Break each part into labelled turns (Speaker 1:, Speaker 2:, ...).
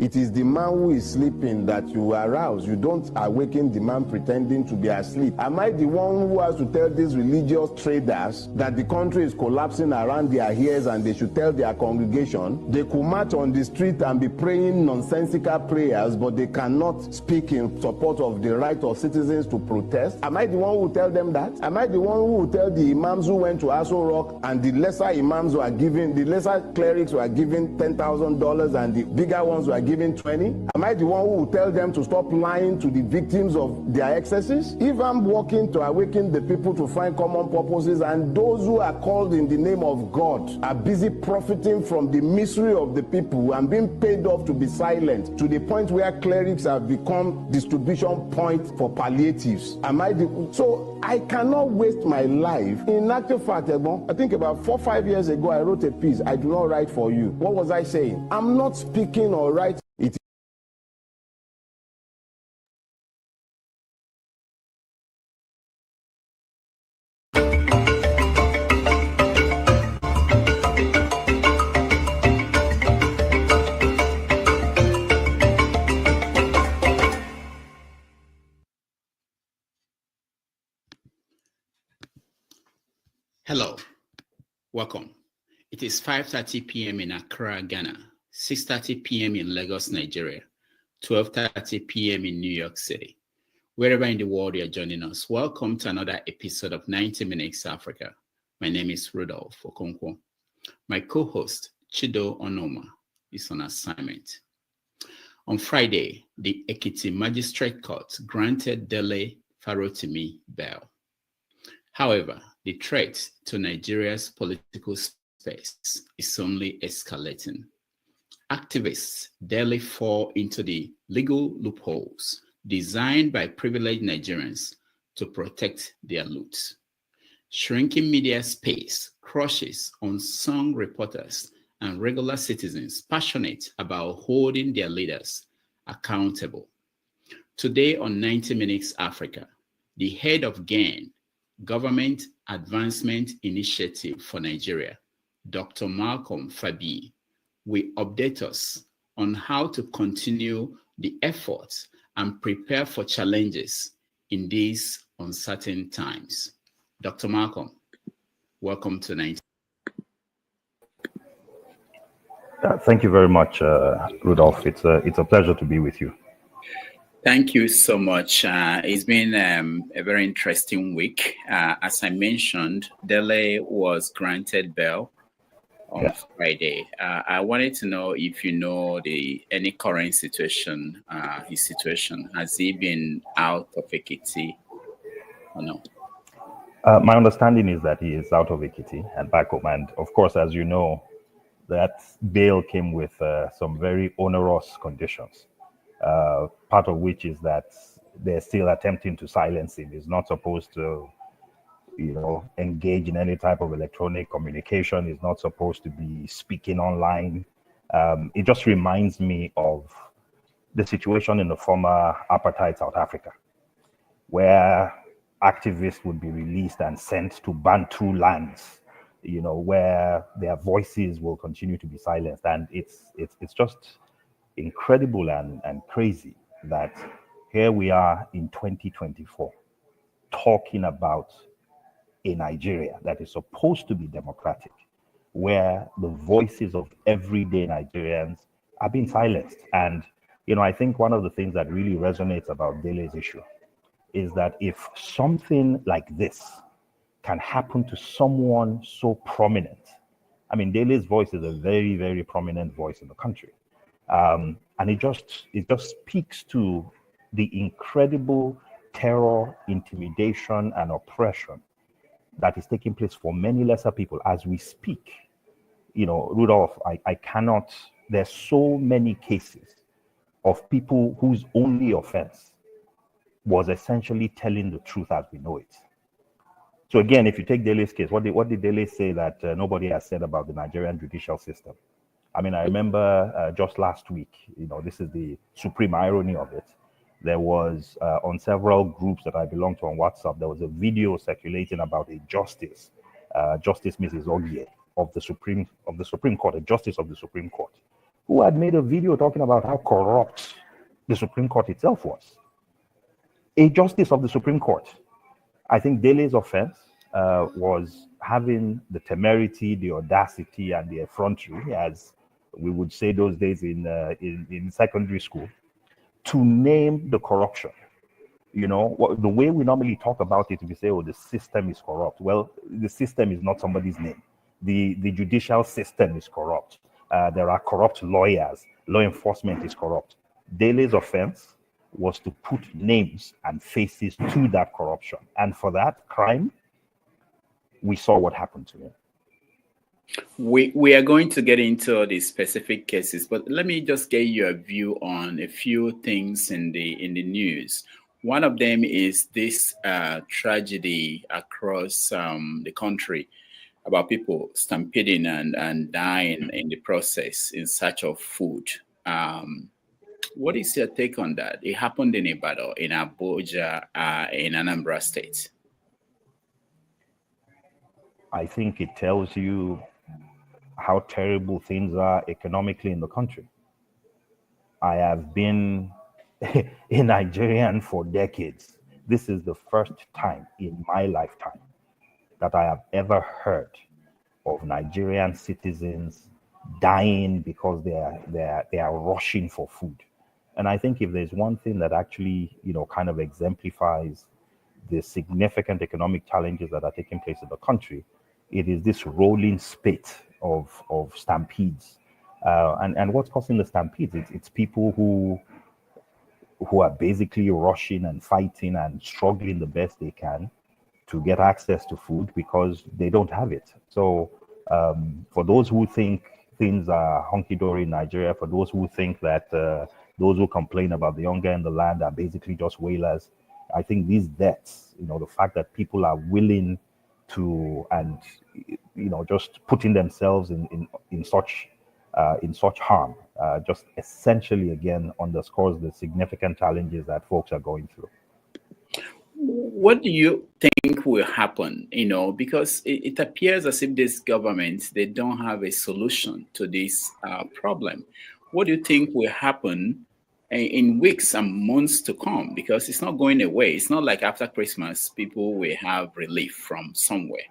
Speaker 1: It is the man who is sleeping that you arouse. You don't awaken the man pretending to be asleep. Am I the one who has to tell these religious traders that the country is collapsing around their ears and they should tell their congregation? They could march on the street and be praying nonsensical prayers, but they cannot speak in support of the right of citizens to protest. Am I the one who will tell them that? Am I the one who will tell the imams who went to Aso Rock and the lesser imams were given, the lesser clerics were given $10,000 and the bigger ones were given 20? Am I the one who will tell them to stop lying to the victims of their excesses? If I'm working to awaken the people to find common purposes, and those who are called in the name of God are busy profiting from the misery of the people and being paid off to be silent, to the point where clerics have become distribution point for palliatives, so I cannot waste my life. In actual fact, I think about 4 or 5 years ago, I wrote a piece, I do not write for you. What was I saying? I'm not speaking or writing.
Speaker 2: Hello, welcome. It is 5:30 p.m. in Accra, Ghana, 6:30 p.m. in Lagos, Nigeria, 12:30 p.m. in New York City. Wherever in the world you're joining us, welcome to another episode of 90 Minutes Africa. My name is Rudolph Okonkwo. My co-host, Chido Onoma, is on assignment. On Friday, the Ekiti Magistrate Court granted Dele Farotimi bail. However, the threat to Nigeria's political space is only escalating. Activists daily fall into the legal loopholes designed by privileged Nigerians to protect their loot. Shrinking media space crushes unsung reporters and regular citizens passionate about holding their leaders accountable. Today on 90 Minutes Africa, the head of GAIN, Government Advancement Initiative for Nigeria, Dr. Malcolm Fabiyi, will update us on how to continue the efforts and prepare for challenges in these uncertain times. Dr. Malcolm, welcome to 90.
Speaker 3: Thank you very much, Rudolph. It's a pleasure to be with you.
Speaker 2: Thank you so much. It's been a very interesting week. As I mentioned, Dele was granted bail on Friday. I wanted to know if you know any current situation, his situation. Has he been out of Ekiti or no?
Speaker 3: My understanding is that he is out of Ekiti and back home. And of course, as you know, that bail came with some very onerous conditions. Part of which is that they're still attempting to silence him. He's not supposed to, engage in any type of electronic communication. He's not supposed to be speaking online. It just reminds me of the situation in the former apartheid South Africa, where activists would be released and sent to Bantu lands, where their voices will continue to be silenced. And it's just incredible and crazy that here we are in 2024 talking about a Nigeria that is supposed to be democratic, where the voices of everyday Nigerians are being silenced. And I think one of the things that really resonates about Dele's issue is that if something like this can happen to someone so prominent, Dele's voice is a very, very prominent voice in the country. And it just speaks to the incredible terror, intimidation, and oppression that is taking place for many lesser people as we speak. Rudolph, I cannot, there's so many cases of people whose only offense was essentially telling the truth as we know it. So again, if you take Dele's case, what did Dele say that nobody has said about the Nigerian judicial system? I remember just last week, this is the supreme irony of it. There was on several groups that I belong to on WhatsApp, there was a video circulating about a justice, Justice Mrs. Ogie of the Supreme Court, a justice of the Supreme Court, who had made a video talking about how corrupt the Supreme Court itself was. A justice of the Supreme Court. I think Dele's offense was having the temerity, the audacity, and the effrontery, as we would say those days in secondary school, to name the corruption. You know, the way we normally talk about it, we say, oh, the system is corrupt. Well, the system is not somebody's name. The judicial system is corrupt. There are corrupt lawyers. Law enforcement is corrupt. Dele's offense was to put names and faces to that corruption. And for that crime, we saw what happened to him.
Speaker 2: We are going to get into the specific cases, but let me just get your view on a few things in the news. One of them is this tragedy across the country about people stampeding and dying in the process in search of food. What is your take on that? It happened in Ibadan, in Abuja, in Anambra State.
Speaker 3: I think it tells you how terrible things are economically in the country. I have been a Nigerian for decades. This is the first time in my lifetime that I have ever heard of Nigerian citizens dying because they are rushing for food. And I think if there's one thing that actually, you know, kind of exemplifies the significant economic challenges that are taking place in the country, it is this rolling spate of stampedes. And what's causing the stampedes? It's people who are basically rushing and fighting and struggling the best they can to get access to food because they don't have it. So for those who think things are hunky-dory in Nigeria, for those who think that those who complain about the hunger in the land are basically just whalers, I think these deaths, you know, the fact that people are willing to, and, you know, just putting themselves in such harm, just essentially again underscores the significant challenges that folks are going through.
Speaker 2: What do you think will happen? You know, because it appears as if this government, they don't have a solution to this problem. What do you think will happen in weeks and months to come? Because it's not going away. It's not like after Christmas, people will have relief from somewhere.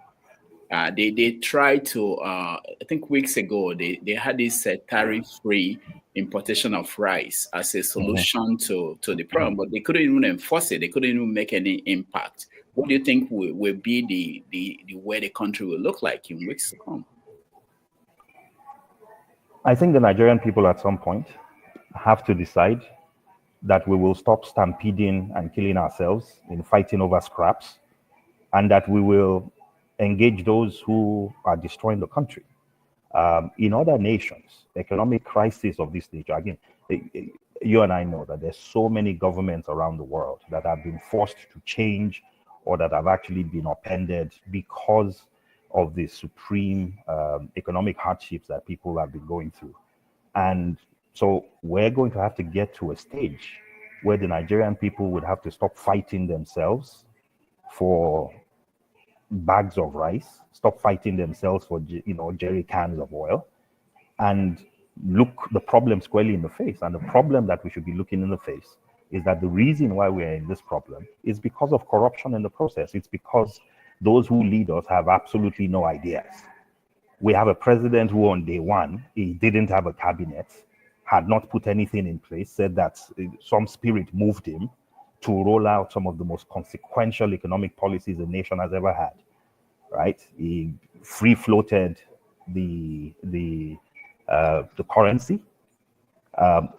Speaker 2: They tried to, I think weeks ago, they had this tariff-free importation of rice as a solution to the problem, but they couldn't even enforce it. They couldn't even make any impact. What do you think will be the way the country will look like in weeks to come?
Speaker 3: I think the Nigerian people at some point have to decide that we will stop stampeding and killing ourselves in fighting over scraps, and that we will engage those who are destroying the country. In other nations, economic crisis of this nature, again, you and I know that there's so many governments around the world that have been forced to change or that have actually been upended because of the supreme economic hardships that people have been going through. And so we're going to have to get to a stage where the Nigerian people would have to stop fighting themselves for bags of rice, stop fighting themselves for, you know, jerry cans of oil, and look the problem squarely in the face. And the problem that we should be looking in the face is that the reason why we're in this problem is because of corruption in the process. It's because those who lead us have absolutely no ideas. We have a president who on day one, he didn't have a cabinet, had not put anything in place, said that some spirit moved him to roll out some of the most consequential economic policies the nation has ever had, right? He free floated the currency,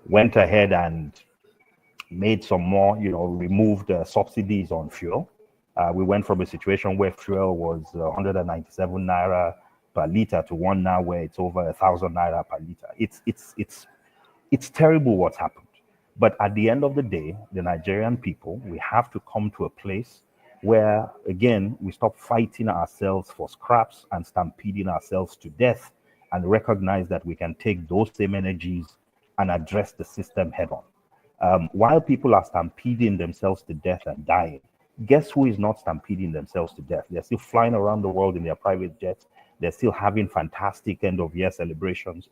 Speaker 3: went ahead and made some more, you know, removed subsidies on fuel. We went from a situation where fuel was 197 naira per liter to one now where it's over 1,000 naira per liter. It's terrible what's happened. But at the end of the day, the Nigerian people, we have to come to a place where, again, we stop fighting ourselves for scraps and stampeding ourselves to death and recognize that we can take those same energies and address the system head on. While people are stampeding themselves to death and dying, guess who is not stampeding themselves to death? They're still flying around the world in their private jets. They're still having fantastic end of year celebrations.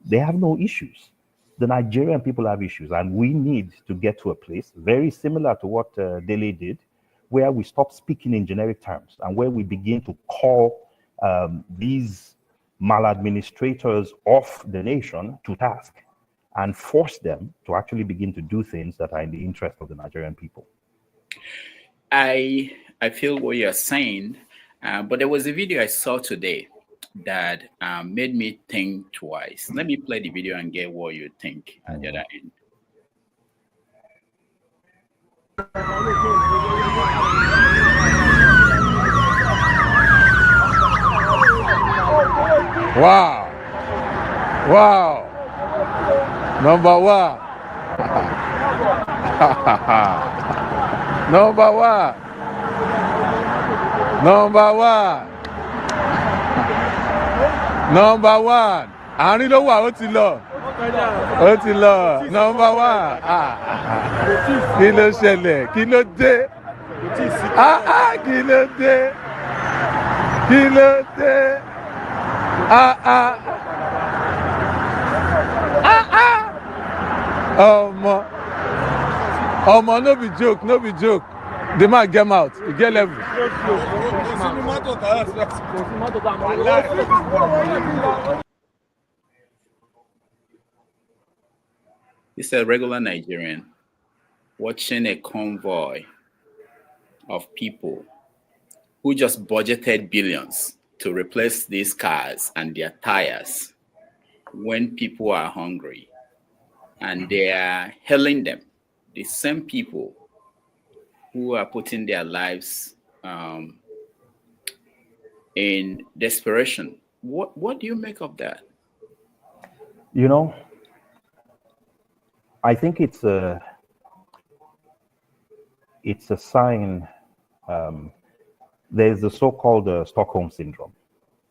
Speaker 3: They have no issues. The Nigerian people have issues, and we need to get to a place very similar to what Dele did, where we stop speaking in generic terms and where we begin to call these maladministrators of the nation to task and force them to actually begin to do things that are in the interest of the Nigerian people.
Speaker 2: I feel what you're saying, but there was a video I saw today that made me think twice. Let me play the video and get what you think at the other end.
Speaker 4: Wow. Wow. Number one. Number one. Number one. Number one. Àárín ló wà, ó ti lọ. Ó ti lọ. Number one. Kí ló ṣẹlẹ̀? Kí ló dé? Kí ló dé? Kí ló dé? Omo, no be joke, no be joke. The man get out, he get level.
Speaker 2: This is a regular Nigerian watching a convoy of people who just budgeted billions to replace these cars and their tires when people are hungry, and they are hailing them. The same people who are putting their lives in desperation. What do you make of that?
Speaker 3: You know, I think it's a sign. There's the so-called Stockholm syndrome,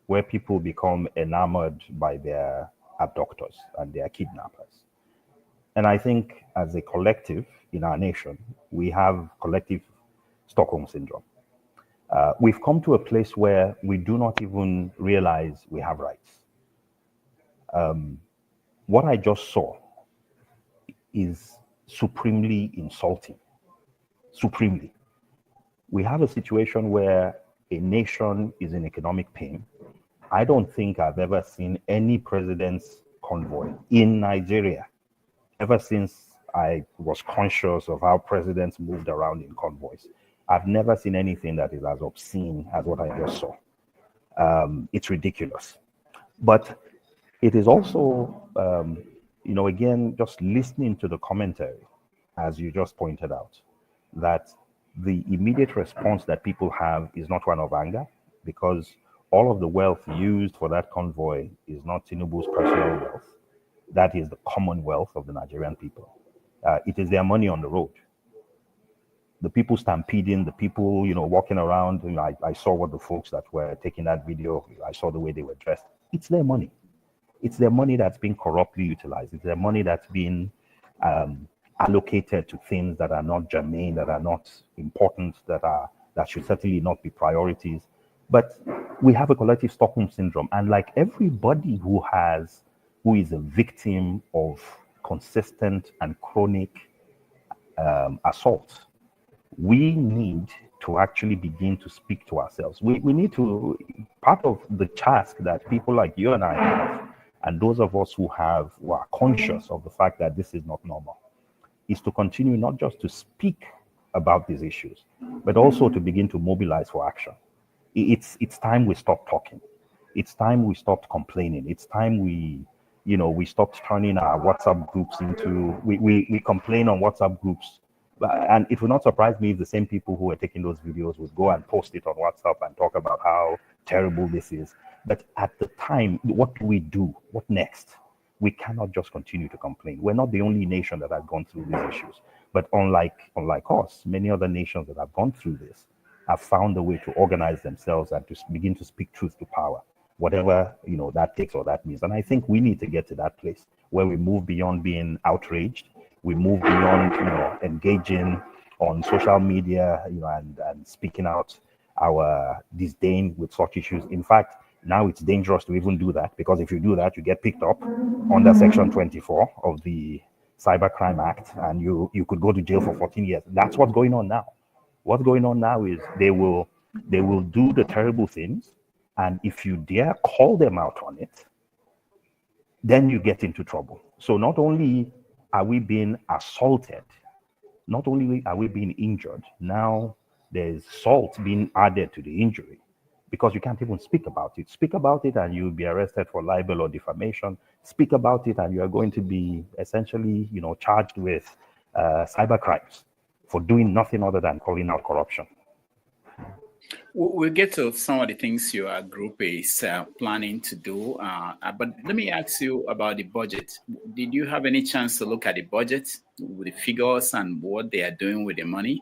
Speaker 3: where people become enamored by their abductors and their kidnappers. And I think as a collective in our nation, we have collective Stockholm syndrome. We've come to a place where we do not even realize we have rights. What I just saw is supremely insulting. Supremely. We have a situation where a nation is in economic pain. I don't think I've ever seen any president's convoy in Nigeria ever since I was conscious of how presidents moved around in convoys. I've never seen anything that is as obscene as what I just saw. It's ridiculous. But it is also, again, just listening to the commentary, as you just pointed out, that the immediate response that people have is not one of anger, because all of the wealth used for that convoy is not Tinubu's personal wealth. That is the commonwealth of the Nigerian people. It is their money on the road. The people stampeding, the people, walking around. I saw what the folks that were taking that video, I saw the way they were dressed. It's their money. It's their money that's being corruptly utilized. It's their money that's being allocated to things that are not germane, that are not important, that should certainly not be priorities. But we have a collective Stockholm syndrome, and like everybody who is a victim of consistent and chronic assault, we need to actually begin to speak to ourselves. We need to, part of the task that people like you and I have, and those of us who are conscious of the fact that this is not normal, is to continue not just to speak about these issues, but also to begin to mobilize for action. It's time we stop talking. It's time we stopped complaining. It's time we stopped turning our WhatsApp groups into, we complain on WhatsApp groups. And it would not surprise me if the same people who are taking those videos would go and post it on WhatsApp and talk about how terrible this is. But at the time, what do we do? What next? We cannot just continue to complain. We're not the only nation that has gone through these issues. But unlike us, many other nations that have gone through this have found a way to organize themselves and to begin to speak truth to power, whatever that takes or that means. And I think we need to get to that place where we move beyond being outraged. We move beyond engaging on social media and speaking out our disdain with such issues. In fact, Now it's dangerous to even do that, because if you do that, you get picked up under Section 24 of the Cybercrime Act, and you could go to jail for 14 years. That's what's going on now. What's going on now is they will do the terrible things, and if you dare call them out on it, then you get into trouble. So not only are we being assaulted, not only are we being injured, now there's salt being added to the injury, because you can't even speak about it. Speak about it and you'll be arrested for libel or defamation. Speak about it and you are going to be essentially, charged with cyber crimes for doing nothing other than calling out corruption.
Speaker 2: We'll get to some of the things your group is planning to do, but let me ask you about the budget. Did you have any chance to look at the budget with the figures and what they are doing with the money?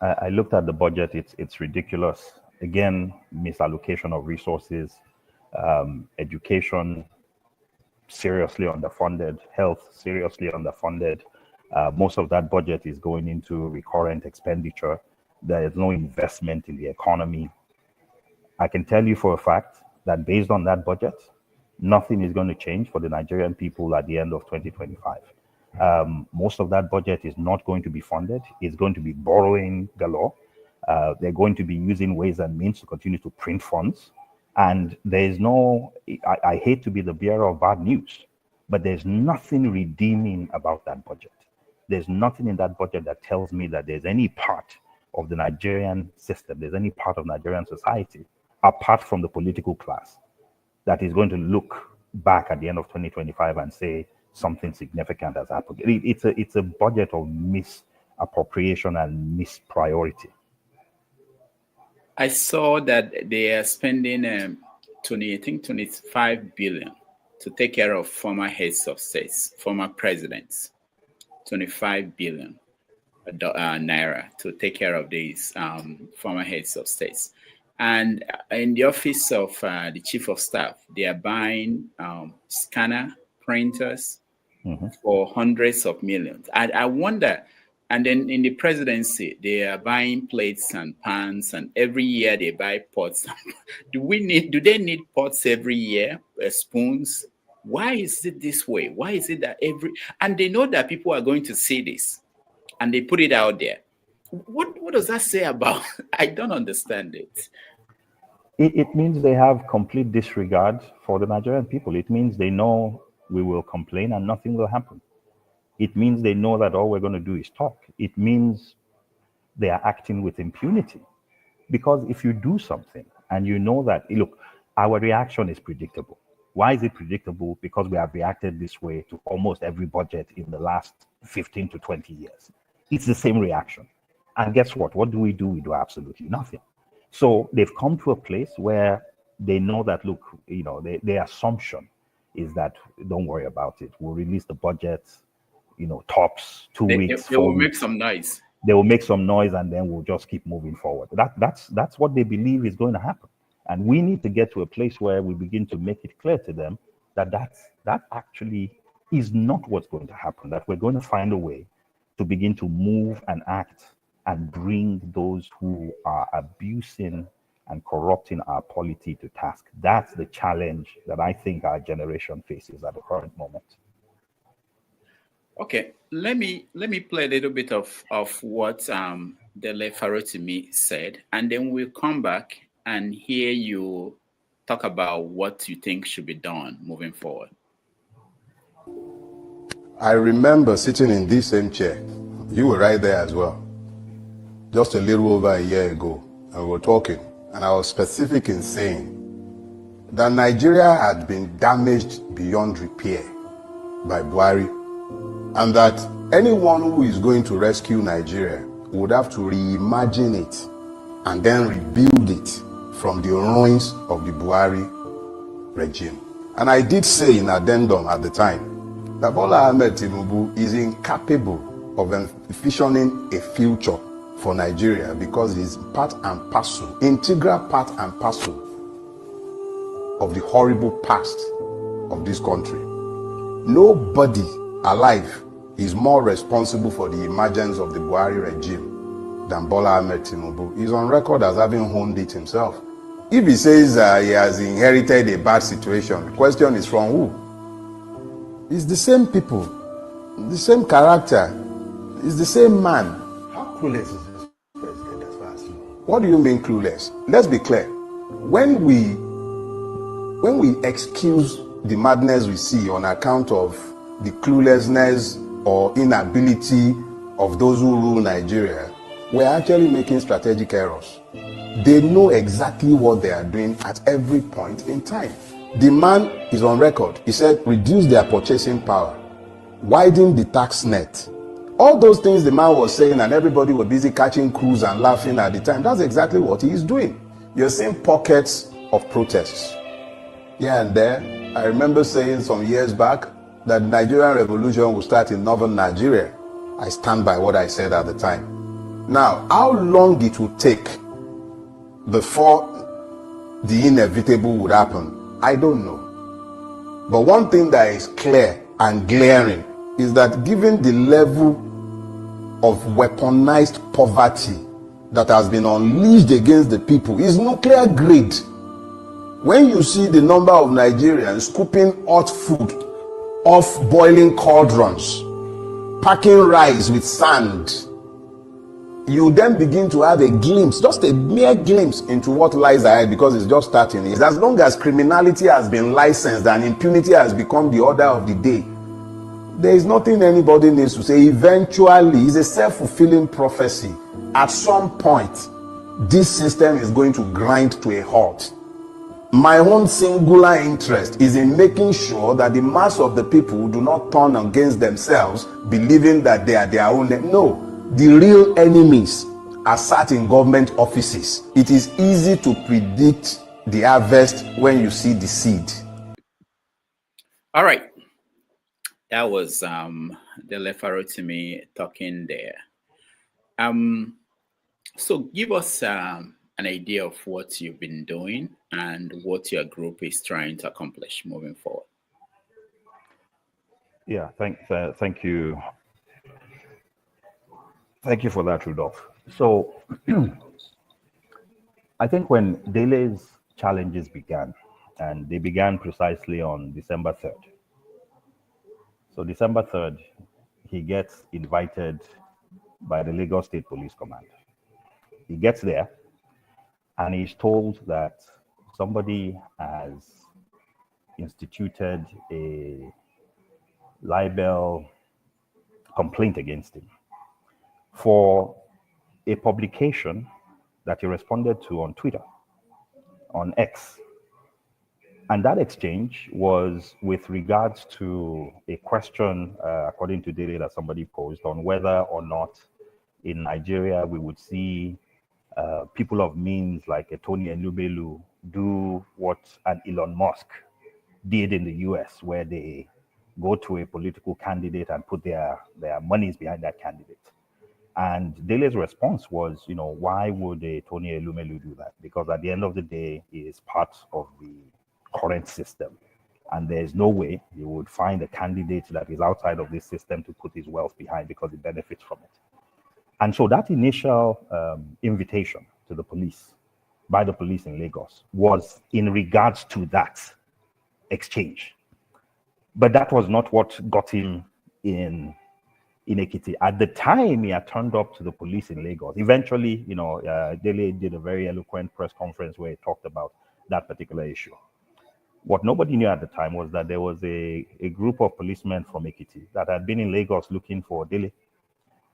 Speaker 3: I looked at the budget. It's ridiculous. Again, misallocation of resources, education seriously underfunded, health seriously underfunded. Most of that budget is going into recurrent expenditure. There is no investment in the economy. I can tell you for a fact that based on that budget, nothing is going to change for the Nigerian people at the end of 2025. Most of that budget is not going to be funded. It's going to be borrowing galore. They're going to be using ways and means to continue to print funds. And there's I hate to be the bearer of bad news, but there's nothing redeeming about that budget. There's nothing in that budget that tells me that there's any part of the Nigerian system, there's any part of Nigerian society, apart from the political class, that is going to look back at the end of 2025 and say something significant has happened. It's a budget of misappropriation and mispriority.
Speaker 2: I saw that they are spending 25 billion to take care of former heads of states, former presidents. 25 billion naira to take care of these former heads of states. And in the office of the chief of staff, they are buying scanner printers for hundreds of millions. I wonder, and then in the presidency, they are buying plates and pans, and every year they buy pots. Do they need pots every year, spoons? Why is it this way? Why is it that and they know that people are going to see this and they put it out there. What does that say about? I don't understand it.
Speaker 3: It means they have complete disregard for the Nigerian people. It means they know we will complain and nothing will happen. It means they know that all we're going to do is talk. It means they are acting with impunity. Because if you do something and you know that, look, our reaction is predictable. Why is it predictable? Because we have reacted this way to almost every budget in the last 15 to 20 years. It's the same reaction. And guess what? What do? We do absolutely nothing. So they've come to a place where they know that, look, their assumption is that, don't worry about it. We'll release the budget, tops 2 weeks.
Speaker 2: They will make some noise.
Speaker 3: They will make some noise and then we'll just keep moving forward. That's what they believe is going to happen. And we need to get to a place where we begin to make it clear to them that that actually is not what's going to happen, that we're going to find a way to begin to move and act and bring those who are abusing and corrupting our polity to task. That's the challenge that I think our generation faces at the current moment.
Speaker 2: Okay, let me play a little bit of what Dele Farotimi said, and then we'll come back and hear you talk about what you think should be done moving forward.
Speaker 1: I remember sitting in this same chair. You were right there as well. Just a little over a year ago, and we were talking, and I was specific in saying that Nigeria had been damaged beyond repair by Buhari, and that anyone who is going to rescue Nigeria would have to reimagine it and then rebuild it from the ruins of the Buhari regime. And I did say in addendum at the time that Bola Ahmed Tinubu is incapable of envisioning a future for Nigeria because he's part and parcel, integral part and parcel of the horrible past of this country. Nobody alive is more responsible for the emergence of the Buhari regime than Bola Ahmed Tinubu. He's on record as having honed it himself. If he says he has inherited a bad situation, the question is from who? It's the same people, the same character, it's the same man.
Speaker 5: How clueless is this president as far as you know?
Speaker 1: What do you mean clueless? Let's be clear. When we excuse the madness we see on account of the cluelessness or inability of those who rule Nigeria, we're actually making strategic errors. They know exactly what they are doing at every point in time. The man is on record. He said, reduce their purchasing power, widen the tax net. All those things the man was saying, and everybody was busy catching crews and laughing at the time. That's exactly what he is doing. You're seeing pockets of protests here and there. I remember saying some years back that the Nigerian revolution will start in northern Nigeria. I stand by what I said at the time. Now, how long it will take before the inevitable would happen, I don't know. But one thing that is clear and glaring is that given the level of weaponized poverty that has been unleashed against the people, is nuclear grade. When you see the number of Nigerians scooping hot food off boiling cauldrons, packing rice with sand, you then begin to have a glimpse, just a mere glimpse into what lies ahead, because it's just starting. It's as long as criminality has been licensed and impunity has become the order of the day, there is nothing anybody needs to say. Eventually, it's a self-fulfilling prophecy. At some point, this system is going to grind to a halt. My own singular interest is in making sure that the mass of the people do not turn against themselves, believing that they are their own. No, the real enemies are sat in government offices. It is easy to predict the harvest when you see the seed.
Speaker 2: All right. That was Dele Farotimi talking there. So give us an idea of what you've been doing and what your group is trying to accomplish moving forward.
Speaker 3: Yeah, thank you. Thank you for that, Rudolph. So I think when Dele's challenges began, and they began precisely on December 3rd. So December 3rd, he gets invited by the Lagos State Police Command. He gets there and he's told that somebody has instituted a libel complaint against him for a publication that he responded to on Twitter, on X. And that exchange was with regards to a question, according to Dele, that somebody posed on whether or not in Nigeria we would see people of means like a Tony Elumelu do what an Elon Musk did in the US, where they go to a political candidate and put their monies behind that candidate. And Dele's response was, why would a Tony Elumelu do that? Because at the end of the day, he is part of the current system. And there's no way you would find a candidate that is outside of this system to put his wealth behind because he benefits from it. And so that initial invitation to the police, by the police in Lagos, was in regards to that exchange. But that was not what got him in Ekiti. At the time, he had turned up to the police in Lagos. Eventually, Dele did a very eloquent press conference where he talked about that particular issue. What nobody knew at the time was that there was a group of policemen from Ekiti that had been in Lagos looking for Dele.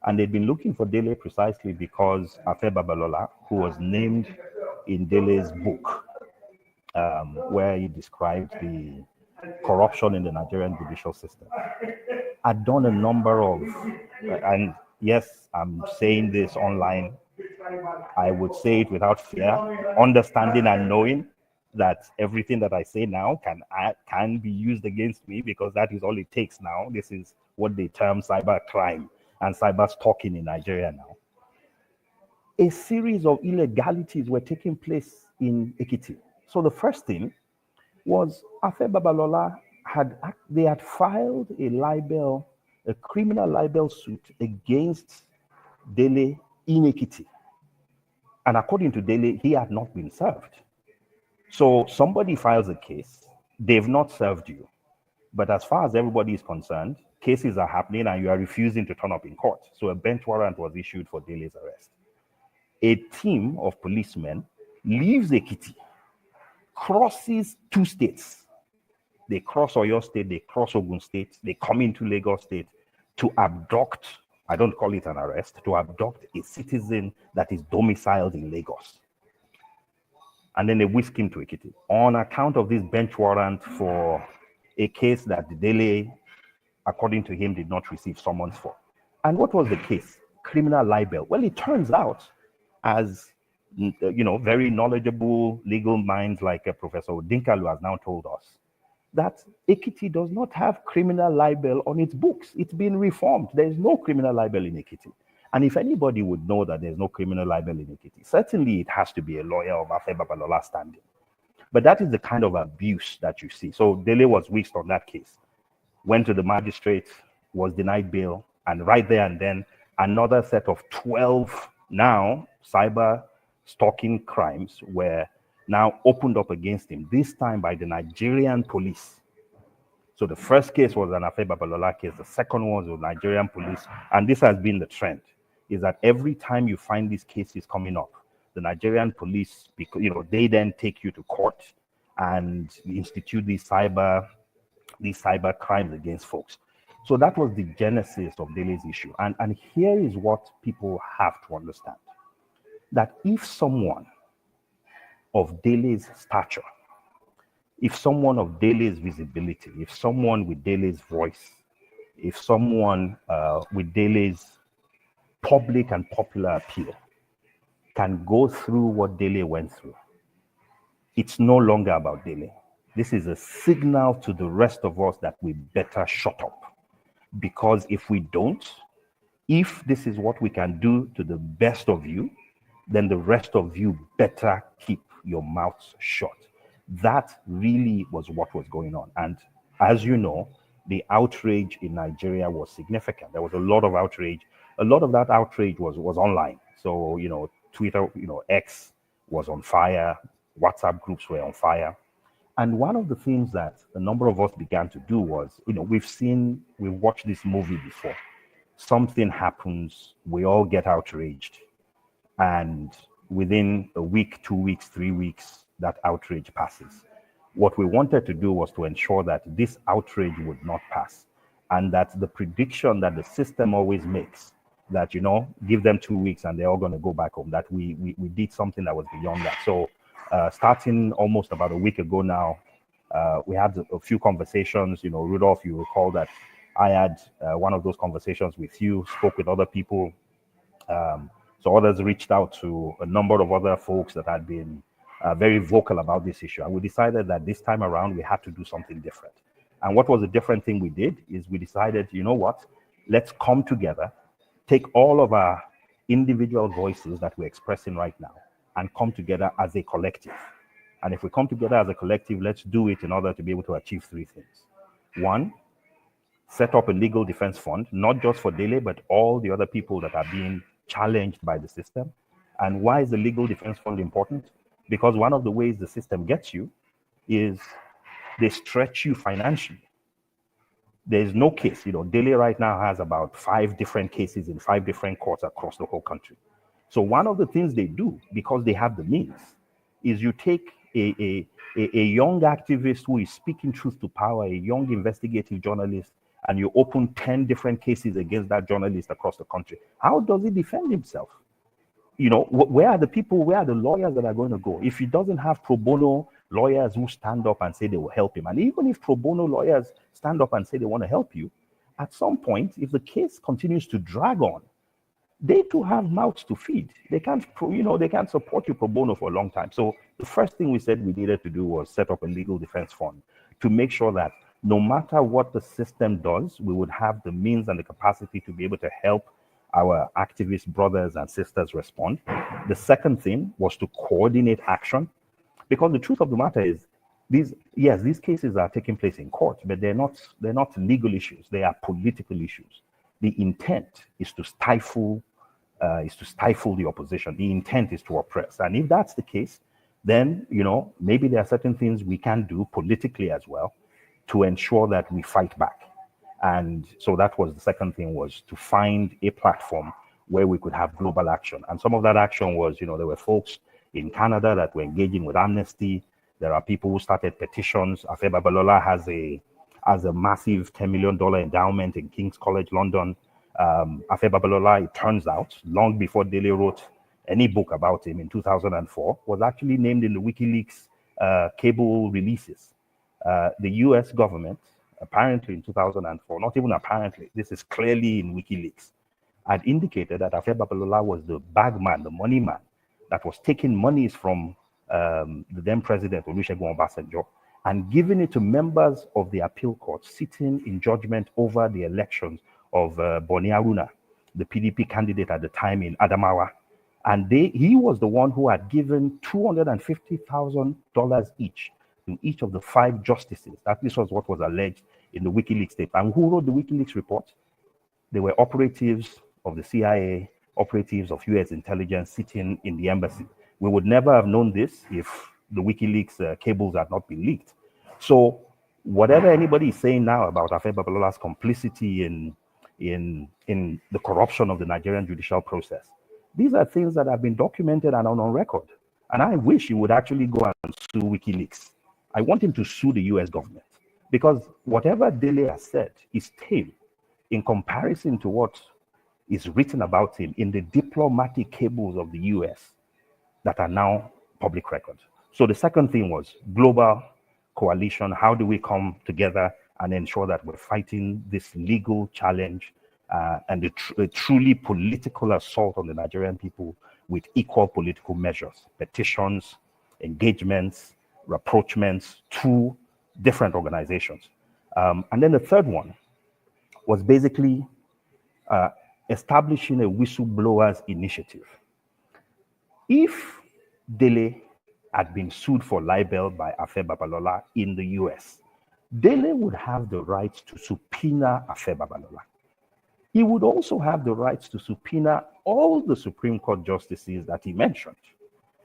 Speaker 3: And they'd been looking for Dele precisely because Afe Babalola, who was named in Dele's book, where he described the corruption in the Nigerian judicial system, had done a number of, and yes, I'm saying this online, I would say it without fear, understanding and knowing that everything that I say now can be used against me, because that is all it takes now. This is what they term cyber crime and cyber stalking in Nigeria now. A series of illegalities were taking place in Ekiti. So the first thing was Afe Babalola had filed a criminal libel suit against Dele in Ekiti. And according to Dele, he had not been served. So somebody files a case, they've not served you. But as far as everybody is concerned, cases are happening and you are refusing to turn up in court. So a bench warrant was issued for Dele's arrest. A team of policemen leaves Ekiti, crosses 2 states. They cross Oyo State, they cross Ogun State, they come into Lagos State to abduct, I don't call it an arrest, to abduct a citizen that is domiciled in Lagos. And then they whisk him to Ekiti on account of this bench warrant for a case that Dele, according to him, did not receive summons for. And what was the case? Criminal libel. Well, it turns out, as very knowledgeable legal minds like Professor Odinkalu has now told us, that Ekiti does not have criminal libel on its books. It's been reformed. There is no criminal libel in Ekiti. And if anybody would know that there's no criminal libel in Ekiti, certainly it has to be a lawyer of Afe Babalola standing. But that is the kind of abuse that you see. So Dele was whisked on that case, went to the magistrate, was denied bail, and right there and then, another set of 12 now cyber stalking crimes were now opened up against him, this time by the Nigerian police. So the first case was an Afe Babalola case, the second one was the Nigerian police, and this has been the trend, is that every time you find these cases coming up, the Nigerian police, because they then take you to court and institute these cyber crimes against folks. So that was the genesis of Dele's issue. And here is what people have to understand. That if someone of Dele's stature, if someone of Dele's visibility, if someone with Dele's voice, if someone with Dele's public and popular appeal can go through what Dele went through, it's no longer about Dele. This is a signal to the rest of us that we better shut up. Because if we don't, if this is what we can do to the best of you, then the rest of you better keep your mouths shut. That really was what was going on. And as you know, the outrage in Nigeria was significant. There was a lot of outrage. A lot of that outrage was online. So, Twitter, X was on fire. WhatsApp groups were on fire. And one of the things that a number of us began to do was, we've watched this movie before. Something happens, we all get outraged. And within a week, 2 weeks, 3 weeks, that outrage passes. What we wanted to do was to ensure that this outrage would not pass. And that the prediction that the system always makes, that, give them 2 weeks and they're all going to go back home, that we did something that was beyond that. So starting almost about a week ago now, we had a few conversations. Rudolph, you recall that I had one of those conversations with you, spoke with other people. So others reached out to a number of other folks that had been very vocal about this issue. And we decided that this time around, we had to do something different. And what was the different thing we did is we decided, let's come together, take all of our individual voices that we're expressing right now and come together as a collective. And if we come together as a collective, let's do it in order to be able to achieve 3 things. 1, set up a legal defense fund, not just for Dele, but all the other people that are being challenged by the system. And why is the legal defense fund important? Because one of the ways the system gets you is they stretch you financially. There's no case, Dele right now has about 5 different cases in 5 different courts across the whole country. So one of the things they do, because they have the means, is you take a young activist who is speaking truth to power, a young investigative journalist, and you open 10 different cases against that journalist across the country. How does he defend himself? Where are the people, where are the lawyers that are going to go? If he doesn't have pro bono lawyers who stand up and say they will help him, and even if pro bono lawyers stand up and say they want to help you, at some point, if the case continues to drag on, they too have mouths to feed. They can't, they can't support you pro bono for a long time. So the first thing we said we needed to do was set up a legal defense fund to make sure that no matter what the system does, we would have the means and the capacity to be able to help our activist brothers and sisters respond. The second thing was to coordinate action, because the truth of the matter is, these cases are taking place in court, but they're not legal issues. They are political issues. The intent is to stifle the opposition. The intent is to oppress. And if that's the case, then, maybe there are certain things we can do politically as well to ensure that we fight back. And so that was the second thing, was to find a platform where we could have global action. And some of that action was, there were folks in Canada that were engaging with Amnesty. There are people who started petitions. Afe Babalola has a massive $10 million endowment in King's College London. Afe Babalola, it turns out, long before Dele wrote any book about him in 2004, was actually named in the WikiLeaks cable releases. The US government, apparently in 2004, not even apparently, this is clearly in WikiLeaks, had indicated that Afe Babalola was the bagman, the money man, that was taking monies from the then president, Olusegun Obasanjo, and giving it to members of the appeal court sitting in judgment over the elections of Boni Haruna, the PDP candidate at the time in Adamawa. And he was the one who had given $250,000 each to each of the 5 justices. This was what was alleged in the WikiLeaks tape. And who wrote the WikiLeaks report? They were operatives of the CIA, operatives of US intelligence sitting in the embassy. We would never have known this if the WikiLeaks cables had not been leaked. So whatever anybody is saying now about Afe Babalola's complicity in the corruption of the Nigerian judicial process, these are things that have been documented and on record. And I wish he would actually go and sue WikiLeaks. I want him to sue the US government, because whatever Dele has said is tame in comparison to what is written about him in the diplomatic cables of the US that are now public record. So the second thing was global coalition. How do we come together and ensure that we're fighting this legal challenge and the truly political assault on the Nigerian people with equal political measures, petitions, engagements, rapprochements to different organizations. And then the third one was basically establishing a whistleblowers initiative. If Dele had been sued for libel by Afe Babalola in the US, Dele would have the right to subpoena Afe Babalola. He would also have the right to subpoena all the Supreme Court justices that he mentioned.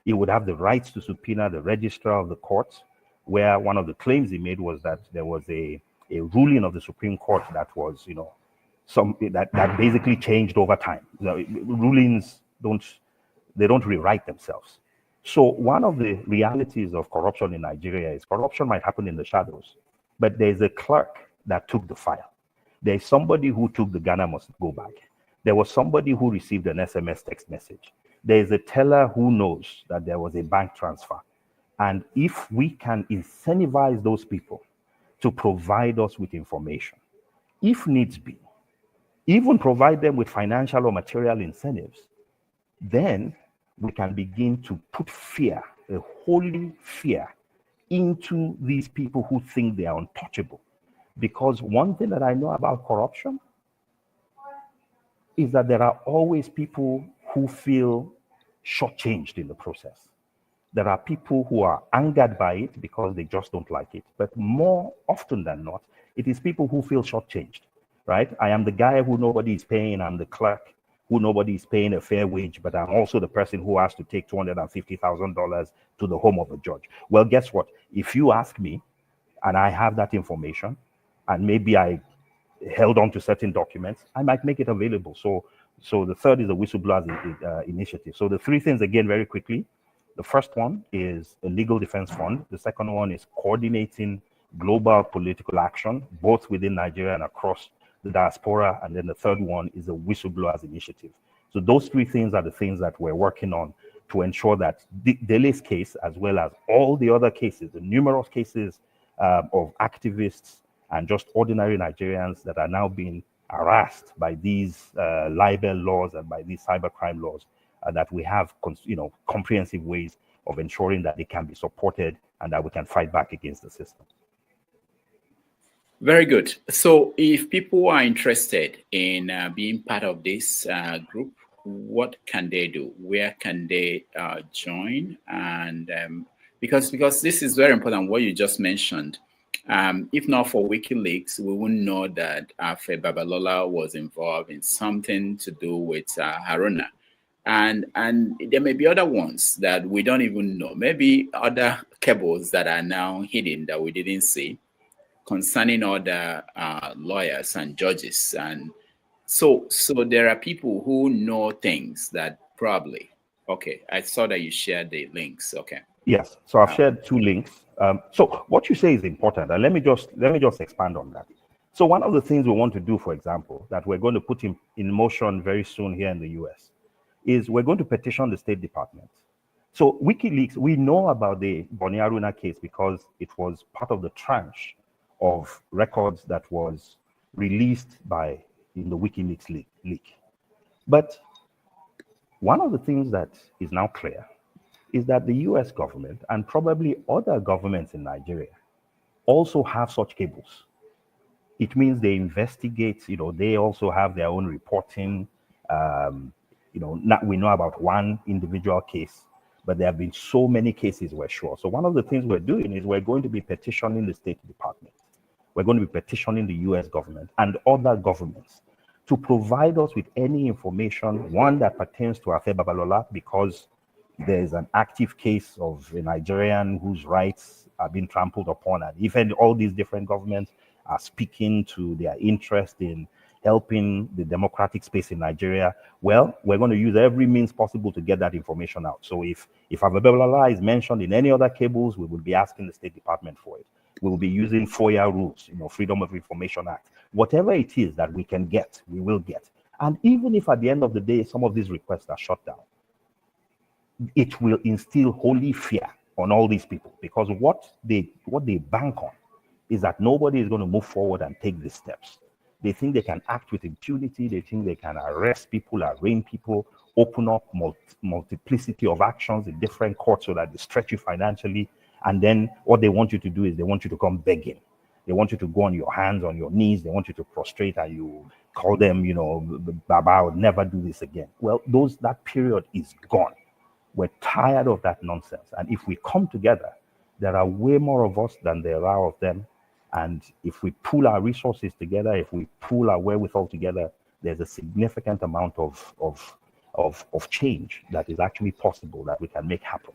Speaker 3: He would have the right to subpoena the registrar of the court, where one of the claims he made was that there was a ruling of the Supreme Court that was, that basically changed over time. Rulings don't rewrite themselves. So one of the realities of corruption in Nigeria is corruption might happen in the shadows, but there's a clerk that took the file. There's somebody who took the Ghana must go bag. There was somebody who received an SMS text message. There's a teller who knows that there was a bank transfer. And if we can incentivize those people to provide us with information, if needs be, even provide them with financial or material incentives, then we can begin to put fear, a holy fear, into these people who think they are untouchable. Because one thing that I know about corruption is that there are always people who feel shortchanged in the process. There are people who are angered by it because they just don't like it. But more often than not, it is people who feel shortchanged, right? I am the guy who nobody is paying. I'm the clerk who nobody is paying a fair wage, but I'm also the person who has to take $250,000 to the home of a judge. Well, guess what? If you ask me, and I have that information, and maybe I held on to certain documents, I might make it available. So the third is the whistleblowers initiative. So the three things, again, very quickly. The first one is a legal defense fund. The second one is coordinating global political action, both within Nigeria and across the diaspora. And then the third one is a whistleblowers initiative. So those three things are the things that we're working on to ensure that Dele's case, as well as all the other cases, the numerous cases of activists and just ordinary Nigerians that are now being harassed by these libel laws and by these cybercrime laws, that we have comprehensive ways of ensuring that they can be supported and that we can fight back against the system.
Speaker 2: Very good. So if people are interested in being part of this group, what can they do? Where can they join? And because this is very important, what you just mentioned. If not for WikiLeaks, we wouldn't know that Afe Babalola was involved in something to do with Haruna. and there may be other ones that we don't even know. Maybe other cables that are now hidden that we didn't see concerning other lawyers and judges. And so there are people who know things that probably. Okay, I saw that you shared the links. Okay.
Speaker 3: Yes, so I've shared 2 links. So what you say is important, and let me just expand on that. So one of the things we want to do, for example, that we're going to put in motion very soon here in the US, is we're going to petition the State Department. So WikiLeaks, we know about the Boni Haruna case because it was part of the tranche of records that was released in the WikiLeaks leak. But one of the things that is now clear is that the US government and probably other governments in Nigeria also have such cables. It means they investigate, they also have their own reporting. We know about one individual case, but there have been so many cases, we're sure. So one of the things we're doing is we're going to be petitioning the State Department. We're going to be petitioning the US government and other governments to provide us with any information, one that pertains to Afe Babalola, because there's an active case of a Nigerian whose rights are being trampled upon. And even all these different governments are speaking to their interest in helping the democratic space in Nigeria, well, we're going to use every means possible to get that information out. So if Afe Babalola is mentioned in any other cables, we will be asking the State Department for it. We'll be using FOIA rules, Freedom of Information Act. Whatever it is that we can get, we will get. And even if at the end of the day, some of these requests are shut down, it will instill holy fear on all these people, because what they bank on is that nobody is going to move forward and take these steps. They think they can act with impunity. They think they can arrest people, arraign people, open up multiplicity of actions in different courts so that they stretch you financially. And then what they want you to do is they want you to come begging. They want you to go on your hands, on your knees. They want you to prostrate, and you call them, Baba, I would never do this again. Well, that period is gone. We're tired of that nonsense. And if we come together, there are way more of us than there are of them. And if we pool our resources together, if we pool our wherewithal together, there's a significant amount of change that is actually possible that we can make happen.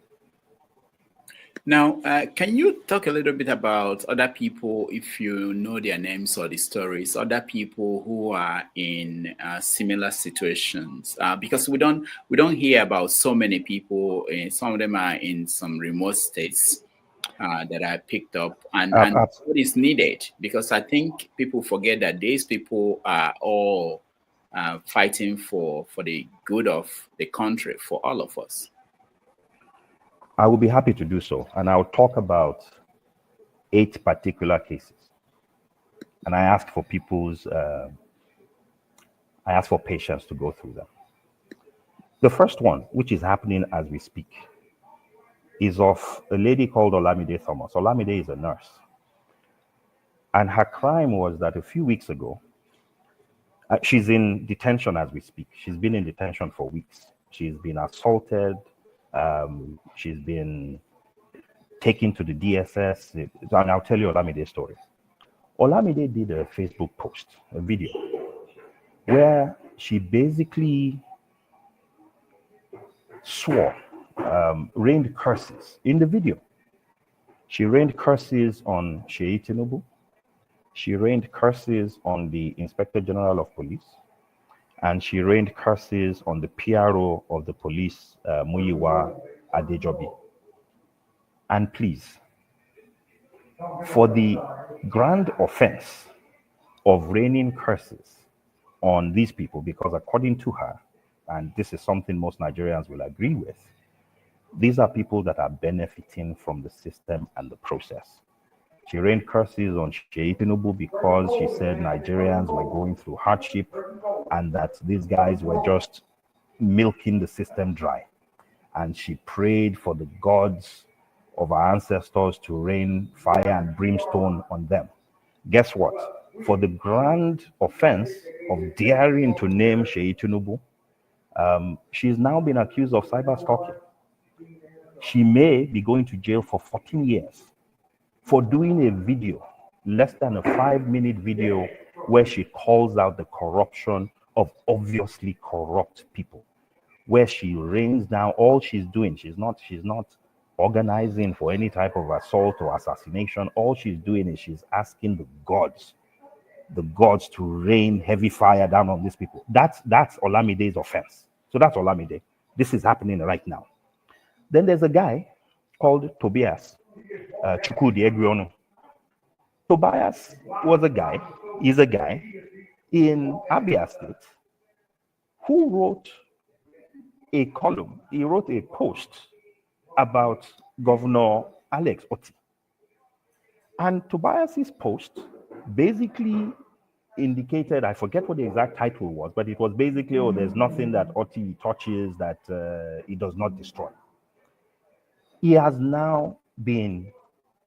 Speaker 2: Now, can you talk a little bit about other people, if you know their names or the stories, other people who are in similar situations? Because we don't hear about so many people. Some of them are in some remote states that are picked up, and what is needed? Because I think people forget that these people are all fighting for the good of the country, for all of us.
Speaker 3: I will be happy to do so. And I'll talk about 8 particular cases. And I ask for patience to go through them. The first one, which is happening as we speak, is of a lady called Olamide Thomas. Olamide is a nurse. And her crime was that a few weeks ago, she's in detention as we speak. She's been in detention for weeks. She's been assaulted. She's been taken to the DSS. And I'll tell you Olamide's story. Olamide did a Facebook post, a video, where she basically rained curses in the video. She rained curses on Sheyi Tinubu. She rained curses on the Inspector General of Police. And she rained curses on the PRO of the police, Muyiwa Adejobi. And please, for the grand offense of raining curses on these people, because according to her, and this is something most Nigerians will agree with, these are people that are benefiting from the system and the process. She rained curses on Sheyi Tinubu because she said Nigerians were going through hardship and that these guys were just milking the system dry. And she prayed for the gods of our ancestors to rain fire and brimstone on them. Guess what? For the grand offense of daring to name Sheyi Tinubu, she's now been accused of cyber stalking. She may be going to jail for 14 years for doing a video, less than a 5-minute video, where she calls out the corruption of obviously corrupt people. where she rains down all she's doing. She's not organizing for any type of assault or assassination. All she's doing is she's asking the gods to rain heavy fire down on these people. That's Olamide's offense. So that's Olamide. This is happening right now. Then there's a guy called Tobias Chukwudi Egwuonu. Tobias is a guy in Abia State who wrote a column. He wrote a post about Governor Alex Otti. And Tobias's post basically indicated, I forget what the exact title was, but it was basically, oh, there's nothing that Otti touches that he does not destroy.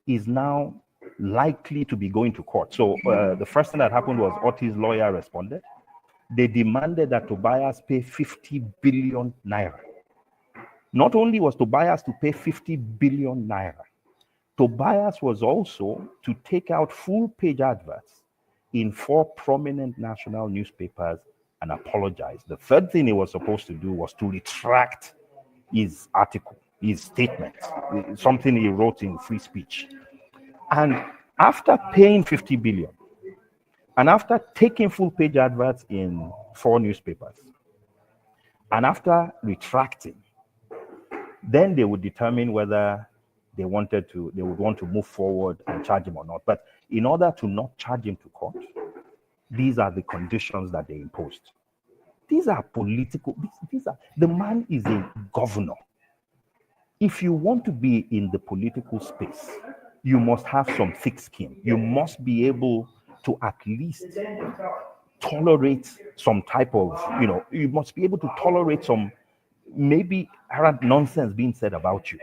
Speaker 3: Is now likely to be going to court. So the first thing that happened was Otti's lawyer responded. They demanded that Tobias pay 50 billion naira. Not only was Tobias to pay 50 billion naira, Tobias was also to take out full-page adverts in 4 prominent national newspapers and apologize. The third thing he was supposed to do was to retract his article, his statement, something he wrote in Free Speech. And after paying 50 billion, and after taking full-page adverts in 4 newspapers, and after retracting, then they would determine whether they would want to move forward and charge him or not. But in order to not charge him to court, these are the conditions that they imposed. These are political. The man is a governor. If you want to be in the political space, you must have some thick skin. You must be able to at least tolerate some type of, you must be able to tolerate some maybe nonsense being said about you.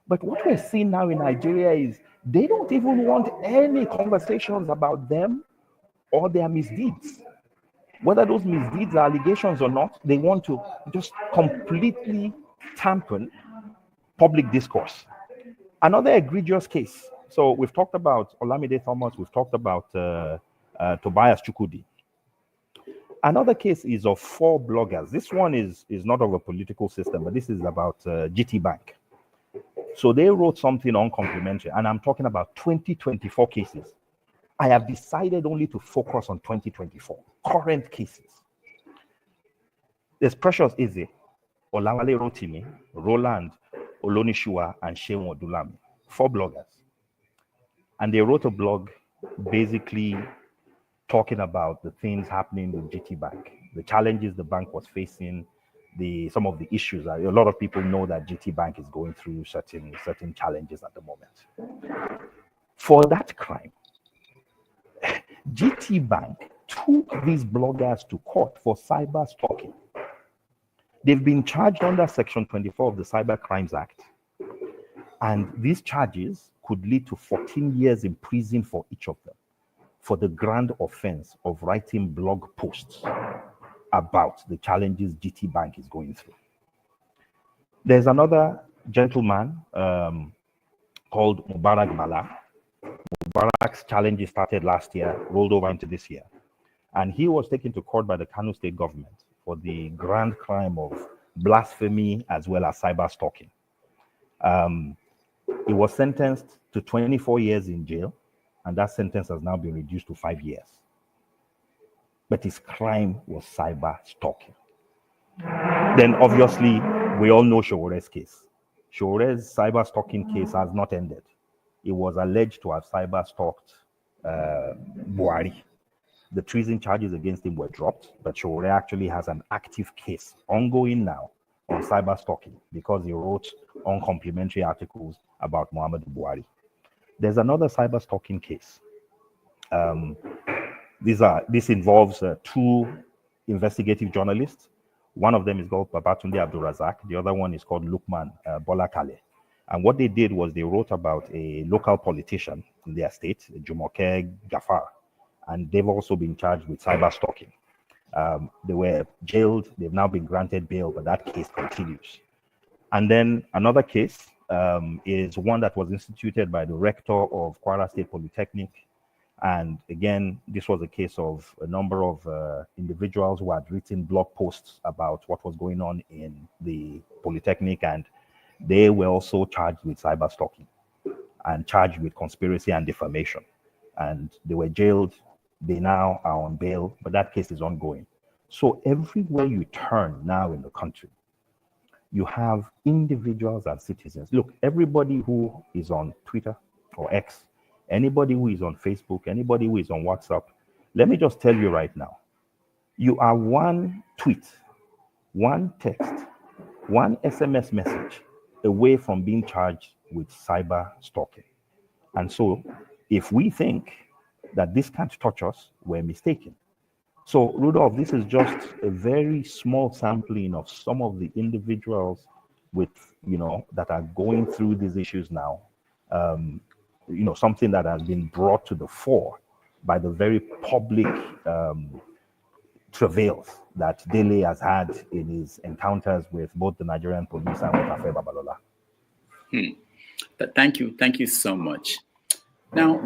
Speaker 3: But what we're seeing now in Nigeria is they don't even want any conversations about them or their misdeeds. Whether those misdeeds are allegations or not, they want to just completely tampen public discourse. Another egregious case. So we've talked about Olamide Thomas, we've talked about Tobias Chukwudi. Another case is of 4 bloggers. This one is not of a political system, but this is about GT Bank. So they wrote something uncomplimentary, and I'm talking about 2024 cases. I have decided only to focus on 2024, current cases. There's Precious Eze, Olawale Rotimi, Roland Olonishua, and Sheun Odulami, 4 bloggers. And they wrote a blog basically talking about the things happening with GT Bank, the challenges the bank was facing, some of the issues. A lot of people know that GT Bank is going through certain challenges at the moment. For that crime, GT Bank took these bloggers to court for cyber stalking. They've been charged under Section 24 of the Cyber Crimes Act. And these charges could lead to 14 years in prison for each of them for the grand offense of writing blog posts about the challenges GT Bank is going through. There's another gentleman called Mubarak Bala. Mubarak's challenges started last year, rolled over into this year. And he was taken to court by the Kano state government for the grand crime of blasphemy as well as cyber stalking. He was sentenced to 24 years in jail, and that sentence has now been reduced to 5 years. But his crime was cyber stalking. Then obviously, we all know Showore's case. Showore's cyber stalking case has not ended. He was alleged to have cyber stalked Buhari. The treason charges against him were dropped, but Showore actually has an active case ongoing now on cyber stalking because he wrote uncomplimentary articles about Muhammadu Buhari. There's another cyber stalking case. This involves 2 investigative journalists. One of them is called Babatunde Abdulrazak. The other one is called Lukman Bolakale. And what they did was they wrote about a local politician in their state, Jumoke Gafar. And they've also been charged with cyber stalking. They were jailed. They've now been granted bail, but that case continues. And then another case is one that was instituted by the rector of Kwara State Polytechnic And again, this was a case of a number of individuals who had written blog posts about what was going on in the Polytechnic, and they were also charged with cyber stalking and charged with conspiracy and defamation. And they were jailed. They now are on bail, but that case is ongoing. So everywhere you turn now in the country, you have individuals and citizens. Look, everybody who is on Twitter or X, anybody who is on Facebook, anybody who is on WhatsApp, let me just tell you right now, you are one tweet, one text, one SMS message away from being charged with cyber stalking. And so if we think that this can't touch us, we're mistaken. So, Rudolph, this is just a very small sampling of some of the individuals with, that are going through these issues now. Something that has been brought to the fore by the very public travails that Dele has had in his encounters with both the Nigerian police and with Afe Babalola.
Speaker 2: Thank you so much. Now,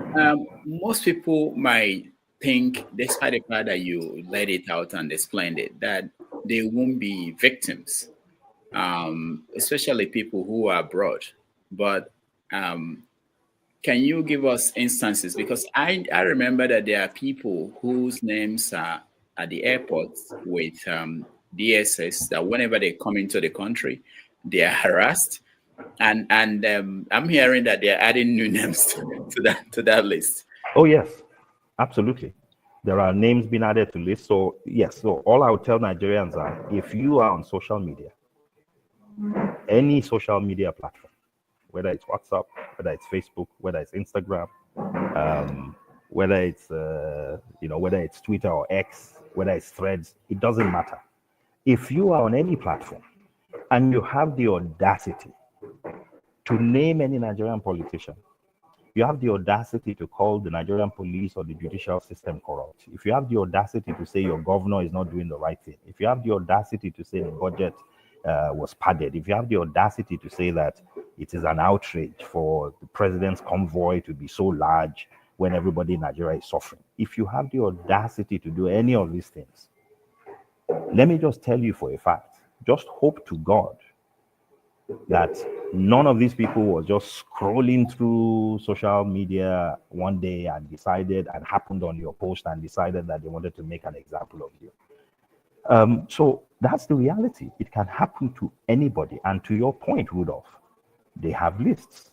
Speaker 2: most people might think, despite the fact that you laid it out and explained it, that they won't be victims, especially people who are abroad. But can you give us instances? Because I remember that there are people whose names are at the airports with DSS, that whenever they come into the country, they are harassed. And I'm hearing that they're adding new names to that list.
Speaker 3: Oh, yes, absolutely. There are names being added to lists. So, yes, so all I would tell Nigerians are, if you are on social media, any social media platform, whether it's WhatsApp, whether it's Facebook, whether it's Instagram, whether it's Twitter or X, whether it's Threads, it doesn't matter. If you are on any platform and you have the audacity to name any Nigerian politician, you have the audacity to call the Nigerian police or the judicial system corrupt, if you have the audacity to say your governor is not doing the right thing, if you have the audacity to say the budget was padded, if you have the audacity to say that it is an outrage for the president's convoy to be so large when everybody in Nigeria is suffering, if you have the audacity to do any of these things, let me just tell you for a fact, just hope to God that none of these people was just scrolling through social media one day and decided and happened on your post and decided that they wanted to make an example of you. So that's the reality. It can happen to anybody. And to your point, Rudolph, they have lists.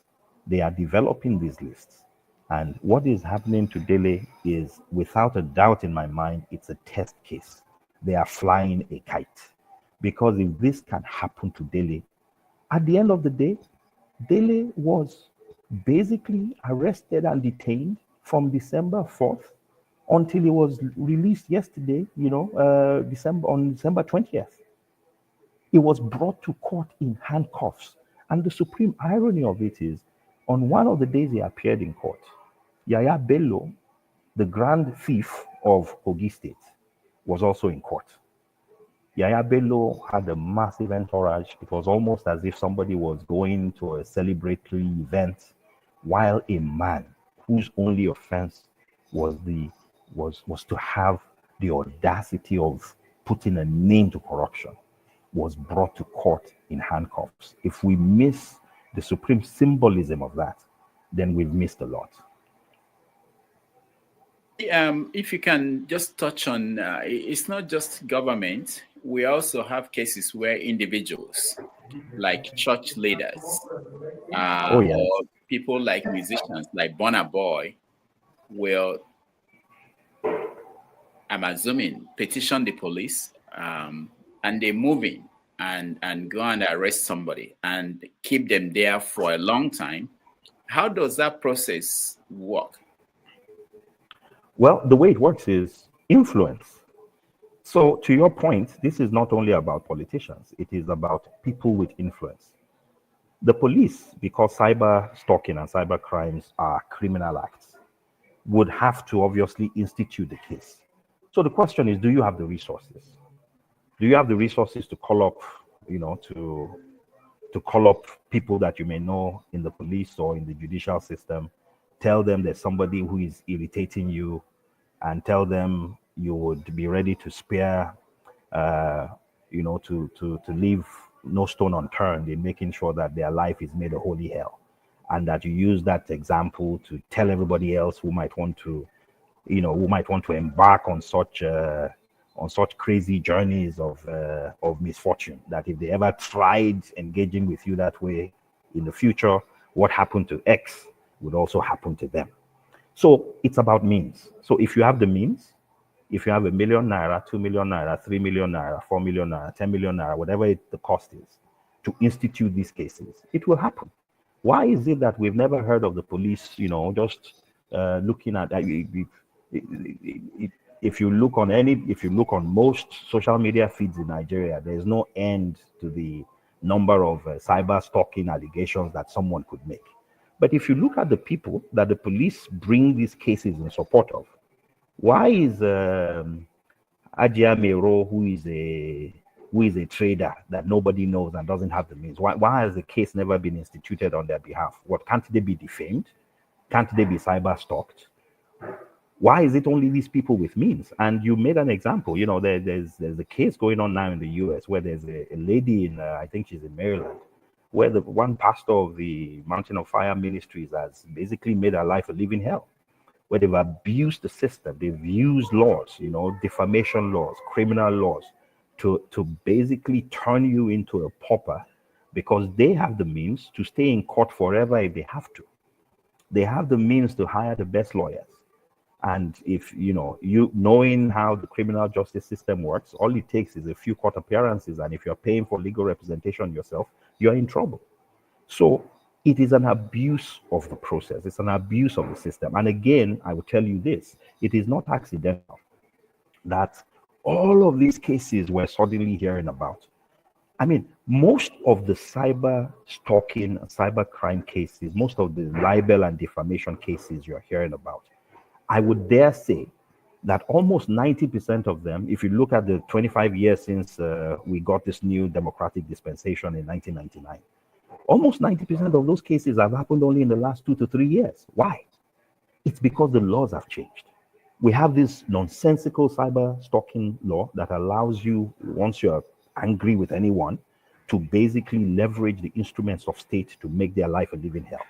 Speaker 3: They are developing these lists. And what is happening to Dele is, without a doubt in my mind, it's a test case. They are flying a kite. Because if this can happen to Dele, at the end of the day, Dele was basically arrested and detained from December 4th until he was released yesterday, on December 20th. He was brought to court in handcuffs. And the supreme irony of it is, on one of the days he appeared in court, Yaya Bello, the grand thief of Kogi State, was also in court. Yaya Bello had a massive entourage. It was almost as if somebody was going to a celebratory event, while a man whose only offense was to have the audacity of putting a name to corruption was brought to court in handcuffs. If we miss the supreme symbolism of that, then we've missed a lot.
Speaker 2: If you can just touch on, it's not just government. We also have cases where individuals, like church leaders, or people like musicians, like Burna Boy, will, I'm assuming, petition the police, and they move in and go and arrest somebody and keep them there for a long time. How does that process work?
Speaker 3: Well, the way it works is influence. So to your point, this is not only about politicians, it is about people with influence. The police, because cyber stalking and cyber crimes are criminal acts, would have to obviously institute the case. So the question is, do you have the resources? Do you have the resources to call up, to call up people that you may know in the police or in the judicial system tell them there's somebody who is irritating you, and tell them you would be ready to spare, to leave no stone unturned in making sure that their life is made a holy hell, and that you use that example to tell everybody else who might want to embark on such crazy journeys of misfortune, that if they ever tried engaging with you that way in the future, what happened to X would also happen to them. So it's about means. So if you have the means, if you have ₦1 million, ₦2 million, ₦3 million, ₦4 million, ₦10 million, whatever the cost is, to institute these cases, it will happen. Why is it that we've never heard of the police, just looking at that? If you look on most social media feeds in Nigeria, there's no end to the number of cyber stalking allegations that someone could make. But if you look at the people that the police bring these cases in support of, why is Ajia Mero, who is a trader that nobody knows and doesn't have the means, why has the case never been instituted on their behalf? What, can't they be defamed? Can't they be cyber stalked? Why is it only these people with means? And you made an example. There's a case going on now in the US where there's a lady in, I think she's in Maryland, where the one pastor of the Mountain of Fire Ministries has basically made her life a living hell, where they've abused the system. They've used laws, defamation laws, criminal laws, to basically turn you into a pauper, because they have the means to stay in court forever if they have to. They have the means to hire the best lawyers. And if, you knowing how the criminal justice system works, all it takes is a few court appearances. And if you're paying for legal representation yourself, you're in trouble. So it is an abuse of the process. It's an abuse of the system. And again, I will tell you this, it is not accidental that all of these cases we're suddenly hearing about. I mean, most of the cyber stalking, cyber crime cases, most of the libel and defamation cases you're hearing about, I would dare say that almost 90% of them, if you look at the 25 years since we got this new democratic dispensation in 1999, almost 90% of those cases have happened only in the last 2 to 3 years. Why? It's because the laws have changed. We have this nonsensical cyber stalking law that allows you, once you're angry with anyone, to basically leverage the instruments of state to make their life a living hell.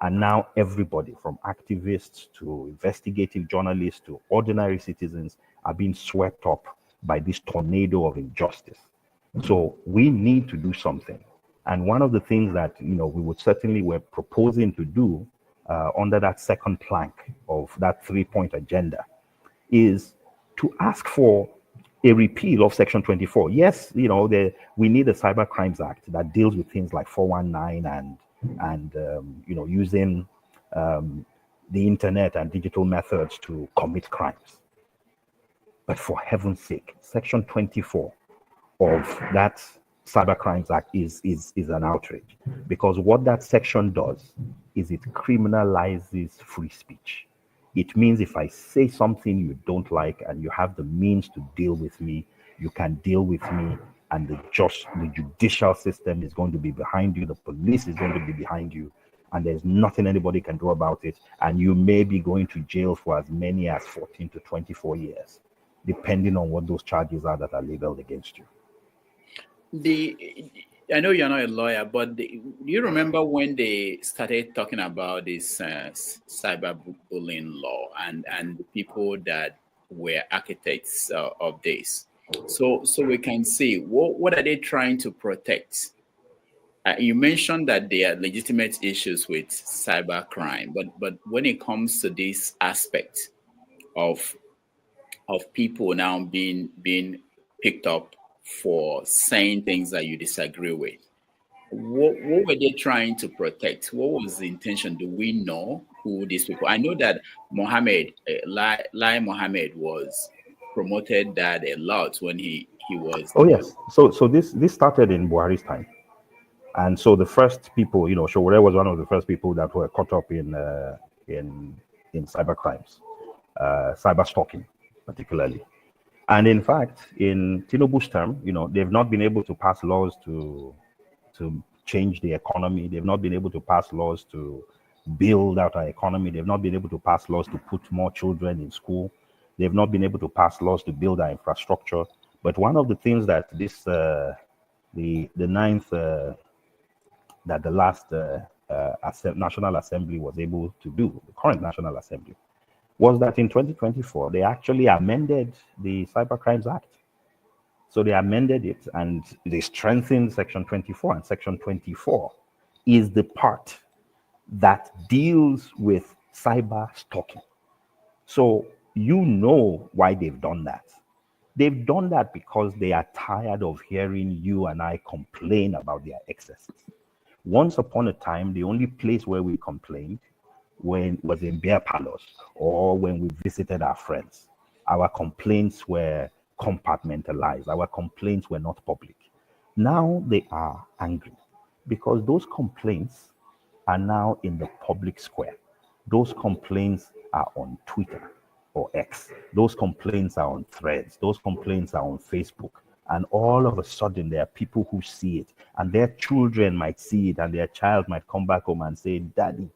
Speaker 3: And now everybody, from activists to investigative journalists to ordinary citizens, are being swept up by this tornado of injustice. So we need to do something. And one of the things that we're proposing to do under that second plank of that 3-point agenda is to ask for a repeal of Section 24. Yes, we need a Cyber Crimes Act that deals with things like 419 and using the internet and digital methods to commit crimes. But for heaven's sake, Section 24 of that Cyber Crimes Act is an outrage, because what that section does is it criminalizes free speech. It means if I say something you don't like and you have the means to deal with me, you can deal with me, and the judicial system is going to be behind you, the police is going to be behind you, and there's nothing anybody can do about it, and you may be going to jail for as many as 14 to 24 years, depending on what those charges are that are labeled against you.
Speaker 2: I know you're not a lawyer, but do you remember when they started talking about this cyberbullying law and the people that were architects of this? So we can see what are they trying to protect? You mentioned that there are legitimate issues with cybercrime, but when it comes to this aspect of people now being picked up for saying things that you disagree with, what were they trying to protect? What was the intention? Do we know who these people? I know that Mohammed, Lai Mohammed, was promoted that a lot when he was.
Speaker 3: Oh yes. So this started in Buhari's time, and so the first people, Showore was one of the first people that were caught up in cyber crimes, cyber stalking, particularly. And in fact, in Tinubu's term, they've not been able to pass laws to change the economy. They've not been able to pass laws to build out our economy. They've not been able to pass laws to put more children in school. They've not been able to pass laws to build our infrastructure. But one of the things that the ninth, that the last National Assembly was able to do, the current National Assembly, was that in 2024, they actually amended the Cyber Crimes Act. So they amended it and they strengthened Section 24, and Section 24 is the part that deals with cyber stalking. So you know why they've done that. They've done that because they are tired of hearing you and I complain about their excesses. Once upon a time, the only place where we complained was in beer parlors or when we visited our friends. Our complaints were compartmentalized. Our complaints were not public. Now they are angry because those complaints are now in the public square. Those complaints are on Twitter or X. Those complaints are on Threads. Those complaints are on Facebook. And all of a sudden, there are people who see it, and their children might see it, and their child might come back home and say, "Daddy,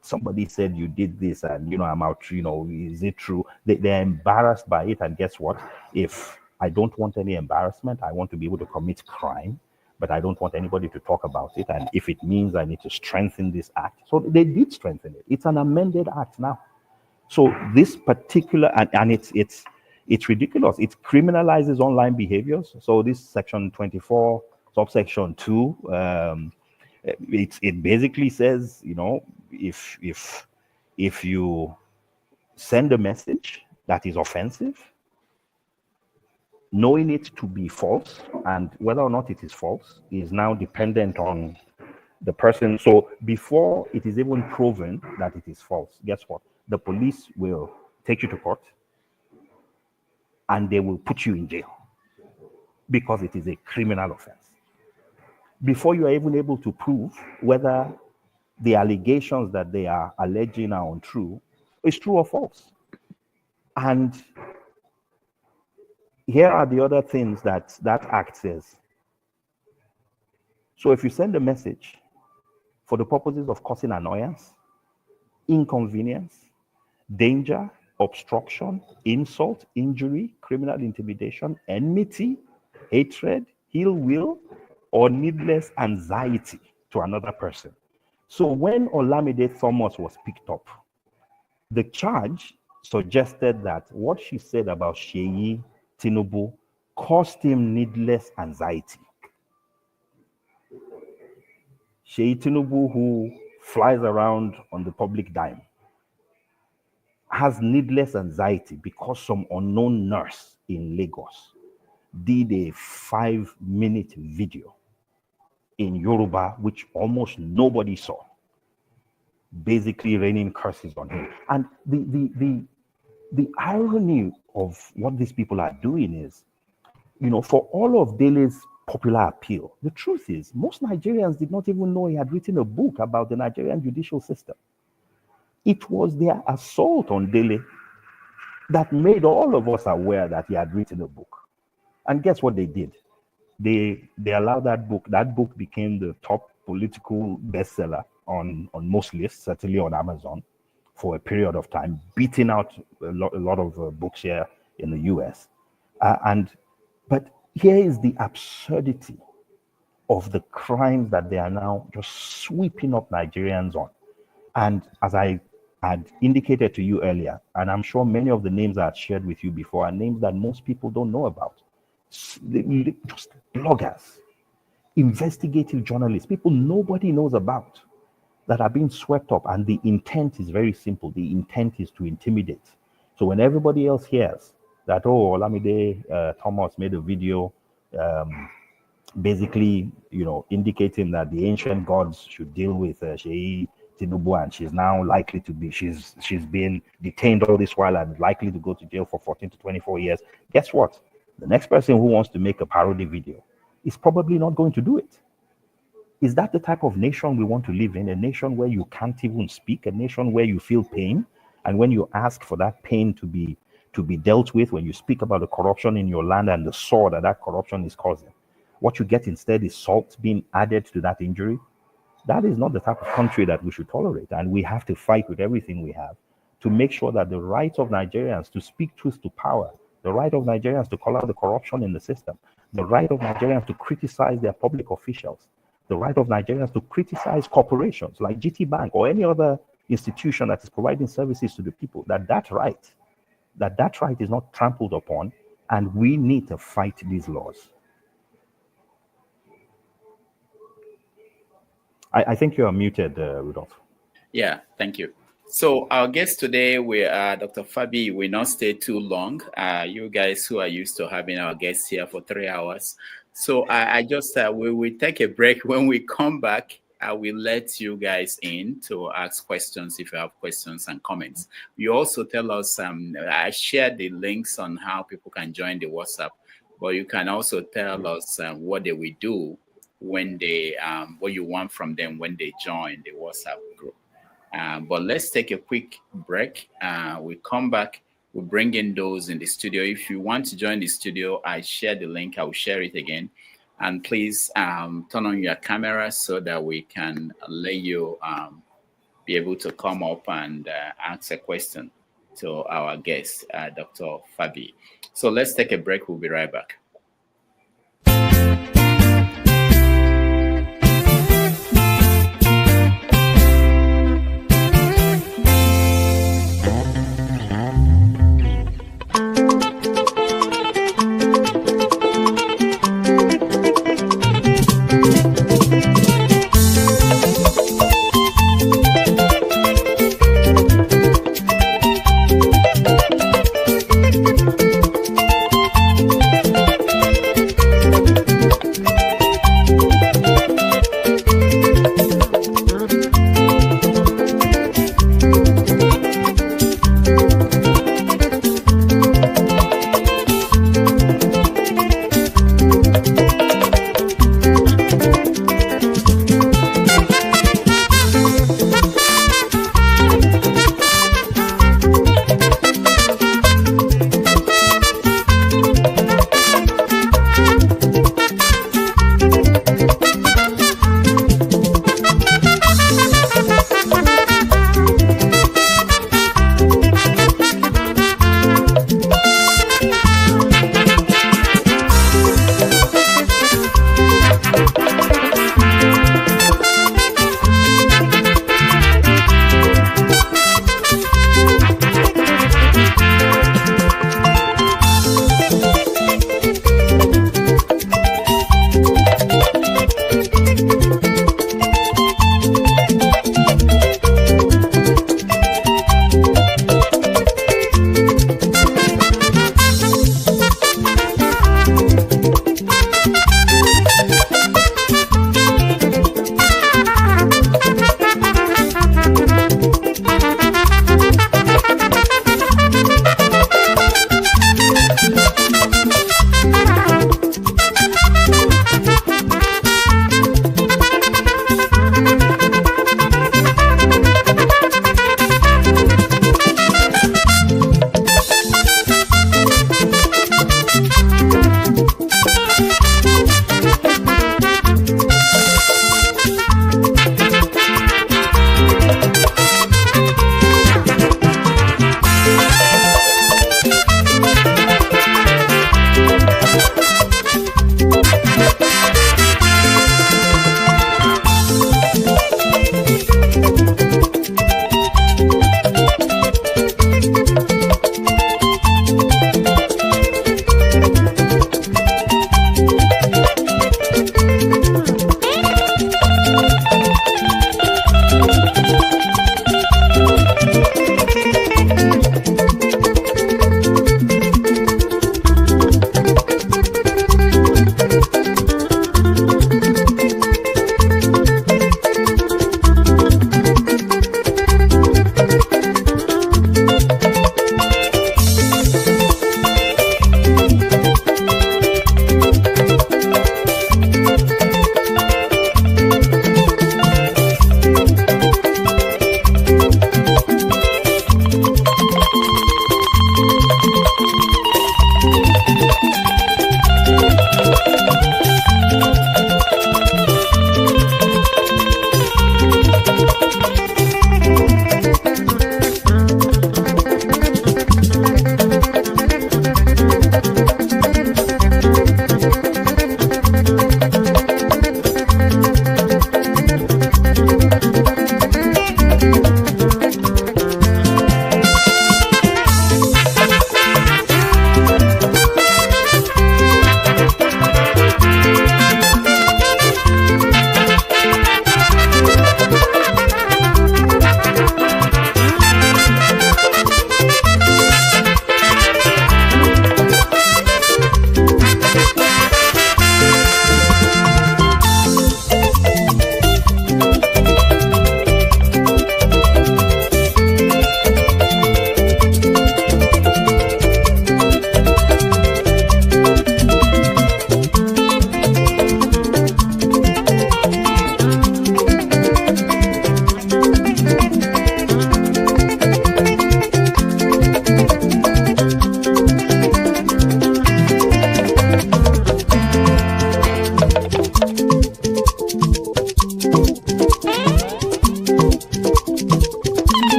Speaker 3: somebody said you did this, and I'm out. Is it true?" They're embarrassed by it, and guess what? If I don't want any embarrassment, I want to be able to commit crime, but I don't want anybody to talk about it. And if it means I need to strengthen this act, so they did strengthen it. It's an amended act now. So this particular, and it's ridiculous. It criminalizes online behaviors. So this Section 24, subsection 2, it basically says, if you send a message that is offensive, knowing it to be false, and whether or not it is false is now dependent on the person. So before it is even proven that it is false, guess what? The police will take you to court and they will put you in jail because it is a criminal offense. Before you are even able to prove whether the allegations that they are alleging are untrue, is true or false. And here are the other things that act says. So if you send a message for the purposes of causing annoyance, inconvenience, danger, obstruction, insult, injury, criminal intimidation, enmity, hatred, ill will, or needless anxiety to another person. So when Olamide Thomas was picked up, the charge suggested that what she said about Seyi Tinubu caused him needless anxiety. Seyi Tinubu, who flies around on the public dime, has needless anxiety because some unknown nurse in Lagos did a 5-minute video in Yoruba, which almost nobody saw, basically raining curses on him. And the irony of what these people are doing is, for all of Dele's popular appeal, the truth is most Nigerians did not even know he had written a book about the Nigerian judicial system. It was their assault on Dele that made all of us aware that he had written a book. And guess what they did? They allowed that book. That book became the top political bestseller on most lists, certainly on Amazon, for a period of time, beating out a lot of books here in the US. But here is the absurdity of the crimes that they are now just sweeping up Nigerians on. And as I had indicated to you earlier, and I'm sure many of the names I had shared with you before are names that most people don't know about. Just bloggers, investigative journalists, people nobody knows about that are being swept up. And the intent is very simple. The intent is to intimidate. So when everybody else hears that, Olamide Thomas made a video basically, indicating that the ancient gods should deal with Seyi Tinubu, and she's now likely to be, she's been detained all this while and likely to go to jail for 14 to 24 years. Guess what? The next person who wants to make a parody video is probably not going to do it. Is that the type of nation we want to live in? A nation where you can't even speak, a nation where you feel pain, and when you ask for that pain to be dealt with, when you speak about the corruption in your land and the sore that corruption is causing, what you get instead is salt being added to that injury? That is not the type of country that we should tolerate. And we have to fight with everything we have to make sure that the right of Nigerians to speak truth to power, the right of Nigerians to call out the corruption in the system, the right of Nigerians to criticize their public officials, the right of Nigerians to criticize corporations like GT Bank or any other institution that is providing services to the people, that right is not trampled upon, and we need to fight these laws. I think you are muted, Rudolph.
Speaker 2: Yeah, thank you. So our guest today, we are Dr. Fabiyi. We not stay too long. You guys who are used to having our guests here for 3 hours. So I just, we will take a break. When we come back, I will let you guys in to ask questions if you have questions and comments. You also tell us, I shared the links on how people can join the WhatsApp, but you can also tell us what they will do when they, what you want from them when they join the WhatsApp group. But let's take a quick break. We come back, we'll bring in those in the studio. If you want to join the studio, I share the link, I will share it again. And please turn on your camera so that we can let you be able to come up and ask a question to our guest, Dr. Fabiyi. So let's take a break, we'll be right back.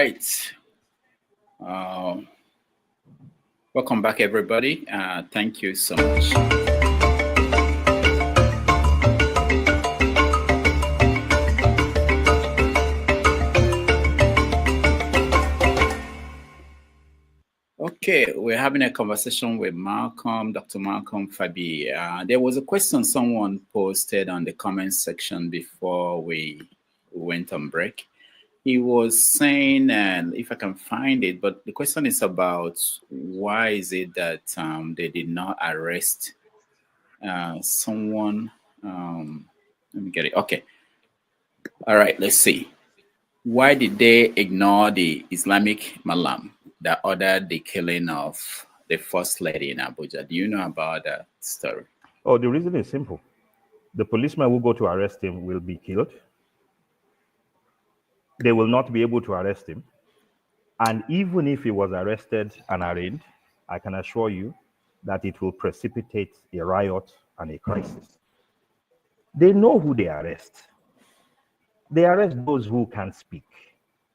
Speaker 2: right. Welcome back, everybody. Thank you so much. Okay, we're having a conversation with Dr. Malcolm Fabiyi. There was a question someone posted on the comment section before we went on break. He was saying, and if I can find it, but the question is about why is it that they did not arrest someone. Let me get it. Okay. All right, let's see. Why did they ignore the Islamic Malam that ordered the killing of the first lady in Abuja? Do you know about that story?
Speaker 3: Oh, the reason is simple. The policeman who go to arrest him will be killed. They will not be able to arrest him. And even if he was arrested and arraigned, I can assure you that it will precipitate a riot and a crisis. They know who they arrest. They arrest those who can speak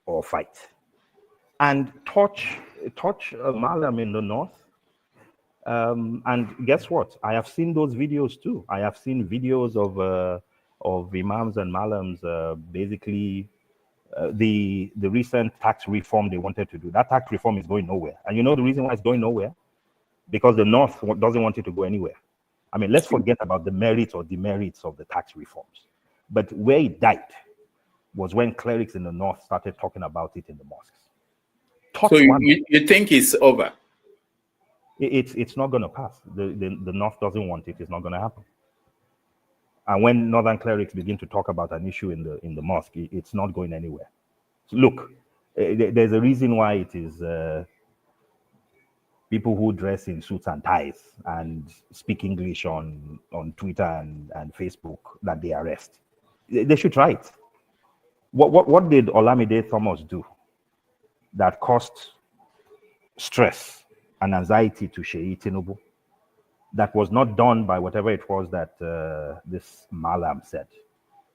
Speaker 3: or fight. And touch Malam in the north. And guess what? I have seen those videos too. I have seen videos of imams and malams basically the recent tax reform they wanted to do. That tax reform is going nowhere. And you know the reason why it's going nowhere? Because the North doesn't want it to go anywhere. I mean, let's forget about the merits or demerits of the tax reforms. But where it died was when clerics in the North started talking about it in the mosques.
Speaker 2: So you think it's over?
Speaker 3: It's not going to pass. The North doesn't want it. It's not going to happen. And when Northern clerics begin to talk about an issue in the mosque, it's not going anywhere. So look, there's a reason why it is people who dress in suits and ties and speak English on Twitter and Facebook that they arrest. They should try it. What did Olamide Thomas do that caused stress and anxiety to Sheyi Tinubu? That was not done by whatever it was that this Malam said.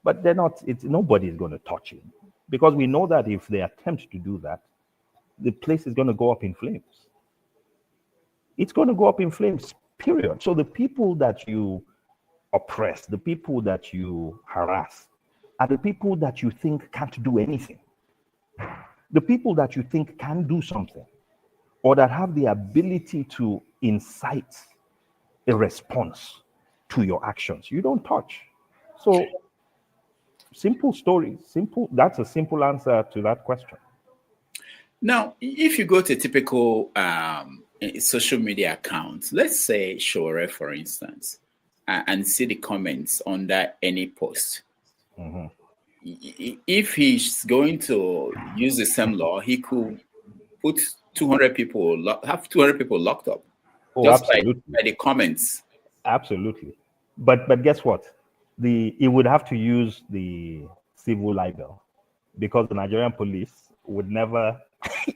Speaker 3: But they're not, nobody is going to touch him. Because we know that if they attempt to do that, the place is going to go up in flames. It's going to go up in flames, period. So the people that you oppress, the people that you harass, are the people that you think can't do anything. The people that you think can do something, or that have the ability to incite a response to your actions, you don't touch. So simple story, that's a simple answer to that question.
Speaker 2: Now, if you go to a typical social media account, let's say Shore, for instance, and see the comments under any post, if he's going to use the same law, he could put 200 people, have 200 people locked up.
Speaker 3: Oh,
Speaker 2: just
Speaker 3: absolutely.
Speaker 2: by the comments.
Speaker 3: Absolutely. But guess what? He would have to use the civil libel, because the Nigerian police would never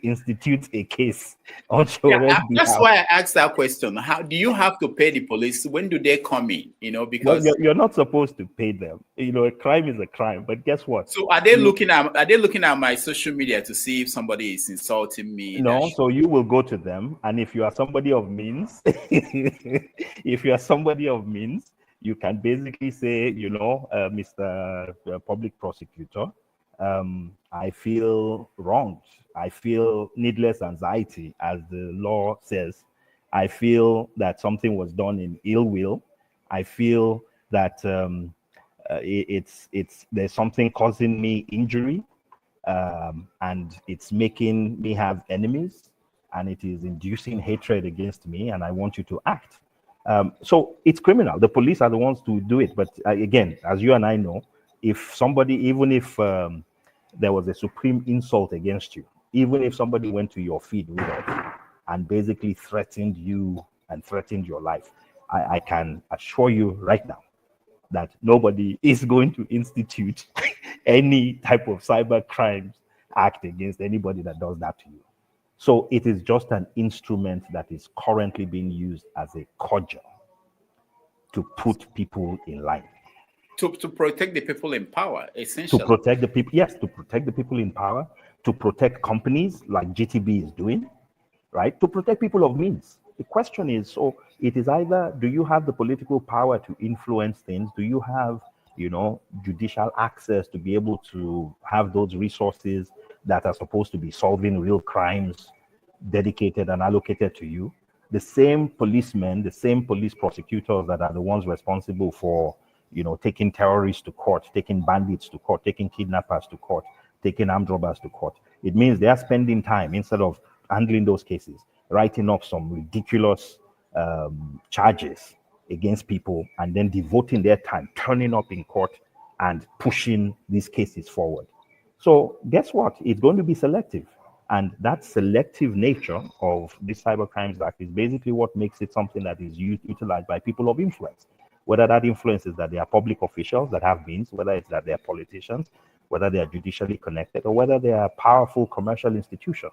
Speaker 3: institute a case on Shore's behalf.
Speaker 2: That's why I asked that question. How do you have to pay the police? When do they come in? Because
Speaker 3: you're not supposed to pay them. A crime is a crime. But guess what?
Speaker 2: So are they looking at my social media to see if somebody is insulting me?
Speaker 3: No. So you will go to them, and if you are somebody of means, you can basically say, Mr. Public Prosecutor, I feel wronged. I feel needless anxiety, as the law says. I feel that something was done in ill will. I feel that there's something causing me injury, and it's making me have enemies, and it is inducing hatred against me, and I want you to act. So it's criminal. The police are the ones to do it. But again, as you and I know, if somebody, even if there was a supreme insult against you, even if somebody went to your feed and basically threatened you and threatened your life, I can assure you right now that nobody is going to institute any type of cyber crimes act against anybody that does that to you. So it is just an instrument that is currently being used as a cudgel to put people in line.
Speaker 2: to protect the people in power,
Speaker 3: To
Speaker 2: essentially.
Speaker 3: protect the people, yes, to protect the people in power, to protect companies like GTB is doing, right? To protect people of means. The question is, so it is either, do you have the political power to influence things? Do you have, judicial access to be able to have those resources that are supposed to be solving real crimes dedicated and allocated to you? The same policemen, the same police prosecutors that are the ones responsible for, taking terrorists to court, taking bandits to court, taking kidnappers to court, taking armed robbers to court. It means they are spending time, instead of handling those cases, writing up some ridiculous charges against people, and then devoting their time turning up in court and pushing these cases forward. So guess what? It's going to be selective. And that selective nature of this Cyber Crimes Act is basically what makes it something that is utilized by people of influence. Whether that influence is that they are public officials that have means, whether it's that they are politicians, whether they are judicially connected, or whether they are powerful commercial institutions.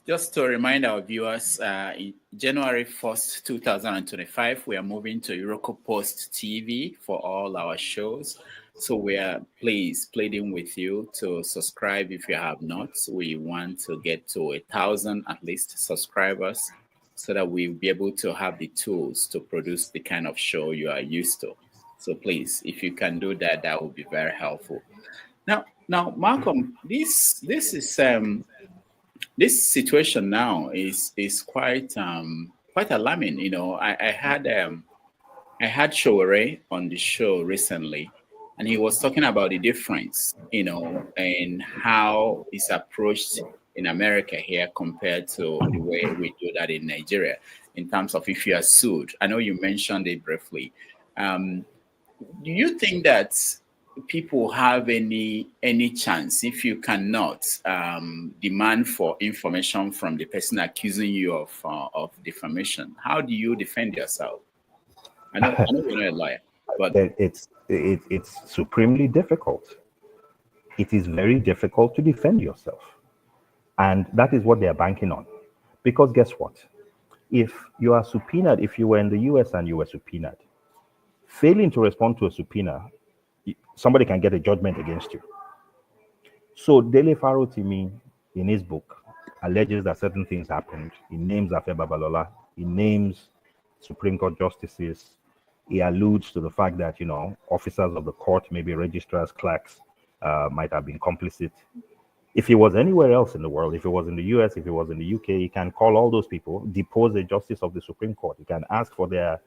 Speaker 2: Just to remind our viewers, in January 1st, 2025, we are moving to Iroko Post TV for all our shows. So we are pleading with you to subscribe if you have not. We want to get to 1,000 at least subscribers so that we'll be able to have the tools to produce the kind of show you are used to. So please, if you can do that, that would be very helpful. Now, Malcolm, this is this situation now is quite alarming. I had Showore on the show recently, and he was talking about the difference, and how it's approached in America here compared to the way we do that in Nigeria, in terms of if you are sued. I know you mentioned it briefly. Do you think that people have any chance if you cannot demand for information from the person accusing you of defamation? How do you defend yourself? I know you're not a lawyer, but
Speaker 3: it's supremely difficult. It is very difficult to defend yourself, and that is what they are banking on. Because guess what? If you are subpoenaed, if you were in the US and you were subpoenaed, failing to respond to a subpoena, somebody can get a judgment against you. So Dele Farotimi, in his book, alleges that certain things happened. He names Afe Babalola. He names Supreme Court justices. He alludes to the fact that, officers of the court, maybe registrars, clerks, might have been complicit. If he was anywhere else in the world, if he was in the US, if he was in the UK, he can call all those people, depose a justice of the Supreme Court. He can ask for their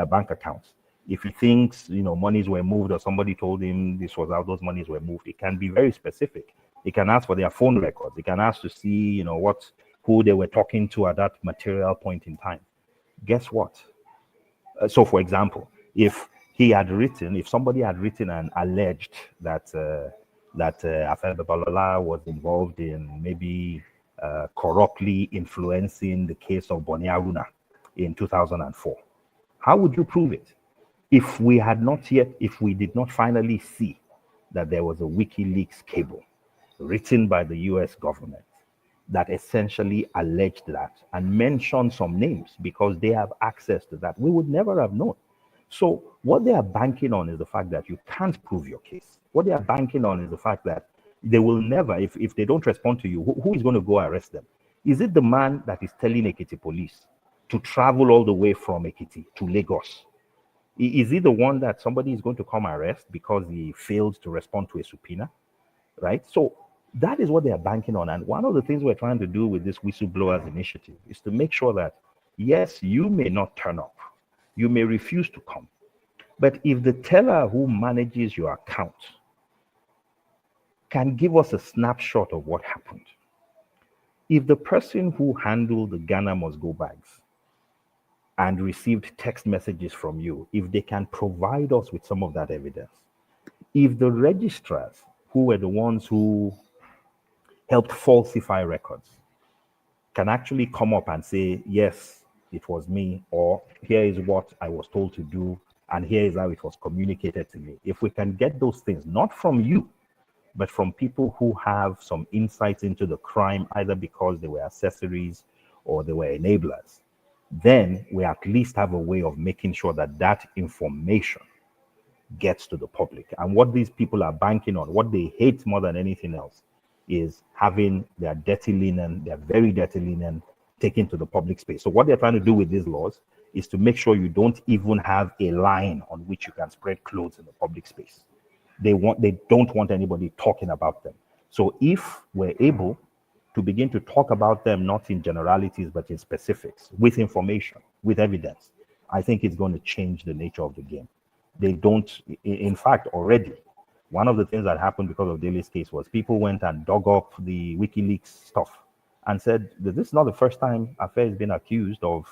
Speaker 3: bank accounts. If he thinks, monies were moved, or somebody told him this was how those monies were moved, it can be very specific. He can ask for their phone records. He can ask to see, who they were talking to at that material point in time. Guess what? So, for example, if somebody had written and alleged that Afe Babalola was involved in maybe corruptly influencing the case of Boni Aruna in 2004, how would you prove it? If we did not finally see that there was a WikiLeaks cable written by the US government that essentially alleged that and mentioned some names because they have access to that, we would never have known. So what they are banking on is the fact that you can't prove your case. What they are banking on is the fact that they will never, if they don't respond to you, who is going to go arrest them? Is it the man that is telling Ekiti police to travel all the way from Ekiti to Lagos? Is he the one that somebody is going to come arrest because he failed to respond to a subpoena, right? So that is what they are banking on. And one of the things we're trying to do with this whistleblowers initiative is to make sure that, yes, you may not turn up. You may refuse to come. But if the teller who manages your account can give us a snapshot of what happened, if the person who handled the Ghana Must Go bags and received text messages from you, if they can provide us with some of that evidence, if the registrars who were the ones who helped falsify records can actually come up and say, yes, it was me, or here is what I was told to do, and here is how it was communicated to me. If we can get those things, not from you, but from people who have some insights into the crime, either because they were accessories or they were enablers, then we at least have a way of making sure that that information gets to the public. And what these people are banking on, what they hate more than anything else, is having their dirty linen, their very dirty linen, taken to the public space. So what they're trying to do with these laws is to make sure you don't even have a line on which you can spread clothes in the public space. They don't want anybody talking about them. So if we're able to begin to talk about them, not in generalities, but in specifics, with information, with evidence, I think it's going to change the nature of the game. They don't, in fact, already, one of the things that happened because of Dele's case was people went and dug up the WikiLeaks stuff and said that this is not the first time Affair has been accused of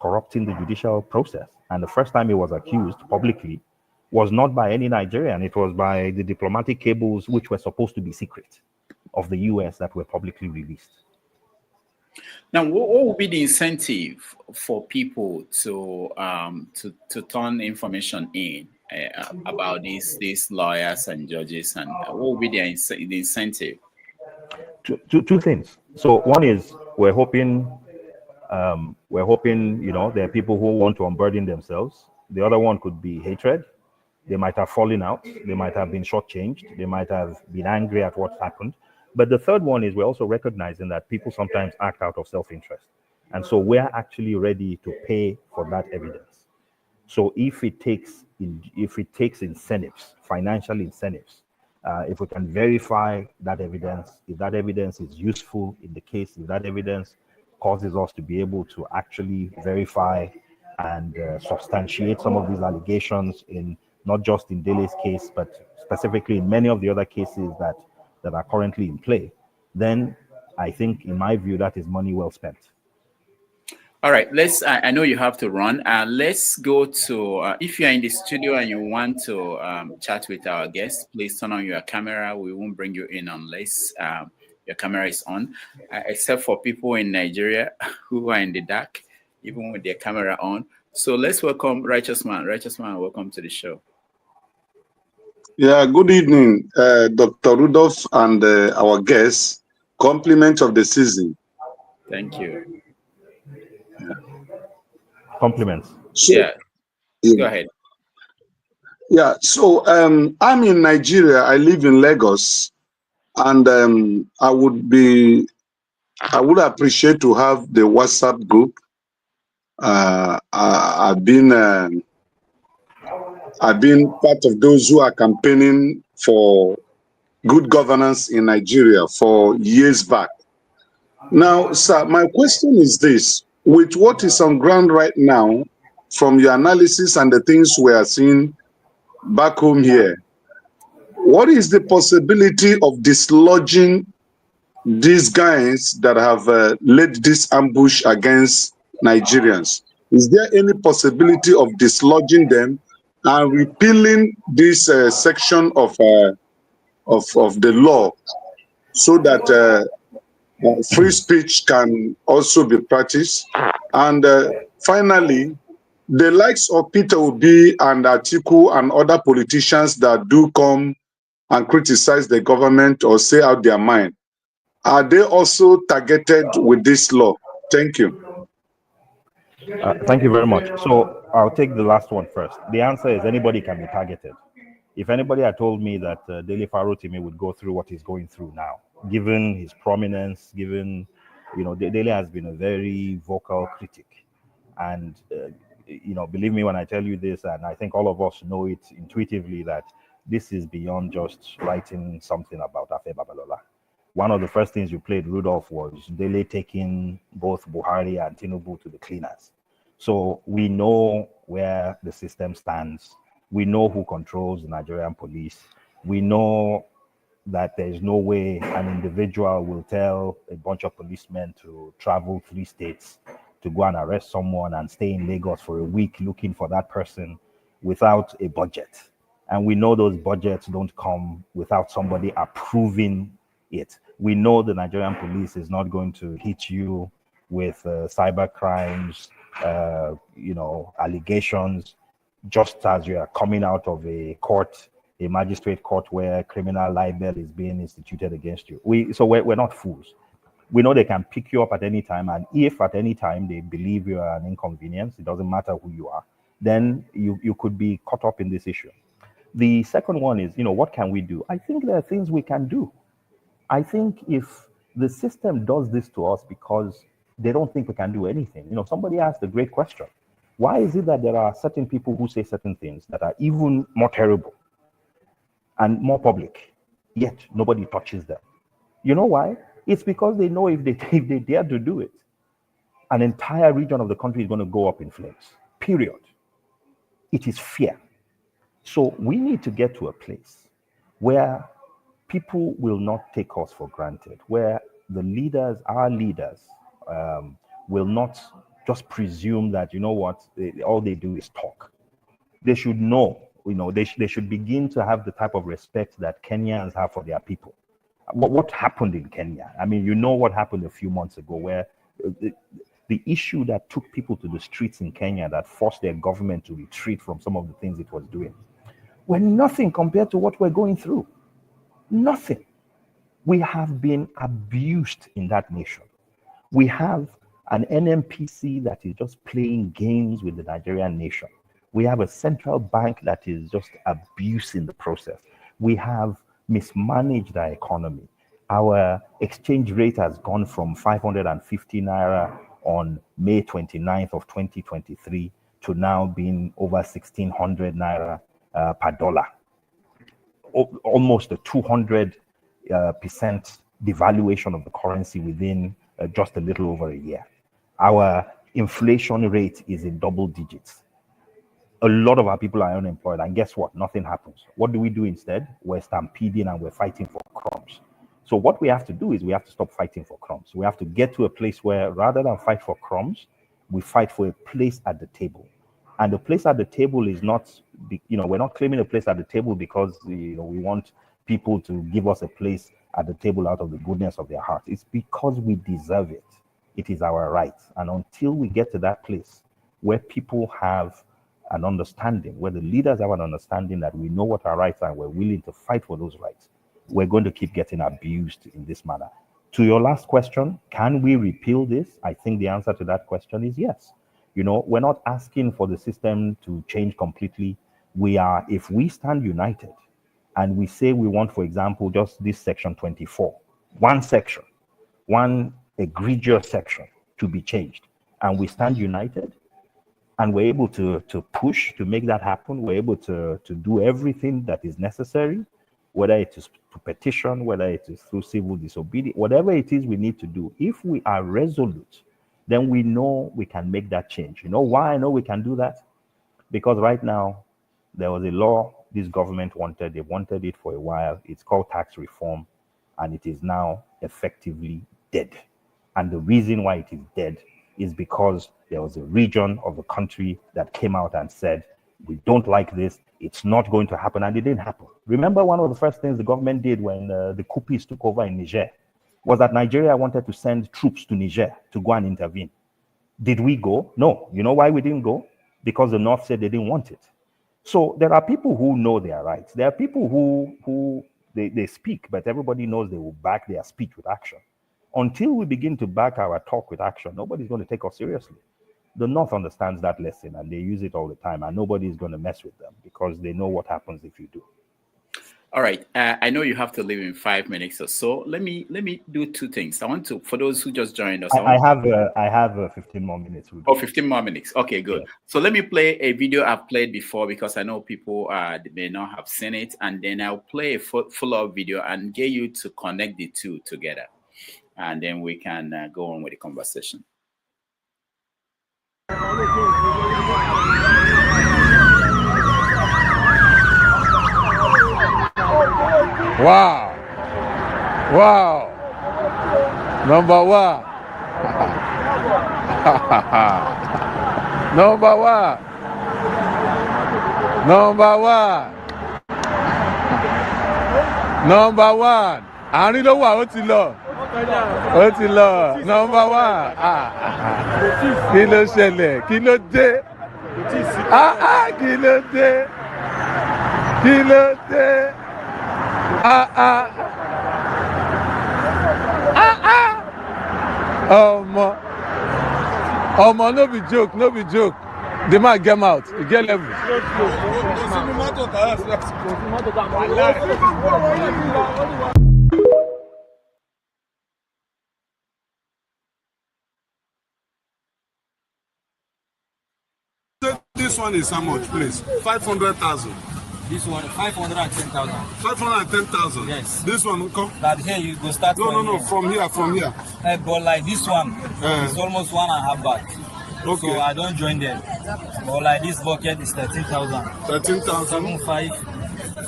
Speaker 3: corrupting the judicial process. And the first time he was accused publicly was not by any Nigerian, it was by the diplomatic cables which were supposed to be secret of the US that were publicly released.
Speaker 2: Now, what would be the incentive for people to turn information in about these lawyers and judges, and what would be the incentive?
Speaker 3: Two things. So one is we're hoping, you know, there are people who want to unburden themselves. The other one could be hatred. They might have fallen out. They might have been shortchanged. They might have been angry at what's happened. But the third one is we're also recognizing that people sometimes act out of self-interest. And so we're actually ready to pay for that evidence. So if it takes incentives, financial incentives, if we can verify that evidence, if that evidence is useful in the case, if that evidence causes us to be able to actually verify and substantiate some of these allegations in not just in Dele's case, but specifically in many of the other cases that are currently in play, then I think, in my view, that is money well spent.
Speaker 2: All right, I know you have to run. Let's go to, if you're in the studio and you want to chat with our guest, please turn on your camera. We won't bring you in unless your camera is on, except for people in Nigeria who are in the dark, even with their camera on. So let's welcome Righteous Man. Righteous Man, welcome to the show.
Speaker 6: Yeah, good evening, Dr. Rudolph and our guests. Compliment of the season.
Speaker 2: Thank you.
Speaker 3: Compliments.
Speaker 6: So,
Speaker 2: yeah, go ahead.
Speaker 6: Yeah, so I'm in Nigeria. I live in Lagos, and I would appreciate to have the WhatsApp group. I've been part of those who are campaigning for good governance in Nigeria for years back. Now, sir, my question is this: with what is on ground right now, from your analysis and the things we are seeing back home here, what is the possibility of dislodging these guys that have led this ambush against Nigerians? Is there any possibility of dislodging them and repealing this section of the law so that free speech can also be practiced? And finally, the likes of Peter Obi and Atiku and other politicians that do come and criticize the government or say out their mind, are they also targeted with this law? Thank you.
Speaker 3: Thank you very much. So I'll take the last one first. The answer is anybody can be targeted. If anybody had told me that Dele Farotimi would go through what he's going through now, given his prominence, given, you know, Dele has been a very vocal critic. And, you know, believe me when I tell you this, and I think all of us know it intuitively, that this is beyond just writing something about Afe Babalola. One of the first things you played, Rudolph, was Dele taking both Buhari and Tinubu to the cleaners. So we know where the system stands. We know who controls the Nigerian police. We know that there is no way an individual will tell a bunch of policemen to travel 3 states to go and arrest someone and stay in Lagos for a week looking for that person without a budget. And we know those budgets don't come without somebody approving it. We know the Nigerian police is not going to hit you with cyber crimes, you know, allegations, just as you are coming out of a court, a magistrate court where criminal libel is being instituted against you. We're not fools. We know they can pick you up at any time, and if at any time they believe you are an inconvenience, it doesn't matter who you are, then you could be caught up in this issue. The second one is, what can we do? I think there are things we can do. I think if the system does this to us because they don't think we can do anything. Somebody asked a great question. Why is it that there are certain people who say certain things that are even more terrible and more public, yet nobody touches them? You know why? It's because they know if they dare to do it, an entire region of the country is going to go up in flames, period. It is fear. So we need to get to a place where people will not take us for granted, where the leaders, our leaders, will not just presume that, all they do is talk. They should know, they should begin to have the type of respect that Kenyans have for their people. What happened in Kenya? I mean, what happened a few months ago, where the issue that took people to the streets in Kenya that forced their government to retreat from some of the things it was doing were nothing compared to what we're going through. Nothing. We have been abused in that nation. We have an NMPC that is just playing games with the Nigerian nation. We have a central bank that is just abusing the process. We have mismanaged our economy. Our exchange rate has gone from 550 naira on May 29th of 2023 to now being over 1,600 naira per dollar. Almost a 200% devaluation of the currency within just a little over a year. Our inflation rate is in double digits. A lot of our people are unemployed, and guess what? Nothing happens. What do we do instead? We're stampeding and we're fighting for crumbs. So what we have to do is we have to stop fighting for crumbs. We have to get to a place where rather than fight for crumbs, we fight for a place at the table. And the place at the table is not, we're not claiming a place at the table because we want people to give us a place at the table out of the goodness of their heart. It's because we deserve it. It is our right. And until we get to that place where people have an understanding, where the leaders have an understanding that we know what our rights are and we're willing to fight for those rights, we're going to keep getting abused in this manner. To your last question, can we repeal this? I think the answer to that question is yes. We're not asking for the system to change completely. If we stand united and we say we want, for example, just this section 24, one section, one egregious section to be changed, and we stand united, and we're able to push to make that happen, we're able to do everything that is necessary, whether it is to petition, whether it is through civil disobedience, whatever it is we need to do. If we are resolute, then we know we can make that change. You know why I know we can do that? Because right now, there was a law this government wanted. They wanted it for a while. It's called tax reform, and it is now effectively dead. And the reason why it is dead is because there was a region of the country that came out and said, we don't like this, it's not going to happen, and it didn't happen. Remember, one of the first things the government did when the Coupists took over in Niger was that Nigeria wanted to send troops to Niger to go and intervene. Did we go? No. You know why we didn't go? Because the North said they didn't want it. So there are people who know their rights. There are people who they speak, but everybody knows they will back their speech with action. Until we begin to back our talk with action, nobody's going to take us seriously. The North understands that lesson, and they use it all the time, and nobody's going to mess with them because they know what happens if you do.
Speaker 2: All right. I know you have to leave in 5 minutes or so. Let me do two things. I want to, for those who just joined us.
Speaker 3: I have 15 more minutes.
Speaker 2: 15 more minutes. Okay, good. Yeah. So let me play a video I've played before because I know people may not have seen it. And then I'll play a follow-up video and get you to connect the two together. And then we can go on with the conversation.
Speaker 4: Wow. Wow. Number one. Number one. Number one. Number one. Àárín ló wà, ó ti lọ. Ó ti lọ. Number one. Kí ló ṣẹlẹ̀? Kí ló dé? Kí ló dé? Kí ló dé? Omo, no be joke, no be joke. The man get out. He get level.
Speaker 7: This one is how much, please? 500,000.
Speaker 8: This one 510,000.
Speaker 7: 510,000.
Speaker 8: Yes.
Speaker 7: This one come.
Speaker 8: That here you go start.
Speaker 7: No. From here.
Speaker 8: But like this one, it's almost 1.5 bags.
Speaker 7: Okay.
Speaker 8: So I don't join them. But like this bucket is 13,000.
Speaker 7: 13,000.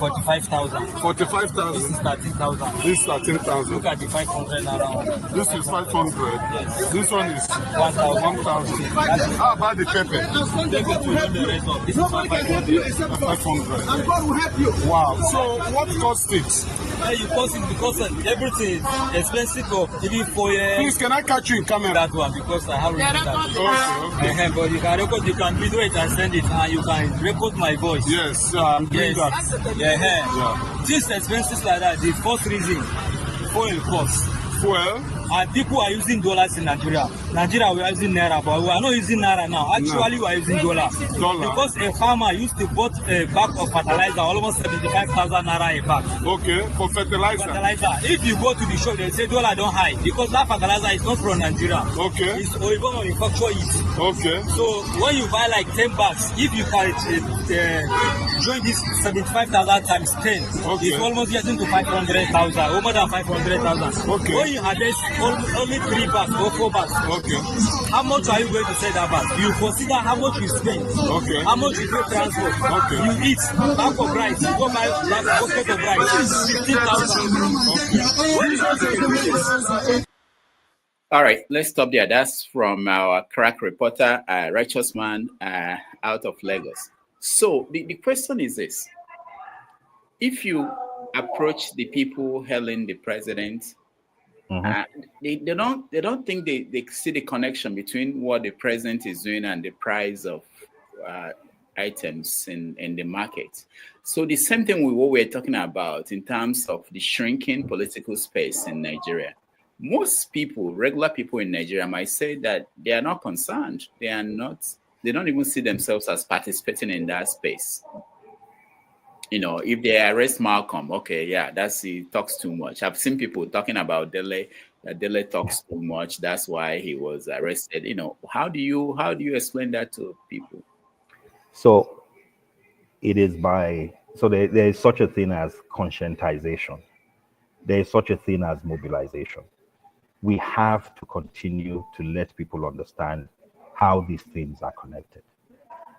Speaker 8: 45,000.
Speaker 7: 45,000.
Speaker 8: This is 13,000.
Speaker 7: This is 13,000.
Speaker 8: Look at the 500 around.
Speaker 7: This is 500.
Speaker 8: Yes.
Speaker 7: This one is
Speaker 8: 1,000.
Speaker 7: 1,000. How about the pepper?
Speaker 8: This is 500.
Speaker 7: 500. Wow. So what cost it?
Speaker 8: You cost it because everything is expensive. Even for
Speaker 7: Please, can I catch you in camera?
Speaker 8: that one because I have recorded that.
Speaker 7: Okay.
Speaker 8: But you can record, you can video it and send it, and you can record my voice.
Speaker 7: Yes, I'm doing that.
Speaker 8: Yeah. This expenses like that. The first reason, fuel cost.
Speaker 7: Fuel?
Speaker 8: And people are using dollars in Nigeria. Nigeria, we are using naira, but we are not using naira now. Actually, we are using dollars. Because a farmer used to bought a bag of fertilizer, almost 75,000 naira a bag.
Speaker 7: Okay, for fertilizer.
Speaker 8: If you go to the shop, they say dollar don't high because that fertilizer is not from Nigeria.
Speaker 7: Okay.
Speaker 8: It's Oibo manufacture it.
Speaker 7: Okay.
Speaker 8: So when you buy like 10 bags, if you can join this 75,000 times 10, it's almost getting to 500,000, or more than 500,000.
Speaker 7: Okay.
Speaker 8: When you harvest only 3 bags or 4 bags, how much are you going to sell that bag? You consider how much you spend, how much you pay transport, you eat, bag of rice, you go buy a bucket of rice, 15,000.
Speaker 2: All right, let's stop there. That's from our crack reporter, Righteous Man out of Lagos. So the question is this. If you approach the people hailing the president, they don't think they see the connection between what the president is doing and the price of items in the market. So the same thing with what we're talking about in terms of the shrinking political space in Nigeria. Most people, regular people in Nigeria, might say that they are not concerned. They don't even see themselves as participating in that space. If they arrest Malcolm, okay, yeah, he talks too much. I've seen people talking about Dele, that Dele talks too much. That's why he was arrested. How do you explain that to people?
Speaker 3: So it is there is such a thing as conscientization. There is such a thing as mobilization. We have to continue to let people understand how these things are connected.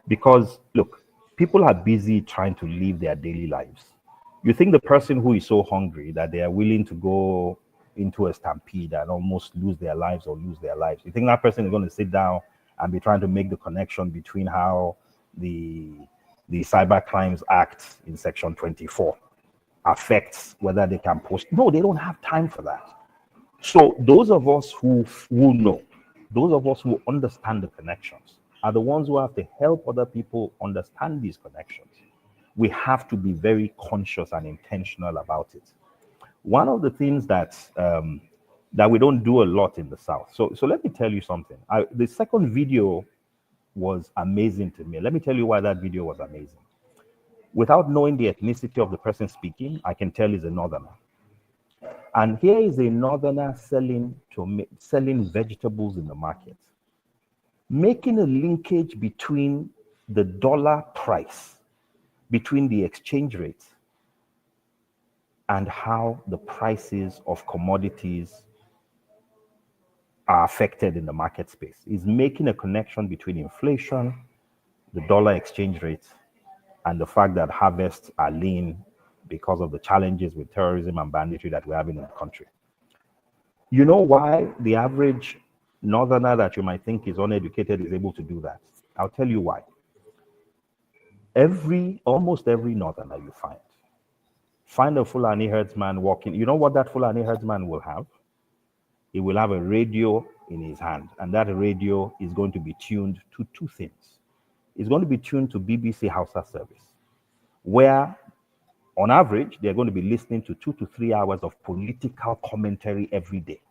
Speaker 3: Because, look, people are busy trying to live their daily lives. You think the person who is so hungry that they are willing to go into a stampede and almost lose their lives, you think that person is going to sit down and be trying to make the connection between how the Cyber Crimes Act in Section 24 affects whether they can post? No, they don't have time for that. So those of us who know, those of us who understand the connections, are the ones who have to help other people understand these connections. We have to be very conscious and intentional about it. One of the things that we don't do a lot in the South. So let me tell you something. The second video was amazing to me. Let me tell you why that video was amazing. Without knowing the ethnicity of the person speaking, I can tell he's a northerner. And here is a northerner selling vegetables in the market, making a linkage between the dollar price, between the exchange rate, and how the prices of commodities are affected in the market space. Is making a connection between inflation, the dollar exchange rate, and the fact that harvests are lean because of the challenges with terrorism and banditry that we're having in the country. You know why the average northerner that you might think is uneducated is able to do that? I'll tell you why. Almost every northerner you find a Fulani herdsman walking. You know what that Fulani herdsman will have? He will have a radio in his hand, and that radio is going to be tuned to two things. It's going to be tuned to BBC Hausa service, where on average, they're going to be listening to 2 to 3 hours of political commentary every day.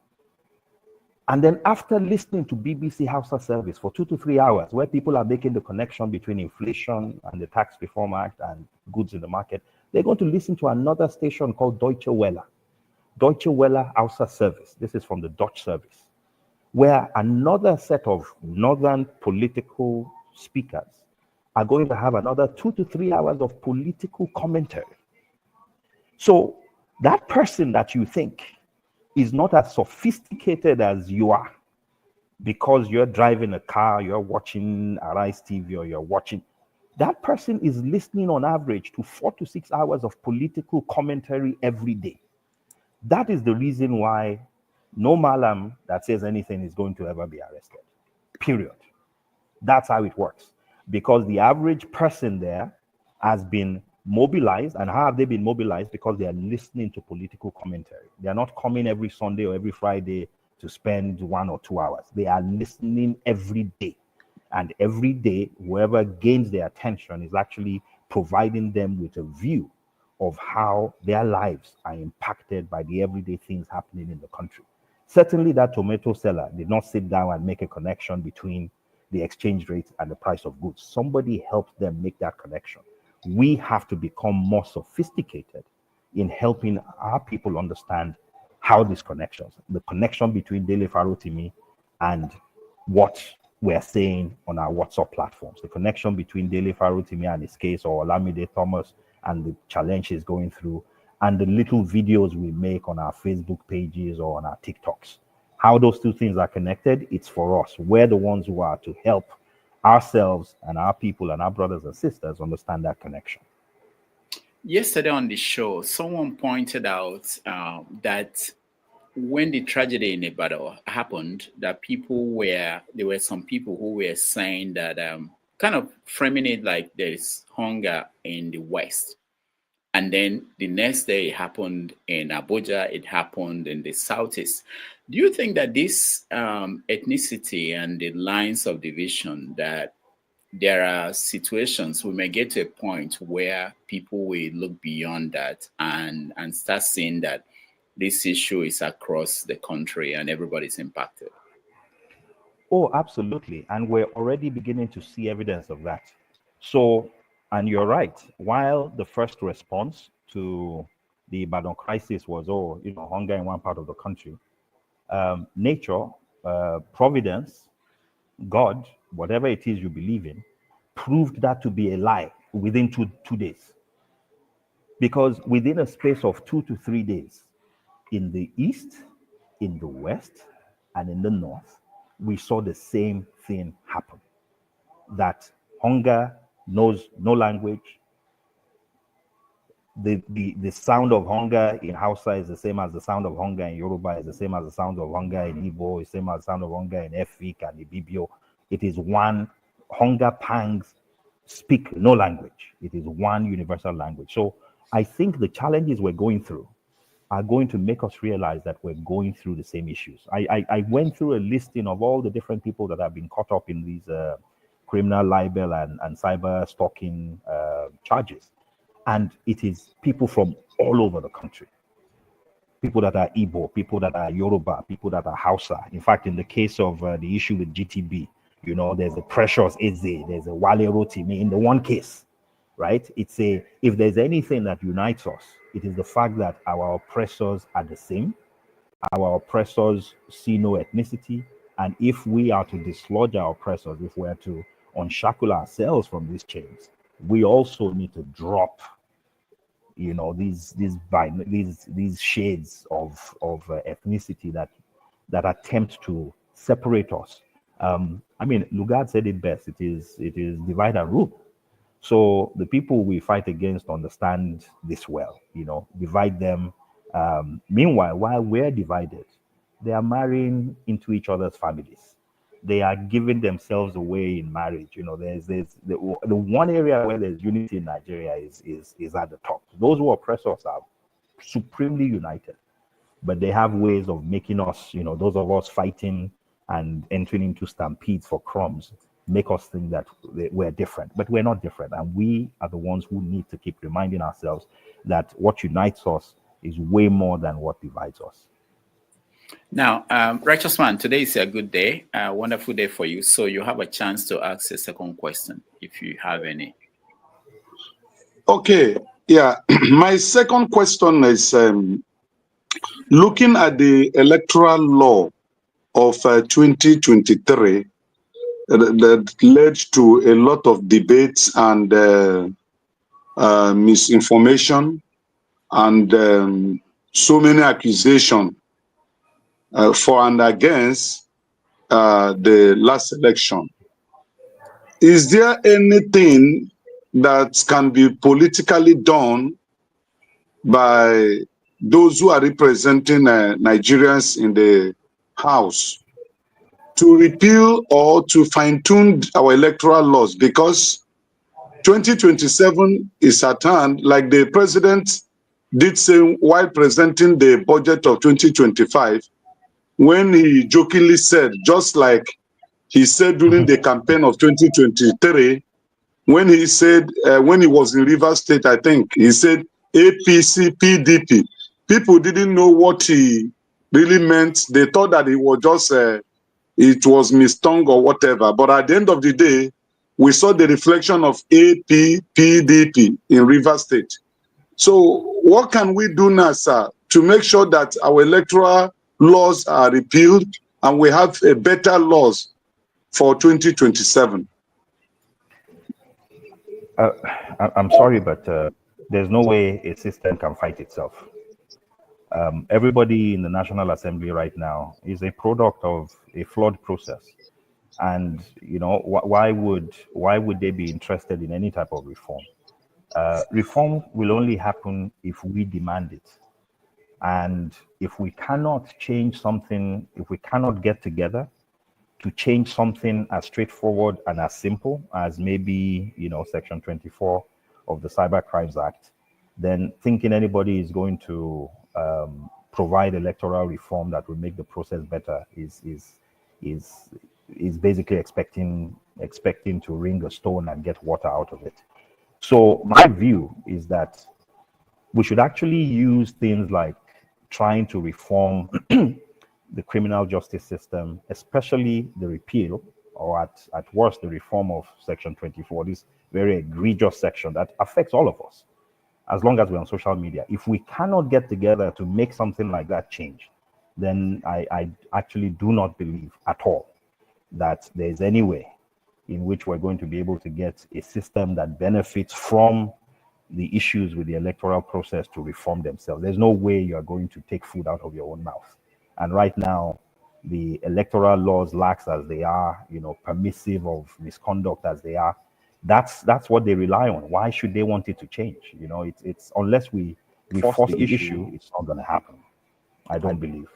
Speaker 3: And then after listening to BBC Hausa service for 2 to 3 hours, where people are making the connection between inflation and the Tax Reform Act and goods in the market, they're going to listen to another station called Deutsche Welle. Deutsche Welle Hausa service. This is from the Dutch service, where another set of northern political speakers are going to have another 2 to 3 hours of political commentary. So that person that you think is not as sophisticated as you are because you're driving a car, you're watching Arise TV, or you're watching, that person is listening on average to 4 to 6 hours of political commentary every day. That is the reason why no Malam that says anything is going to ever be arrested. Period. That's how it works. Because the average person there has been mobilized. And how have they been mobilized? Because they are listening to political commentary. They are not coming every Sunday or every Friday to spend 1 or 2 hours. They are listening every day. And every day, whoever gains their attention is actually providing them with a view of how their lives are impacted by the everyday things happening in the country. Certainly that tomato seller did not sit down and make a connection between the exchange rate and the price of goods. Somebody helped them make that connection. We have to become more sophisticated in helping our people understand how these connections, the connection between Dele Farotimi and what we're saying on our WhatsApp platforms, the connection between Dele Farotimi and his case, or Olamide Thomas and the challenge he's going through, and the little videos we make on our Facebook pages or on our TikToks. How those two things are connected, it's for us. We're the ones who are to help ourselves and our people and our brothers and sisters understand that connection.
Speaker 2: Yesterday on the show, someone pointed out that when the tragedy in Ibadan happened, that there were some people who were saying that, kind of framing it like there's hunger in the West. And then the next day it happened in Abuja, it happened in the Southeast. Do you think that this ethnicity and the lines of division, that there are situations we may get to a point where people will look beyond that and start seeing that this issue is across the country and everybody's impacted?
Speaker 3: Oh, absolutely. And we're already beginning to see evidence of that. So, and you're right, while the first response to the Ibadan crisis was, hunger in one part of the country, nature, providence, God, whatever it is you believe in, proved that to be a lie within two days. Because within a space of 2 to 3 days, in the East, in the West, and in the North, we saw the same thing happen. That hunger knows no language. The sound of hunger in Hausa is the same as the sound of hunger in Yoruba, is the same as the sound of hunger in Igbo, is the same as the sound of hunger in Efik and Ibibio. It is one. Hunger pangs speak no language. It is one universal language. So I think the challenges we're going through are going to make us realize that we're going through the same issues. I went through a listing of all the different people that have been caught up in these criminal libel and cyber stalking charges. And it is people from all over the country. People that are Igbo, people that are Yoruba, people that are Hausa. In fact, in the case of the issue with GTB, there's a Precious Eze, there's a Wale Rotimi in the one case, right? If there's anything that unites us, it is the fact that our oppressors are the same. Our oppressors see no ethnicity. And if we are to dislodge our oppressors, if we are to unshackle ourselves from these chains, we also need to drop, these shades of ethnicity that attempt to separate us. Lugard said it best. It is divide and rule. So the people we fight against understand this well, divide them. Meanwhile, while we're divided, they are marrying into each other's families. They are giving themselves away in marriage. There's the one area where there's unity in Nigeria is at the top. Those who oppress us are supremely united, but they have ways of making us, those of us fighting and entering into stampedes for crumbs, make us think that we're different, but we're not different. And we are the ones who need to keep reminding ourselves that what unites us is way more than what divides us.
Speaker 2: Now, righteous man, today is a good day, a wonderful day for you. So you have a chance to ask a second question if you have any.
Speaker 6: Okay, yeah. My second question is looking at the electoral law of 2023 that led to a lot of debates and misinformation and so many accusations for and against the last election. Is there anything that can be politically done by those who are representing Nigerians in the House to repeal or to fine-tune our electoral laws? Because 2027 is at hand, like the president did say while presenting the budget of 2025, when he jokingly said, just like he said during the campaign of 2023, when he said, when he was in Rivers State, I think, he said APC, PDP. People didn't know what he really meant. They thought that it was just, it was mistongue or whatever. But at the end of the day, we saw the reflection of AP, PDP in Rivers State. So what can we do now, sir, to make sure that our electoral laws are repealed and we have a better laws for 2027?
Speaker 3: I'm sorry, but there's no way a system can fight itself. Everybody in the National Assembly right now is a product of a flawed process. And, you know, why would they be interested in any type of reform? Reform will only happen if we demand it. And if we cannot change something, if we cannot get together to change something as straightforward and as simple as maybe, you know, Section 24 of the Cyber Crimes Act, then thinking anybody is going to provide electoral reform that will make the process better is basically expecting to wring a stone and get water out of it. So my view is that we should actually use things like trying to reform the criminal justice system, especially the repeal, or at worst, the reform of Section 24, this very egregious section that affects all of us, as long as we're on social media. If we cannot get together to make something like that change, then I actually do not believe at all that there's any way in which we're going to be able to get a system that benefits from the issues with the electoral process to reform themselves. There's no way you're going to take food out of your own mouth. And right now, the electoral laws, lax as they are, you know, permissive of misconduct as they are, that's what they rely on. Why should they want it to change? You know, it's unless we force the issue, it's not going to happen. I don't believe.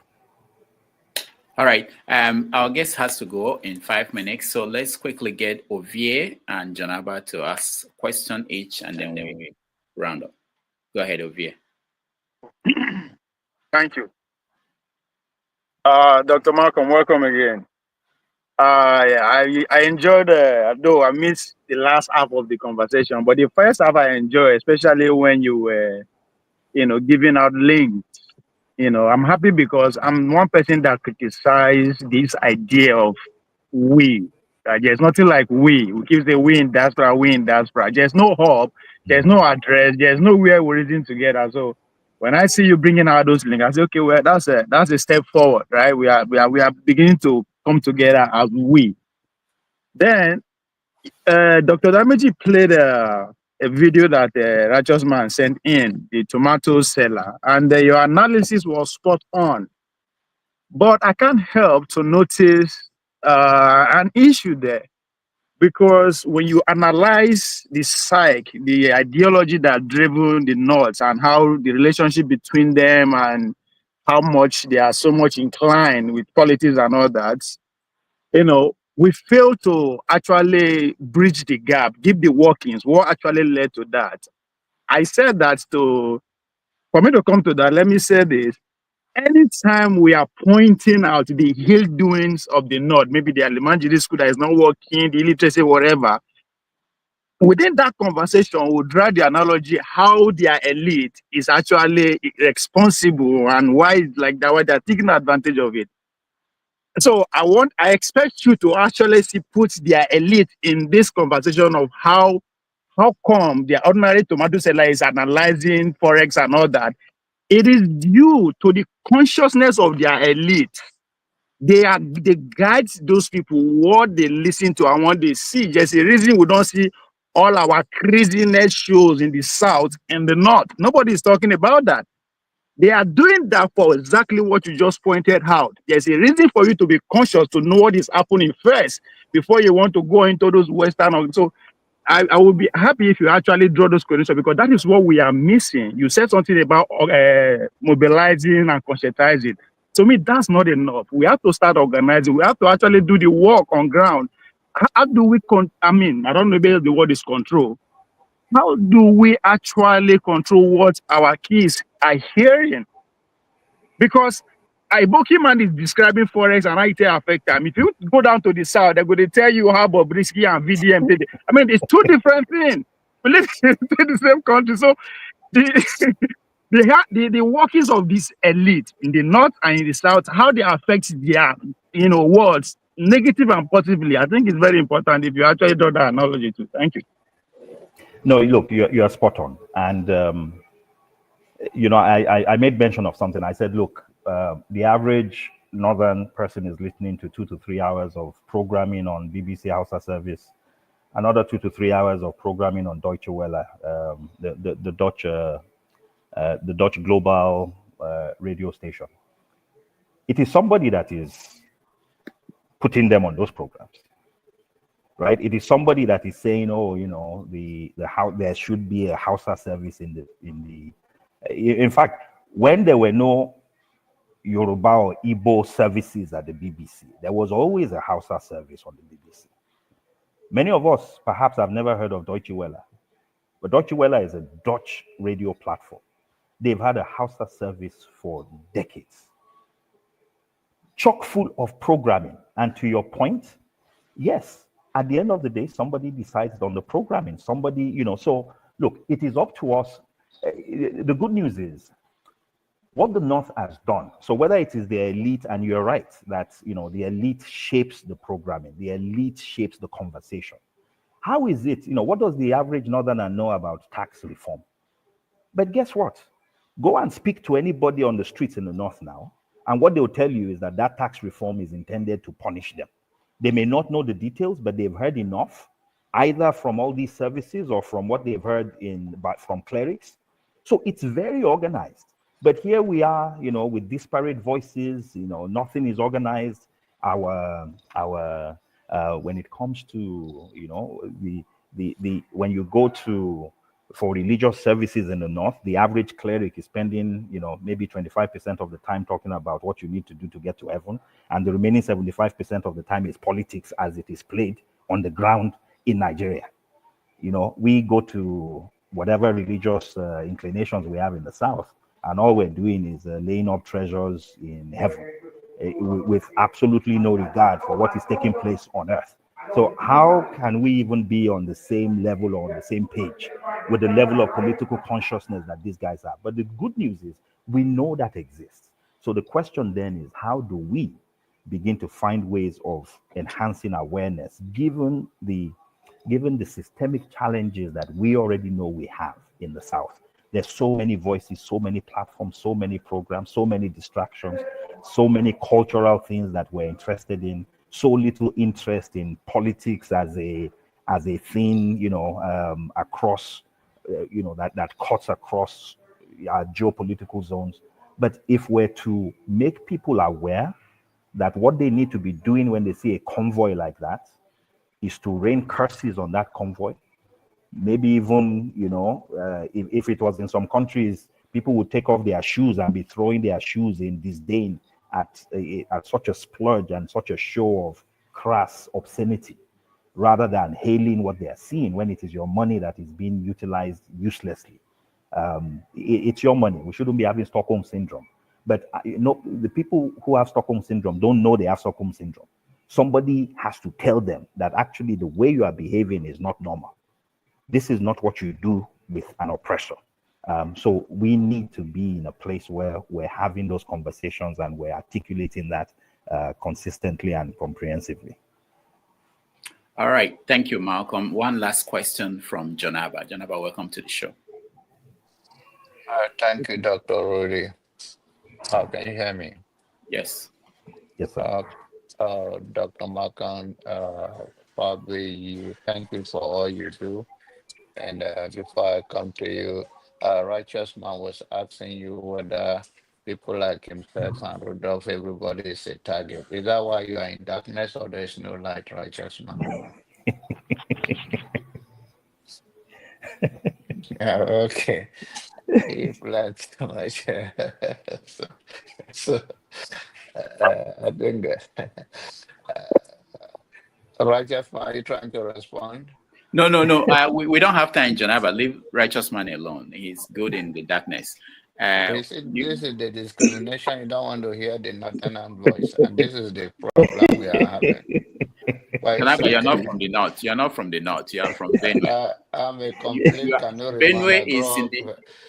Speaker 2: All right. Our guest has to go in 5 minutes. So let's quickly get Ovie and Janaba to ask a question each, and then we round up. Go ahead, Ovie.
Speaker 9: Thank you. Dr. Malcolm, welcome again. I enjoyed, though I missed the last half of the conversation, but the first half I enjoyed, especially when you were, you know, giving out links. You know, I'm happy because I'm one person that criticized this idea of we. There's nothing like we. We keep saying we in diaspora, we in diaspora. There's no hub, there's no address, there's nowhere we're reading together. So when I see you bringing out those links, I say, okay, well, that's a step forward, right? We are beginning to come together as we. Then Dr. Dameji played a video that Righteous Man sent in, the tomato seller, and your analysis was spot on. But I can't help to notice an issue there, because when you analyze the psyche, the ideology that driven the North and how the relationship between them and how much they are so much inclined with politics and all that, you know, we fail to actually bridge the gap, give the workings, what actually led to that. I said that for me to come to that, let me say this. Anytime we are pointing out the ill doings of the North, maybe the Alimanjiri school that is not working, the illiteracy, whatever, within that conversation, we'll draw the analogy how their elite is actually responsible and why it's like that, why they're taking advantage of it. So I expect you to actually put their elite in this conversation of how come the ordinary tomato seller is analyzing forex and all that. It is due to the consciousness of their elite. They guide those people what they listen to and what they see. There's a reason we don't see all our craziness shows in the south and the north. Nobody is talking about that. They are doing that for exactly what you just pointed out. There's a reason for you to be conscious to know what is happening first before you want to go into those Western. So I would be happy if you actually draw those connections, because that is what we are missing. You said something about mobilizing and conscientizing. To me, that's not enough. We have to start organizing. We have to actually do the work on ground. How do we, I don't know if the word is control. How do we actually control what our kids are hearing? Because Iboki man is describing forex and how it affect them. If you go down to the south, they're going to tell you how Bobrisky and VDM did it. It's two different things. We live in the same country. So the workings of this elite in the north and in the south, how they affect their words, negative and positively, I think it's very important if you actually draw that analogy too. Thank you.
Speaker 3: No, look, you're spot on. And, I made mention of something. I said, look, the average northern person is listening to 2 to 3 hours of programming on BBC Hausa service, another 2 to 3 hours of programming on Deutsche Welle, the Dutch global radio station. It is somebody that is putting them on those programs. Right, it is somebody that is saying, "Oh, there should be a Hausa service in fact, when there were no Yoruba or Igbo services at the BBC, there was always a Hausa service on the BBC. Many of us perhaps have never heard of Deutsche Welle, but Deutsche Welle is a Dutch radio platform. They've had a Hausa service for decades, chock full of programming. And to your point, yes. At the end of the day, somebody decides on the programming. Somebody, so look, it is up to us. The good news is what the North has done. So whether it is the elite, and you're right, that, the elite shapes the programming, the elite shapes the conversation. How is it, what does the average Northerner know about tax reform? But guess what? Go and speak to anybody on the streets in the North now, and what they'll tell you is that tax reform is intended to punish them. They may not know the details, but they've heard enough, either from all these services or from what they've heard from clerics. So it's very organized. But here we are, with disparate voices. Nothing is organized. When it comes to, when you go to for religious services in the North, the average cleric is spending, maybe 25% of the time talking about what you need to do to get to heaven. And the remaining 75% of the time is politics as it is played on the ground in Nigeria. We go to whatever religious inclinations we have in the South, and all we're doing is laying up treasures in heaven with absolutely no regard for what is taking place on earth. So how can we even be on the same level or on the same page with the level of political consciousness that these guys have? But the good news is we know that exists. So the question then is, how do we begin to find ways of enhancing awareness, given the systemic challenges that we already know we have in the South? There's so many voices, so many platforms, so many programs, so many distractions, so many cultural things that we're interested in, so little interest in politics as a thing, across, that cuts across our geopolitical zones. But if we're to make people aware that what they need to be doing when they see a convoy like that is to rain curses on that convoy, maybe even, if it was in some countries, people would take off their shoes and be throwing their shoes in disdain at such a splurge and such a show of crass obscenity, rather than hailing what they are seeing when it is your money that is being utilized uselessly. It's your money. We shouldn't be having Stockholm syndrome. But the people who have Stockholm syndrome don't know they have Stockholm syndrome. Somebody has to tell them that actually the way you are behaving is not normal. This is not what you do with an oppressor. So we need to be in a place where we're having those conversations and we're articulating that consistently and comprehensively.
Speaker 2: All right. Thank you, Malcolm. One last question from Jonaba. Jonaba, welcome to the show.
Speaker 10: Thank you, Dr. Rudy. Can you hear me?
Speaker 2: Yes.
Speaker 3: Yes, sir.
Speaker 10: Dr. Malcolm, Fabiyi, thank you for all you do. And before I come to you, Righteous Man was asking you whether people like himself and Rudolph, everybody is a target. Is that why you are in darkness or there's no light, Righteous Man? Okay. He planned too much. so I think Righteous Man, are you trying to respond?
Speaker 2: No. We don't have time, Jonaba. Leave Righteous Man alone. He's good in the darkness.
Speaker 10: This is the discrimination. You don't want to hear the Northern voice, and this is the problem we are having.
Speaker 2: Jonaba, you're not from the north. You're not from the north. You are from Benue.
Speaker 10: I'm a complete Kanuri.
Speaker 2: Benue is in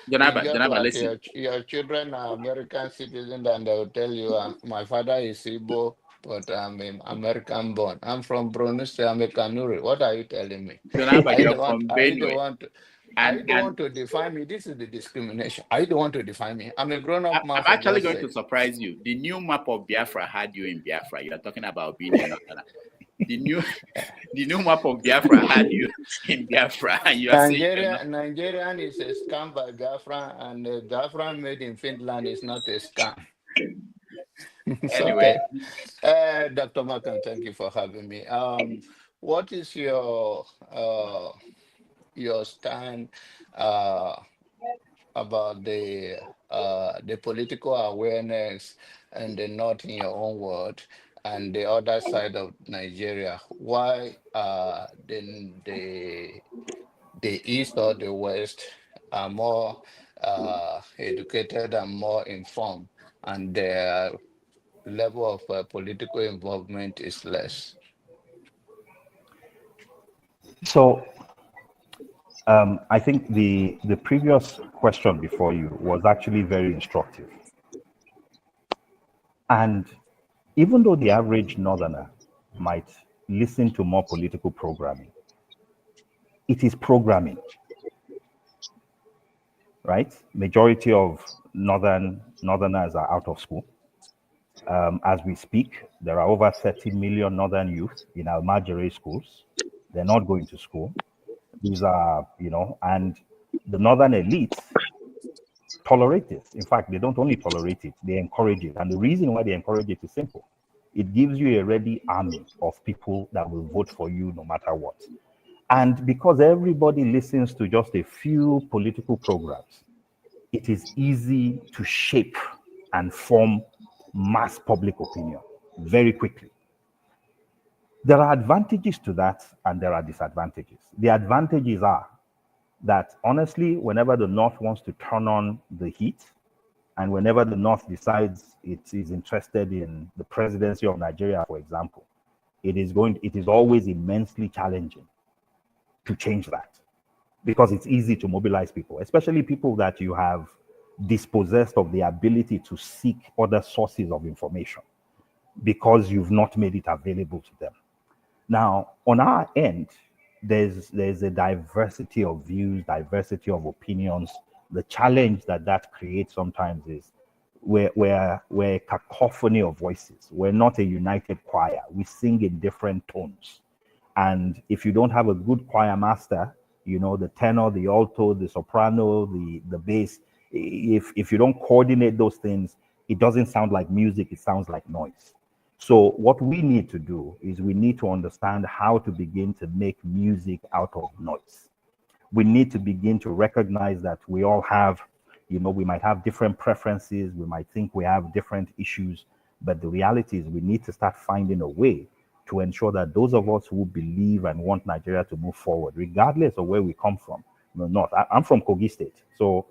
Speaker 2: the Jonaba, listen.
Speaker 10: Your children are American citizens, and they will tell you, my father is Igbo, but I'm American born. I'm from Brunei, I'm a Kanuri. What are you telling me?
Speaker 2: Jonaba, you're from Benue.
Speaker 10: I don't want to define me. This is the discrimination. I don't want to define me. I'm a grown-up man.
Speaker 2: I'm actually going to surprise you. The new map of Biafra had you in Biafra. You're talking about being in Northern. The new map of Biafra had you in Biafra. And you are
Speaker 10: Nigerian is a scam by Biafra, and Biafra made in Finland is not a scam.
Speaker 2: Anyway,
Speaker 10: okay. Dr. Malcolm, thank you for having me. What is your stand about the political awareness and the North, in your own word, and the other side of Nigeria? Why the East or the West are more educated and more informed, and their level of political involvement is less?
Speaker 3: So I think the previous question before you was actually very instructive. And even though the average Northerner might listen to more political programming, it is programming, right? Majority of Northerners are out of school. As we speak, there are over 30 million Northern youth in Almajiri schools. They're not going to school. These are, and the Northern elites tolerate this. In fact, they don't only tolerate it, they encourage it. And the reason why they encourage it is simple. It gives you a ready army of people that will vote for you no matter what. And because everybody listens to just a few political programs, it is easy to shape and form mass public opinion very quickly. There are advantages to that and there are disadvantages. The advantages are that honestly, whenever the North wants to turn on the heat, and whenever the North decides it is interested in the presidency of Nigeria, for example, it is always immensely challenging to change that, because it's easy to mobilize people, especially people that you have dispossessed of the ability to seek other sources of information because you've not made it available to them. Now, on our end, there's a diversity of views, diversity of opinions. The challenge that creates sometimes is we're a cacophony of voices. We're not a united choir. We sing in different tones. And if you don't have a good choir master, the tenor, the alto, the soprano, the bass, if you don't coordinate those things, it doesn't sound like music, it sounds like noise. So what we need to do is we need to understand how to begin to make music out of noise. We need to begin to recognize that we all have, we might have different preferences, we might think we have different issues, but the reality is we need to start finding a way to ensure that those of us who believe and want Nigeria to move forward, regardless of where we come from, the North. I'm from Kogi State, so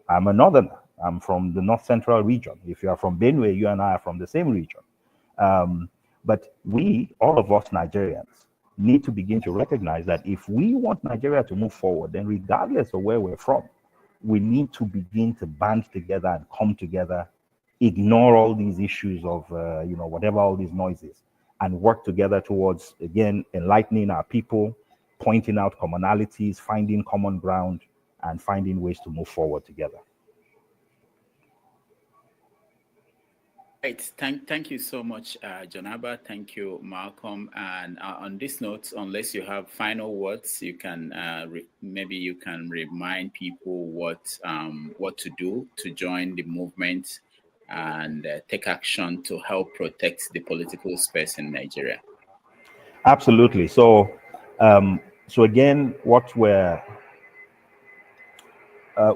Speaker 3: I'm a Northerner. I'm from the North Central region. If you are from Benue, you and I are from the same region. But all of us Nigerians, need to begin to recognize that if we want Nigeria to move forward, then regardless of where we're from, we need to begin to band together and come together, ignore all these issues of, whatever all these noises, and work together towards, again, enlightening our people, pointing out commonalities, finding common ground, and finding ways to move forward together.
Speaker 2: Right. Thank you so much, Jonaba. Thank you, Malcolm. And on this note, unless you have final words, you can maybe you can remind people what to do to join the movement and take action to help protect the political space in Nigeria.
Speaker 3: Absolutely. So, again, what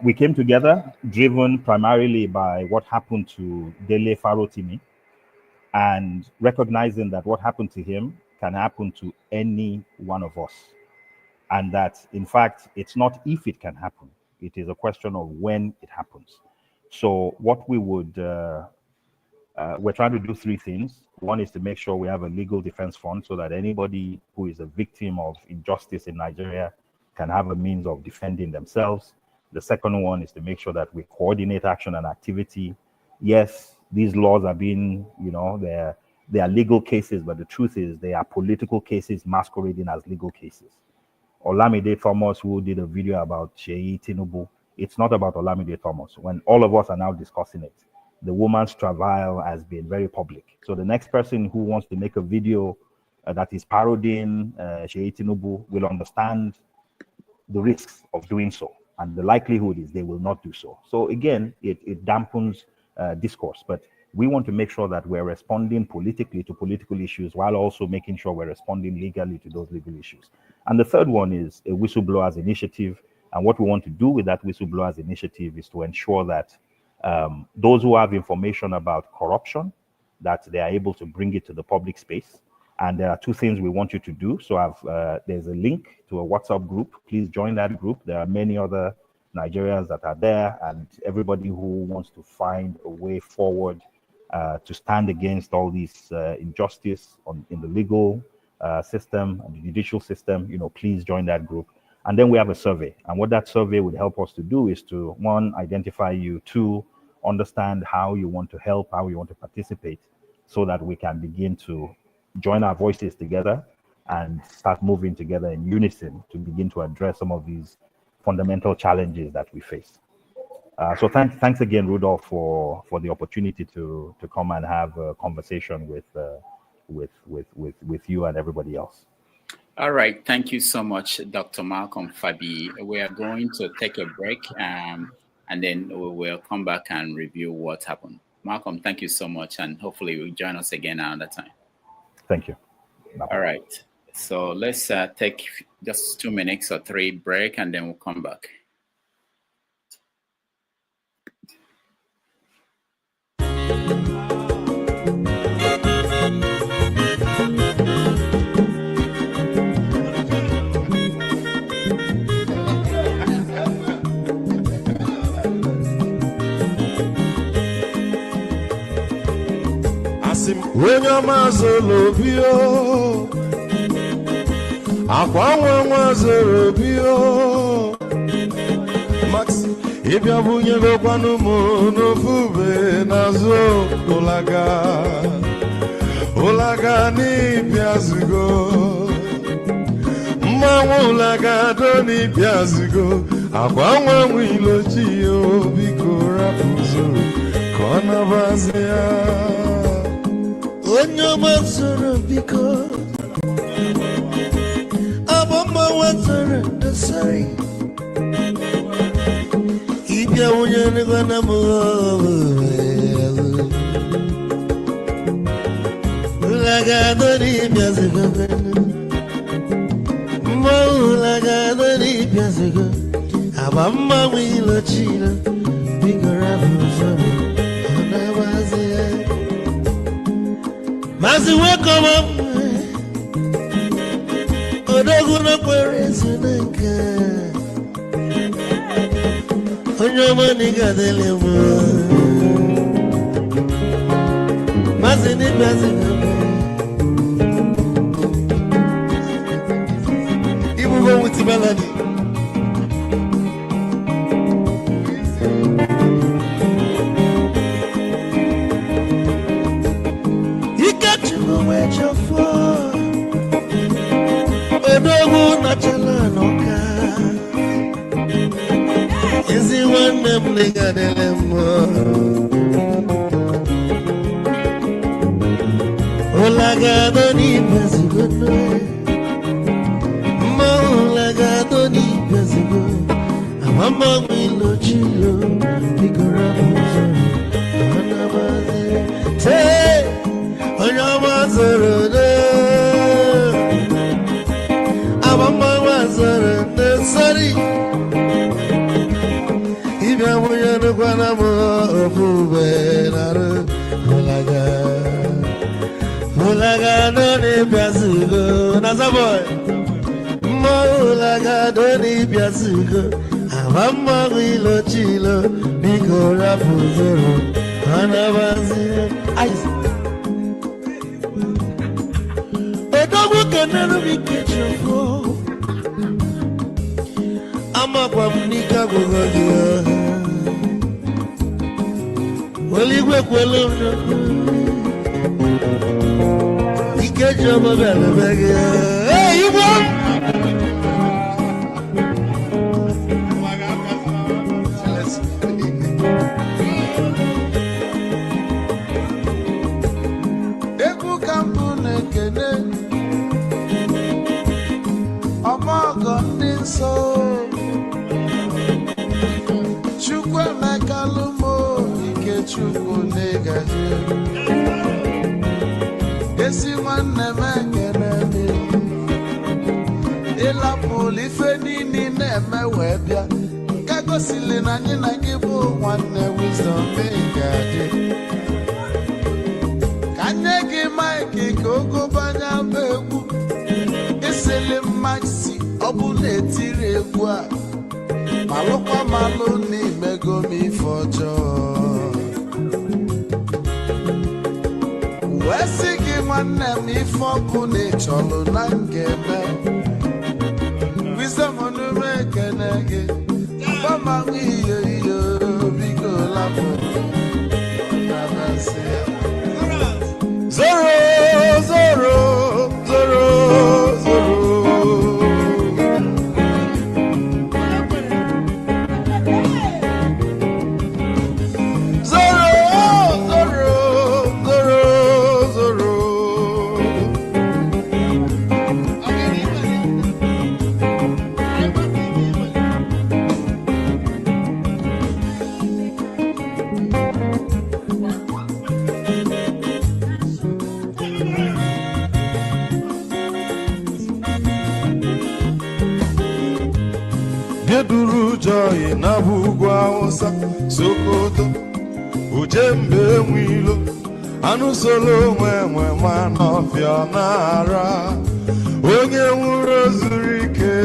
Speaker 3: we came together, driven primarily by what happened to Dele Farotimi, and recognizing that what happened to him can happen to any one of us. And that, in fact, it's not if it can happen, it is a question of when it happens. So what we would, we're trying to do three things. One is to make sure we have a legal defense fund so that anybody who is a victim of injustice in Nigeria can have a means of defending themselves. The second one is to make sure that we coordinate action and activity. Yes, these laws are being, they are legal cases, but the truth is they are political cases masquerading as legal cases. Olamide Thomas, who did a video about Sheyi Tinubu, it's not about Olamide Thomas. When all of us are now discussing it, the woman's travail has been very public. So the next person who wants to make a video that is parodying Sheyi Tinubu will understand the risks of doing so. And the likelihood is they will not do so. So again, it dampens discourse, but we want to make sure that we're responding politically to political issues while also making sure we're responding legally to those legal issues. And the third one is a whistleblowers initiative. And what we want to do with that whistleblowers initiative is to ensure that those who have information about corruption, that they are able to bring it to the public space. And there are two things we want you to do. So there's a link to a WhatsApp group. Please join that group. There are many other Nigerians that are there, and everybody who wants to find a way forward to stand against all these injustice in the legal system and the judicial system, please join that group. And then we have a survey. And what that survey would help us to do is to, one, identify you, two, understand how you want to help, how you want to participate, so that we can begin to join our voices together and start moving together in unison to begin to address some of these fundamental challenges that we face. So thanks again, Rudolph, for the opportunity to come and have a conversation with you and everybody else.
Speaker 2: All right, thank you so much, Dr. Malcolm Fabiyi. We are going to take a break, and then we will come back and review what happened. Malcolm, thank you so much, and hopefully you'll join us again another time.
Speaker 3: Thank you.
Speaker 2: All right. So let's take just 2 minutes or 3 break, and then we'll come back.
Speaker 11: When your mazolo bio, akwa mazolo bio, Max, if you bunye go kwanu mo no fube nazo olaga ni piazigo, ulaga do ni piazigo, akwa wilo chio biko rapuzo, kona bazia. Onyo mazoro biko abamba wazoro dasari ibya unyane gwana mo ulaga dori biazigo mo ulaga dori biazigo abamba wilo chila bigora buzoro ona wazia. Mazi welcome up. Odoguna kwezi naka. Onyo maniga dele mo. Mazi ni mazi. sweet melody. You got to know where you're from. Odogu Nachala Noka. Is it one them nigga delemo? Olagado ni pesigo. Olagado ni pesigo. Amama wilo chilo. Bigora muzo. Anamaze. Say. Anyamazoro. Amama wazoro. Sorry. Ibya muyano kwana mo ofube naru. Olaga doni biasugo, nasa boy. Olaga doni biasugo, amama wilo chilo, biko rapuzoro, anabazi. Ice. Odogu kenenu bikechoko, ama kwa mnika kugogia. Oligwe kwelo mnoko. Get your mother back. Hey, you want? Eku kampune kene, amago ninso. Chukwe mekalumo, ike chukwu negaje. Esi nwanne m ekele dị ịlapụ ife niile na-eme wee bịa nke gosili na anyị na gị bụ nwanne wisdom ga-adị ka nye gị maịkị ka ogobanya bụ egwu isili mmasị ọ bụ na-etiri egwu a malụkwa malụ n'imego m ife ọjọọ wee sị gị nwanne m ife ọkụ na-echọlụ na ngeme wisdom onume ekene gị gbamanwụ iyo iyo biko lapụ na-abasị ya zoro zoro zoro zoro Geduru joy na bugwa osa Sokoto Ujembe mwilo Anu solo mwe manofia nara Onye nwuro zurike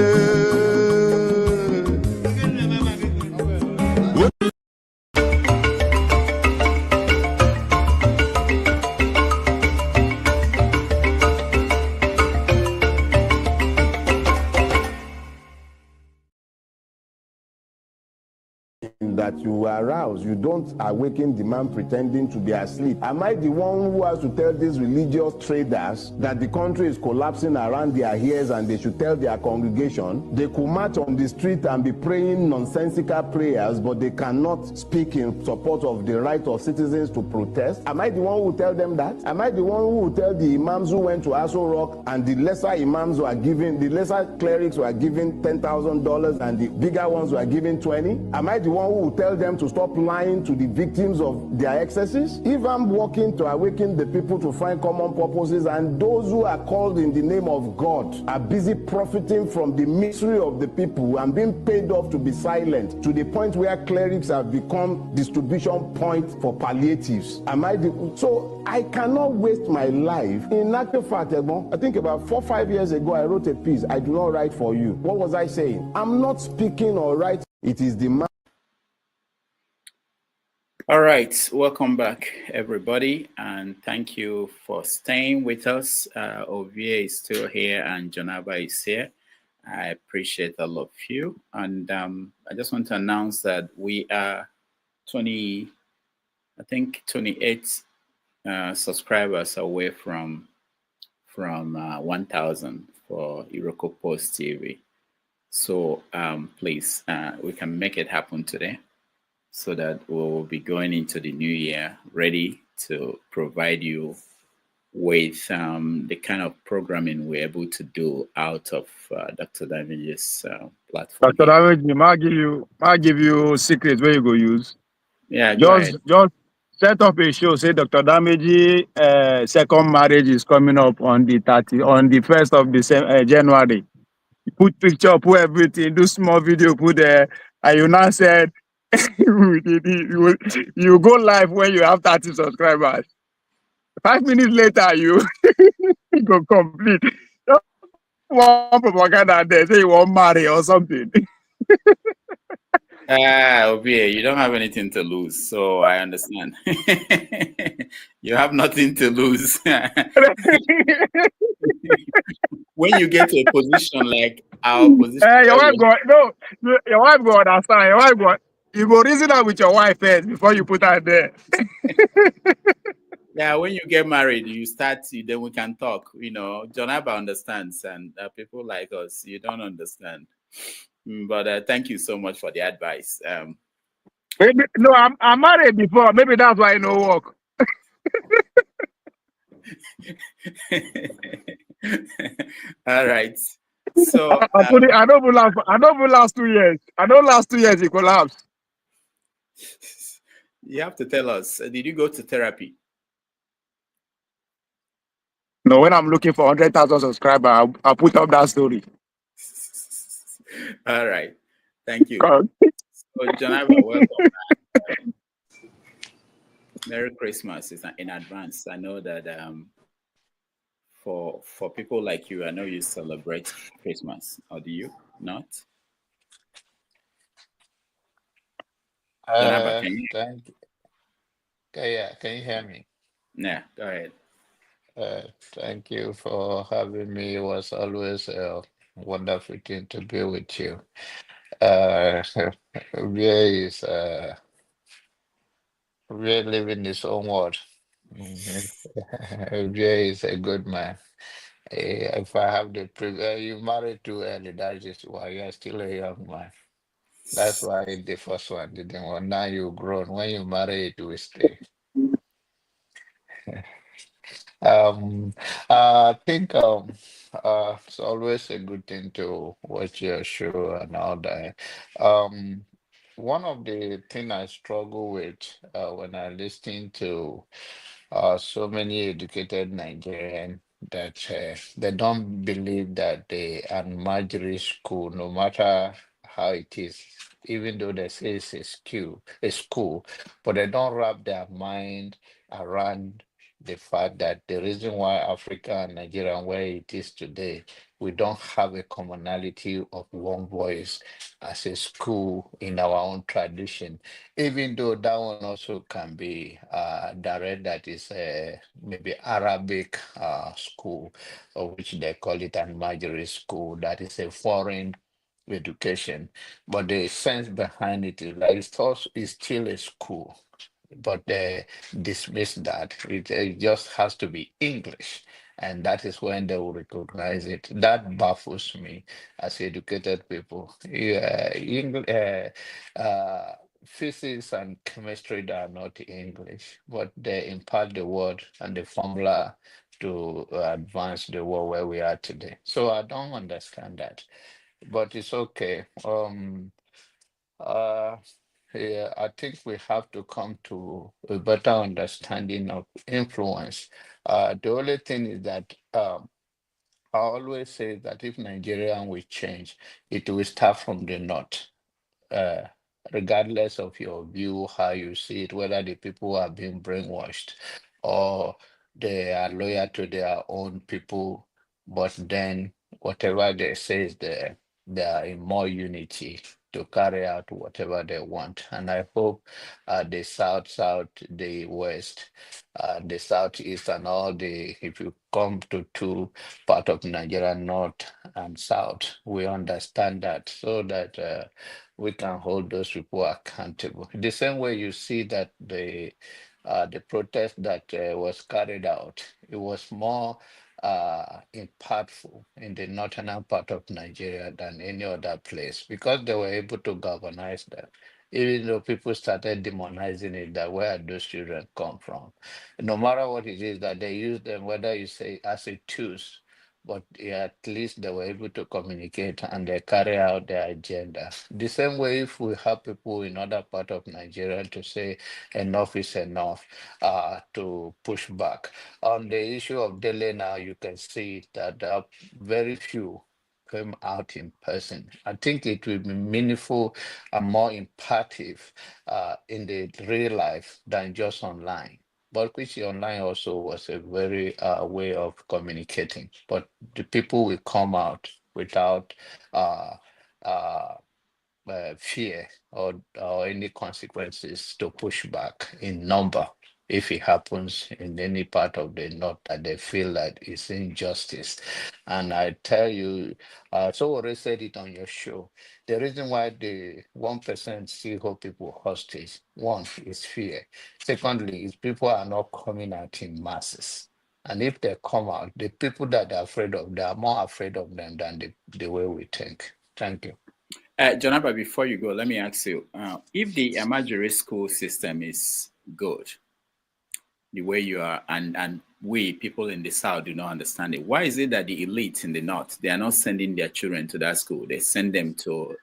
Speaker 1: that you arouse, you don't awaken the man pretending to be asleep. Am I the one who has to tell these religious traders that the country is collapsing around their ears and they should tell their congregation? They could march on the street and be praying nonsensical prayers, but they cannot speak in support of the right of citizens to protest. Am I the one who will tell them that? Am I the one who will tell the imams who went to Aso Rock and the lesser imams were given, the lesser clerics were given $10,000 and the bigger ones were given 20? Am I the one who will tell them to stop lying to the victims of their excesses? If I'm working to awaken the people to find common purposes and those who are called in the name of God are busy profiting from the misery of the people and being paid off to be silent to the point where clerics have become distribution point for palliatives, am I the... So I cannot waste my life. In actual fact, I think about 4 or 5 years ago, I wrote a piece, I do not write for you. What was I saying? I'm not speaking or writing. It is the man.
Speaker 2: All right, welcome back, everybody, and thank you for staying with us. Ovie is still here and Jonaba is here. I appreciate all of you. And I just want to announce that we are 28 subscribers away from 1,000 for Iroko Post TV. So please, we can make it happen today so that we'll be going into the new year ready to provide you with the kind of programming we're able to do out of Dr. Damage's platform.
Speaker 9: Dr. Damage, I'll give you secret where you go use.
Speaker 2: Yeah,
Speaker 9: just set up a show. Say Dr. Damage second marriage is coming up on the 1st of December, January. Put picture, put everything, do small video, put there, and you now said you go live when you have 30 subscribers. 5 minutes later, you go complete. Just one propaganda there, say you won't marry or something.
Speaker 2: Obi, you don't have anything to lose, so I understand. You have nothing to lose. When you get to a position like our position,
Speaker 9: your wife go understand. Your wife go. You go reason out with your wife first before you put her there.
Speaker 2: Yeah, when you get married, you start. Then we can talk. John Abba understands, and people like us, you don't understand. But thank you so much for the advice.
Speaker 9: Maybe, no, I'm married before. Maybe that's why I no work.
Speaker 2: All right. So
Speaker 9: I don't last 2 years. I don't last 2 years. It collapsed.
Speaker 2: You have to tell us. Did you go to therapy?
Speaker 9: No, when I'm looking for 100,000 subscribers, I'll put up that story.
Speaker 2: All right. Thank you. So, Jonava, welcome. Merry Christmas in advance. I know that for people like you, I know you celebrate Christmas, or do you not? Jonava, can you?
Speaker 10: Thank you. Yeah, can you hear me?
Speaker 2: Yeah, go ahead.
Speaker 10: Thank you for having me. It was always a wonderful thing to be with you. Rie is Rie living his own world. Rie is a good man. If I have the privilege, you married too early, that's just why you're still a young man. That's why the first one didn't want. Now you've grown. When you marry, it will stay. I think it's always a good thing to watch your show and all that. One of the things I struggle with when I listen to so many educated Nigerians that they don't believe that the Almajiri school, no matter how it is, even though they say it's a school, but they don't wrap their mind around the fact that the reason why Africa and Nigeria and where it is today, we don't have a commonality of one voice as a school in our own tradition, even though that one also can be direct, that is maybe Arabic school, or which they call it an Almajiri school, that is a foreign education, but the sense behind it is like it's still a school, but they dismiss that. It just has to be English. And that is when they will recognize it. That baffles me as educated people. Yeah, physics and chemistry, they are not English, but they impart the word and the formula to advance the world where we are today. So I don't understand that, but it's okay. Uh, yeah, I think we have to come to a better understanding of influence. The only thing is that I always say that if Nigeria will change, it will start from the north. Uh, Regardless of your view, how you see it, whether the people are being brainwashed or they are loyal to their own people, but then whatever they say is there. they are in more unity to carry out whatever they want. And I hope the South, the West, the Southeast, and all the, if you come to two part of Nigeria, North and South, we understand that, so that we can hold those people accountable. The same way you see that the protest that was carried out, it was more impactful in the northern part of Nigeria than any other place, because they were able to galvanize them. Even though people started demonizing it, that where those children come from, no matter what it is that they use them, whether you say as a tools, but at least they were able to communicate and they carry out their agenda. The same way, if we have people in other part of Nigeria to say enough is enough, to push back. On the issue of Dele now, you can see that very few came out in person. I think it will be meaningful and more impactful in the real life than just online. But which online also was a very way of communicating. But the people will come out without uh, uh, fear or any consequences to push back in number if it happens in any part of the north that they feel that it's injustice. And I tell you, so already said it on your show, the reason why the 1% still hold people hostage, one is fear. Secondly, is people are not coming out in masses. And if they come out, the people that are afraid of, they are more afraid of them than the way we think. Thank you.
Speaker 2: Jonaba, before you go, let me ask you, if the Amajiri school system is good, the way you are, and we people in the South do not understand it, why is it that the elites in the North, they are not sending their children to that school? They send them to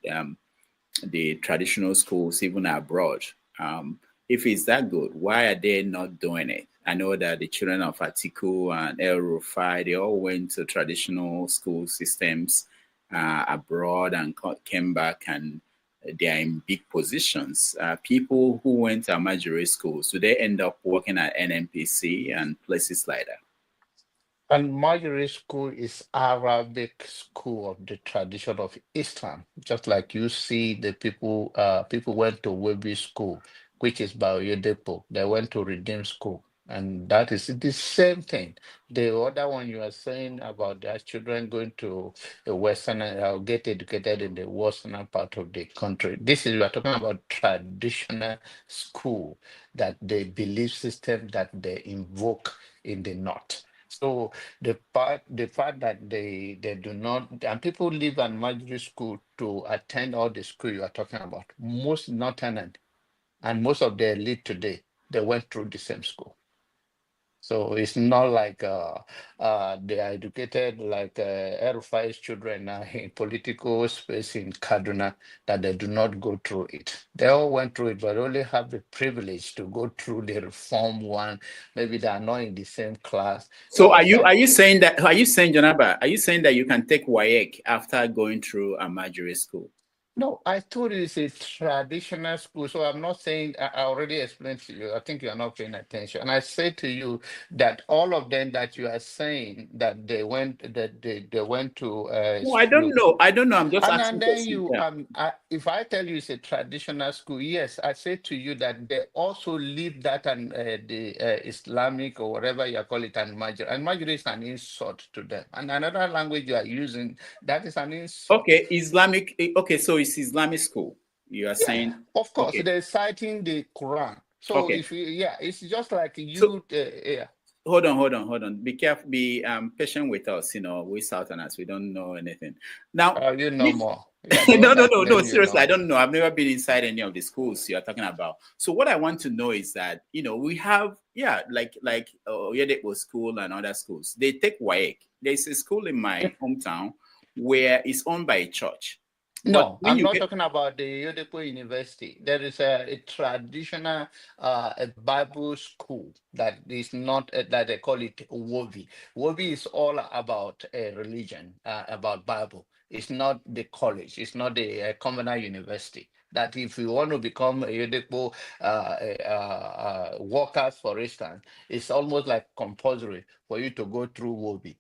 Speaker 2: the traditional schools, even abroad. If it's that good, why are they not doing it? I know that the children of Atiku and El Rufai, they all went to traditional school systems abroad and came back, and they are in big positions. People who went to Amajiri schools, do they end up working at NNPC and places like that?
Speaker 10: And Marjorie School is Arabic school of the tradition of Islam, just like you see the people people went to Webi school, which is Baoyedepo. They went to Redeem School, and that is the same thing. The other one you are saying about their children going to the Western get educated in the Western part of the country. This is, we are talking about traditional school, that the belief system that they invoke in the North. So the fact that they do not, and people leave an Majority school to attend all the school you are talking about, most northern and most of the elite today, they went through the same school. So it's not like they are educated like Erufai's children now in political space in Kaduna, that they do not go through it. They all went through it, but only have the privilege to go through the reform one. Maybe they are not in the same class.
Speaker 2: So are you saying that, Jonaba, are you saying that you can take WAEC after going through a Amajiri school?
Speaker 10: No, I told you it's a traditional school. So I'm not saying, I already explained to you. I think you are not paying attention. And I said to you that all of them that you are saying that they went to
Speaker 2: no, I don't know. I'm just asking.
Speaker 10: And then you if I tell you it's a traditional school, yes, I say to you that they also leave that and the Islamic or whatever you call it, and Major is an insult to them. And another language you are using, that is an insult.
Speaker 2: Okay, Islamic. Okay, so it's Islamic school. You are saying,
Speaker 10: of course, they're citing the Quran. So if it's just like you.
Speaker 2: Hold on. Be careful. Be patient with us. You know, we Southerners, we don't know anything. Now,
Speaker 10: you know more.
Speaker 2: No. Seriously, I don't know. I've never been inside any of the schools you are talking about. So what I want to know is that, you know, we have like Oyedepo school and other schools. They take WAEC. There's a school in my hometown where it's owned by a church.
Speaker 10: No, I'm not talking about the Oyedepo University. There is a traditional a Bible school that is not that they call it WOBI. WOBI is all about religion, about Bible. It's not the college. It's not the communal university. That if you want to become a Oyedepo workers, for instance, it's almost like compulsory for you to go through WOBI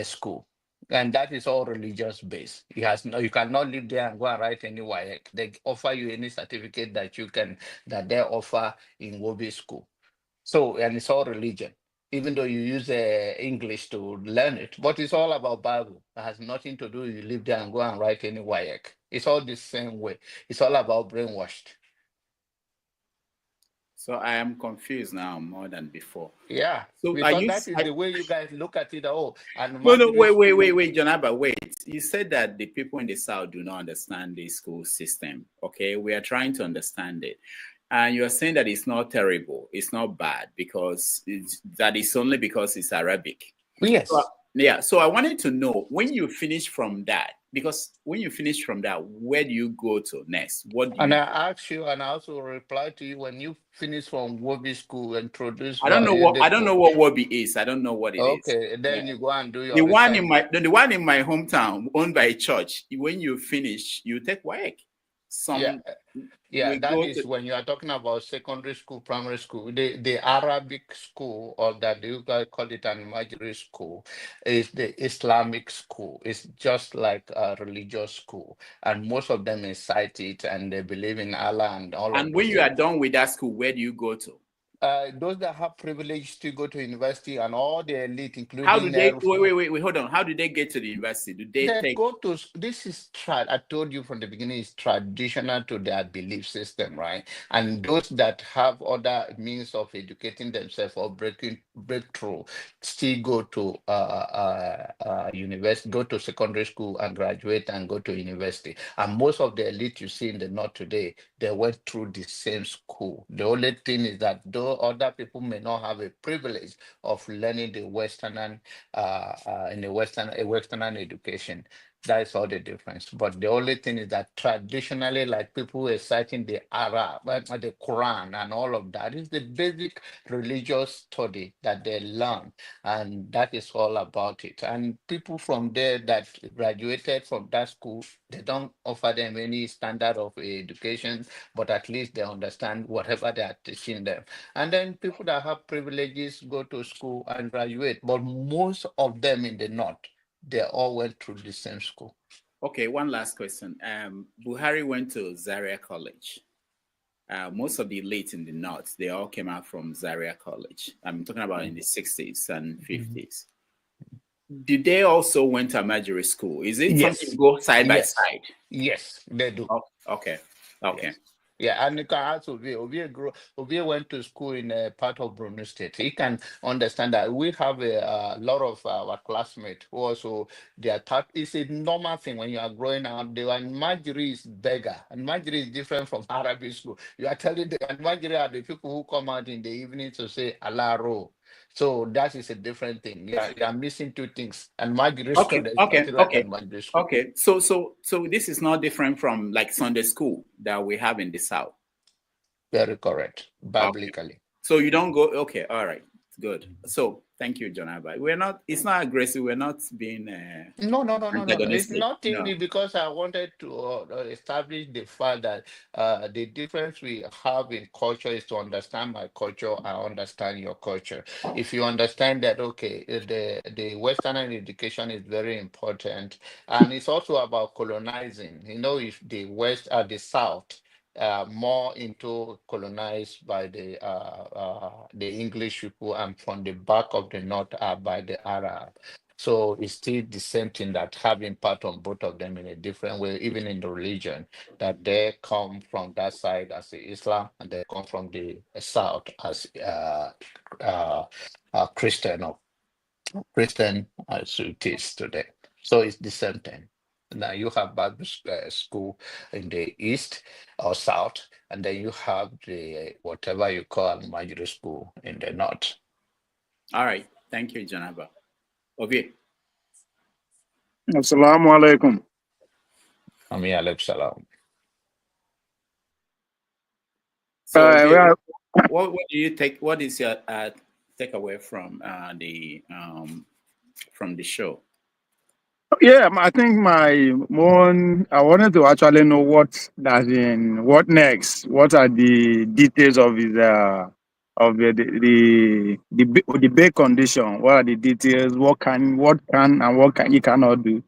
Speaker 10: school. And that is all religious based. You cannot live there and go and write anywhere. They offer you any certificate that they offer in Wobi school. So, and it's all religion, even though you use English to learn it, but it's all about Bible. It has nothing to do. You live there and go and write any WAEC. It's all the same way. It's all about brainwashed.
Speaker 2: So I am confused now more than before.
Speaker 10: Yeah.
Speaker 2: So
Speaker 10: because that is the way you guys look at it. Oh, and
Speaker 2: no, wait, Jonaba, wait. You said that the people in the South do not understand the school system. Okay, we are trying to understand it. And you are saying that it's not terrible, it's not bad, because it's only because it's Arabic.
Speaker 10: Yes.
Speaker 2: So I wanted to know, when you finish from that, because when you finish from that, where do you go to next?
Speaker 10: I asked you, and I also replied to you, when you finish from Wobi school, introduce.
Speaker 2: I don't know what Wobi is. I don't know what it is.
Speaker 10: Okay, then you go and do your
Speaker 2: the one in my hometown, owned by a church. When you finish, you take WAEC.
Speaker 10: Yeah, that is when you are talking about secondary school, primary school. The Arabic school, or that you guys call it an magistrate school, is the Islamic school. It's just like a religious school, and most of them incite it, and they believe in Allah and all.
Speaker 2: And when you are done with that school, where do you go to?
Speaker 10: Those that have privilege to go to university and all the elite, including.
Speaker 2: How do they? Wait, hold on. How do they get to the university? Do they
Speaker 10: go to? This is I told you from the beginning, is traditional to their belief system, right? And those that have other means of educating themselves or breakthrough still go to university, go to secondary school and graduate and go to university. And most of the elite you see in the North today, they went through the same school. The only thing is that though other people may not have a privilege of learning the Western in the Western education. That is all the difference. But the only thing is that traditionally, like people were citing the Arab, the Quran and all of that, is the basic religious study that they learn. And that is all about it. And people from there that graduated from that school, they don't offer them any standard of education, but at least they understand whatever they are teaching them. And then people that have privileges go to school and graduate. But most of them in the North, they all went through the same school.
Speaker 2: Okay, one last question. Buhari went to Zaria College. Most of the elite in the North, they all came out from Zaria College. I'm talking about in the 60s and 50s. Did they also went to a majority school? Is it something go side by side?
Speaker 10: Yes, they do.
Speaker 2: Oh, okay.
Speaker 10: Yes. Yeah, and you can ask Ovie went to school in a part of Brunei State. He can understand that. We have a lot of our classmates who also, it's a normal thing when you are growing up. The Almajiri is beggar. Almajiri is different from Arabic school. You are telling the Almajiri are the people who come out in the evening to say Allah Ro. So that is a different thing. Yeah, you are missing two things. And
Speaker 2: Okay. So this is not different from like Sunday school that we have in the South.
Speaker 10: Very correct. Biblically.
Speaker 2: Okay. So you don't go. Okay. All right. Good. So thank you, John Abai. It's not aggressive. We're not being.
Speaker 10: No. It's not only because I wanted to establish the fact that the difference we have in culture is to understand my culture. I understand your culture. If you understand that, okay, the Western education is very important, and it's also about colonizing. You know, if the West or the South. More into colonized by the English people, and from the back of the North by the Arab. So it's still the same thing, that having part on both of them in a different way, even in the religion, that they come from that side as Islam, and they come from the South as Christian as it is today. So it's the same thing. Now you have Bible school in the east or south, and then you have the whatever you call major school in the north.
Speaker 2: All right. Thank you, Janaba. Ovie.
Speaker 9: Assalamu alaikum.
Speaker 10: Alaikum salam.
Speaker 2: So what do you take? What is your takeaway from the show?
Speaker 9: Yeah, I think I wanted to actually know what next. What are the details of his of the base condition. What are the details? What can and what can you cannot do?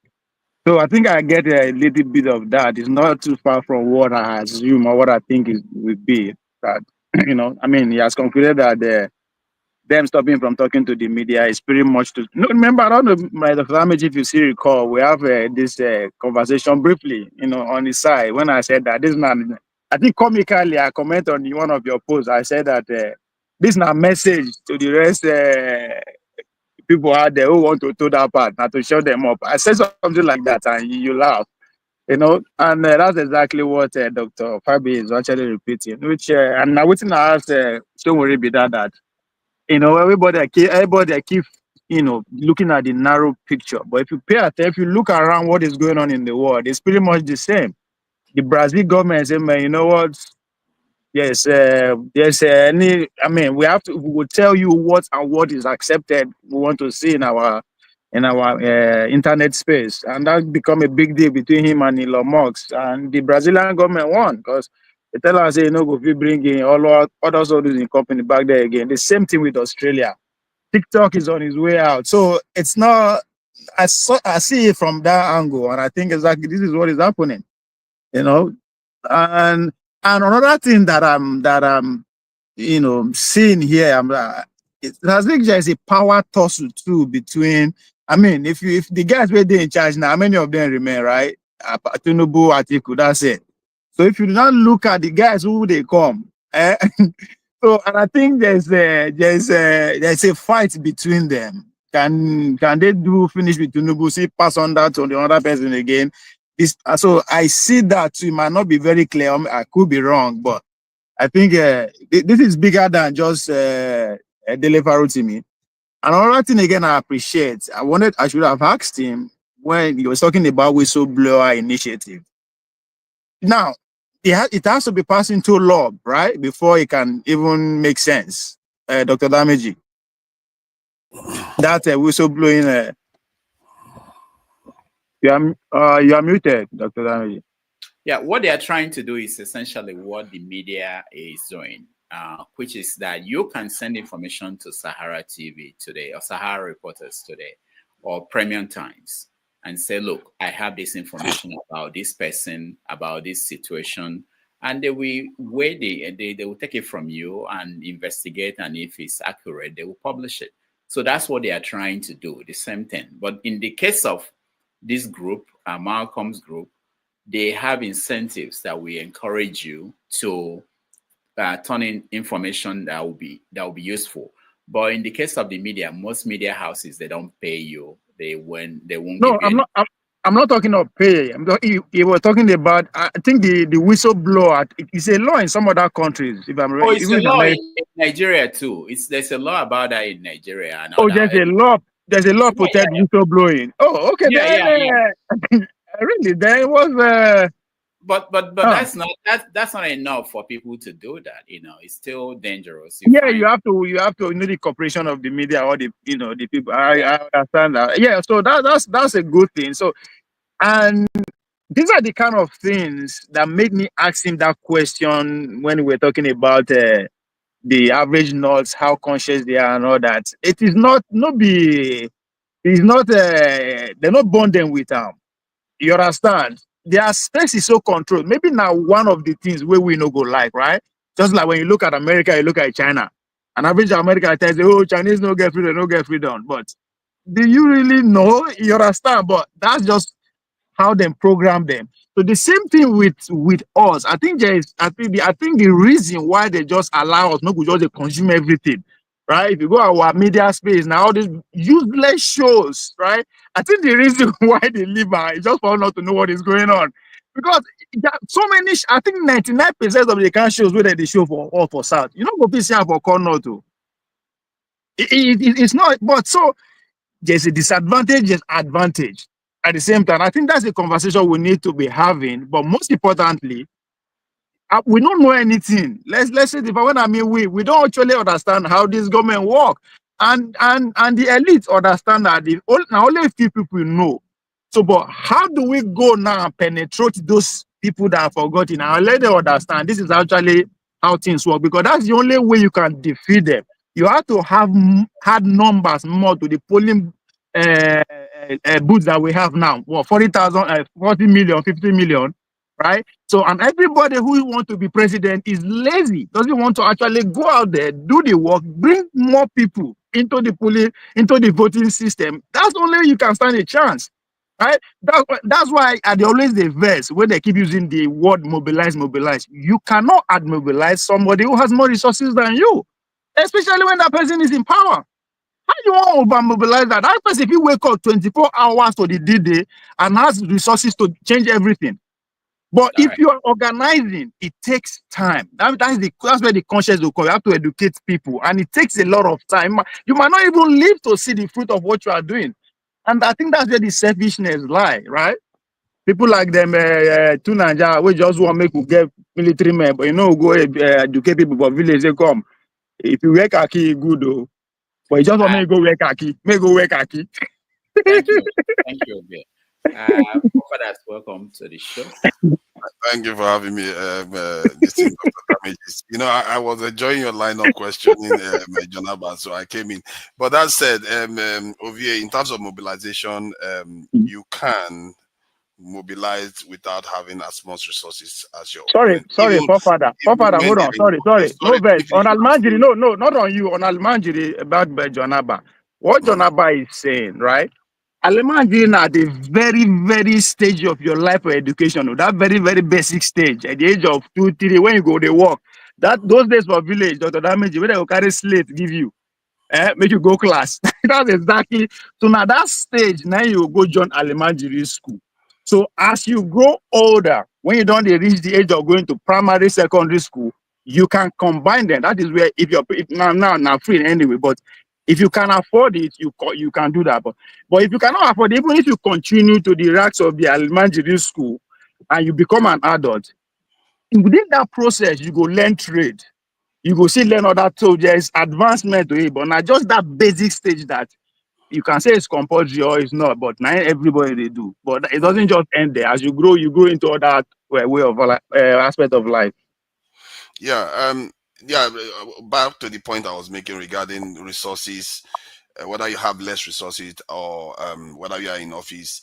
Speaker 9: So I think I get a little bit of that. It's not too far from what I assume or what I think it would be. That I mean, he has concluded that them stopping from talking to the media is pretty much to. No, remember, I don't know, my Dr. Damage, if you still recall, we have this conversation briefly, on the side when I said that this man. I think comically, I comment on one of your posts. I said that this is not a message to the rest people out there who want to do that part, not to shut them up. I said something like that, and you laugh, and that's exactly what Dr. Fabiyi is actually repeating. Which and now waiting I asked, don't worry, be that everybody keep looking at the narrow picture. But if you pay attention, if you look around what is going on in the world, it's pretty much the same. The Brazil government say, man, you know what? Yes, we will tell you what and what is accepted. We want to see in our internet space, and that become a big deal between him and Elon Musk. And the Brazilian government won because they tell us, say, if we bring in all others in company back there again. The same thing with Australia. TikTok is on his way out, so it's not. I see it from that angle, and I think exactly this is what is happening. And another thing that I'm seeing here, I think there's a power tussle too between. I mean, if the guys were there in charge now, how many of them remain, right? Tinubu, Atiku, that's it. So if you not look at the guys who they come, so and I think there's a fight between them. Can they finish with Tinubu? See, pass on that to the other person again. So I see that it might not be very clear. I could be wrong, but I think this is bigger than just Dele Farotimi. Another thing again, I appreciate. I should have asked him when he was talking about whistleblower initiative. Now, it has to be passed into law, right, before it can even make sense. Dr. Dameji, that whistleblowing. You are muted, Dr. Dameji.
Speaker 2: Yeah, what they are trying to do is essentially what the media is doing, which is that you can send information to Sahara TV today or Sahara Reporters today or Premium Times and say, look, I have this information about this person, about this situation, and they will they will take it from you and investigate, and if it's accurate, they will publish it. So that's what they are trying to do, the same thing. But in the case of this group, Malcolm's group, they have incentives that will encourage you to turn in information that will be useful. But in the case of the media, most media houses, they don't pay you. They won't.
Speaker 9: No, I'm not talking about pay. You were talking about. I think the whistleblower. It's a law in some other countries. If I'm right,
Speaker 2: it's a law in Nigeria too. There's a law about that in Nigeria. And
Speaker 9: there's a law. There's a law to protect whistleblowing. Oh, okay.
Speaker 2: Yeah.
Speaker 9: Really, there was.
Speaker 2: But that's not enough for people to do that. It's still dangerous.
Speaker 9: You have to need the cooperation of the media or the people. I understand that. Yeah, so that's a good thing. So, and these are the kind of things that made me ask him that question when we were talking about the average Norths, how conscious they are and all that. It is they're not bonding with them. You understand? Their space is so controlled. Maybe now one of the things where we no go like, right? Just like when you look at America, you look at China. An average American tells you, oh, Chinese no get freedom. But do you really know? You understand? But that's just how they program them. So the same thing with us. I think the reason why they just allow us not to just consume everything. Right? If you go our media space now, all these useless shows, right? I think the reason why they leave is just for us not to know what is going on. Because so many, I think 99% of the kind of shows where they show for South. You know, go be seen for corner too. It's not, but so there's a disadvantage, there's advantage at the same time. I think that's the conversation we need to be having. But most importantly, we don't know anything. Let's say we don't actually understand how this government work, and the elite understand that only a few people know. So, but how do we go now and penetrate those people that are forgotten and let them understand this is actually how things work, because that's the only way you can defeat them. You have to have hard numbers more to the polling booths that we have now. Well, 40,000, 40 million, 50 million, right? So, and everybody who wants to be president is lazy, doesn't want to actually go out there, do the work, bring more people into the polling, into the voting system. That's only you can stand a chance, right? That's why at always the verse where they keep using the word mobilize, mobilize. You cannot mobilize somebody who has more resources than you, especially when that person is in power. How you want to mobilize that? That person, if you wake up 24 hours to the D-Day and has resources to change everything. But if you are organizing, it takes time. That's where the conscience will come. You have to educate people, and it takes a lot of time. You might not even live to see the fruit of what you are doing. And I think that's where the selfishness lie, right? People like them, two Nigeria, we just want to make you get military men, but go educate people for village. They come. If you wear khaki, good though. But you just want me to go wear khaki. Thank
Speaker 2: you. Thank you, okay. Fathers, welcome to the show.
Speaker 12: Thank you for having me. This thing, Dr. Damages. I was enjoying your line of questioning, Jonaba, so I came in. But that said, Ovie, in terms of mobilization, you can mobilize without having as much resources as your
Speaker 9: Sorry, Father, hold on. Sorry. No verse. On Almanjiri, no, not on you. On Almanjiri about Jonaba. What Jonaba is saying, right? Almanjiri at the very, very stage of your life for education, that very, very basic stage, at the age of 2, 3, when you go to work, those days for village, Dr. Damages, where they will carry slate, give you, make you go class. That's exactly. So now that stage, now you go join Almanjiri school. So as you grow older, when you don't reach the age of going to primary, secondary school, you can combine them. That is where if you're now free anyway. But if you can afford it, you can do that. But if you cannot afford it, even if you continue to the ranks of the elementary school and you become an adult, within that process, you go learn trade. You go see learn other tools. There's advancement to it, but not just that basic stage that you can say it's compulsory or it's not, but not everybody they do. But it doesn't just end there. As you grow into other way of aspect of life.
Speaker 12: Yeah. Back to the point I was making regarding resources, whether you have less resources or whether you are in office.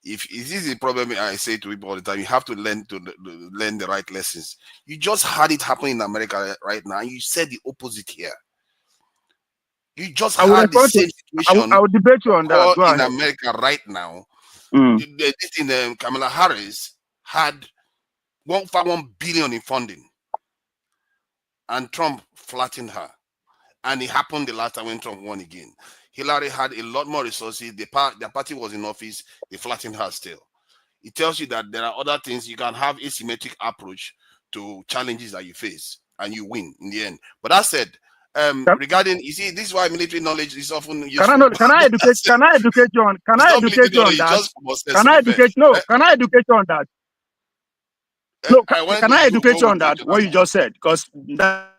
Speaker 12: If this is the problem, I say to people all the time, you have to learn the right lessons. You just had it happen in America right now, and you said the opposite here. You just had the same situation.
Speaker 9: I will debate you on that.
Speaker 12: In America right now. Kamala Harris had 1 billion in funding, and Trump flattened her. And it happened the last time when Trump won again. Hillary had a lot more resources. Their party was in office. They flattened her still. It tells you that there are other things. You can have asymmetric approach to challenges that you face, and you win in the end. But that said, regarding, you see, this is why military knowledge is often useful.
Speaker 9: Can I educate you on that? Can I educate you on that? Can I educate you on that? No, can I educate you on that? What you just said, because that's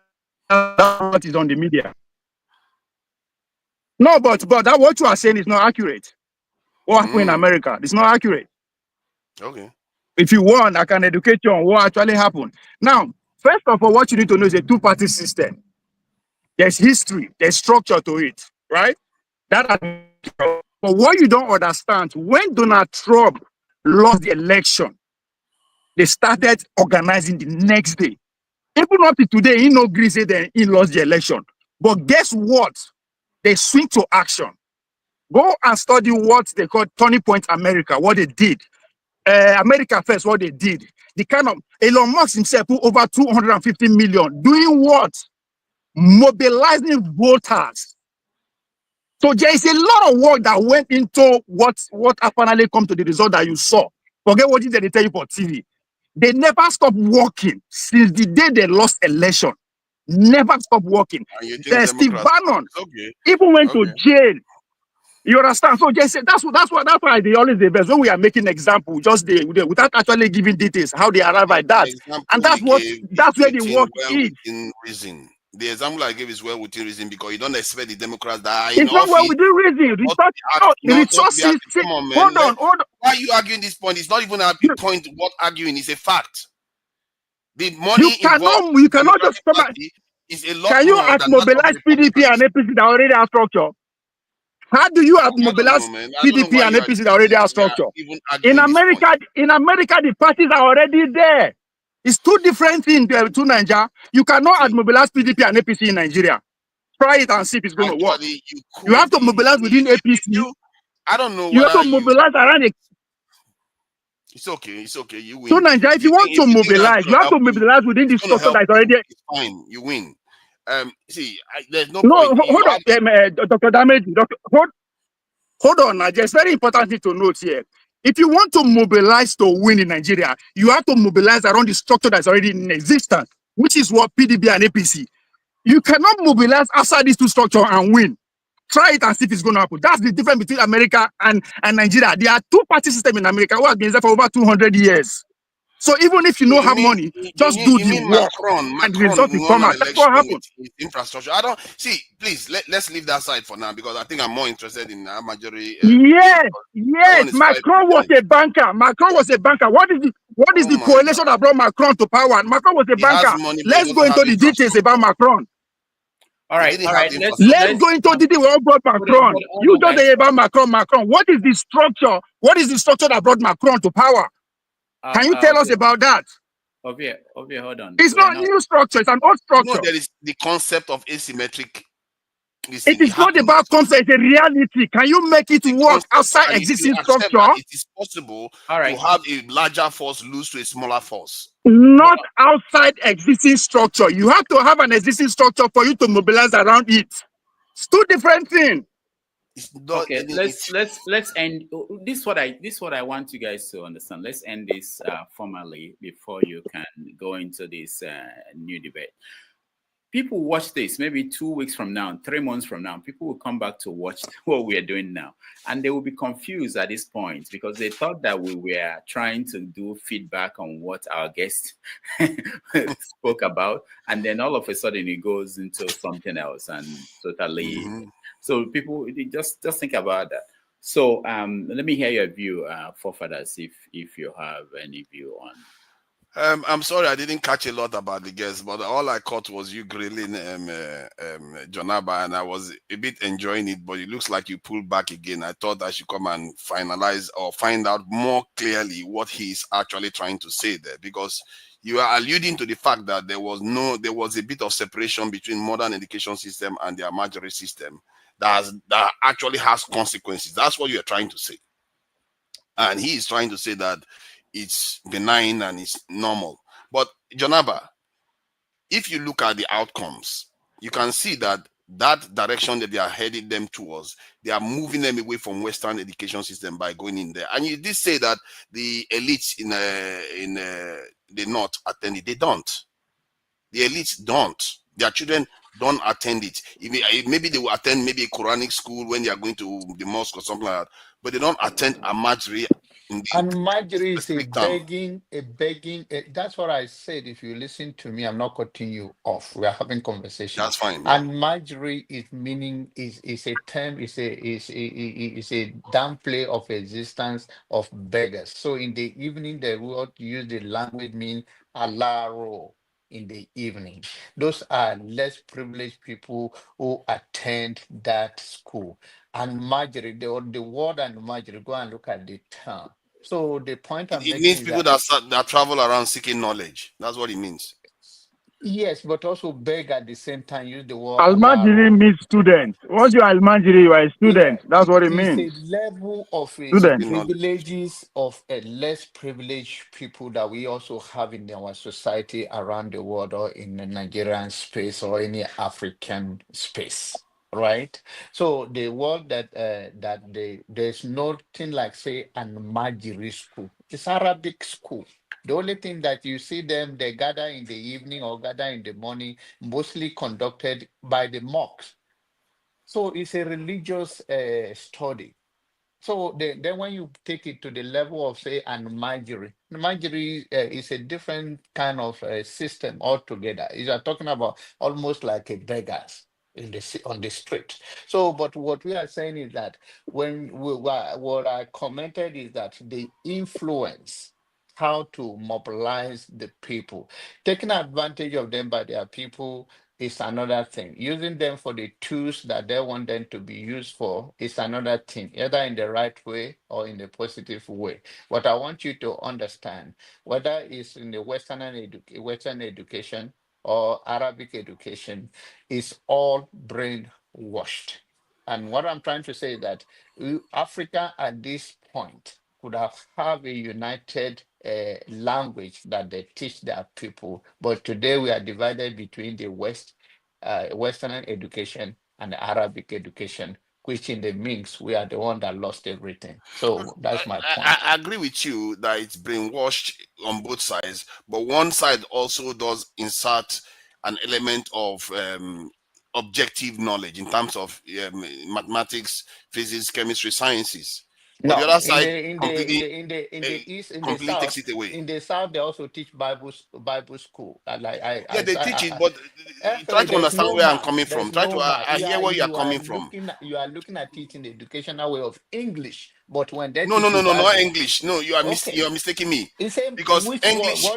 Speaker 9: what is on the media. No, but that what you are saying is not accurate. What happened in America? It's not accurate.
Speaker 12: Okay.
Speaker 9: If you want, I can educate you on what actually happened. Now, first of all, what you need to know is a two-party system. There's history, there's structure to it, right? But what you don't understand, when Donald Trump lost the election, they started organizing the next day. Even up to today, he no agree say that he lost the election. But guess what? They swing to action. Go and study what they call Turning Point America, what they did. America First, what they did. The kind of Elon Musk himself put over 250 million. Doing what? Mobilizing voters. So there is a lot of work that went into what finally come to the result that you saw. Forget what they tell you for TV. They never stopped working since the day they lost election. Never stopped working. Steve Bannon even went to jail. You understand? So they say that's why they always the best when we are making example, just without actually giving details how they arrive at that. And that's where the work is.
Speaker 12: The example I gave is well within reason, because you don't expect the Democrats that are
Speaker 9: in office. It's not well within reason. Resources. Hold on.
Speaker 12: Why are you arguing this point? It's not even a point what arguing, it's a fact. The money involved
Speaker 9: you cannot just come back.
Speaker 12: is a lot
Speaker 9: Can you
Speaker 12: more than that of
Speaker 9: mobilize PDP and APC that already have structure? How do you mobilize PDP and APC that already have structure? In America, the parties are already there. It's two different things to Nigeria. You cannot mobilize PDP and APC in Nigeria. Try it and see if it's going to work. You have to mobilize within APC.
Speaker 12: I don't know.
Speaker 9: You have to mobilize around it.
Speaker 12: It's okay. It's okay. You win.
Speaker 9: So Nigeria, if you want to mobilize, you have to mobilize within the structure that is already there.
Speaker 12: It's fine. You win. See, there's no
Speaker 9: point.
Speaker 12: Hold
Speaker 9: on, Dr. Damage. Hold on, Nigeria. It's very important thing to note here. If you want to mobilize to win in Nigeria, you have to mobilize around the structure that's already in existence, which is what PDP and APC. You cannot mobilize outside these two structures and win. Try it and see if it's going to happen. That's the difference between America and Nigeria. There are two-party system in America who has been there for over 200 years. So even if you don't have money, just do the work and result will come out. That's what happened.
Speaker 12: Infrastructure. I don't see. Please let's leave that side for now because I think I'm more interested in majority.
Speaker 9: Yes. Macron was a banker. What is the coalition that brought Macron to power? Macron was a banker. Let's go into the details about Macron.
Speaker 2: All right.
Speaker 9: Let's go into the details what brought Macron. You just say about Macron. What is the structure? What is the structure that brought Macron to power? Can you tell us about that?
Speaker 2: Ovie, hold on.
Speaker 9: It's not a new structure, it's an old structure.
Speaker 12: You know, there is the concept of asymmetric.
Speaker 9: It is not about concept, it's a reality. Can you make it work outside existing structure?
Speaker 12: It is possible to have a larger force lose to a smaller force.
Speaker 9: Not outside existing structure. You have to have an existing structure for you to mobilize around it. It's two different things.
Speaker 2: Okay, let's end. This is what I want you guys to understand. Let's end this formally before you can go into this new debate. People watch this maybe 2 weeks from now, 3 months from now. People will come back to watch what we are doing now, and they will be confused at this point because they thought that we were trying to do feedback on what our guest spoke about, and then all of a sudden it goes into something else and totally. So people just think about that. So let me hear your view, forefathers, if you have any view on.
Speaker 12: I'm sorry I didn't catch a lot about the guest, but all I caught was you grilling Jonaba, and I was a bit enjoying it, but it looks like you pulled back again. I thought I should come and finalize or find out more clearly what he's actually trying to say there, because you are alluding to the fact that there was a bit of separation between modern education system and the majority system that actually has consequences. That's what you're trying to say. And he is trying to say that it's benign and it's normal. But Jonaba, if you look at the outcomes, you can see that direction that they are heading them towards, they are moving them away from Western education system by going in there. And you did say that the elites in the North attend it. They don't. The elites don't. Their children don't attend it. Maybe they will attend maybe a Quranic school when they are going to the mosque or something like that, but they don't attend a Majri.
Speaker 10: And Majri is a begging. That's what I said. If you listen to me, I'm not cutting you off. We are having conversation.
Speaker 12: That's fine.
Speaker 10: Yeah. And Majri is meaning is a term, is a downplay of existence of beggars. So in the evening, they will use the language mean alaro. In the evening, those are less privileged people who attend that school. And Majri, the word and Majri, go and look at the term. So the point I'm making
Speaker 12: means people that travel around seeking knowledge. That's what it means.
Speaker 10: Yes, but also beg at the same time. Use the word.
Speaker 9: Almajiri means student. Once you are Almajiri, you are a student. Yeah, that's what it means.
Speaker 10: It's a level of privileges of a less privileged people that we also have in our society around the world, or in the Nigerian space or any African space. Right, so the word there's nothing like say an Majiri school. It's Arabic school. The only thing that you see them, they gather in the evening or gather in the morning, mostly conducted by the mosques. So it's a religious study. So then when you take it to the level of say an Majiri is a different kind of system altogether. You are talking about almost like a beggars on the street. So, but what we are saying is that what I commented is that the influence how to mobilize the people. Taking advantage of them by their people is another thing. Using them for the tools that they want them to be used for is another thing, either in the right way or in the positive way. What I want you to understand, whether it's in the Western education or Arabic education, is all brainwashed. And what I'm trying to say is that Africa at this point could have a united language that they teach their people. But today we are divided between the Western education and the Arabic education, which in the mix, we are the one that lost everything. So that's my point.
Speaker 12: I agree with you that it's brainwashed on both sides, but one side also does insert an element of objective knowledge in terms of mathematics, physics, chemistry, sciences. But the other side
Speaker 10: in the east, in the
Speaker 12: completely
Speaker 10: south,
Speaker 12: takes it away.
Speaker 10: in the south, they also teach Bible school.
Speaker 12: They teach it, but try to understand where I'm coming from. Try to I hear where you are coming from.
Speaker 10: You are looking at it in the educational way of English, but when they
Speaker 12: no, not English. No, you are you are mistaking me. Because English.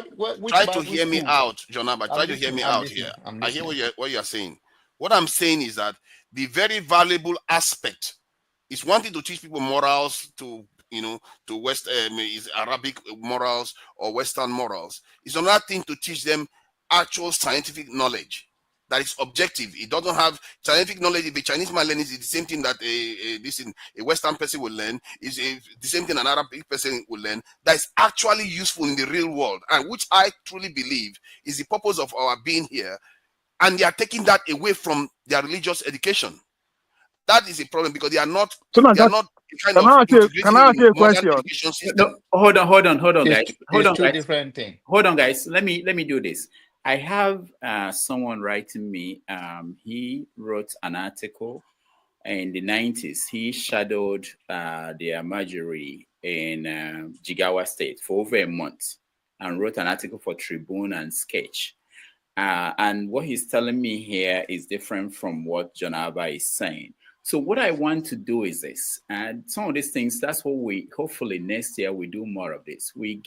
Speaker 12: Try to hear me out, Jonah. But try to hear me out here. I hear what you are saying. What I'm saying is that the very valuable aspect is wanting to teach people morals to West is Arabic morals or Western morals. It's another thing to teach them actual scientific knowledge that is objective. It doesn't have scientific knowledge. If a Chinese man learns, it's the same thing that a Western person will learn. Is the same thing an Arabic person will learn. That is actually useful in the real world, and which I truly believe is the purpose of our being here. And they are taking that away from their religious education. That is a problem because they are not.
Speaker 9: Can I ask you a question?
Speaker 2: No, hold on, guys. Hold on,
Speaker 10: two
Speaker 2: guys.
Speaker 10: Different things.
Speaker 2: Hold on, guys. Let me do this. I have someone writing me. He wrote an article in the 90s. He shadowed the Amajiri in Jigawa State for over a month and wrote an article for Tribune and Sketch. And what he's telling me here is different from what John Abba is saying. So what I want to do is this, and some of these things, that's what we, hopefully next year we do more of this. We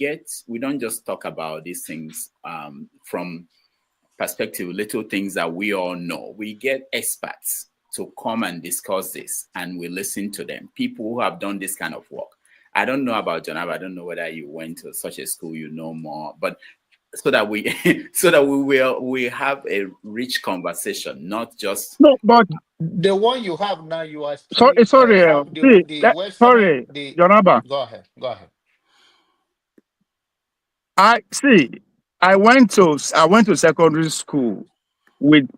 Speaker 2: don't just talk about these things from perspective, little things that we all know. We get experts to come and discuss this, and we listen to them, people who have done this kind of work. I don't know about John Abba. I don't know whether you went to such a school, you know more, but so that we have a rich conversation, not just
Speaker 9: but
Speaker 10: the one you have now. You are
Speaker 9: sorry. Jonaba.
Speaker 10: Go ahead.
Speaker 9: I went to secondary school with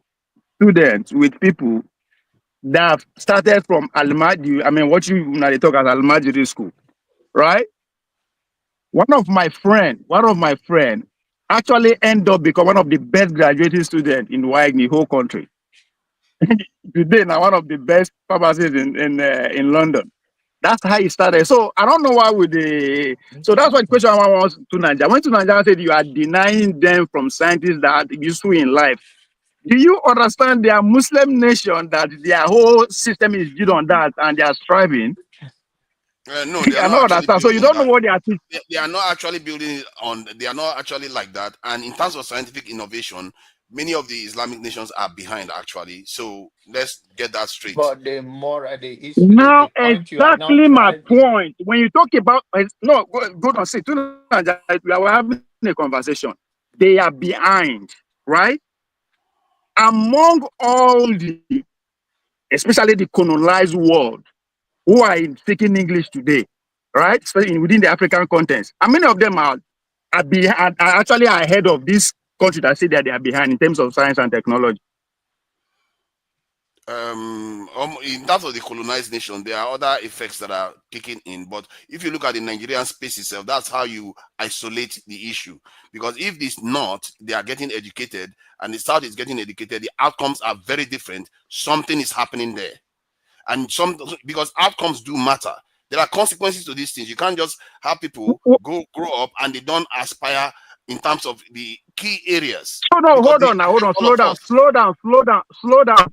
Speaker 9: students, with people that started from Almajiri. I mean, what you they talk as Almajiri school, right? One of my friend actually ended up becoming one of the best graduating students in the whole country. Today, now one of the best pharmacists in London. That's how he started. So I don't know why so that's what the question I was to Nigeria. I went to Nigeria and said you are denying them from scientists that are useful in life. Do you understand they are Muslim nation that their whole system is built on that and they are striving?
Speaker 12: No, they are not.
Speaker 9: So you don't know what they are teaching.
Speaker 12: They are not actually building it on. They are not actually like that. And in terms of scientific innovation, many of the Islamic nations are behind actually. So let's get that straight.
Speaker 10: But exactly
Speaker 9: my point. When you talk about go on, say we are having a conversation. They are behind, right? Among all especially the colonized world, who are speaking English today, right? Especially within the African context. And many of them are actually ahead of this country that say that they are behind in terms of science and technology.
Speaker 12: In terms of the colonized nation, there are other effects that are kicking in. But if you look at the Nigerian space itself, that's how you isolate the issue. Because if this not, they are getting educated and the South is getting educated, the outcomes are very different. Something is happening there. And because outcomes do matter. There are consequences to these things. You can't just have people grow up and they don't aspire in terms of the key areas.
Speaker 9: Hold on. Slow down.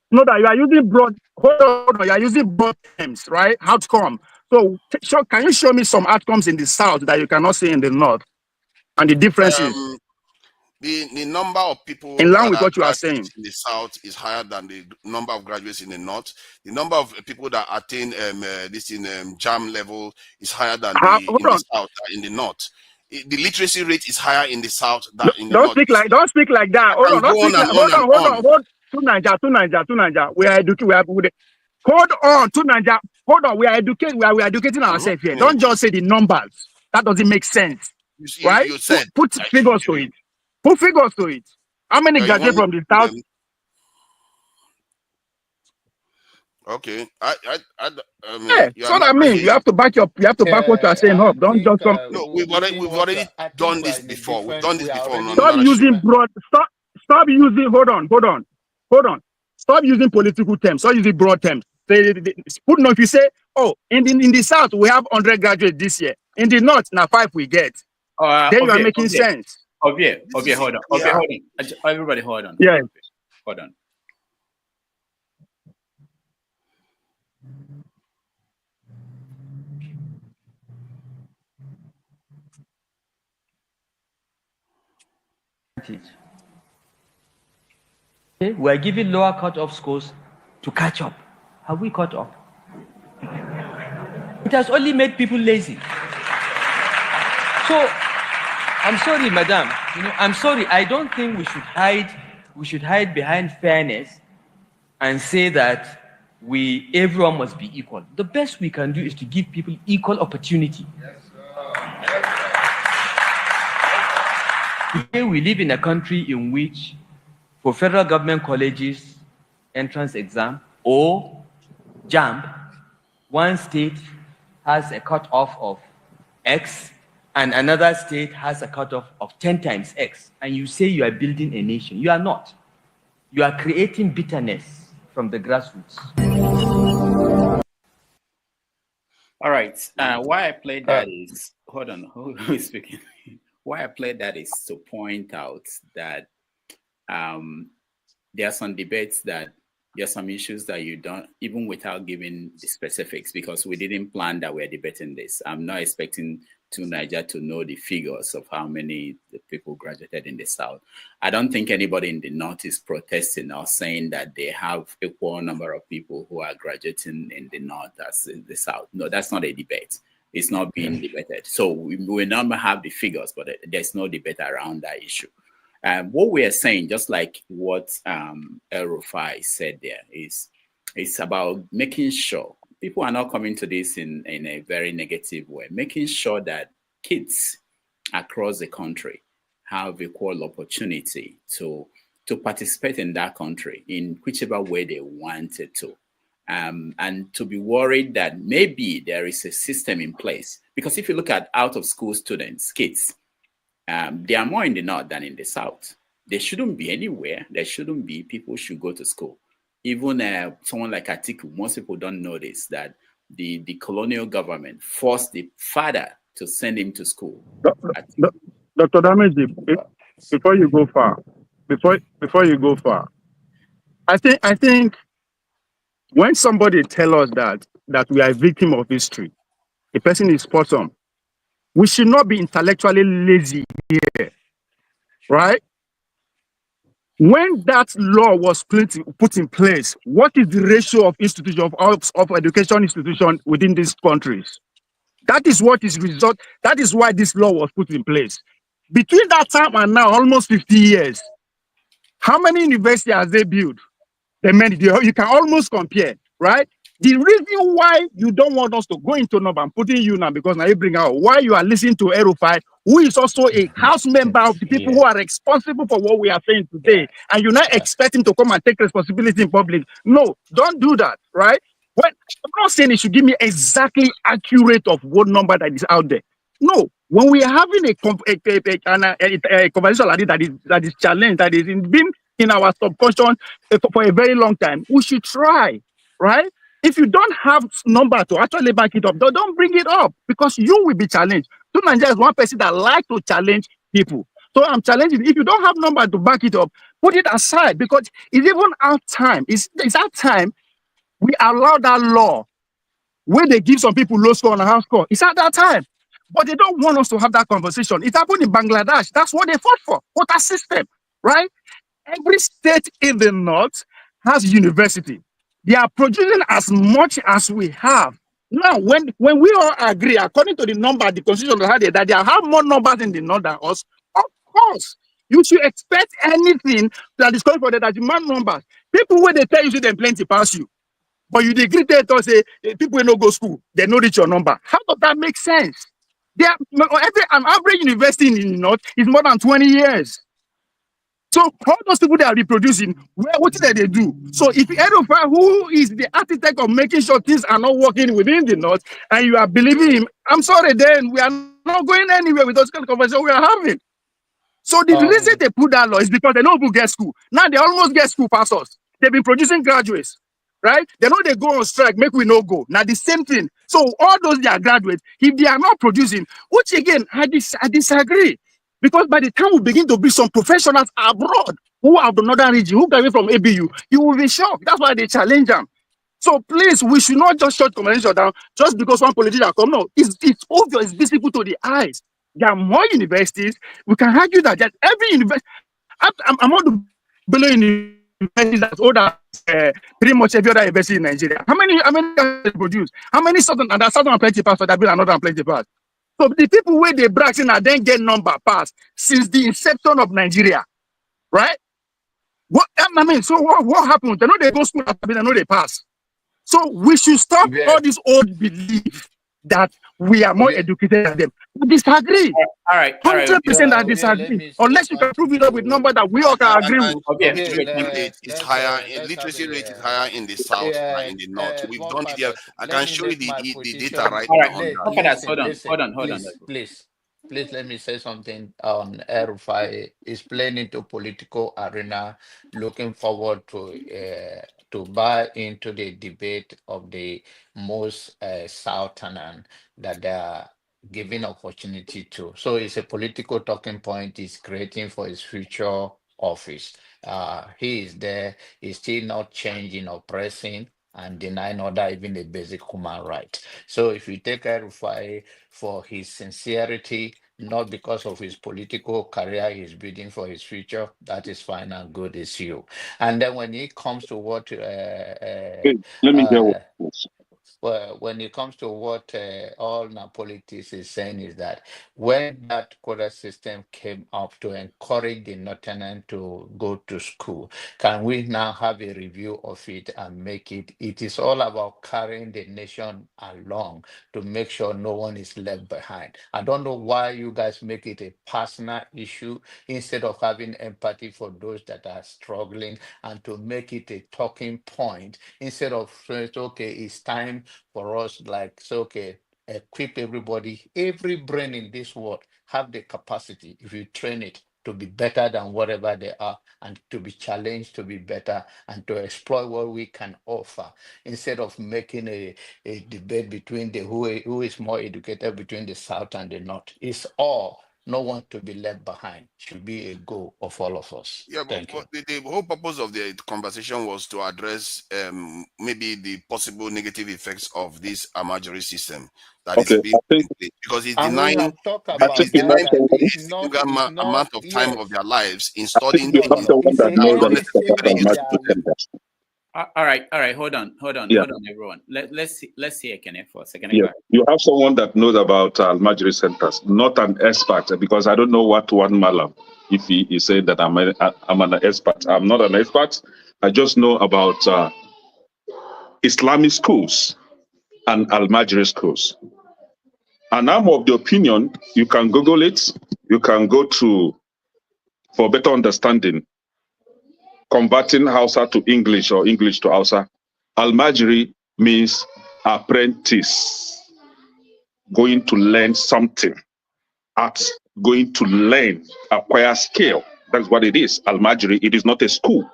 Speaker 9: No, that you are using broad. Hold on, you are using broad terms, right? Outcome. So can you show me some outcomes in the South that you cannot see in the North, and the differences?
Speaker 12: The number of people
Speaker 9: in line
Speaker 12: that
Speaker 9: with
Speaker 12: are
Speaker 9: what you are
Speaker 12: graduates
Speaker 9: saying
Speaker 12: in the South is higher than the number of graduates in the North. The number of people that attain this in JAM level is higher than
Speaker 9: hold
Speaker 12: in the
Speaker 9: on.
Speaker 12: South than in the North. The literacy rate is higher in the South than in the
Speaker 9: Don't
Speaker 12: North.
Speaker 9: speak like that. Hold on, don't speak like hold on. To Naija. We are educated. Hold on to Naija. Hold on. We are educating. We are educating ourselves here. Don't just say the numbers. That doesn't make sense. Right?
Speaker 12: You said
Speaker 9: put figures to it. Put figures to it. How many graduate from the South?
Speaker 12: Okay.
Speaker 9: So I mean, you have to back what you are saying up. Don't just come.
Speaker 12: No, we've already done this before. We've done this before.
Speaker 9: Stop using broad. Stop using. Hold on. Stop using political terms. Stop using broad terms. Put no. If you say, oh, in the South we have 100 graduates this year. In the North, now 5 we get. Then you are making sense.
Speaker 2: Okay, hold on. Hold on. Everybody, hold on.
Speaker 9: Yeah.
Speaker 2: Hold on.
Speaker 13: Okay, we are giving lower cut-off scores to catch up. Have we caught up? It has only made people lazy. So, I'm sorry, madam. I'm sorry. I don't think we should hide. We should hide behind fairness and say that everyone must be equal. The best we can do is to give people equal opportunity. Yes, Today we live in a country in which, for federal government colleges entrance exam or JAMB, one state has a cutoff of X and another state has a cutoff of 10 times X, and you say you are building a nation. You are not. You are creating bitterness from the grassroots.
Speaker 2: All right. Why I played that is, hold on, who is speaking? Why I played that is to point out that there are some debates that there are some issues that you don't, even without giving the specifics, because we didn't plan that we're debating this. I'm not expecting Niger to know the figures of how many people graduated in the South. I don't think anybody in the North is protesting or saying that they have equal number of people who are graduating in the North as in the South. No, that's not a debate. It's not being debated. So we will not have the figures, but there's no debate around that issue. What we are saying, just like what El-Rufai said there, is it's about making sure people are not coming to this in a very negative way, making sure that kids across the country have equal opportunity to participate in that country in whichever way they wanted to. And to be worried that maybe there is a system in place. Because if you look at out-of-school students, kids, they are more in the North than in the South. They shouldn't be anywhere. There shouldn't be. People should go to school. Even someone like Atiku, most people don't know this, that the colonial government forced the father to send him to school.
Speaker 9: Dr. Dameji, before you go far, I think when somebody tells us that we are a victim of history, the person is spot on. We should not be intellectually lazy here, right? When that law was put in place, what is the ratio of institution of education institution within these countries? That is what is result. That is why this law was put in place. Between that time and now, almost 50 years, how many universities has they built? You can almost compare, right? The reason why you don't want us to go into number, I'm putting you now because now you bring out why you are listening to El-Rufai, who is also a house member of the people who are responsible for what we are saying today, and you're not expecting to come and take responsibility in public. No, don't do that, right? I'm not saying you should give me exactly accurate of what number that is out there. No, when we are having a conversation like this that is challenged, that is been in our subconscious for a very long time, we should try, right? If you don't have number to actually back it up, don't bring it up because you will be challenged. So Nigeria is one person that likes to challenge people. So I'm challenging. If you don't have number to back it up, put it aside because it's even our time. It's our time we allow that law where they give some people low score and a high score. It's at that time. But they don't want us to have that conversation. It happened in Bangladesh. That's what they fought for. Quota system, right? Every state in the north has university. They are producing as much as we have. Now, when we all agree, according to the number, the constitution that they have more numbers in the north than us, of course, you should expect anything that is calling for that demand numbers. People, when they tell you, they plenty pass you. But you agree to say people no go school, they no reach your number. How does that make sense? An average university in the north is more than 20 years. So all those people that are reproducing, what did they do? So if Erufai, who is the architect of making sure things are not working within the north, and you are believing him, I'm sorry, then we are not going anywhere with those kind of conversations we are having. So the reason they put that law is because they don't get school. Now they almost get school past us. They've been producing graduates, right? They know they go on strike, make we no go. Now the same thing. So all those they are graduates, if they are not producing, which again, I disagree. Because by the time we begin to be some professionals abroad who are the northern region, who came from ABU, you will be shocked. That's why they challenge them. So please, we should not just shut conversation down just because one politician come. No, it's obvious, it's visible to the eyes. There are more universities. We can argue that every university, I'm not the billion universities that's older pretty much every other university in Nigeria. How many they produce? How many southern and plenty pass for that bill and northern plenty pass? So the people where they brag in and then get number pass since the inception of Nigeria, right? So what happened? They know they go school, they know they pass. So we should stop all this old belief that we are more educated than them. I disagree.
Speaker 2: All right.
Speaker 9: 100% I disagree. Unless you can prove it up with numbers that we all can agree with.
Speaker 12: It's higher. Literacy rate is higher in the south than in the north. We've done it here. I can show you the data right now.
Speaker 10: Hold on. Please let me say something on Erufai. Is playing into political arena, looking forward to buy into the debate of the most southern that they are giving opportunity to. So it's a political talking point he's creating for his future office. He is there, he's still not changing or pressing and denying other even a basic human right. So if you take Erufai for his sincerity, not because of his political career he's building for his future, that is fine and good is you. And then when it comes to what when it comes to what all Napolitis is saying is that when that quota system came up to encourage the Northerners to go to school, can we now have a review of it and make it? It is all about carrying the nation along to make sure no one is left behind. I don't know why you guys make it a personal issue instead of having empathy for those that are struggling and to make it a talking point instead of saying, okay, it's time for us, like, so okay, equip everybody, every brain in this world have the capacity, if you train it, to be better than whatever they are and to be challenged to be better and to exploit what we can offer instead of making a debate between the who is more educated between the south and the north. It's all, no one to be left behind, should be a goal of all of us.
Speaker 12: Yeah, but the whole purpose of the conversation was to address maybe the possible negative effects of this Amajori system that is being played, because it's denying a significant amount of time of their lives in studying things
Speaker 2: All right. Hold on, everyone. Let's see Ekene for a second.
Speaker 14: Yeah, you have someone that knows about Almajiri centers, not an expert, because I don't know what one malam if he is saying that I'm an expert. I'm not an expert. I just know about Islamic schools and Almajiri schools. And I'm of the opinion, you can Google it, you can go to, for better understanding, converting Hausa to English or English to Hausa. Almajiri means apprentice, going to learn something, going to learn, acquire skill. That's what it is, Almajiri. It is not a school,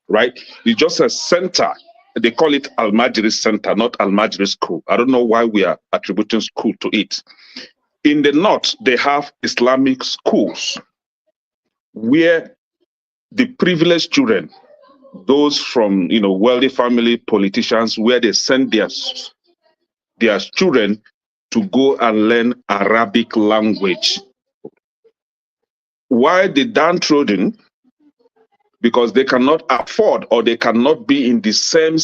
Speaker 14: right? It's just a center. They call it Almajiri Center, not Almajiri School. I don't know why we are attributing school to it. In the north, they have Islamic schools where the privileged children, those from wealthy family, politicians, where they send their children to go and learn Arabic language. Why the downtrodden? Because they cannot afford or they cannot be in the same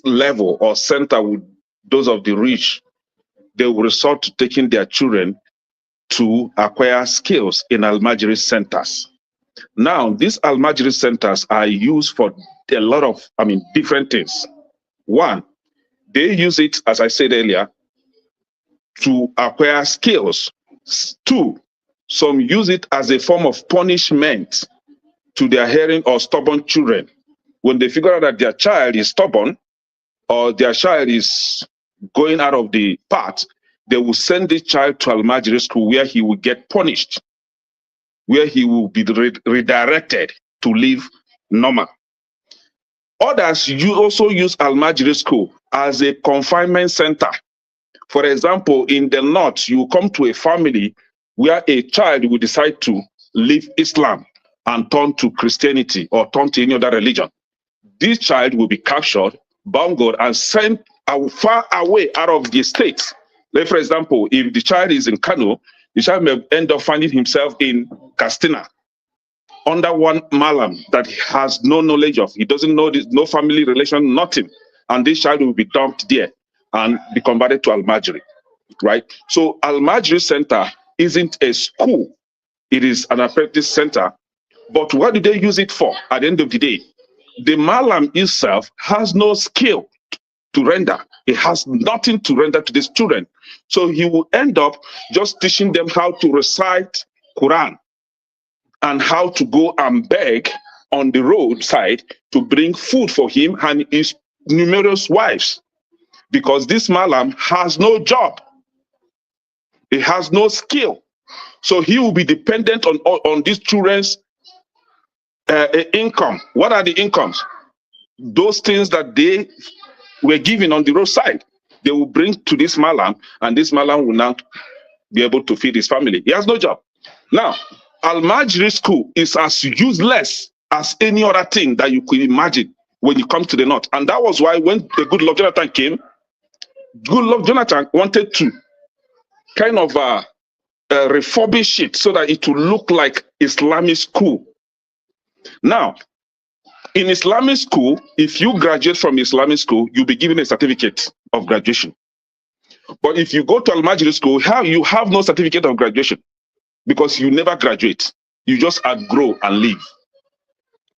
Speaker 14: level or center with those of the rich. They will resort to taking their children to acquire skills in Almajiri centers. Now, these Almajiri centers are used for a lot of, different things. One, they use it, as I said earlier, to acquire skills. Two, some use it as a form of punishment to their hearing or stubborn children. When they figure out that their child is stubborn or their child is going out of the path, they will send the child to Almajiri school where he will get punished, where he will be redirected to live normal. Others also use Almajiri school as a confinement center. For example, in the north, you come to a family where a child will decide to leave Islam and turn to Christianity or turn to any other religion. This child will be captured, bungled, and sent far away out of the state. Like, for example, if the child is in Kano, the child may end up finding himself in Castina under one malam that he has no knowledge of. He doesn't know this, no family relation, nothing. And this child will be dumped there and be converted to Almajiri, right? So Almajiri Center isn't a school. It is an apprentice center. But what do they use it for at the end of the day? The malam itself has no skill to render. It has nothing to render to these children. So he will end up just teaching them how to recite Quran and how to go and beg on the roadside to bring food for him and his numerous wives. Because this malam has no job. He has no skill. So he will be dependent on these children's income. What are the incomes? Those things that they were given on the roadside, they will bring to this malam, and this malam will now be able to feed his family. He has no job. Now, Almajiri school is as useless as any other thing that you could imagine when you come to the north. And that was why when the Goodluck Jonathan came, Goodluck Jonathan wanted to kind of refurbish it so that it would look like Islamic school. Now, in Islamic school, if you graduate from Islamic school, you'll be given a certificate of graduation. But if you go to Almajiri school, you have no certificate of graduation because you never graduate. You just outgrow and leave.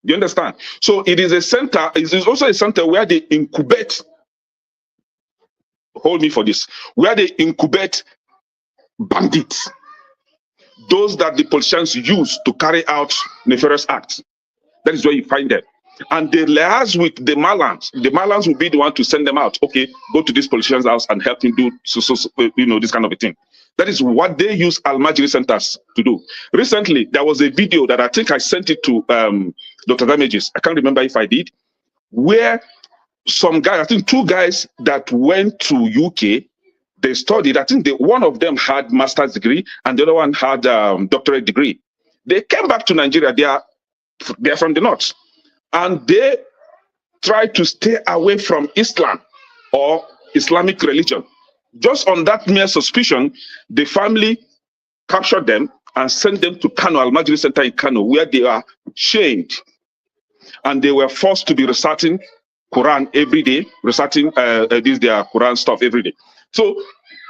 Speaker 14: You understand? So it is a center, it is also a center where they incubate, hold me for this, where they incubate bandits, those that the politicians use to carry out nefarious acts. That is where you find them. And they liaise with the Malans. The Malans will be the one to send them out. Okay, go to this politician's house and help him do this kind of a thing. That is what they use Almajiri centers to do. Recently, there was a video that I think I sent it to Dr. Damages. I can't remember if I did, where some guys, I think two guys that went to UK, they studied. I think one of them had master's degree and the other one had doctorate degree. They came back to Nigeria. They are from the north. And they try to stay away from Islam or Islamic religion. Just on that mere suspicion, the family captured them and sent them to Kano, Almajiri Center in Kano, where they are chained. And they were forced to be reciting Quran every day, reciting their Quran stuff every day. So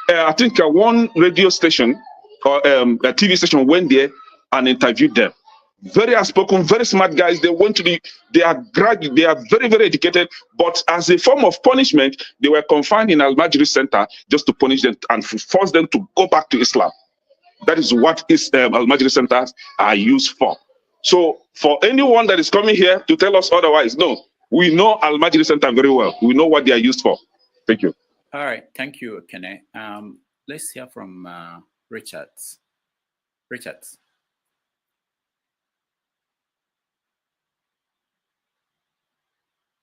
Speaker 14: I think one radio station or a TV station went there and interviewed them. Very outspoken, very smart guys. They went to they are very, very educated, but as a form of punishment, they were confined in Almajiri Center just to punish them and force them to go back to Islam. That is what Almajiri centers are used for. So for anyone that is coming here to tell us otherwise, no, we know Almajiri Center very well. We know what they are used for. Thank you.
Speaker 2: All right, thank you, Kene. Let's hear from Richard. Richard.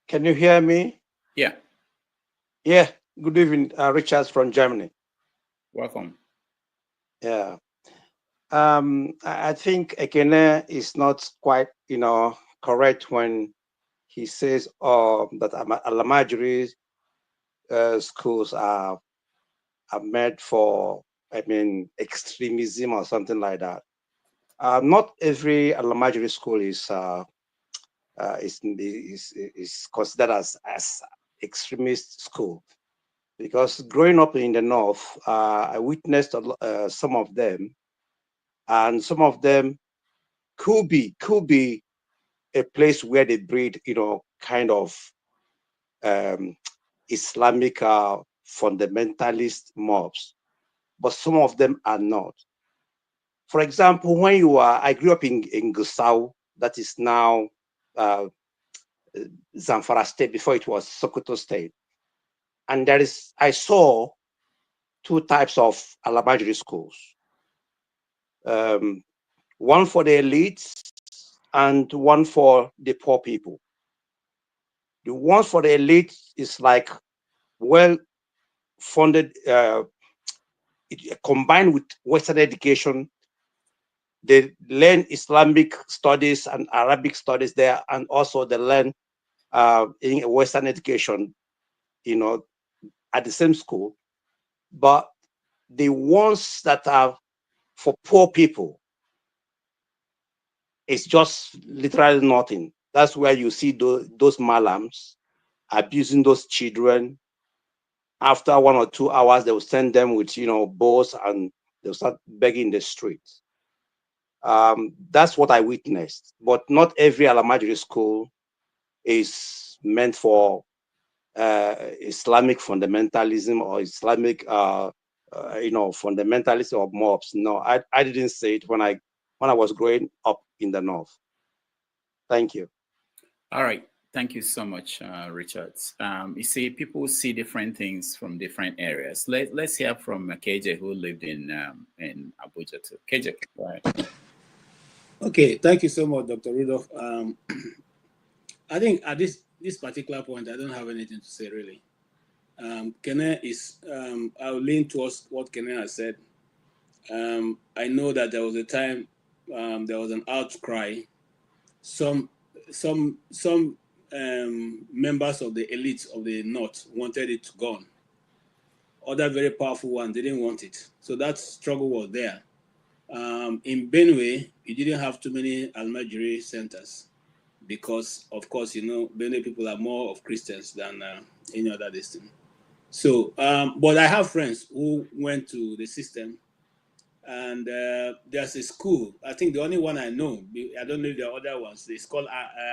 Speaker 15: Can you hear me?
Speaker 2: Yeah.
Speaker 15: Yeah. Good evening, Richard from Germany.
Speaker 2: Welcome.
Speaker 15: Yeah. I think Ekene is not quite, correct when he says that Almajiri schools are are made for, extremism or something like that. Not every Almajiri school is considered as extremist school, because growing up in the north, I witnessed some of them, and some of them could be a place where they breed, kind of Islamic fundamentalist mobs, but some of them are not. For example, I grew up in Gusau, that is now Zamfara State, before it was Sokoto State. And I saw two types of Alabajiri schools. One for the elites and one for the poor people. The one for the elite is like well-funded, combined with Western education. They learn Islamic studies and Arabic studies there, and also they learn in Western education, at the same school. But the ones that are for poor people, it's just literally nothing. That's where you see those malams abusing those children. After 1 or 2 hours, they will send them with, balls, and they'll start begging in the streets. That's what I witnessed. But not every Alamajiri school is meant for Islamic fundamentalism or Islamic, fundamentalism of mobs. No, I didn't say it when I was growing up in the north. Thank you.
Speaker 2: All right. Thank you so much, Richard. You see, people see different things from different areas. Let's hear from KJ, who lived in Abuja too. KJ, go ahead.
Speaker 16: Okay, thank you so much, Dr. Rudolph. I think at this particular point, I don't have anything to say really. Kene is, I'll lean towards what Kene has said. I know that there was a time there was an outcry. Some members of the elite of the North wanted it gone. Other very powerful ones didn't want it. So that struggle was there. In Benue, you didn't have too many Almajiri centers because, of course, Benue people are more of Christians than any other district. So, but I have friends who went to the system, and there's a school. I think the only one I know, I don't know if there are other ones. It's called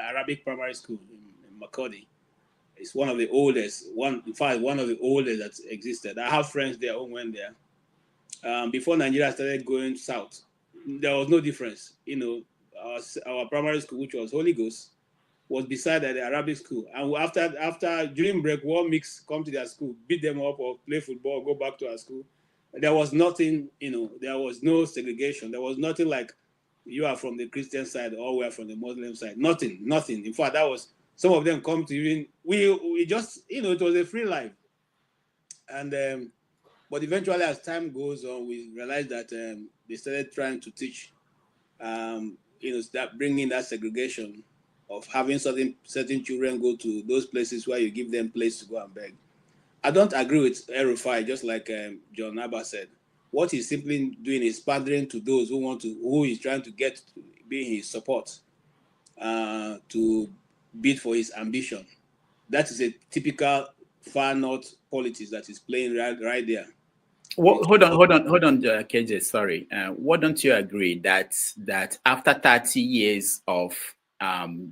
Speaker 16: Arabic Primary School in Makurdi. It's one of the oldest, in fact, one of the oldest that existed. I have friends there who went there. Before Nigeria started going south, there was no difference. Our primary school, which was Holy Ghost, was beside the Arabic school. And after during break, one mix come to their school, beat them up or play football, go back to our school. There was nothing, there was no segregation. There was nothing like you are from the Christian side or we are from the Muslim side. Nothing. In fact, that was, some of them come to even, we just, it was a free life. And, but eventually as time goes on, we realized that they started trying to teach, start bringing that segregation of having certain children go to those places where you give them place to go and beg. I don't agree with Erufai, just like John Abba said. What he's simply doing is pandering to those who he's trying to get to be in his support, to bid for his ambition. That is a typical far north politics that is playing right there.
Speaker 2: Well, hold on, KJ. Sorry. Why don't you agree that after 30 years of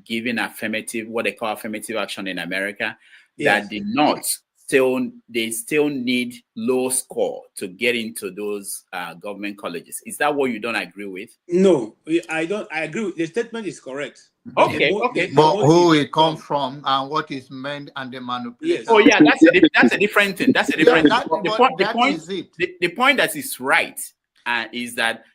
Speaker 2: giving what they call affirmative action in America, yes, that the North still need low score to get into those government colleges? Is that what you don't agree with?
Speaker 16: No, I don't. I agree. The statement is correct.
Speaker 2: Okay.
Speaker 17: But who it comes from and what is meant and the manipulation.
Speaker 2: Yes. Oh yeah, that's a different thing. That's a different thing. The point that is right is that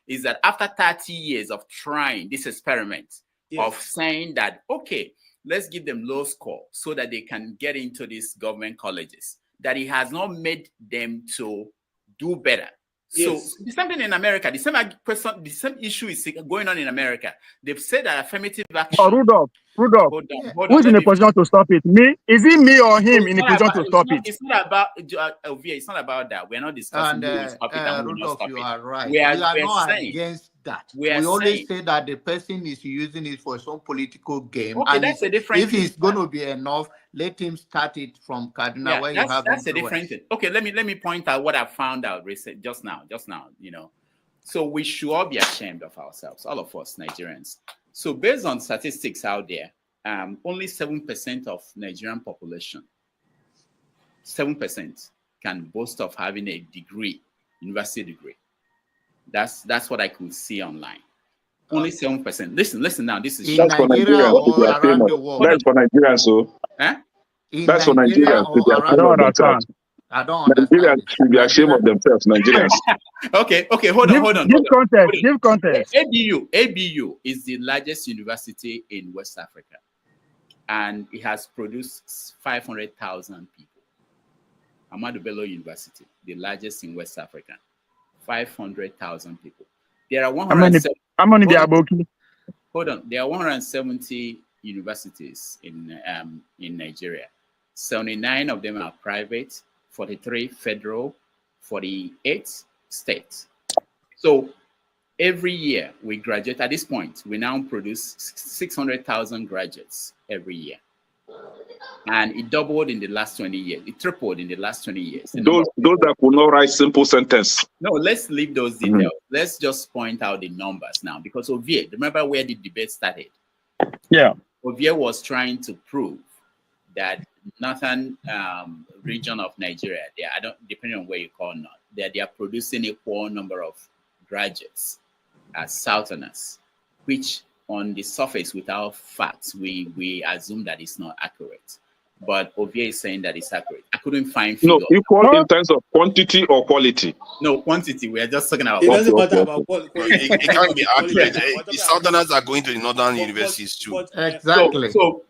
Speaker 2: after 30 years of trying this experiment, yes, of saying that, okay, let's give them low score so that they can get into these government colleges, that it has not made them to do better. So
Speaker 16: Yes.
Speaker 2: the same thing in America. The same question, the same issue is going on in America. They've said that affirmative action.
Speaker 9: Oh, Rudolph,
Speaker 2: Hold on.
Speaker 9: who's in a position to stop it? Me? Is it me or him in a
Speaker 2: It's not
Speaker 9: position to
Speaker 2: about,
Speaker 9: stop it?
Speaker 2: it's not about it's not about that. We're not discussing who will stop it and who will not
Speaker 17: Rudolph,
Speaker 2: stop
Speaker 17: you
Speaker 2: it.
Speaker 17: are right.
Speaker 2: We are
Speaker 17: not
Speaker 2: saying,
Speaker 17: against that.
Speaker 2: we are
Speaker 17: We always
Speaker 2: saying,
Speaker 17: say that the person is using it for some political game.
Speaker 2: okay,
Speaker 17: And
Speaker 2: that's a different
Speaker 17: if
Speaker 2: thing.
Speaker 17: it's going to be enough, let him start it from Kaduna, where you have
Speaker 2: that's a
Speaker 17: influence.
Speaker 2: different thing. Okay, let me point out what I found out recently, just now, you know. So we should all be ashamed of ourselves, all of us Nigerians. So based on statistics out there, only 7% of Nigerian population, 7% can boast of having a degree, university degree. That's what I could see online. Only 7%. Listen now. This is
Speaker 17: in Nigeria or around the world.
Speaker 14: That's for Nigerians, so.
Speaker 2: Huh?
Speaker 14: That's for Nigerians.
Speaker 17: I don't understand. I don't understand.
Speaker 14: Nigerians should be ashamed of themselves, Nigerians.
Speaker 2: Okay, hold on.
Speaker 9: Give context.
Speaker 2: ABU is the largest university in West Africa, and it has produced 500,000 people. Ahmadu Bello University, the largest in West Africa, 500,000 people. There are 170.
Speaker 9: How many there are Boki?
Speaker 2: Hold on. There are 170 universities in Nigeria. 79 of them are private, 43 federal, 48 state. So every year we graduate. At this point, we now produce 600,000 graduates every year. And it doubled in the last 20 years. It tripled in the last 20 years.
Speaker 14: Those that could not write simple sentence.
Speaker 2: No, let's leave those details. Let's just point out the numbers now. Because Ovie, remember where the debate started?
Speaker 9: Yeah.
Speaker 2: Ovie was trying to prove that northern region of Nigeria, depending on where you call not, that they are producing equal number of graduates as southerners, which on the surface, without facts, we assume that it's not accurate. But Ovie is saying that it's accurate. I couldn't find figures.
Speaker 14: No, equal in terms of quantity or quality.
Speaker 2: No, quantity. We are just talking about.
Speaker 16: It doesn't matter about quality.
Speaker 12: It can't be accurate. The southerners are going to the northern universities too.
Speaker 17: Exactly.
Speaker 2: So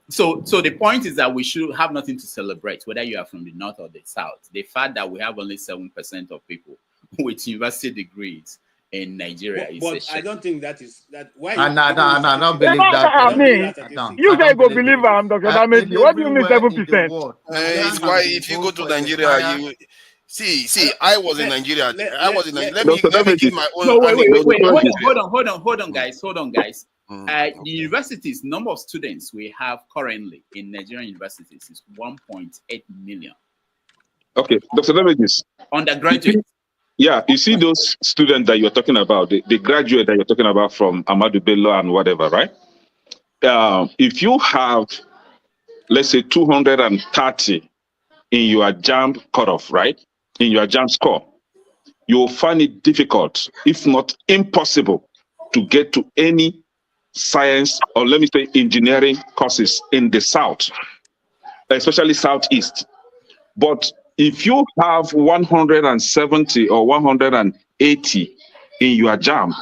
Speaker 2: the point is that we should have nothing to celebrate, whether you are from the north or the south. The fact that we have only 7% of people with university degrees in Nigeria is
Speaker 16: but I don't think that is that. Why?
Speaker 17: I don't believe that.
Speaker 9: I mean, you guys go believe I'm Dr. Damage. What do you mean 7%?
Speaker 12: It's why if you go to Nigeria, you see. I was in Nigeria. Let me give my own.
Speaker 2: No, wait. Hold on, guys. The universities, number of students we have currently in Nigerian universities is 1.8 million.
Speaker 14: Okay, Dr. Damages.
Speaker 2: Undergraduate.
Speaker 14: Yeah, you see those students that you're talking about, the graduate that you're talking about from Ahmadu Bello and whatever, right? If you have, let's say, 230 in your JAMB cutoff, right? In your JAMB score, you'll find it difficult, if not impossible, to get to any science or let me say engineering courses in the South, especially Southeast. But if you have 170 or 180 in your JAMB,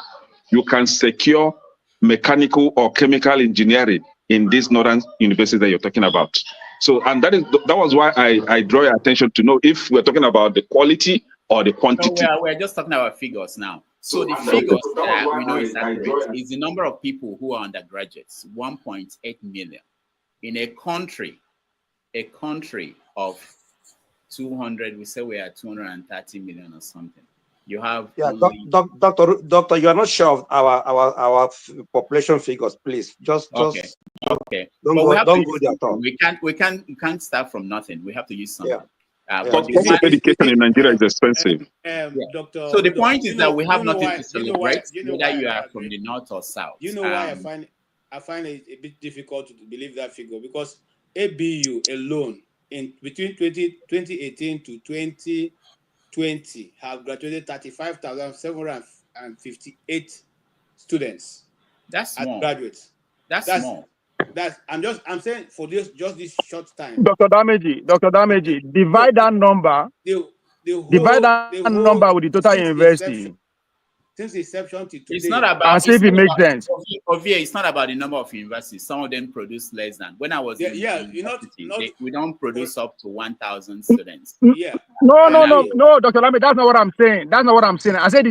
Speaker 14: you can secure mechanical or chemical engineering in these northern universities that you're talking about. So, and that was why I draw your attention to know if we're talking about the quality or the quantity.
Speaker 2: No, we're just talking about figures now. So the figures that we know is accurate is the number of people who are undergraduates, 1.8 million. In a country of 200, we say we are 230 million or something. You have
Speaker 15: Doctor, you are not sure of our population figures, please.
Speaker 2: Okay.
Speaker 15: Don't go there at all.
Speaker 2: We can't start from nothing. We have to use something.
Speaker 14: Education in Nigeria is expensive.
Speaker 16: Doctor,
Speaker 2: so the point is that we have nothing to celebrate, whether you are from the north or south.
Speaker 16: You know why I find it a bit difficult to believe that figure, because ABU alone in between 2018 to 2020 have graduated 35,758 students.
Speaker 2: That's small.
Speaker 16: Graduates.
Speaker 2: That's small.
Speaker 16: I'm saying for this short time.
Speaker 9: Dr. Damage, divide that number. Divide that number with the total university.
Speaker 16: since inception to today.
Speaker 2: It's not about.
Speaker 9: I'll see if it makes sense.
Speaker 2: Ovia, it's not about the number of universities. Some of them produce less than. When I was in university, we don't produce up to 1,000 students.
Speaker 16: Yeah.
Speaker 9: No, Dr. Lamy, that's not what I'm saying. That's not what I'm saying. I said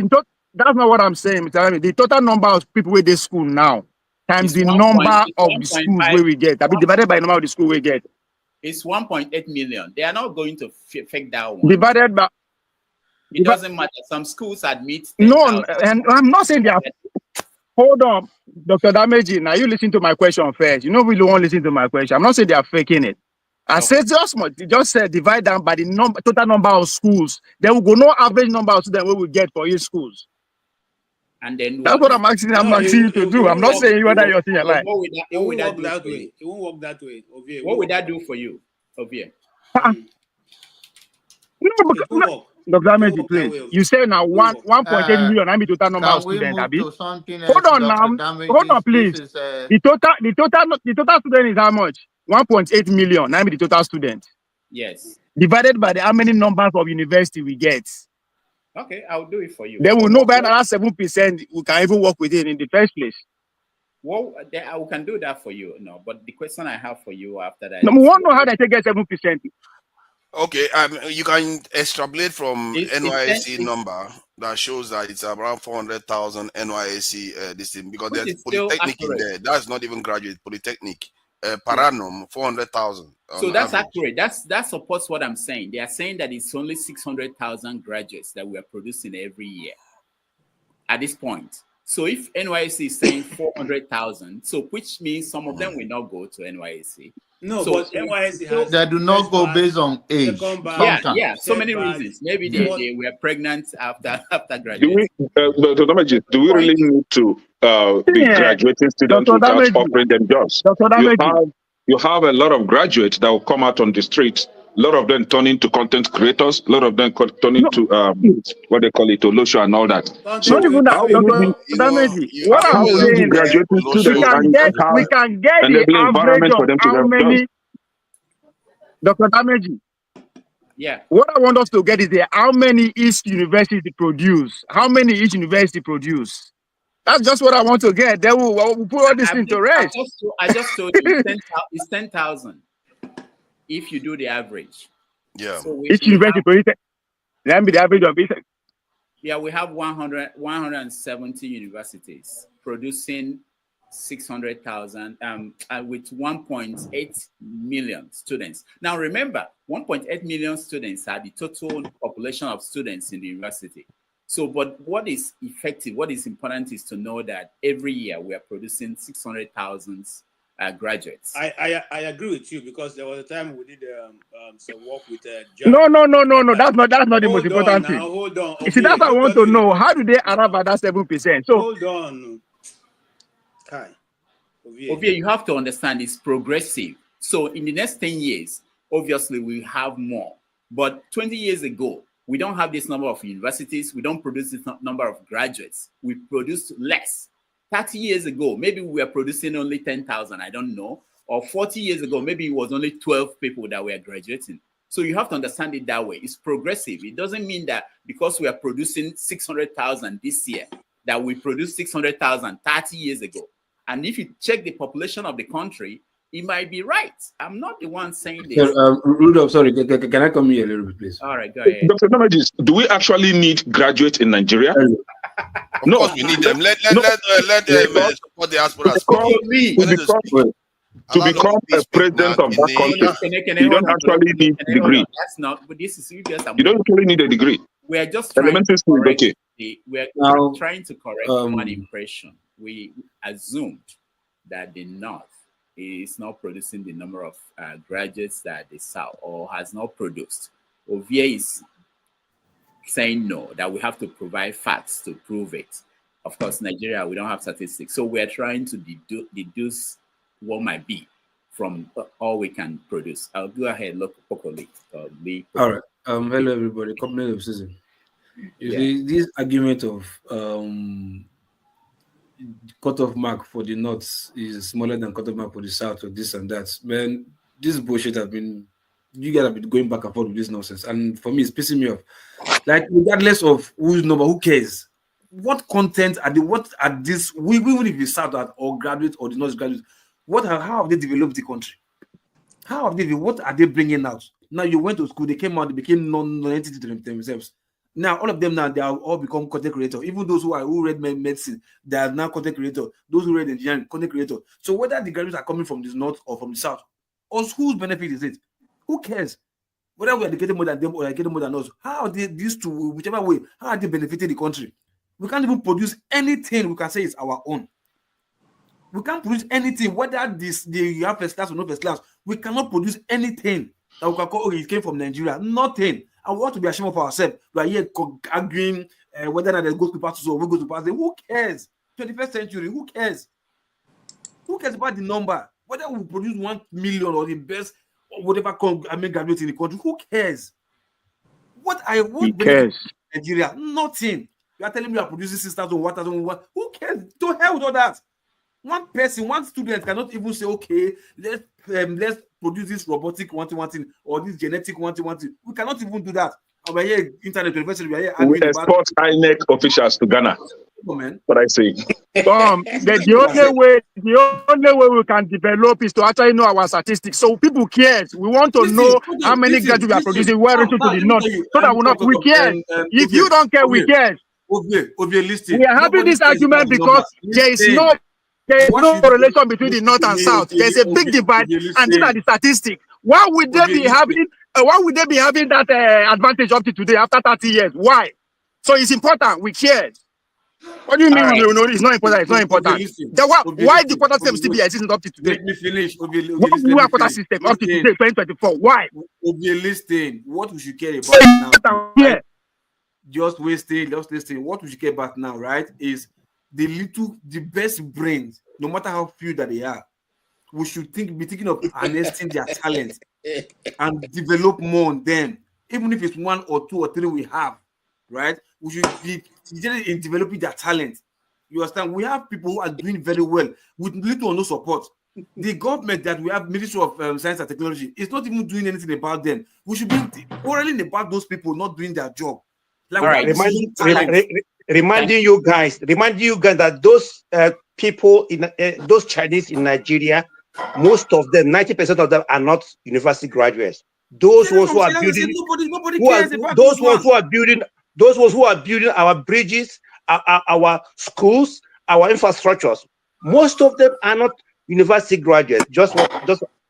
Speaker 9: that's not what I'm saying, Mr. Lamy. The total number of people with this school now times the number of the schools where we get. That be divided by the number of the school we get.
Speaker 2: It's 1.8 million. They are not going to fake that one.
Speaker 9: Divided by.
Speaker 2: It doesn't matter. Some schools admit.
Speaker 9: No, and I'm not saying they are. Hold on, Dr. Dameji. Now you listen to my question first. You know, we don't listen to my question. I'm not saying they are faking it. I said just said divide them by the total number of schools. Then we go no average number of students we will get for each schools.
Speaker 2: And then
Speaker 9: that's what I'm asking. I'm asking you to do. I'm not saying whether you're saying like.
Speaker 16: It won't work that way. It won't work that way.
Speaker 2: What would that do for you, Ovia?
Speaker 9: No, Dr. Ahmed, please. You say now 1.8 million. I mean total number of students. Hold on now. Hold on, please. The total student is how much? 1.8 million. I mean the total student.
Speaker 2: Yes.
Speaker 9: Divided by how many numbers of university we get.
Speaker 2: Okay, I'll do it for you.
Speaker 9: Then we'll know by another 7% we can even work with it in the first place.
Speaker 2: Well, we can do that for you. No, but the question I have for you after that.
Speaker 9: No, we won't know how they get 7%.
Speaker 12: Okay, you can extrapolate from NYSC number that shows that it's around 400,000 NYSC this thing, because there's polytechnic in there. That's not even graduate polytechnic. Per annum, 400,000.
Speaker 2: So that's accurate. That supports what I'm saying. They are saying that it's only 600,000 graduates that we are producing every year at this point. So if NYSC is saying 400,000, so which means some of them will not go to NYSC.
Speaker 16: No, so but NYSC has
Speaker 17: they do not go based on age.
Speaker 2: Yeah. So many reasons. Maybe they were pregnant after graduating.
Speaker 14: Do we really need to be graduating students without offering them jobs? You have a lot of graduates that will come out on the streets. A lot of them turn into content creators. A lot of them turn into what they call it, Olosho and all that. So
Speaker 9: what I'm saying is we can get the average of how many. Dr. Dameji.
Speaker 2: Yeah.
Speaker 9: What I want us to get is how many each university produce. How many each university produce. That's just what I want to get. Then we'll put all this into rest.
Speaker 2: I just told you it's 10,000 if you do the average.
Speaker 12: Yeah.
Speaker 9: So each university produces. Let me be the average of it.
Speaker 2: Yeah, we have 170 universities producing 600,000 with 1.8 million students. Now remember, 1.8 million students are the total population of students in the university. So, but what is effective, what is important is to know that every year we are producing 600,000 graduates.
Speaker 16: I agree with you, because there was a time we did some work with
Speaker 9: No. That's not the most important thing.
Speaker 16: Hold on.
Speaker 9: You see, that's what I want to know. How do they arrive at that 7%? So
Speaker 16: hold on. Kai.
Speaker 2: Ovia, you have to understand it's progressive. So in the next 10 years, obviously we have more. But 20 years ago, we don't have this number of universities. We don't produce this number of graduates. We produce less. 30 years ago, maybe we were producing only 10,000. I don't know. Or 40 years ago, maybe it was only 12 people that were graduating. So you have to understand it that way. It's progressive. It doesn't mean that because we are producing 600,000 this year, that we produced 600,000 30 years ago. And if you check the population of the country, it might be right. I'm not the one saying this.
Speaker 18: Rudolph, sorry, can I come here a little bit, please?
Speaker 2: All right, go ahead.
Speaker 14: Dr. Namajis, do we actually need graduates in Nigeria?
Speaker 12: Of course we need them. Let them support the diaspora.
Speaker 14: To become a president of that country, you don't actually need a degree.
Speaker 2: That's not, but this is serious.
Speaker 14: You don't actually need a degree.
Speaker 2: We are just trying to correct one impression. We assumed that the North is not producing the number of graduates that the South or has not produced. Ovia is saying no, that we have to provide facts to prove it. Of course, Nigeria, we don't have statistics. So we're trying to deduce what might be from all we can produce. I'll go ahead, look, Pokoli.
Speaker 18: All right. Hello, everybody. Company of season. This argument of cutoff mark for the North is smaller than cutoff mark for the South or this and that. Man, this bullshit has been, you guys have been going back and forth with this nonsense. And for me, it's pissing me off. Like, regardless of whose number, who cares? what content are they? What are this? We even if you start that or graduate or the not graduate, how have they developed the country? How have they? What are they bringing out? Now you went to school, they came out, they became non-entity to themselves. Now all of them now they have all become content creators. Even those who read medicine, they are now content creators. Those who read engineering, content creators. So whether the graduates are coming from the north or from the south, or whose benefit is it? Who cares? Whether we are educated more than them or educated more than us, how are they these two, whichever way, how are they benefiting the country? We can't even produce anything we can say is our own. We can't produce anything, whether you have first class or not first class. We cannot produce anything that we can call, it came from Nigeria. Nothing. And we want to be ashamed of ourselves. We are here arguing whether or not they go to parties or we go to parties. Who cares? 21st century, who cares? Who cares about the number? Whether we produce 1 million or the best or whatever graduates in the country, who cares? What cares? Nigeria? Nothing. You are telling me you are producing 6,000, 1,000, who cares? To hell with all that. One person, one student cannot even say, okay, let's produce this robotic one thing or this genetic one thing. We cannot even do that. And we're here, internet university, we're here.
Speaker 14: We export INEC officials to Ghana.
Speaker 18: Oh, man.
Speaker 14: What I say.
Speaker 9: The only way we can develop is to actually know our statistics. So people care. We want to know how many graduates we are producing. We're reaching to the north, so that we care. If you don't care, we care. We are having this argument because there is no correlation between the north and south. There's a big divide, and these are the statistics. Why would they be having? Why would they be having that advantage up to today after 30 years? Why? So it's important. We cared. What do you mean? It's not important. It's not important. Why the quota system still be existing up to today?
Speaker 18: Let me finish.
Speaker 9: Why quota system up to today, 2024? Why?
Speaker 18: Listen, what we should care about now?
Speaker 9: Yeah.
Speaker 18: Just listen. What we should care about now, right, is the best brains, no matter how few that they are. We should be thinking of harnessing their talent and develop more on them, even if it's 1 or 2 or 3 we have, right? We should be in developing their talent. You understand? We have people who are doing very well with little or no support. The government that we have, Ministry of Science and Technology, is not even doing anything about them. We should be quarreling about those people not doing their job. Like,
Speaker 15: all right, reminding you guys that those people in those Chinese in Nigeria, most of them, 90% of them, are not university graduates. Those ones who are building, those ones who are building our bridges, our schools, our infrastructures, most of them are not university graduates. Just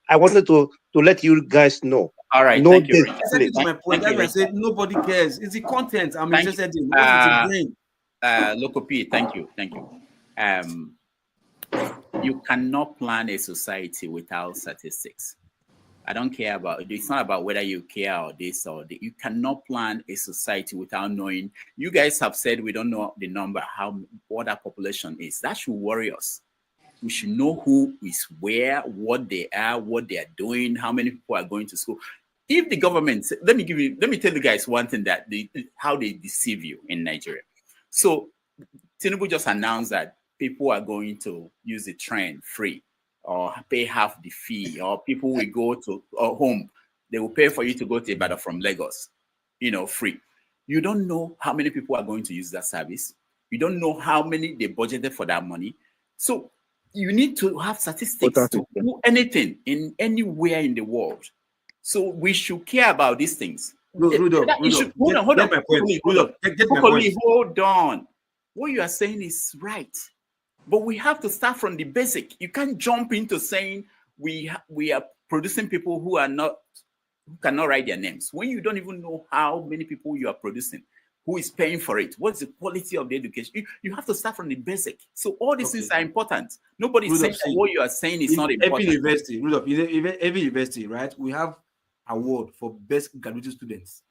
Speaker 15: I wanted to let you guys know.
Speaker 2: All right,
Speaker 15: no,
Speaker 2: thank you.
Speaker 18: My point. That's why I said nobody cares. It's the content I'm interested in.
Speaker 2: Local P, thank you. You cannot plan a society without statistics. I don't care about it. It's not about whether you care or this or that. You cannot plan a society without knowing. You guys have said we don't know the number, what our population is. That should worry us. We should know who is where, what they are doing, how many people are going to school. If the government, let me tell you guys one thing that how they deceive you in Nigeria. So Tinubu just announced that people are going to use the train free or pay half the fee, or people will go to home. They will pay for you to go to Ibadan from Lagos, free. You don't know how many people are going to use that service. You don't know how many they budgeted for that money. So you need to have statistics to do anything in anywhere in the world. So we should care about these things.
Speaker 18: Hold
Speaker 2: on. What you are saying is right, but we have to start from the basic. You can't jump into saying we are producing people who cannot write their names when you don't even know how many people you are producing, who is paying for it, what's the quality of the education. You have to start from the basic. So all these things are important. Nobody's saying that what you are saying is not important.
Speaker 18: Every university, right? We have award for best graduate students.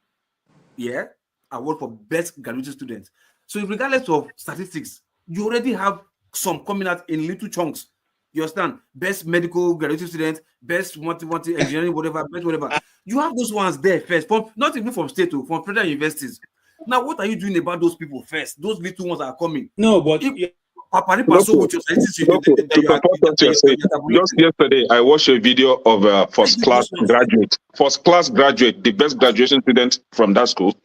Speaker 18: Yeah, award for best graduate students. So regardless of statistics, you already have some coming out in little chunks. You understand? Best medical graduate student, best engineering, whatever, best whatever. You have those ones there first, not even from state, from federal universities. Now, what are you doing about those people first? Those little ones are coming.
Speaker 16: No, but
Speaker 14: Just yesterday, I watched a video of a first class graduate, the best graduation student from that school,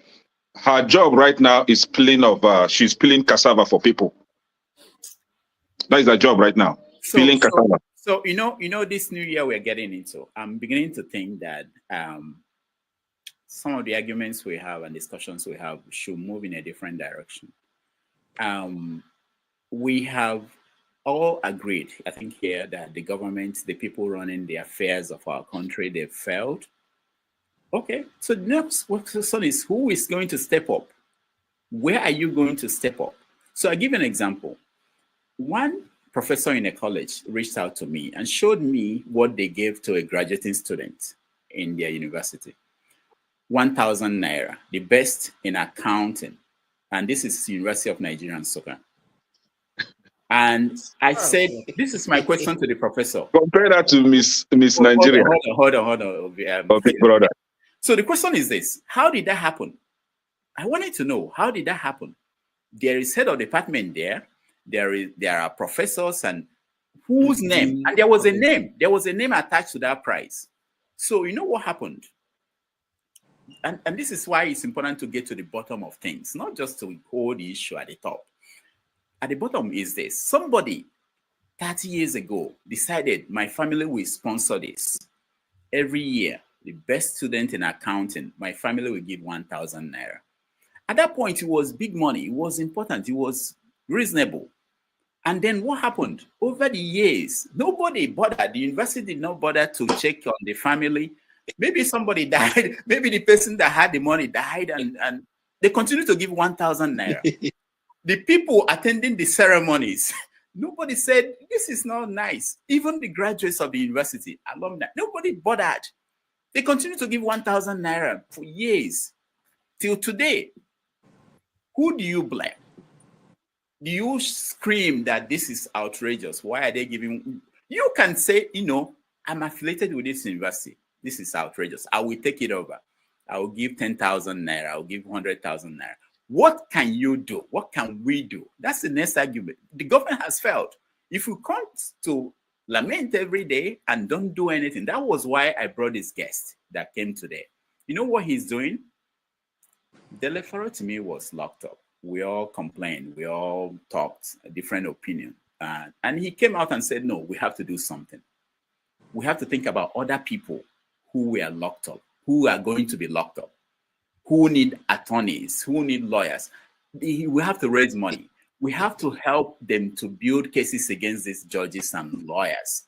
Speaker 14: Her job right now is peeling of she's peeling cassava for people. That is her job right now. Peeling cassava.
Speaker 2: So you know, this new year we're getting into, I'm beginning to think that some of the arguments we have and discussions we have should move in a different direction. We have all agreed, I think, here that the government, the people running the affairs of our country, they've failed. Okay, so the next question is, who is going to step up? Where are you going to step up? So I give an example. One professor in a college reached out to me and showed me what they gave to a graduating student in their university. 1,000 naira, the best in accounting. And this is University of Nigerian Nsukka. And I said, this is my question to the professor.
Speaker 14: Compare that to Miss Nigeria.
Speaker 2: Hold on.
Speaker 14: Okay, brother.
Speaker 2: So the question is this: how did that happen? I wanted to know, how did that happen? There is head of department there. There are professors, and whose name? And there was a name. There was a name attached to that prize. So you know what happened? And this is why it's important to get to the bottom of things, not just to hold the issue at the top. At the bottom is this: somebody 30 years ago decided my family will sponsor this. Every year, the best student in accounting, my family will give 1,000 naira. At that point, it was big money. It was important. It was reasonable. And then what happened? Over the years, nobody bothered. The university did not bother to check on the family. Maybe somebody died. Maybe the person that had the money died, and they continue to give 1,000 naira. The people attending the ceremonies, nobody said, this is not nice. Even the graduates of the university, alumni, nobody bothered. They continue to give 1,000 naira for years. Till today. Who do you blame? Do you scream that this is outrageous? Why are they giving? You can say, I'm affiliated with this university. This is outrageous. I will take it over. I will give 10,000 naira. I will give 100,000 naira. What can you do? What can we do? That's the next argument. The government has failed. If we come to lament every day and don't do anything, that was why I brought this guest that came today. You know what he's doing? Dele Farotimi was locked up. We all complained. We all talked a different opinion. And he came out and said, no, we have to do something. We have to think about other people who were locked up, who are going to be locked up, who need attorneys, who need lawyers. We have to raise money. We have to help them to build cases against these judges and lawyers.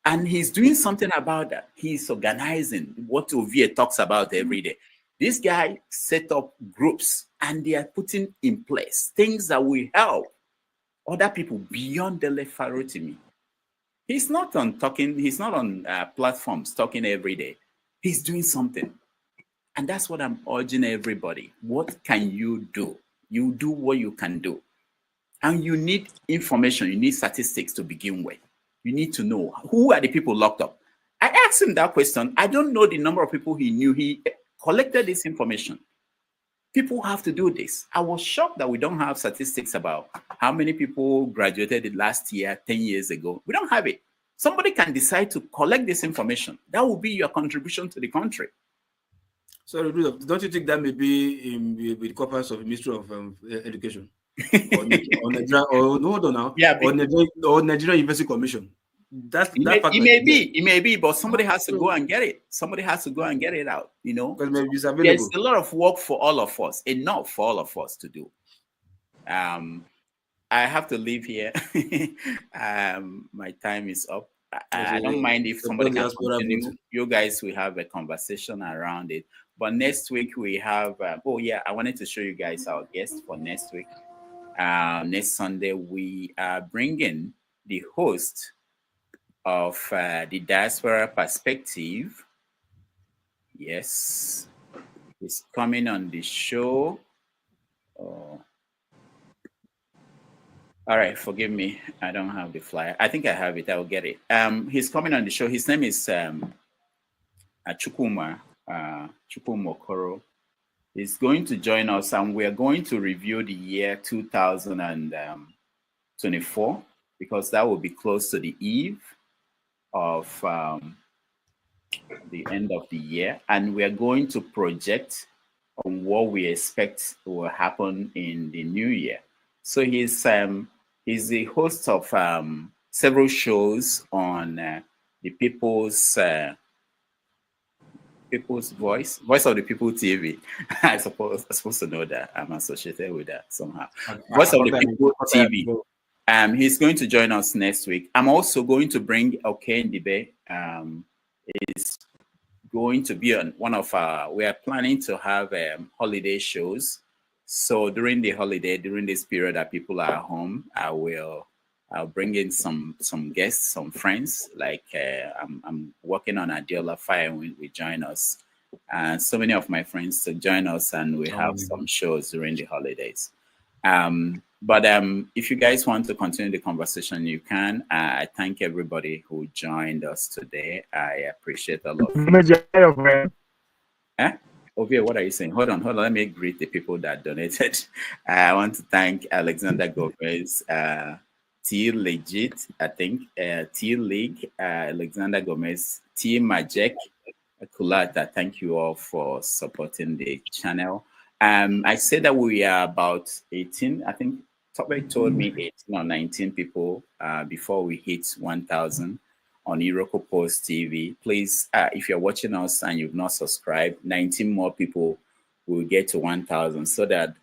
Speaker 2: And he's doing something about that. He's organizing what Ovie talks about every day. This guy set up groups, and they are putting in place things that will help other people beyond Dele Farotimi. He's not on platforms talking every day. He's doing something. And that's what I'm urging everybody. What can you do? You do what you can do. And you need information. You need statistics to begin with. You need to know who are the people locked up. I asked him that question. I don't know the number of people he knew. He collected this information. People have to do this. I was shocked that we don't have statistics about how many people graduated last year, 10 years ago. We don't have it. Somebody can decide to collect this information. That will be your contribution to the country.
Speaker 18: So, don't you think that may be in the corpus of the Ministry of Education? or Nigerian University Commission?
Speaker 2: It may be, but somebody has to go and get it. Somebody has to go and get it out, Because maybe it's available. There's a lot of work for all of us, enough for all of us to do. I have to leave here. My time is up. I don't mind if somebody can continue. You guys will have a conversation around it. But next week we have, I wanted to show you guys our guest for next week. Next Sunday, we are bringing the host of the Diaspora Perspective. Yes, he's coming on the show. All right, forgive me. I don't have the flyer. I think I have it. I'll get it. He's coming on the show. His name is Chukwuma Okoro. He's going to join us, and we're going to review the year 2024, because that will be close to the eve of the end of the year, and we're going to project on what we expect will happen in the new year. So he's the host of several shows on the People's Voice of the People TV. I'm supposed to know that. I'm associated with that somehow. Voice of the People TV. He's going to join us next week. I'm also going to bring Ndibe. Is going to be on one of our. We are planning to have holiday shows. So during the holiday, during this period that people are at home, I'll bring in some guests, some friends. Like I'm working on Adela Fire will join us, and so many of my friends to join us, and we have some shows during the holidays. But if you guys want to continue the conversation, you can. I thank everybody who joined us today. I appreciate a lot. Ovia, what are you saying? Hold on. Let me greet the people that donated. I want to thank Alexander Gomez, T Legit, I think, T League, Alexander Gomez, T Majek, Kulata. Thank you all for supporting the channel. I said that we are about 18. I think Topic told me 18 or 19 people before we hit 1,000 on Iroko Post TV. Please, if you're watching us and you've not subscribed, 19 more people will get to 1,000 so that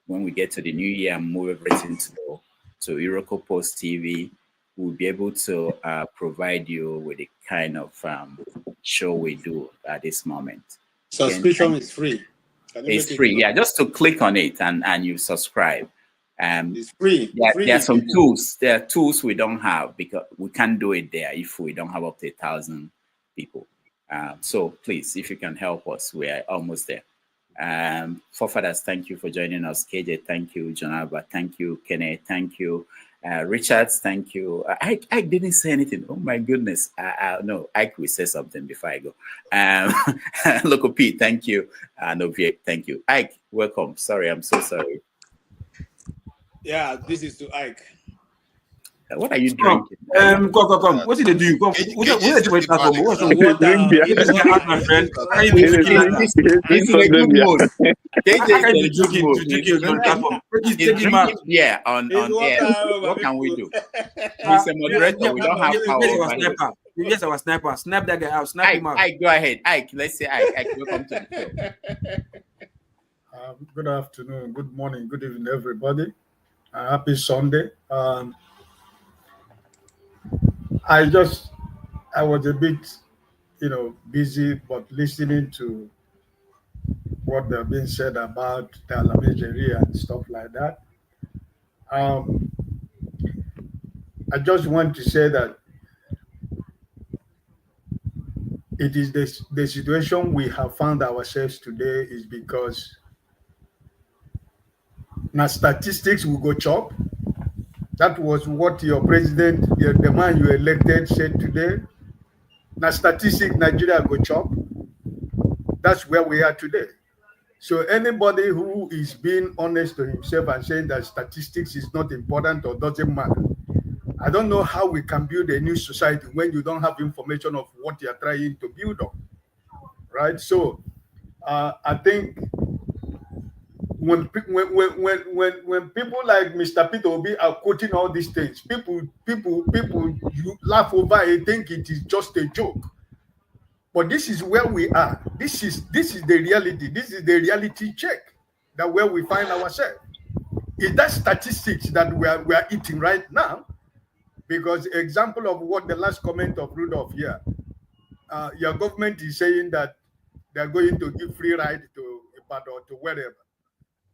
Speaker 2: when we get to the new year and move everything to Iroko Post TV, we'll be able to provide you with the kind of show we do at this moment.
Speaker 16: Subscription is free.
Speaker 2: It's free, yeah. Just to click on it and you subscribe.
Speaker 16: It's free.
Speaker 2: There are some tools. There are tools we don't have because we can't do it there if we don't have up to 1,000 people. So please, if you can help us, we are almost there. Forefathers, thank you for joining us. KJ, thank you. Jonaba, thank you. Kenneth, thank you. Richards, thank you. I didn't say anything. Oh my goodness. No, Ike will say something before I go. Loco P, thank you. Novie, thank you. Ike, welcome. Sorry, I'm so sorry.
Speaker 16: Yeah, this is to Ike.
Speaker 2: What are you drinking?
Speaker 18: Come. What did they do? Come. What did they do? What's my friend?
Speaker 2: Yeah, on air. What can we do? He's a moderator. We don't have power.
Speaker 18: Yes, our sniper. Snap that guy out. Snap him out.
Speaker 2: Ike, go ahead. Ike, let's say Ike, welcome to the show.
Speaker 19: Good afternoon, good morning, good evening, everybody. Happy Sunday. I was a bit, busy, but listening to what they've been said about the Alamajeria and stuff like that. I just want to say that it is the situation we have found ourselves today is because now statistics will go chop. That was what your president, the man you elected, said today. Now statistics, Nigeria go chop. That's where we are today. So anybody who is being honest to himself and saying that statistics is not important or doesn't matter, I don't know how we can build a new society when you don't have information of what you're trying to build on, right? So I think when people like Mr. Peter Obi are quoting all these things, people you laugh over it, think it is just a joke. But this is where we are. This is the reality. This is the reality check that where we find ourselves. Is that statistics that we are eating right now? Because example of what the last comment of Rudolph here, your government is saying that they're going to give free ride to Ibadan or to wherever.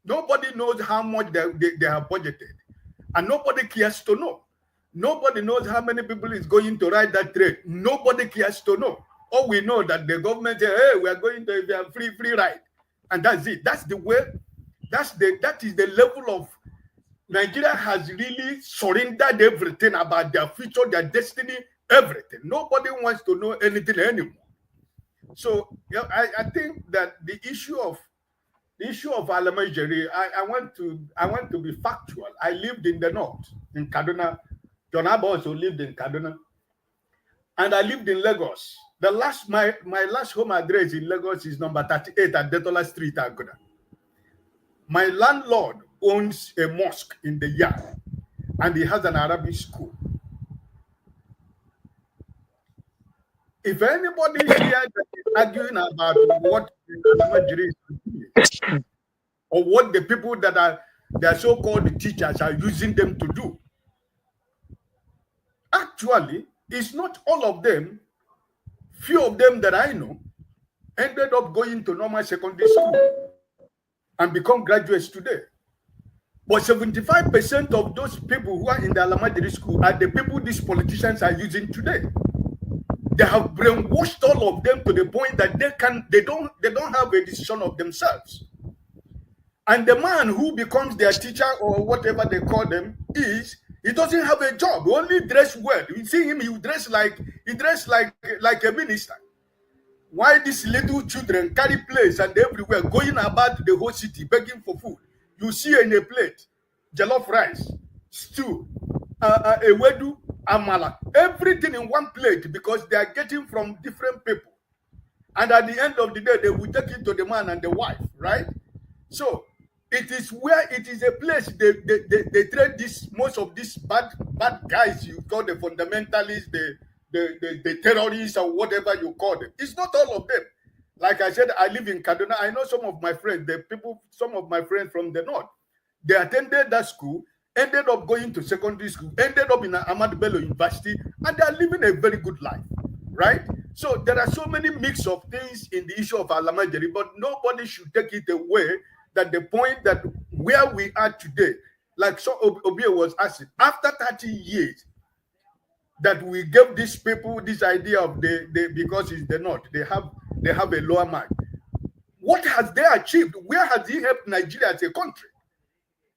Speaker 19: Nobody knows how much they have budgeted, and nobody cares to know. Nobody knows how many people is going to ride that train. Nobody cares to know. All we know that the government say, hey, we are going to have free ride, and that's it. That's the way. That is the level of Nigeria has really surrendered everything about their future, their destiny, everything. Nobody wants to know anything anymore. So yeah, I think that the issue of Alamajeri, I want to be factual. I lived in the north, in Kaduna. John Abba also lived in Kaduna. And I lived in Lagos. My last home address in Lagos is number 38 at Detola Street, Agoda. My landlord owns a mosque in the yard, and he has an Arabic school. If anybody here that is arguing about what the Nigerians are doing, or what the people that are their so-called teachers are using them to do, actually, it's not all of them. Few of them that I know ended up going to normal secondary school and become graduates today. But 75% of those people who are in the Alamadiri school are the people these politicians are using today. They have brainwashed all of them to the point that they don't have a decision of themselves. And the man who becomes their teacher or whatever they call them he doesn't have a job. He only dress well. You see him, he dress like a minister. Why these little children carry plates and everywhere, going about the whole city begging for food? You see in a plate, jollof rice, stew, ewedu, amala, everything in one plate because they are getting from different people. And at the end of the day, they will take it to the man and the wife, right? So it is where it is a place they trade most of these bad guys you call the fundamentalists, the terrorists or whatever you call them. It's not all of them. Like I said, I live in Kaduna. I know some of my friends, some of my friends from the north. They attended that school, ended up going to secondary school, ended up in Ahmadu Bello University, and they are living a very good life, right? So there are so many mix of things in the issue of Alamajeri, but nobody should take it away that the point that where we are today, like so Obie was asking, after 30 years, that we gave these people this idea of because it's the north, they have a lower mark. What has they achieved? Where has he helped Nigeria as a country?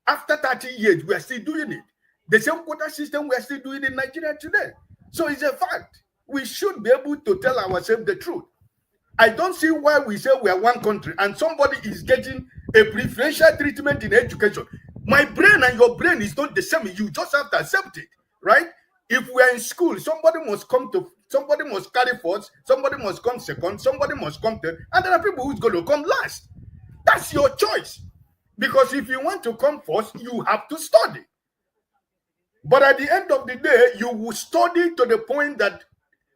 Speaker 19: After 30 years, we are still doing it. The same quota system we are still doing in Nigeria today. So it's a fact. We should be able to tell ourselves the truth. I don't see why we say we are one country and somebody is getting a preferential treatment in education. My brain and your brain is not the same. You just have to accept it, right? If we are in school, somebody must carry first, somebody must come second, somebody must come third, and there are people who's going to come last. That's your choice. Because if you want to come first, you have to study. But at the end of the day, you will study to the point that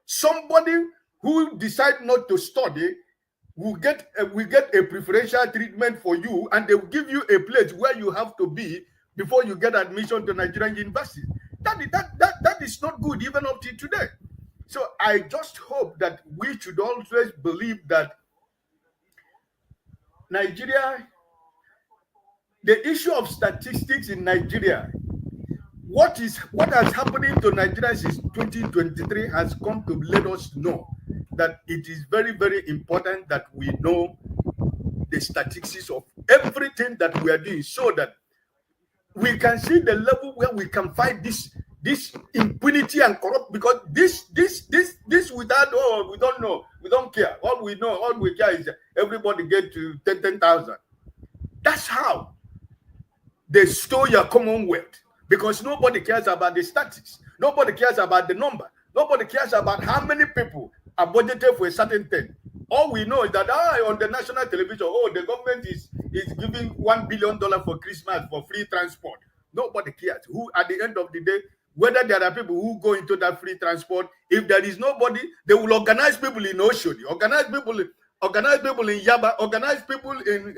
Speaker 19: somebody who decides not to study will get a preferential treatment for you, and they will give you a place where you have to be before you get admission to Nigerian university. That is not good even up to today. So I just hope that we should always believe that Nigeria, the issue of statistics in Nigeria, what has happening to Nigeria since 2023 has come to let us know that it is very, very important that we know the statistics of everything that we are doing, so that we can see the level where we can fight this impunity and corrupt. Because this without we don't know, we don't care. All we care is everybody get to 10,000. That's how they stole your Commonwealth, because nobody cares about the statistics. Nobody cares about the number. Nobody cares about how many people are budgeted for a certain thing. All we know is that on the national television, the government is giving $1 billion for Christmas for free transport. Nobody cares. Who, at the end of the day, whether there are people who go into that free transport, if there is nobody, they will organize people in Oshodi, organize people in Yaba, organize people in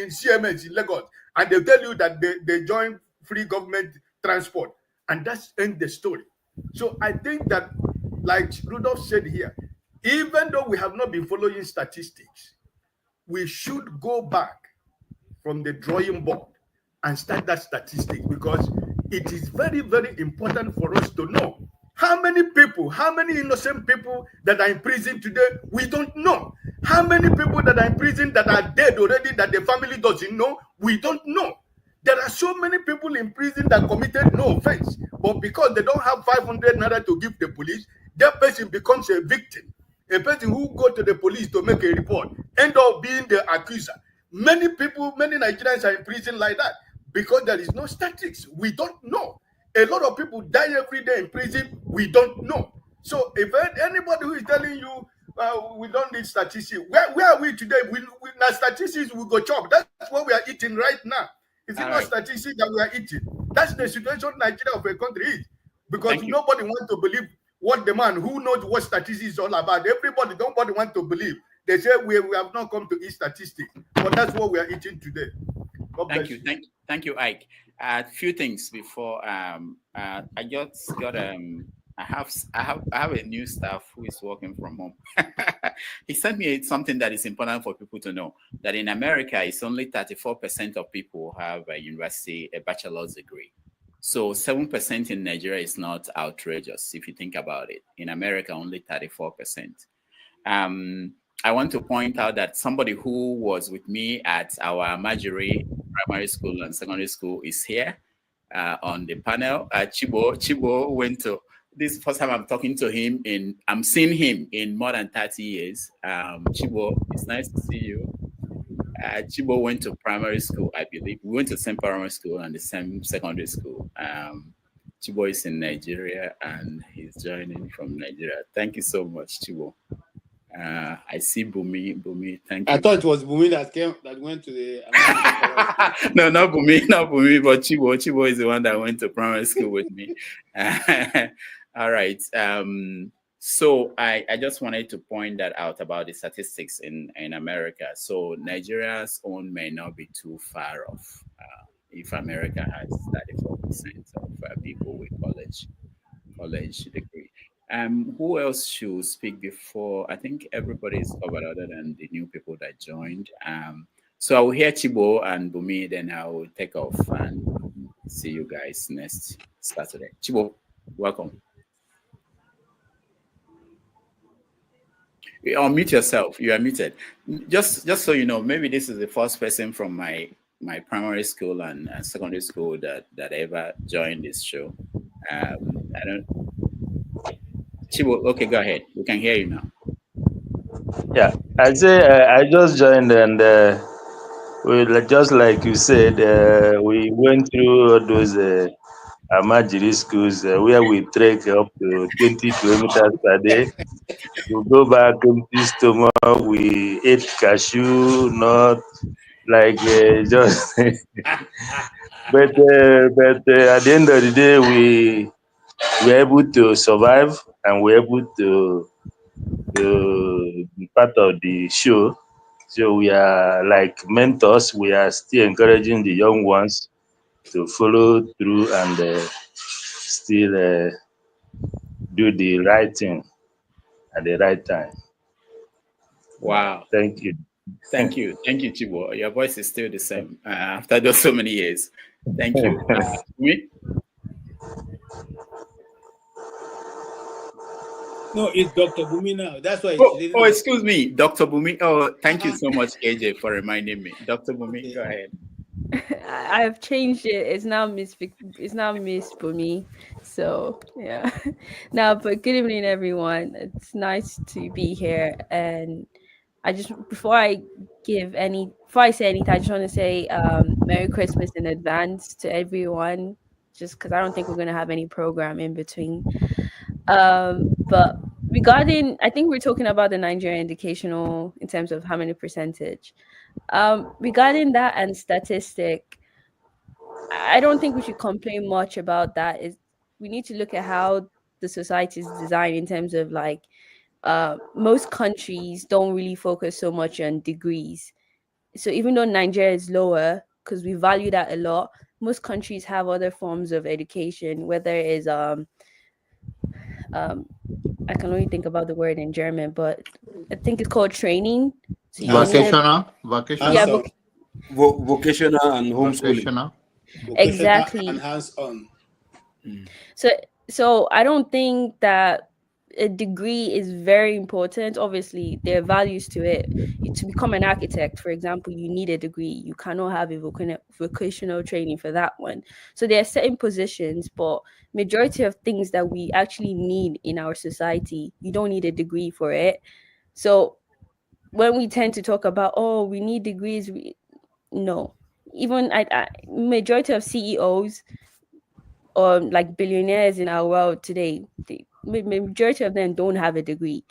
Speaker 19: CMS in Lagos, and they tell you that they join free government transport, and that's end the story. So I think that, like Rudolph said here, even though we have not been following statistics, we should go back from the drawing board and start that statistics, because it is very, very important for us to know how many innocent people that are in prison today, we don't know. How many people that are in prison that are dead already that the family doesn't know, we don't know. There are so many people in prison that committed no offense, but because they don't have 500 naira to give the police, that person becomes a victim. A person who go to the police to make a report end up being the accuser. Many Nigerians are in prison like that because there is no statistics. We don't know. A lot of people die every day in prison. We don't know. So if anybody who is telling you, we don't need statistics. Where are we today? We now statistics we go chop. That's what we are eating right now. Is it not statistics that we are eating? That's the situation Nigeria of a country is. Because nobody wants to believe what the man who knows what statistics is all about. Nobody wants to believe. They say we have not come to eat statistics, but that's what we are eating today.
Speaker 2: Thank you, Ike. A few things before I just got I have a new staff who is working from home. He sent me something that is important for people to know, that in America it's only 34% of people who have a bachelor's degree. So 7% in Nigeria is not outrageous if you think about it. In America, only 34%. I want to point out that somebody who was with me at our Majuri primary school and secondary school is here on the panel. Chibo went to, this is the first time I'm talking to him I'm seeing him in more than 30 years. Chibo, it's nice to see you. Chibo went to primary school, I believe. We went to the same primary school and the same secondary school. Chibo is in Nigeria and he's joining from Nigeria. Thank you so much, Chibo. I see Bumi. Thank you.
Speaker 16: I thought it was Bumi that went to the.
Speaker 2: No, not Bumi, but Chibo. Chibo is the one that went to primary school with me. All right. So I just wanted to point that out about the statistics in America. So Nigeria's own may not be too far off. If America has 34% of people with college degree. Who else should speak before? I think everybody is covered other than the new people that joined. So I will hear Chibo and Bumi, then I will take off and see you guys next Saturday. Chibo, welcome. You unmute yourself. You are muted. Just so you know, maybe this is the first person from my primary school and secondary school that ever joined this show. I don't. Chibo, okay, go ahead. We can hear you now.
Speaker 20: Yeah, I say I just joined, and just like you said, we went through all those Amajiri schools where we trek up to 20 kilometers per day. We go back empty stomach. We ate cashew, not like just. but at the end of the day, we were able to survive, and we're able to be part of the show. So we are like mentors. We are still encouraging the young ones to follow through and still do the right thing at the right time.
Speaker 2: Wow.
Speaker 20: Thank you.
Speaker 2: Thank you, Chibo. Your voice is still the same after those so many years. Thank you. Me?
Speaker 16: No, it's Dr. Bumi now. That's why.
Speaker 2: Oh, excuse me, Dr. Bumi. Oh, thank you so much, AJ, for reminding me. Dr. Bumi, go ahead.
Speaker 21: I have changed it. It's now Miss Bumi. So yeah. Now, but good evening, everyone. It's nice to be here. And before I say anything, I just want to say Merry Christmas in advance to everyone. Just because I don't think we're gonna have any program in between. But regarding, I think we're talking about the Nigerian educational in terms of how many percentage. Regarding that and statistic, I don't think we should complain much about that. We need to look at how the society is designed in terms of like most countries don't really focus so much on degrees. So even though Nigeria is lower, because we value that a lot, most countries have other forms of education, whether it is I can only think about the word in German, but I think it's called training. So
Speaker 17: vocational.
Speaker 21: Yeah,
Speaker 18: vocational and homeschooling.
Speaker 21: Exactly.
Speaker 16: And hands-on.
Speaker 21: So I don't think that a degree is very important. Obviously, there are values to it. To become an architect, for example, you need a degree. You cannot have a vocational training for that one. So there are certain positions, but majority of things that we actually need in our society, you don't need a degree for it. So when we tend to talk about, oh, we need degrees, no. Even majority of CEOs or like billionaires in our world today, the majority of them don't have a degree.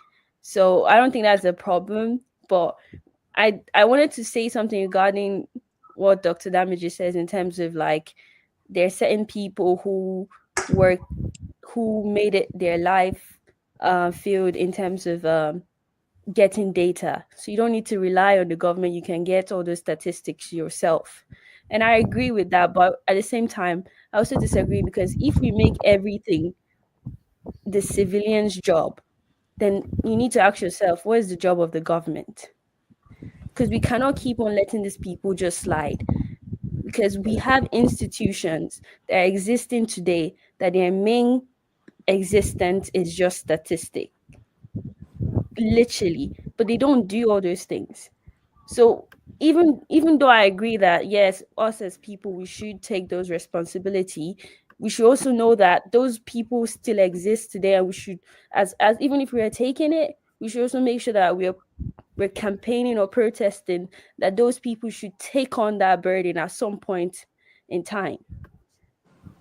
Speaker 21: So I don't think that's a problem. But I wanted to say something regarding what Dr. Damage says in terms of like there are certain people who made it their life field in terms of getting data. So you don't need to rely on the government. You can get all those statistics yourself. And I agree with that. But at the same time, I also disagree, because if we make everything the civilian's job, then you need to ask yourself, what is the job of the government? Because we cannot keep on letting these people just slide. Because we have institutions that are existing today that their main existence is just statistic, literally, but they don't do all those things. So even though I agree that yes, us as people, we should take those responsibility, we should also know that those people still exist today, and we should, as even if we are taking it, we should also make sure that we're campaigning or protesting that those people should take on that burden at some point in time.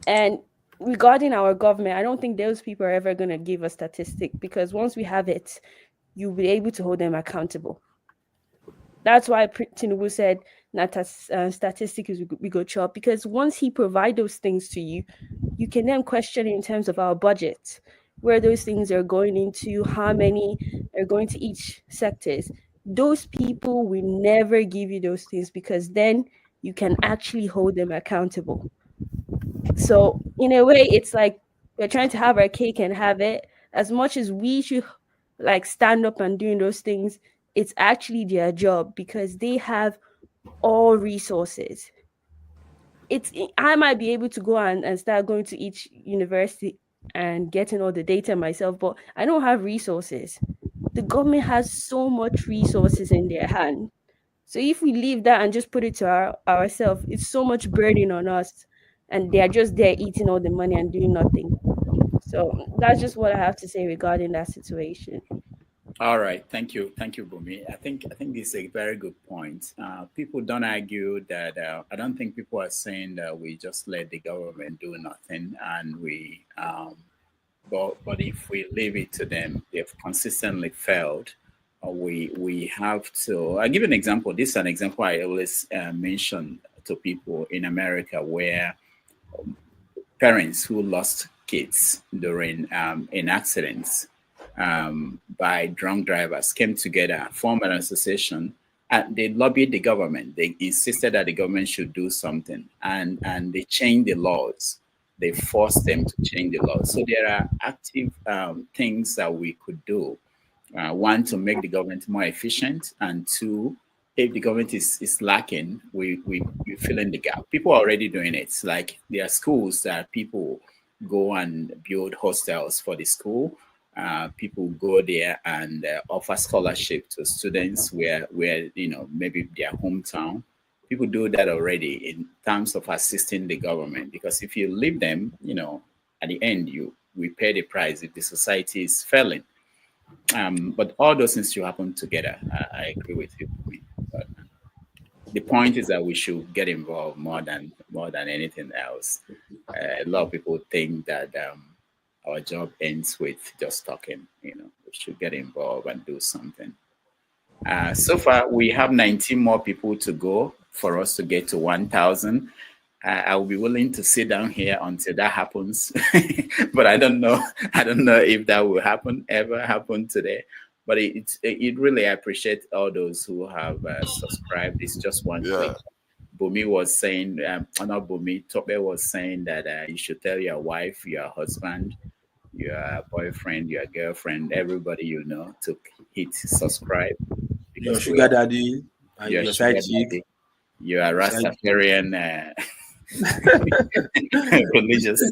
Speaker 21: And regarding our government, I don't think those people are ever going to give a statistic, because once we have it, you'll be able to hold them accountable. That's why Tinubu said that statistics we go chop, because once he provide those things to you, you can then question in terms of our budget, where those things are going into, how many are going to each sectors. Those people will never give you those things, because then you can actually hold them accountable. So in a way, it's like we're trying to have our cake and have it. As much as we should like stand up and doing those things, it's actually their job, because they have all resources. I might be able to go and start going to each university and getting all the data myself, but I don't have resources. The government has so much resources in their hand. So if we leave that and just put it to ourselves, it's so much burden on us, and they are just there eating all the money and doing nothing. So that's just what I have to say regarding that situation.
Speaker 2: All right, thank you, Bumi. I think this is a very good point. People don't argue that. I don't think people are saying that we just let the government do nothing, and we. But if we leave it to them, they've consistently failed. We have to. I'll give you an example. This is an example I always mention to people in America, where parents who lost kids during in accidents by drunk drivers came together, formed an association, and they lobbied the government. They insisted that the government should do something, and they changed the laws. They forced them to change the laws. So there are active things that we could do. One, to make the government more efficient, and two, if the government is lacking, we fill in the gap. People are already doing it. It's like there are schools that people go and build hostels for the school. People go there and offer scholarship to students where maybe their hometown. People do that already in terms of assisting the government, because if you leave them, at the end we pay the price if the society is failing. But all those things should happen together. I agree with you. But the point is that we should get involved more than anything else. A lot of people think that our job ends with just talking. We should get involved and do something. So far, we have 19 more people to go for us to get to 1,000. I will be willing to sit down here until that happens, but I don't know. I don't know if that will ever happen today. But it really, I appreciate all those who have subscribed. It's just one click. Bumi was saying, not Bumi, Tope was saying that you should tell your wife, your husband, your boyfriend, your girlfriend, everybody to hit subscribe.
Speaker 18: Your sugar daddy, and your side chick.
Speaker 2: You are Rastafarian religious.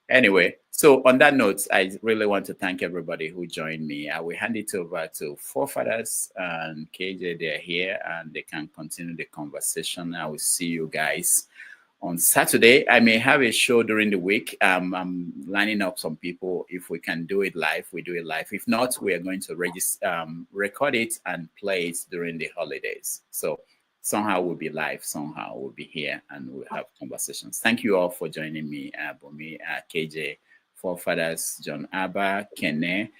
Speaker 2: Anyway, so on that note, I really want to thank everybody who joined me. I will hand it over to Forefathers and KJ. They're here and they can continue the conversation. I will see you guys on Saturday. I may have a show during the week. I'm lining up some people. If we can do it live, we do it live. If not, we are going to record it and play it during the holidays. So somehow we'll be live, somehow we'll be here and we'll have conversations. Thank you all for joining me, Bumi, KJ, Forefathers, John Abba, Kene,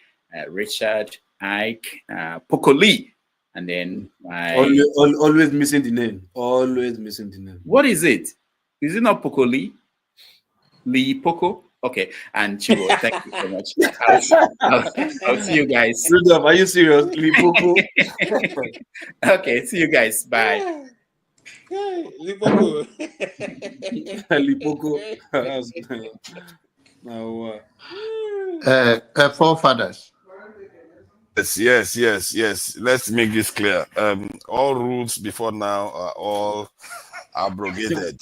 Speaker 2: Richard, Ike, Pokoli, and then my
Speaker 18: always missing the name. Always missing the name.
Speaker 2: What is it? Is it not Pokoli? Lee Poco? Okay, and Chivo, thank you so much. I'll see you guys.
Speaker 18: Are you serious? Lee Poco?
Speaker 2: Okay, see you guys. Bye.
Speaker 16: Lipoco.
Speaker 18: Lipoco.
Speaker 17: Forefathers.
Speaker 12: Yes. Let's make this clear. All rules before now are all abrogated.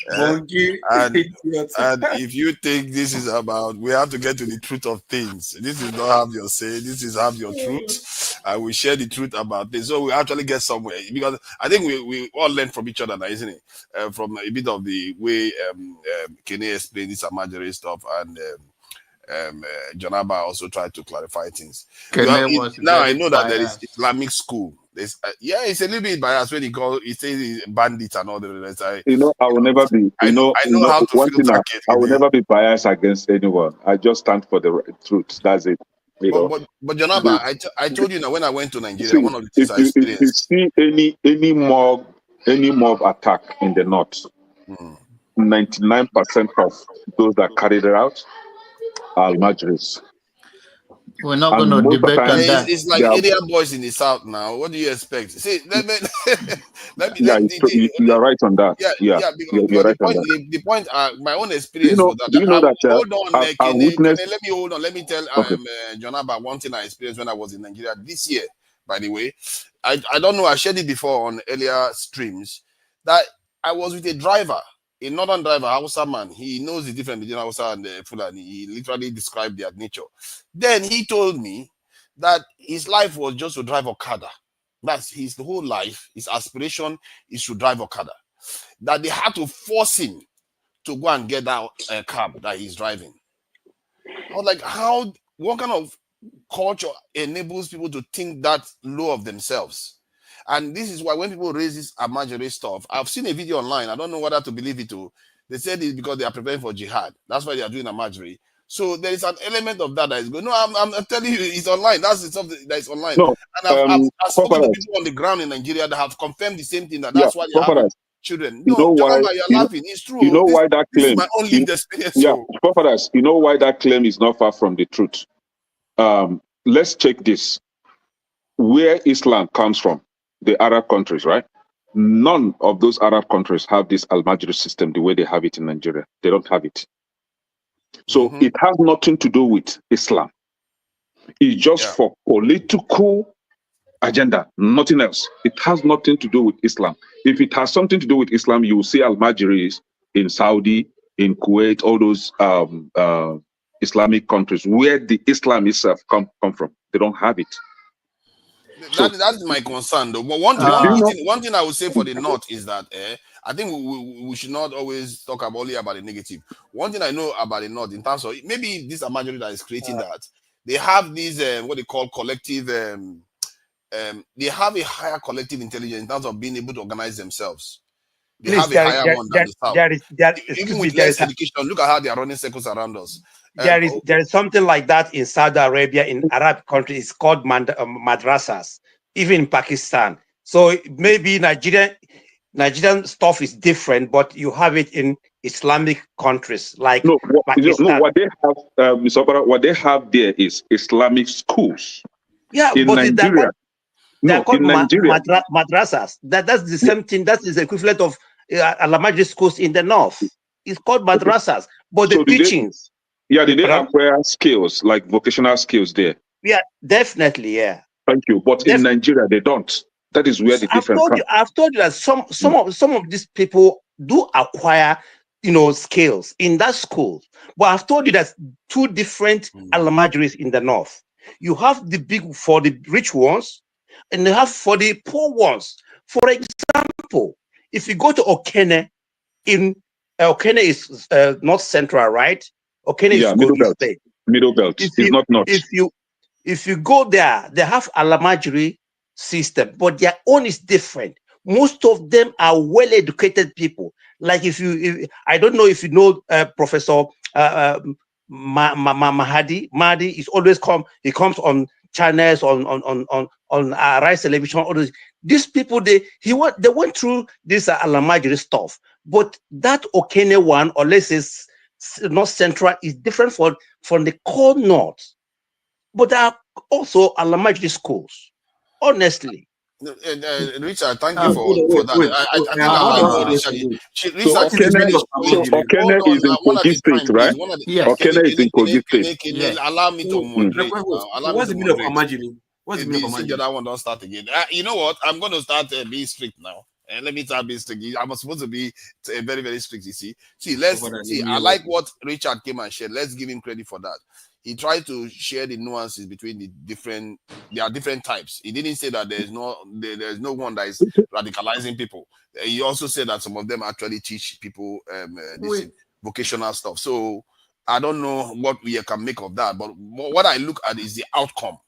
Speaker 12: And if you think this is about, we have to get to the truth of things. This is not have your say. This is have your truth. And we share the truth about this. So we actually get somewhere, because I think we all learn from each other now, isn't it? From a bit of the way Kenny explained this Amajiri stuff, and Jonaba also tried to clarify things. Now I know that there is Islamic school. There's, it's a little bit biased when he says bandits and all the rest.
Speaker 14: I will never be. I know how to filter. I will never be biased against anyone. I just stand for the truth. That's it.
Speaker 12: But Jonaba, I told you now when I went to Nigeria, one of the things I experienced.
Speaker 14: If you see any mob attack in the north, 99% of those that carried it out are Almajiris.
Speaker 17: We're not going to debate on that.
Speaker 12: It's like area boys in the south now. What do you expect? See,
Speaker 14: you're right on that.
Speaker 12: You're right on that. The point, my own experience was that. Hold on, let me hold on. Let me tell Jonaba one thing I experienced when I was in Nigeria this year. By the way, I don't know. I shared it before on earlier streams that I was with a driver. A northern driver, Hausa man, he knows the difference between Hausa and Fulani. He literally described their nature. Then he told me that his life was just to drive Okada. That's his whole life. His aspiration is to drive Okada. That they had to force him to go and get that cab that he's driving. I was like, what kind of culture enables people to think that low of themselves? And this is why when people raise this Amajiri stuff, I've seen a video online. I don't know whether to believe it to. They said it's because they are preparing for jihad. That's why they are doing Amajiri. So there is an element of that is going. No, I'm telling you, it's online. That's something that is online.
Speaker 14: No,
Speaker 12: and I've spoken to people on the ground in Nigeria that have confirmed the same thing. That's why they have children. No, you're laughing. It's true.
Speaker 14: You know why that claim?
Speaker 12: This is my own lived experience.
Speaker 14: Yeah, you know why that claim is not far from the truth. Let's check this. Where Islam comes from. The Arab countries, right? None of those Arab countries have this Al-Majri system the way they have it in Nigeria. They don't have it. So it has nothing to do with Islam. It's just for political agenda, nothing else. It has nothing to do with Islam. If it has something to do with Islam, you will see Al-Majris in Saudi, in Kuwait, all those Islamic countries where the Islam itself come from. They don't have it.
Speaker 12: That's my concern, though. But one thing I would say for the North is that I think we should not always talk only about the negative. One thing I know about the North, in terms of maybe this Amajiri that is creating that, they have these what they call collective. They have a higher collective intelligence in terms of being able to organize themselves. They have a higher one than the South. Even with less education, look at how they are running circles around us.
Speaker 15: There is something like that in Saudi Arabia, in Arab countries. It's called madrasas, even in Pakistan. So maybe Nigerian stuff is different, but you have it in Islamic countries like Pakistan.
Speaker 14: What they have, what they have there is Islamic schools.
Speaker 15: Yeah,
Speaker 14: in
Speaker 15: but
Speaker 14: Nigeria.
Speaker 15: They're called madrasas. That's the same thing. That is the equivalent of Al-Majri schools in the north. It's called madrasas, but the teachings.
Speaker 14: Did they acquire skills, like vocational skills there?
Speaker 15: Yeah, definitely, yeah.
Speaker 14: Thank you. But in Nigeria, they don't. That is where the difference comes.
Speaker 15: I've told you that some of these people do acquire, skills in that school. But I've told you that two different Al-Majris in the north. You have the big for the rich ones, and you have for the poor ones. For example, if you go to Okene, Okene is North Central, right? Okene is
Speaker 14: middle belt. State. Middle belt. It's not north.
Speaker 15: If you go there, they have Al-Majri system, but their own is different. Most of them are well-educated people. Like I don't know if you know Professor Mahdi. Mahdi is always he comes on channels on Rice Television. All these people, they went through this Alamajiri stuff, but that Okene one, or let's say North Central, is different from the core North. But there are also Alamajiri schools, honestly.
Speaker 12: Richard, thank you for that. I think I Richard.
Speaker 14: So Okene is in Kogi State, right? Okene is in Kogi State.
Speaker 12: Allow me to moderate.
Speaker 18: What's the meaning of Amajiri? What's the meaning of Amajiri?
Speaker 12: The other one don't start again. You know what? I'm going to start being strict now. And let me start being strict. I'm supposed to be very, very strict, you see. I like what Richard came and shared. Let's give him credit for that. He tried to share the nuances between there are different types. He didn't say that there's no one that is radicalizing people. He also said that some of them actually teach people this vocational stuff. So I don't know what we can make of that, but what I look at is the outcome.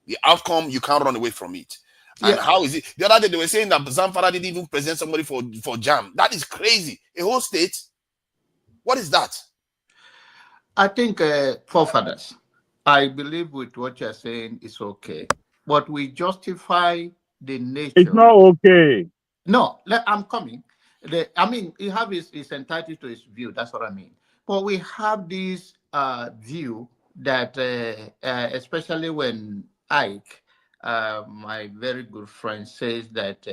Speaker 12: The outcome, you can't run away from it. And how is it? The other day they were saying that Zamfara didn't even present somebody for JAM. That is crazy. A whole state. What is that?
Speaker 17: I think forefathers, I believe with what you're saying is okay, but we justify the nature.
Speaker 14: It's not okay.
Speaker 17: No, I'm coming. He have his entitled to his view. That's what I mean. But we have this view that, especially when Ike, my very good friend, says that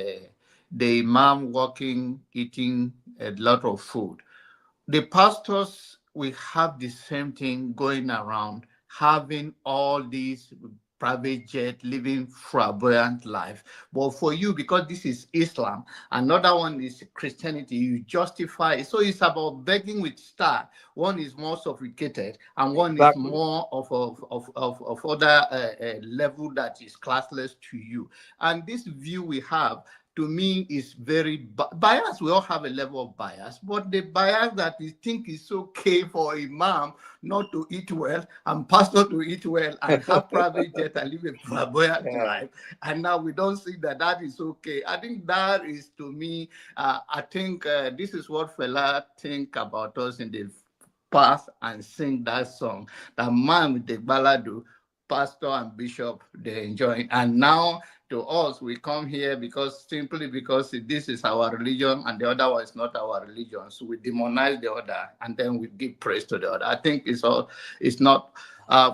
Speaker 17: the imam eating a lot of food. The pastors, we have the same thing going around, having all these private jet, living flamboyant life. But for you, because this is Islam, another one is Christianity, you justify it. So it's about begging with star. One is more sophisticated, and one is more of other level that is classless to you. And this view we have, to me, is very biased. We all have a level of bias, but the bias that we think is okay for imam not to eat well and pastor to eat well and have private jet and live a flamboyant life, and now we don't see that is okay. I think that is, to me, I think this is what Fela think about us in the past and sing that song. That man with the balado, pastor and bishop, they enjoy. And now to us, we come here simply because this is our religion and the other one is not our religion. So we demonize the other and then we give praise to the other. I think it's not,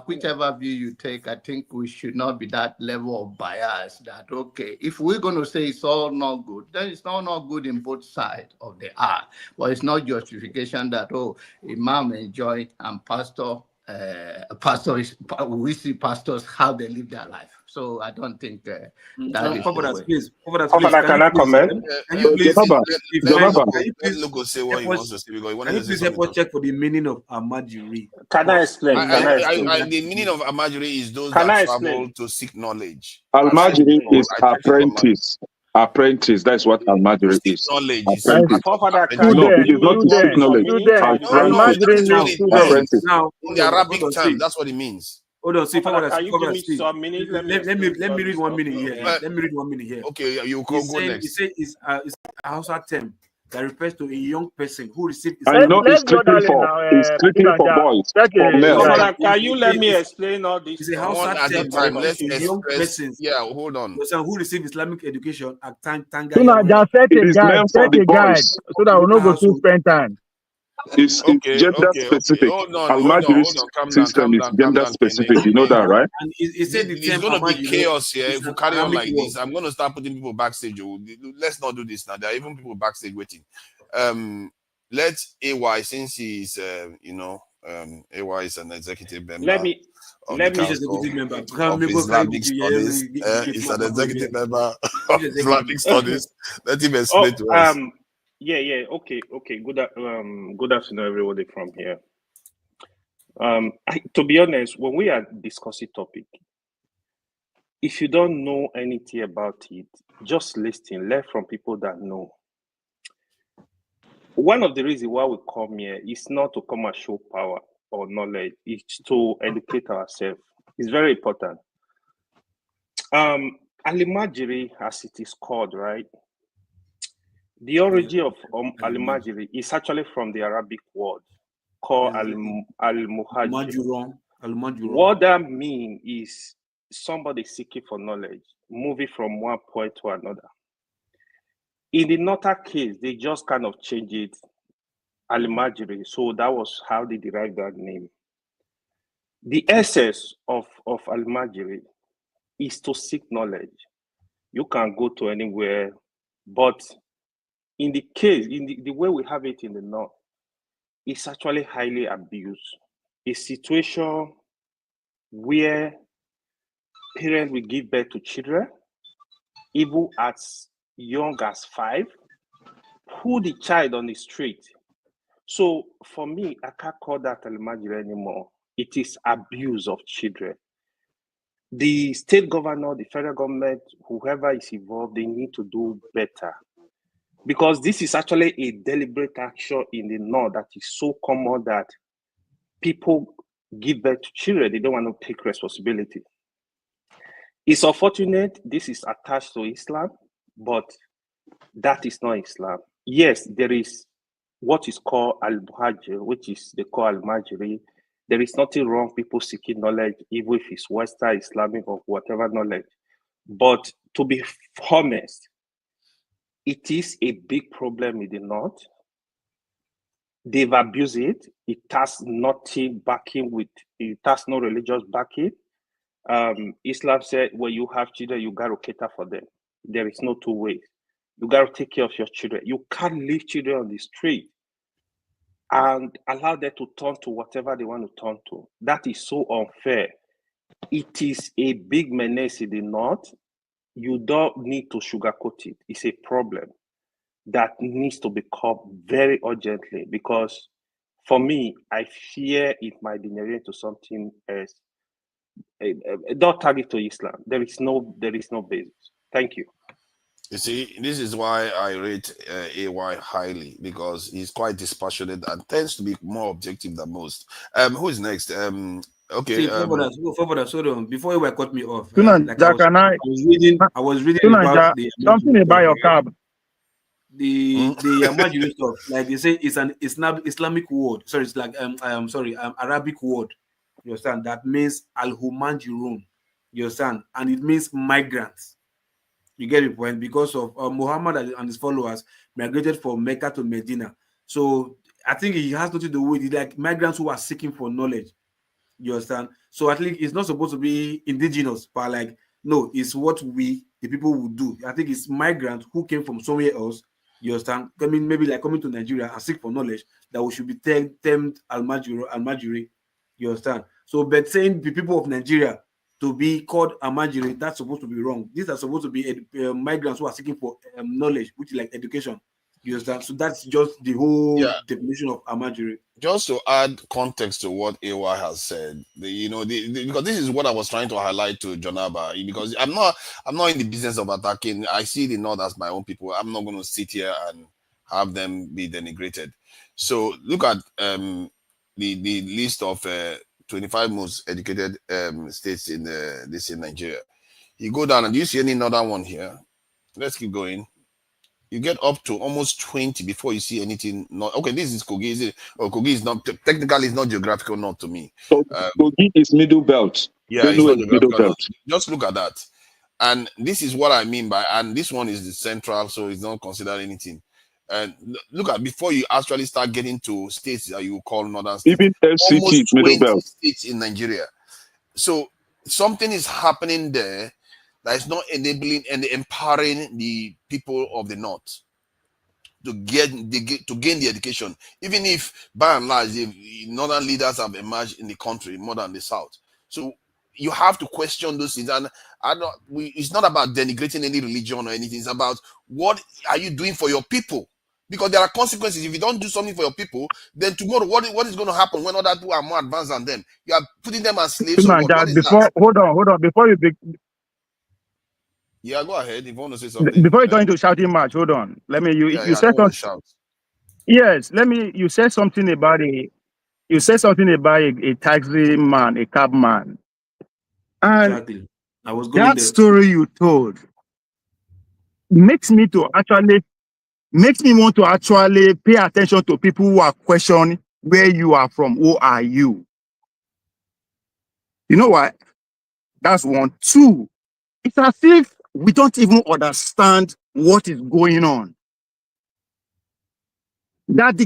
Speaker 17: whichever view you take, I think we should not be that level of bias that, okay, if we're going to say it's all not good, then it's not good in both sides of the art. But it's not justification that, imam enjoy and pastor, we see pastors how they live their life. So I don't think that is the way.
Speaker 18: Please,
Speaker 15: can I comment?
Speaker 18: Can you please
Speaker 12: say what he wants to say?
Speaker 18: Can you please help us check for the meaning of Amajiri?
Speaker 15: Can I explain?
Speaker 12: The meaning of Amajiri is those that travel to seek knowledge.
Speaker 14: Almajiri is apprentice. Apprentice, that's what Almajiri is.
Speaker 12: Knowledge.
Speaker 14: No, it is not to seek knowledge. Apprentice.
Speaker 12: Now, in the Arabic term, that's what it means.
Speaker 18: Hold on, see, can you give me some minutes? Let me read 1 minute here. Let me read 1 minute here.
Speaker 12: Okay, you go next.
Speaker 18: He said it's a Hausa term that refers to a young person who received.
Speaker 14: I know it's strictly for boys. For males.
Speaker 5: Can you let me explain all this?
Speaker 18: It's a Hausa term.
Speaker 12: Let's
Speaker 18: young persons.
Speaker 12: Yeah, hold on.
Speaker 18: Who receive Islamic education at Tanga.
Speaker 14: It is meant for the boys.
Speaker 5: So that we not go to spend time.
Speaker 14: It's gender specific. Almajiri system is gender specific. You know that, right?
Speaker 18: And he said
Speaker 12: it's going to be chaos here if we carry on like this. I'm going to start putting people backstage. Let's not do this now. There are even people backstage waiting. Let AY, since he's AY is an executive member.
Speaker 5: Let me
Speaker 18: executive member.
Speaker 12: Islamic Studies. He's an executive member of Islamic Studies. Let him explain to us.
Speaker 5: Yeah. Okay. Good afternoon, everybody from here. To be honest, when we are discussing topic, if you don't know anything about it, just listen, learn from people that know. One of the reasons why we come here is not to come and show power or knowledge, it's to educate ourselves. It's very important. Alimajiri, as it is called, right? The origin of Al-Majiri is actually from the Arabic word called Al-Muhajir. What that means is somebody seeking for knowledge, moving from one point to another. In the Nota case, they just kind of changed it, Al-Majri. So that was how they derived that name. The essence of Al-Majri is to seek knowledge. You can go to anywhere, but in the case, in the way we have it in the North, it's actually highly abused. A situation where parents will give birth to children, even as young as 5, put the child on the street. So for me, I can't call that Al-Majri anymore. It is abuse of children. The state governor, the federal government, whoever is involved, they need to do better. Because this is actually a deliberate action in the North that is so common that people give birth to children, they don't want to take responsibility. It's unfortunate this is attached to Islam, but that is not Islam. Yes, there is what is called al-Muhajir, which is they call al-Majri. There is nothing wrong people seeking knowledge, even if it's Western, Islamic, or whatever knowledge. But to be honest, it is a big problem in the North. They've abused it. It has nothing backing with, it has no religious backing. Islam said, when you have children, you got to cater for them. There is no two ways. You got to take care of your children. You can't leave children on the street and allow them to turn to whatever they want to turn to. That is so unfair. It is a big menace in the North. You don't need to sugarcoat it. It's a problem that needs to be caught very urgently, because for me, I fear it might degenerate to something else. Don't target to Islam. There is no basis. Thank you.
Speaker 12: You see, this is why I rate AY highly, because he's quite dispassionate and tends to be more objective than most. Who is next? Okay.
Speaker 18: See, sorry, before you cut me off.
Speaker 9: Like I was reading about something about your cab.
Speaker 18: The Amajiri stuff, like they say, it's an Islamic word. Sorry, it's like Arabic word. You understand? That means al-Humanjirun. You understand? And it means migrants. You get the point? Because of Muhammad and his followers migrated from Mecca to Medina. So I think it has nothing to do with it, like migrants who are seeking for knowledge. You understand? So at least it's not supposed to be indigenous, but like, no, it's what we, the people, would do. I think it's migrants who came from somewhere else. You understand? Maybe like coming to Nigeria and seek for knowledge, that we should be termed al-Majiri. You understand? So, but saying the people of Nigeria to be called al-Majiri, that's supposed to be wrong. These are supposed to be migrants who are seeking for knowledge, which is like education. You understand? So that's just the whole definition of al-Majiri.
Speaker 12: Just to add context to what AY has said, because this is what I was trying to highlight to Jonaba, because I'm not in the business of attacking. I see the North as my own people. I'm not going to sit here and have them be denigrated. So look at the list of 25 most educated states in Nigeria. You go down and do you see any northern one here? Let's keep going. You get up to almost 20 before you see anything. Okay, this is Kogi. Kogi is not technically, it's not geographical north to me.
Speaker 14: Kogi is middle belt.
Speaker 12: Yeah, it's not middle belt. Just look at that, and this is what I mean by. And this one is the central, so it's not considered anything. And look at before you actually start getting to states that you call northern states.
Speaker 14: Even FCT is middle belt.
Speaker 12: States in Nigeria. So something is happening there that is not enabling and empowering the people of the North to gain the education, even if by and large the northern leaders have emerged in the country more than the South. So you have to question those things, and it's not about denigrating any religion or anything. It's about what are you doing for your people, because there are consequences if you don't do something for your people. Then tomorrow, what is going to happen when other people are more advanced than them? You are putting them as slaves.
Speaker 9: Hold on. Before you
Speaker 12: yeah, go ahead if you want to say something.
Speaker 9: Before you go into shouting match, hold on. Let me you said something. Yes, you said something about a taxi man, a cab man. And
Speaker 18: exactly. I was going
Speaker 9: that
Speaker 18: there.
Speaker 9: story you told makes me want to actually pay attention to people who are questioning where you are from, who are you. You know what?
Speaker 4: That's one. Two, it's as if we don't even understand what is going on. That at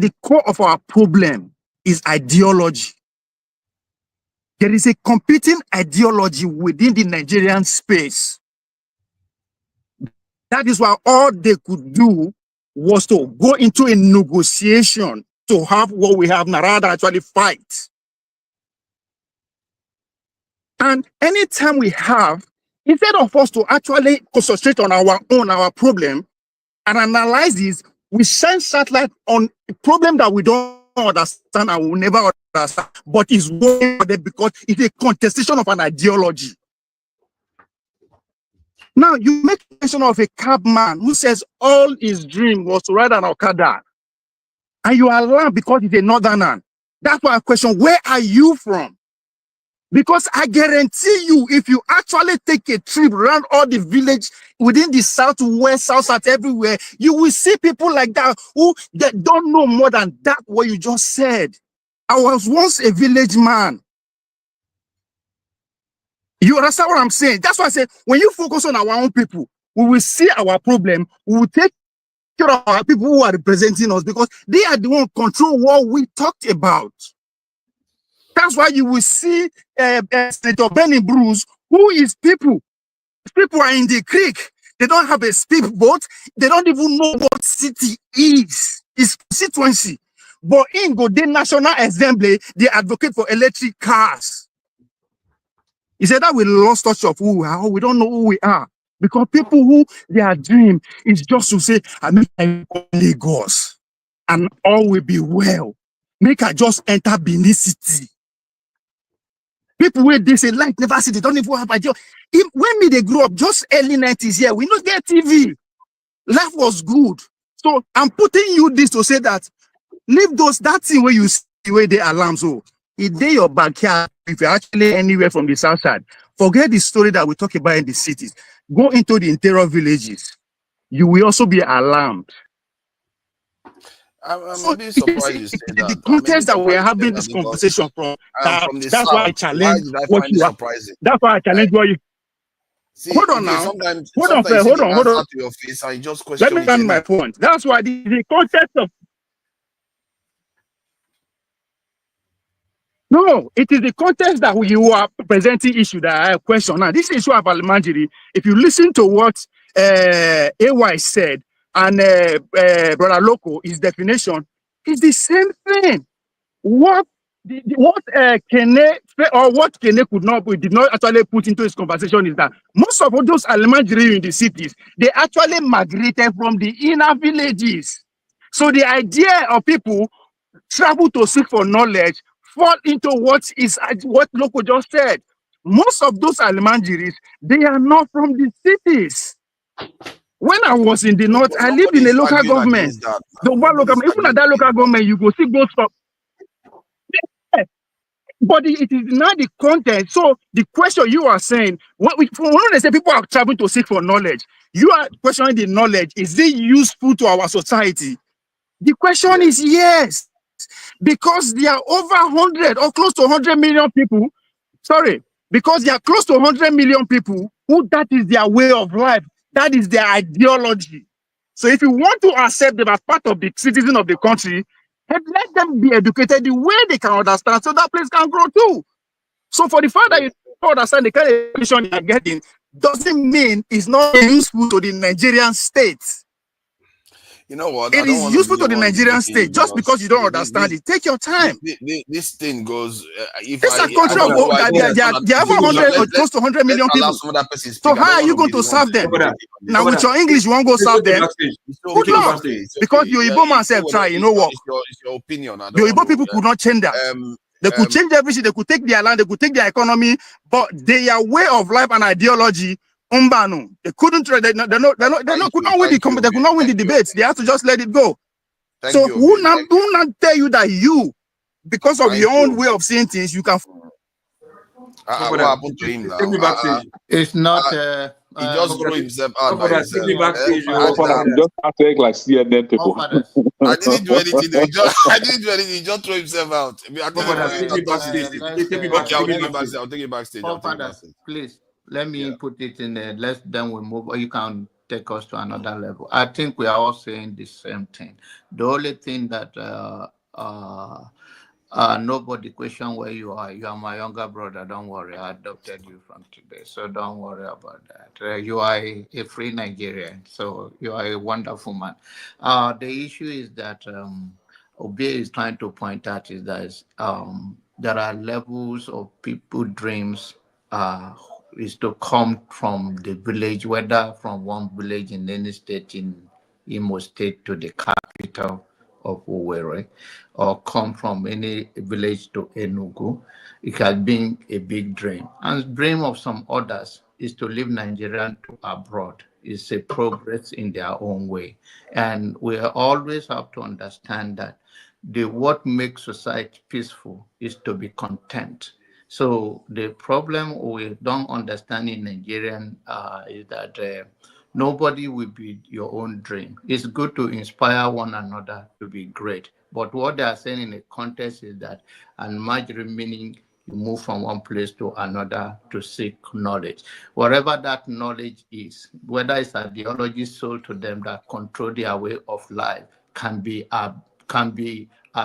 Speaker 4: the core of our problem is ideology. There is a competing ideology within the Nigerian space. That is why all they could do was to go into a negotiation to have what we have now, rather actually fight. And anytime we have, instead of us to actually concentrate on our problem and analyze this, we shine satellite on a problem that we don't understand and will never understand, but it's going there because it's a contestation of an ideology. Now, you make mention of a cabman who says all his dream was to ride an Okada, and you are alarmed because he's a northerner. That's why I question, where are you from? Because I guarantee you, if you actually take a trip around all the village within the southwest, south, everywhere, you will see people like that who that don't know more than that what you just said. I was once a village man. You understand what I'm saying? That's why I say, when you focus on our own people, we will see our problem, we will take care of our people who are representing us because they are the one control what we talked about. That's why you will see Senator Benny Bruce, who is people. People are in the creek. They don't have a speedboat. They don't even know what city is. It's constituency. But in the National Assembly, they advocate for electric cars. He said that we lost touch of who we are. We don't know who we are. Because people who their dream is just to say, I make Lagos and all will be well. Make I just enter Benin City. People where they say life never see, they don't even have idea. When they grew up, just early 90s here, we not get TV. Life was good. So I'm putting you this to say that leave that thing where you see where they alarm. So if they your backyard, if you're actually anywhere from the south side, forget the story that we talk about in the cities. Go into the interior villages. You will also be alarmed.
Speaker 12: I'm a bit surprised you say that.
Speaker 4: The context that we are having this conversation from
Speaker 12: the
Speaker 4: that's
Speaker 12: south.
Speaker 4: why I challenge
Speaker 12: what you are. Surprising?
Speaker 4: That's why I challenge what you.
Speaker 12: See,
Speaker 4: hold on now.
Speaker 12: Sometimes
Speaker 4: hold on.
Speaker 12: To your face and you just question.
Speaker 4: Let me end my point. That's why the context of. No, it is the context that you are presenting issue that I question. Now, this issue of Almanjiri, if you listen to what AY said and Brother Loco, his definition is the same thing. What Kene did not actually put into his conversation is that most of those Almanjiri in the cities, they actually migrated from the inner villages. So the idea of people travel to seek for knowledge fall into what Loco just said. Most of those Almanjiris, they are not from the cities. When I was in the north, I lived in a local government. Even at that local government, you go see ghost of. Yeah. But it is not the content. So the question you are saying, when they say people are traveling to seek for knowledge, you are questioning the knowledge. Is it useful to our society? The question is yes. Because there are over 100 or close to 100 million people. Sorry, because there are close to 100 million people who that is their way of life. That is their ideology. So if you want to accept them as part of the citizen of the country, let them be educated the way they can understand so that place can grow too. So for the fact that you don't understand the kind of education you are getting doesn't mean it's not useful to the Nigerian state.
Speaker 12: You know what?
Speaker 4: It is useful to the Nigerian state just because you don't understand it. Take your time.
Speaker 12: This thing goes.
Speaker 4: It's a country of there are over 100 or close to 100 million people. So how are you going to serve them? Now with your English, you won't go serve them. Good luck. Because your Igbo man self try, you know what?
Speaker 12: It's your opinion.
Speaker 4: Your Igbo people could not change that. They could change everything. They could take their land. They could take their economy. But their way of life and ideology. They couldn't. They could not win the debates. They have to just let it go. So who not tell you that you, because of your own way of seeing things, you can.
Speaker 12: What happened to him now?
Speaker 18: Take me backstage.
Speaker 17: It's not.
Speaker 12: He just threw himself out by
Speaker 18: Take me
Speaker 12: himself.
Speaker 18: backstage.
Speaker 14: Just act like CNN people.
Speaker 12: I didn't do anything. I didn't do anything. He just threw himself out. I mean, I think
Speaker 18: Take me backstage.
Speaker 12: Okay, I'll take you backstage. I'll take you backstage. I'll take you backstage.
Speaker 17: Please let me put it in there. Then we move. Or you can take us to another level. I think we are all saying the same thing. The only thing that nobody question where you are. You are my younger brother. Don't worry. I adopted you from today, so don't worry about that. You are a free Nigerian, so you are a wonderful man. The issue is that Obe is trying to point out is that there are levels of people dreams is to come from the village, whether from one village in any state in Imo State to the capital of Owerri, or come from any village to Enugu. It has been a big dream. And the dream of some others is to leave Nigeria to abroad. It's a progress in their own way. And we always have to understand that what makes society peaceful is to be content. So the problem we don't understand in Nigerian is that nobody will be your own dream. It's good to inspire one another to be great. But what they are saying in the context is that unmarried meaning you move from one place to another to seek knowledge. Whatever that knowledge is, whether it's ideology sold to them that control their way of life, can be a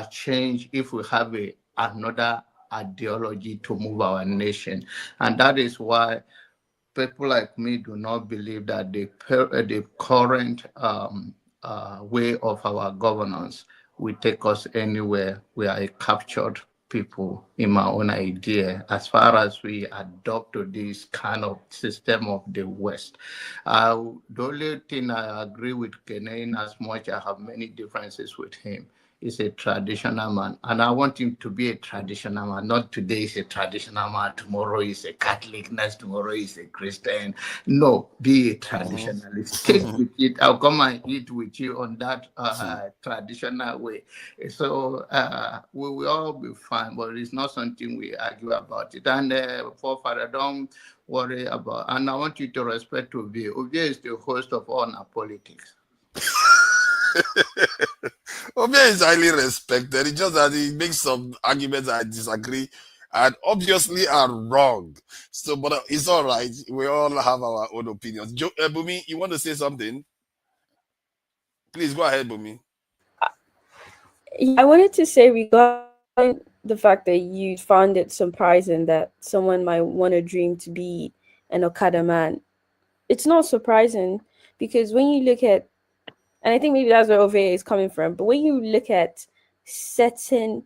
Speaker 17: change if we have another ideology to move our nation. And that is why people like me do not believe that the current way of our governance will take us anywhere. We are a captured people, in my own idea, as far as we adopt to this kind of system of the West. The only thing I agree with Kenan, as much I have many differences with him, is a traditional man, and I want him to be a traditional man. Not today he's a traditional man, tomorrow he's a Catholic, next tomorrow he's a Christian. No, be a traditionalist. Stick with it. I'll come and eat with you on that traditional way. So we will all be fine, but it's not something we argue about it. And forefather, don't worry about. And I want you to respect Ovie. Ovie is the host of All Our Politics.
Speaker 12: Obia is highly respected. It's just that he makes some arguments I disagree and obviously are wrong. So, but it's all right. We all have our own opinions. Bumi, you want to say something? Please go ahead, Bumi.
Speaker 21: I wanted to say regarding the fact that you found it surprising that someone might want to dream to be an Okada man. It's not surprising because when you look at, and I think maybe that's where Ove is coming from, but when you look at certain,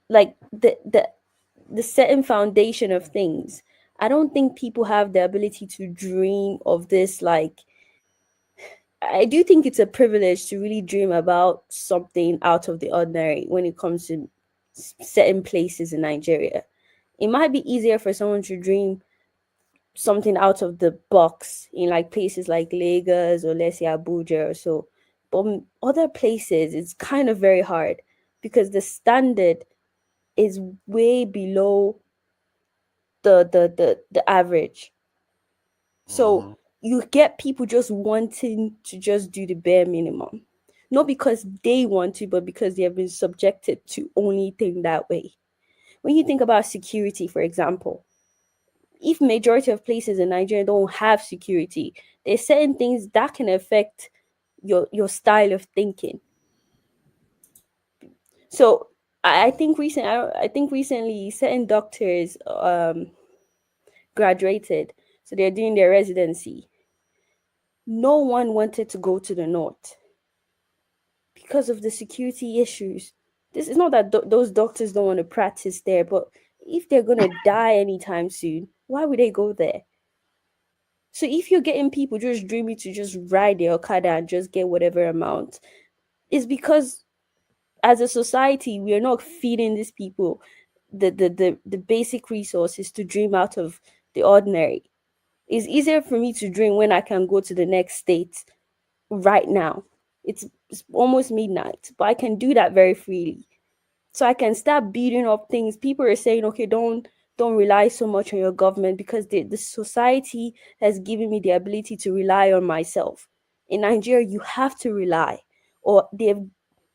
Speaker 21: like the certain foundation of things, I don't think people have the ability to dream of this. Like, I do think it's a privilege to really dream about something out of the ordinary when it comes to certain places in Nigeria. It might be easier for someone to dream something out of the box in like places like Lagos or let's say Abuja or so. But other places, it's kind of very hard because the standard is way below the average. So you get people just wanting to just do the bare minimum. Not because they want to, but because they have been subjected to only think that way. When you think about security, for example, if majority of places in Nigeria don't have security, there's certain things that can affect your style of thinking. So I think recently certain doctors graduated, so they're doing their residency. No one wanted to go to the north because of the security issues. This is not that those doctors don't want to practice there, but if they're gonna die anytime soon, why would they go there? So if you're getting people just dreaming to just ride their Okada and just get whatever amount, it's because as a society, we are not feeding these people the basic resources to dream out of the ordinary. It's easier for me to dream when I can go to the next state right now. It's almost midnight, but I can do that very freely. So I can start beating up things. People are saying, okay, don't don't rely so much on your government, because the society has given me the ability to rely on myself. In Nigeria, you have to rely, or they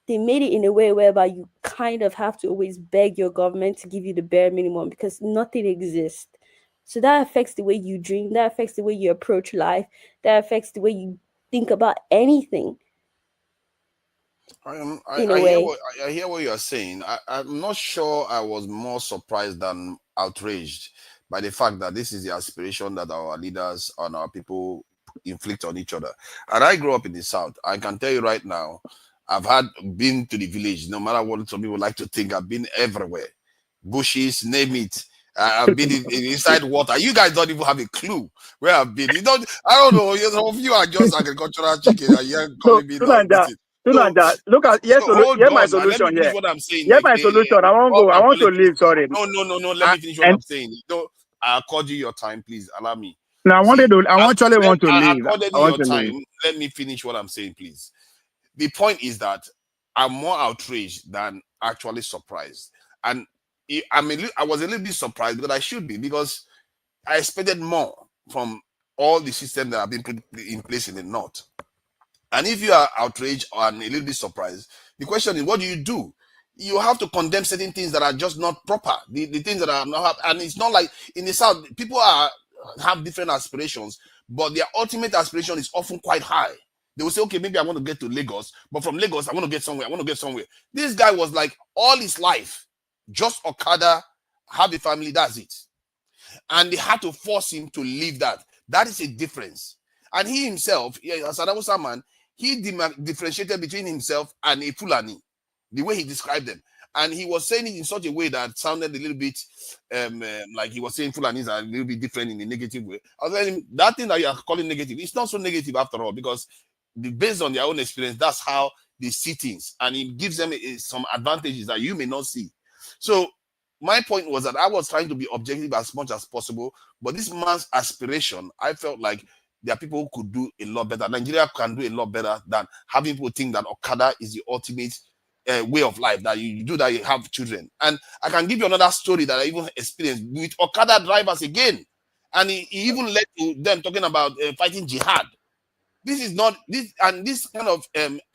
Speaker 21: made it in a way whereby you kind of have to always beg your government to give you the bare minimum, because nothing exists. So that affects the way you dream, that affects the way you approach life, that affects the way you think about anything.
Speaker 12: I hear what you are saying. I'm not sure I was more surprised than outraged by the fact that this is the aspiration that our leaders and our people inflict on each other. And I grew up in the South. I can tell you right now, I've been to the village, no matter what some people like to think. I've been everywhere. Bushes, name it. I've been inside water. You guys don't even have a clue where I've been. I don't know. Some of you are just agricultural chicken and you're calling me now.
Speaker 9: Look at my solution.
Speaker 12: Let me finish what I'm saying.
Speaker 9: Here's my solution. I want to leave. Sorry.
Speaker 12: No. Let me finish what I'm saying. I'll call you your time, please. Allow me.
Speaker 9: Now I actually want to leave.
Speaker 12: Let me finish what I'm saying, please. The point is that I'm more outraged than actually surprised. And I was a little bit surprised, but I should be, because I expected more from all the systems that have been put in place in the North. And if you are outraged and a little bit surprised, the question is, what do? You have to condemn certain things that are just not proper. The things that are not, and it's not like in the South, people have different aspirations, but their ultimate aspiration is often quite high. They will say, okay, maybe I want to get to Lagos, but from Lagos, I want to get somewhere. This guy was like, all his life, just Okada, have a family, that's it. And they had to force him to leave that. That is a difference. And he himself, as an Hausa man, he differentiated between himself and a Fulani, the way he described them. And he was saying it in such a way that sounded a little bit like he was saying Fulanis are a little bit different in a negative way. I was telling him, that thing that you are calling negative, it's not so negative after all, because based on their own experience, that's how they see things. And it gives them some advantages that you may not see. So my point was that I was trying to be objective as much as possible, but this man's aspiration, I felt like there are people who could do a lot better. Nigeria can do a lot better than having people think that Okada is the ultimate way of life, that you do that, you have children. And I can give you another story that I even experienced with Okada drivers again. And he even led to them talking about fighting jihad. This is not, this kind of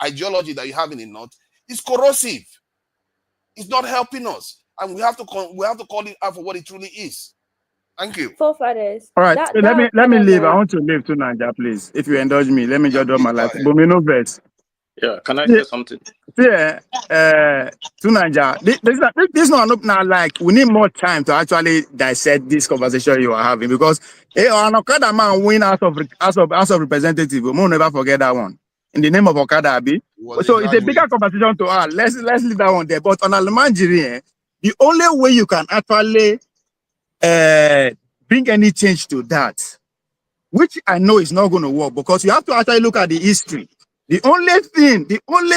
Speaker 12: ideology that you have in the North is corrosive. It's not helping us, and we have to call it out for what it truly is. Thank you.
Speaker 21: Forefathers.
Speaker 9: All right, let me leave. I want to leave to Nigeria, please. If you indulge me, let me just drop my life. Bomino verse.
Speaker 7: Yeah, can I say something?
Speaker 9: Yeah, to Nigeria. This not now, like, we need more time to actually dissect this conversation you are having, because an Okada man win House of Representative. We won't never forget that one. In the name of Okada, Abi. So it's a bigger conversation to us. Let's leave that one there. But on Almanjiri, the only way you can actually bring any change to that, which I know is not going to work, because you have to actually look at the history. The only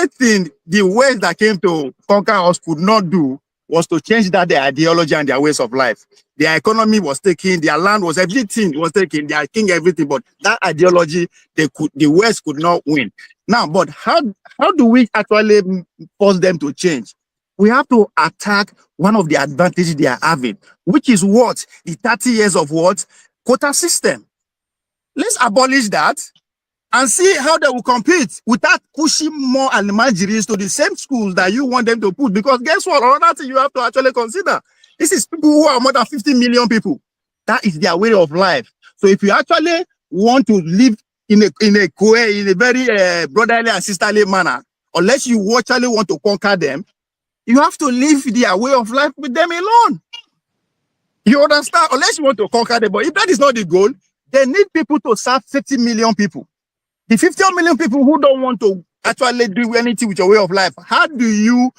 Speaker 9: thing the West that came to conquer us could not do was to change their ideology and their ways of life. Their economy was taken, their land was, everything was taken, they are king everything, but that ideology, the West could not win. Now, but how do we actually force them to change? We have to attack one of the advantages they are having, which is what? The 30 years of what? Quota system. Let's abolish that and see how they will compete without pushing more Almajiris to the same schools that you want them to put. Because guess what? Another thing you have to actually consider. This is people who are more than 50 million people. That is their way of life. So if you actually want to live in a very brotherly and sisterly manner, unless you actually want to conquer them, you have to live their way of life with them alone. You understand? Unless you want to conquer them. But if that is not the goal, they need people to serve 50 million people. The 50 million people who don't want to actually do anything with your way of life, how do you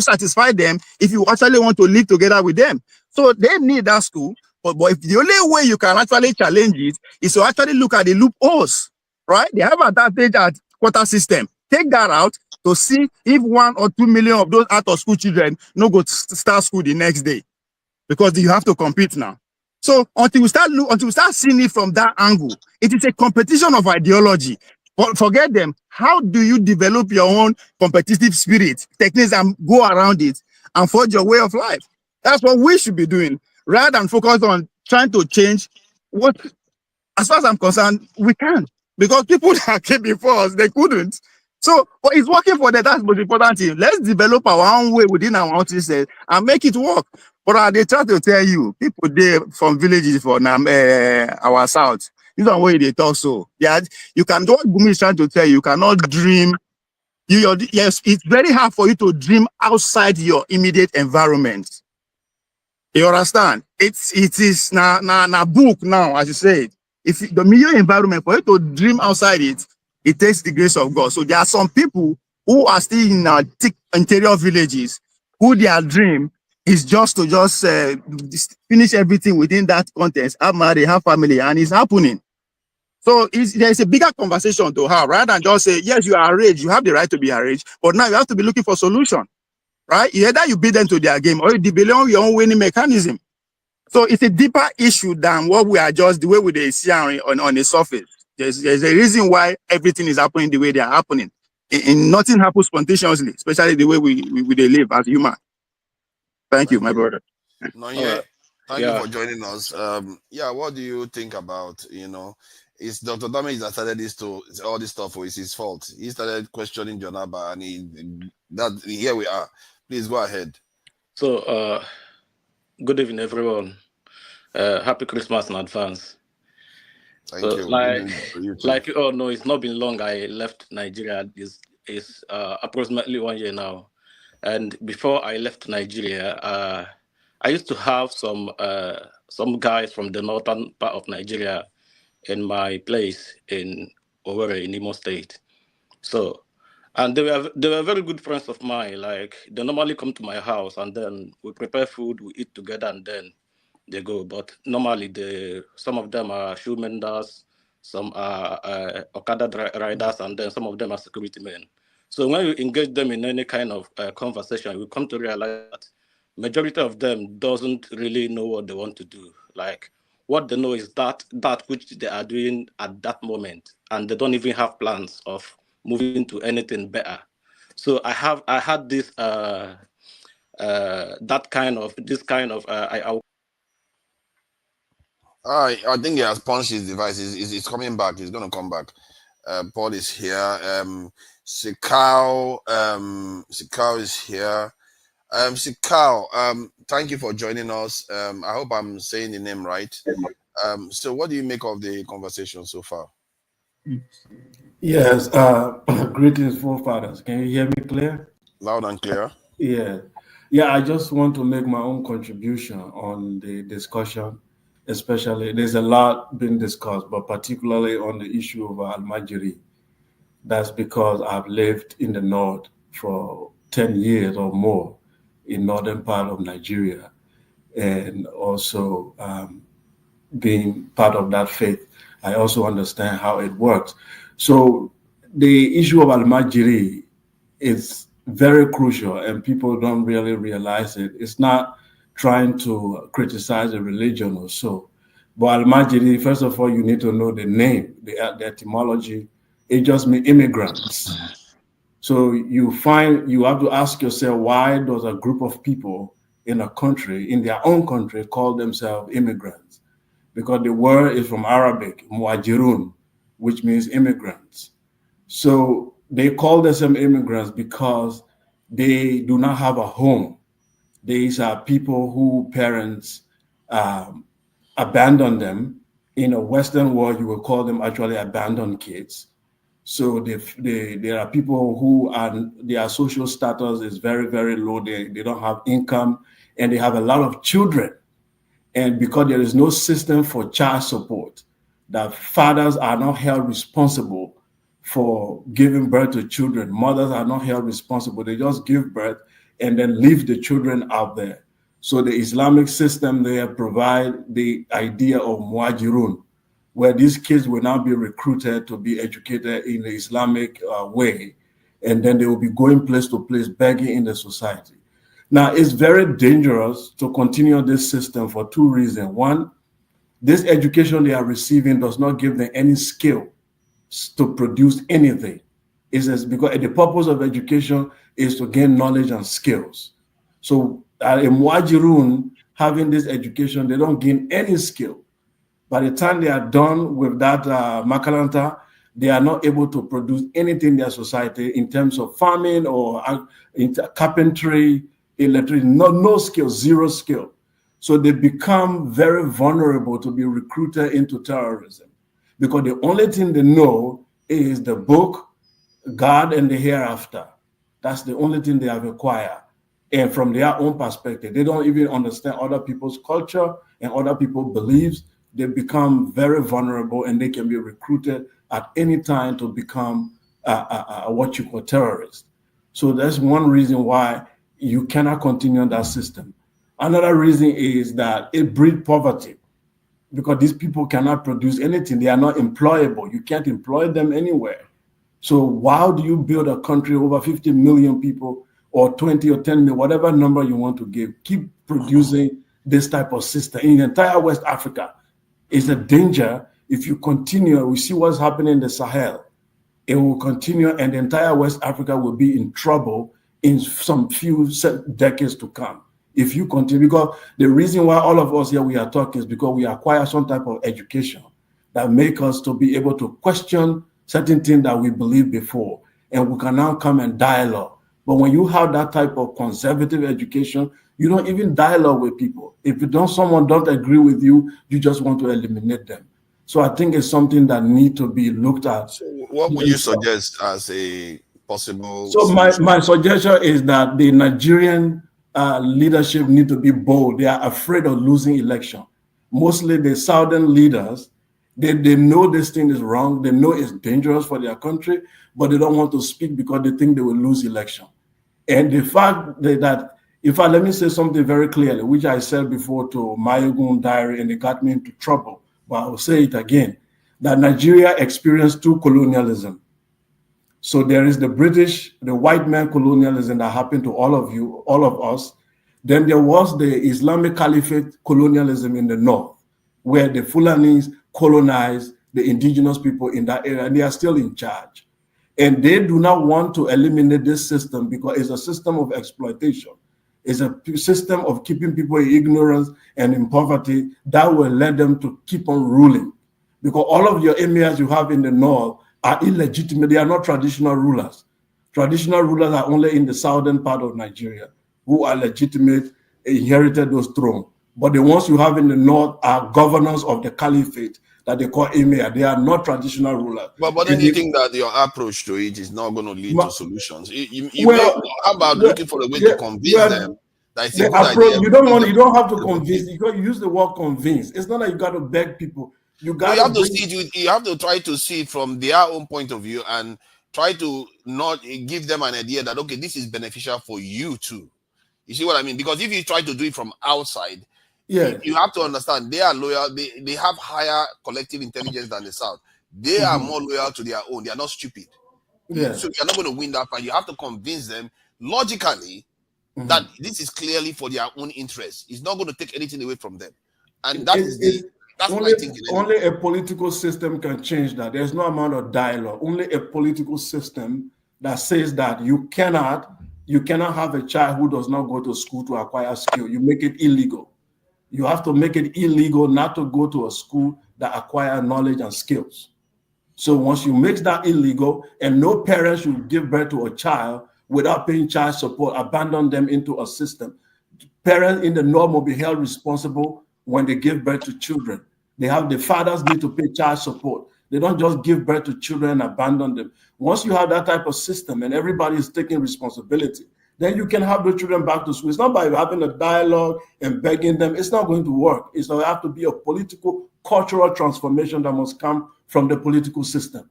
Speaker 9: satisfy them if you actually want to live together with them? So they need that school. But if the only way you can actually challenge it is to actually look at the loopholes, right? They have advantage at quota system. Take that out to see if 1 or 2 million of those out of school children no go to start school the next day, because you have to compete now. So until we start seeing it from that angle, it is a competition of ideology. Forget them. How do you develop your own competitive spirit, techniques, and go around it and forge your way of life?
Speaker 4: That's what we should be doing, rather than focus on trying to change what, as far as I'm concerned, we can. Because people that came before us, they couldn't. So, but it's working for them. That's the most important thing. Let's develop our own way within our own system and make it work. But they try to tell you, people there from villages from our south, this is way they talk so. Yeah, you can do what Gumi is trying to tell you. You cannot dream. Yes, it's very hard for you to dream outside your immediate environment. You understand? It is na book now, as you said. If the media environment, for you to dream outside it, it takes the grace of God. So there are some people who are still in our thick interior villages, who their dream is just to finish everything within that context, have married, have family, and it's happening. So there's a bigger conversation to have, rather than just say, yes, you are enraged, you have the right to be enraged, but now you have to be looking for solution, right? Either you beat them to their game or you develop your own winning mechanism. So it's a deeper issue than what we are just the way we see on the surface. There's a reason why everything is happening the way they are happening. And nothing happens spontaneously, especially the way we live as human. Thank you, my brother.
Speaker 12: Nonye, thank you for joining us. What do you think about, it's Dr. Damage that started all this stuff, or it's his fault? He started questioning Jonaba, and here we are. Please go ahead.
Speaker 7: So, good evening, everyone. Happy Christmas in advance.
Speaker 12: Thank you.
Speaker 7: Like you all know, it's not been long. I left Nigeria. It's approximately 1 year now. And before I left Nigeria, I used to have some guys from the northern part of Nigeria in my place in Owerri, in Imo State. So, and they were very good friends of mine. Like, they normally come to my house and then we prepare food, we eat together, and then they go. But normally, some of them are shoe menders, some are Okada riders, and then some of them are security men. So when you engage them in any kind of conversation, we come to realize that majority of them doesn't really know what they want to do. Like, what they know is that which they are doing at that moment, and they don't even have plans of moving to anything better. So I had this I
Speaker 12: think he has punched his device. He's coming back. He's going to come back. Paul is here. Sikau is here. Sikau, thank you for joining us. I hope I'm saying the name right. So what do you make of the conversation so far?
Speaker 8: Yes, greetings, forefathers. Can you hear me clear?
Speaker 12: Loud and clear.
Speaker 8: Yeah, I just want to make my own contribution on the discussion, especially there's a lot being discussed, but particularly on the issue of Almajiri. That's because I've lived in the north for 10 years or more in northern part of Nigeria, and also being part of that faith, I also understand how it works. So the issue of Almajiri is very crucial, and people don't really realize it. It's not trying to criticize a religion or so. But Almajiri, first of all, you need to know the name, the etymology. It just means immigrants. So you have to ask yourself, why does a group of people in a country, in their own country, call themselves immigrants? Because the word is from Arabic, muajirun, which means immigrants. So they call themselves immigrants because they do not have a home. These are people who parents abandon them. In a Western world, you will call them actually abandoned kids. So there are people who their social status is very, very low. They don't have income, and they have a lot of children. And because there is no system for child support, that fathers are not held responsible for giving birth to children. Mothers are not held responsible. They just give birth and then leave the children out there. So the Islamic system there provide the idea of muajirun, where these kids will now be recruited to be educated in the Islamic way, and then they will be going place to place begging in the society. Now, it's very dangerous to continue this system for two reasons. One, this education they are receiving does not give them any skill to produce anything. It's because the purpose of education is to gain knowledge and skills. So a Muajirun having this education, they don't gain any skill. By the time they are done with that Makalanta, they are not able to produce anything in their society in terms of farming or carpentry, electricity, no skill, zero skill. So they become very vulnerable to be recruited into terrorism because the only thing they know is the book, God, and the hereafter. That's the only thing they have acquired. And from their own perspective, they don't even understand other people's culture and other people's beliefs. They become very vulnerable and they can be recruited at any time to become what you call terrorists. So that's one reason why you cannot continue that system. Another reason is that it breeds poverty because these people cannot produce anything. They are not employable. You can't employ them anywhere. So how do you build a country over 50 million people or 20 or 10 million, whatever number you want to give, keep producing this type of system in the entire West Africa? It's a danger if you continue. We see what's happening in the Sahel. It will continue and the entire West Africa will be in trouble in some few decades to come. If you continue, because the reason why all of us here we are talking is because we acquire some type of education that make us to be able to question certain things that we believed before, and we can now come and dialogue. But when you have that type of conservative education, you don't even dialogue with people. If someone don't agree with you, you just want to eliminate them. So I think it's something that need to be looked at.
Speaker 12: So what would you suggest as a possible
Speaker 8: So my suggestion is that the Nigerian leadership need to be bold. They are afraid of losing election. Mostly the southern leaders, they know this thing is wrong. They know it's dangerous for their country, but they don't want to speak because they think they will lose election. And the fact that, in fact, let me say something very clearly, which I said before to Mayogun Diary, and it got me into trouble, but I will say it again, that Nigeria experienced two colonialism. So there is the British, the white man colonialism that happened to all of you, all of us. Then there was the Islamic Caliphate colonialism in the north, where the Fulanis colonized the indigenous people in that area, and they are still in charge. And they do not want to eliminate this system because it's a system of exploitation. It's a system of keeping people in ignorance and in poverty that will let them to keep on ruling. Because all of your emirs you have in the north are illegitimate. They are not traditional rulers. Traditional rulers are only in the southern part of Nigeria who are legitimate, inherited those thrones. But the ones you have in the north are governors of the caliphate that they call emir. They are not traditional rulers.
Speaker 12: But then you think that your approach to it is not going to lead to solutions? How about looking for a way to convince them that it's a good idea?
Speaker 8: You don't have to convince. You can use the word convince. It's not like you got to beg people. You
Speaker 12: have to try to see it from their own point of view and try to not give them an idea that, okay, this is beneficial for you too. You see what I mean? Because if you try to do it from outside, you have to understand they are loyal. They have higher collective intelligence than the South. They are more loyal to their own. They are not stupid. So you're not going to win that fight. You have to convince them logically that this is clearly for their own interest. It's not going to take anything away from them. And that's my thinking.
Speaker 8: Only a political system can change that. There's no amount of dialogue. Only a political system that says that you cannot have a child who does not go to school to acquire skill. You make it illegal. You have to make it illegal not to go to a school that acquire knowledge and skills. So once you make that illegal, and no parent should give birth to a child without paying child support, abandon them into a system. Parents in the norm will be held responsible when they give birth to children. The fathers need to pay child support. They don't just give birth to children and abandon them. Once you have that type of system and everybody is taking responsibility, then you can have the children back to school. It's not by having a dialogue and begging them. It's not going to work. It's going to have to be a political, cultural transformation that must come from the political system.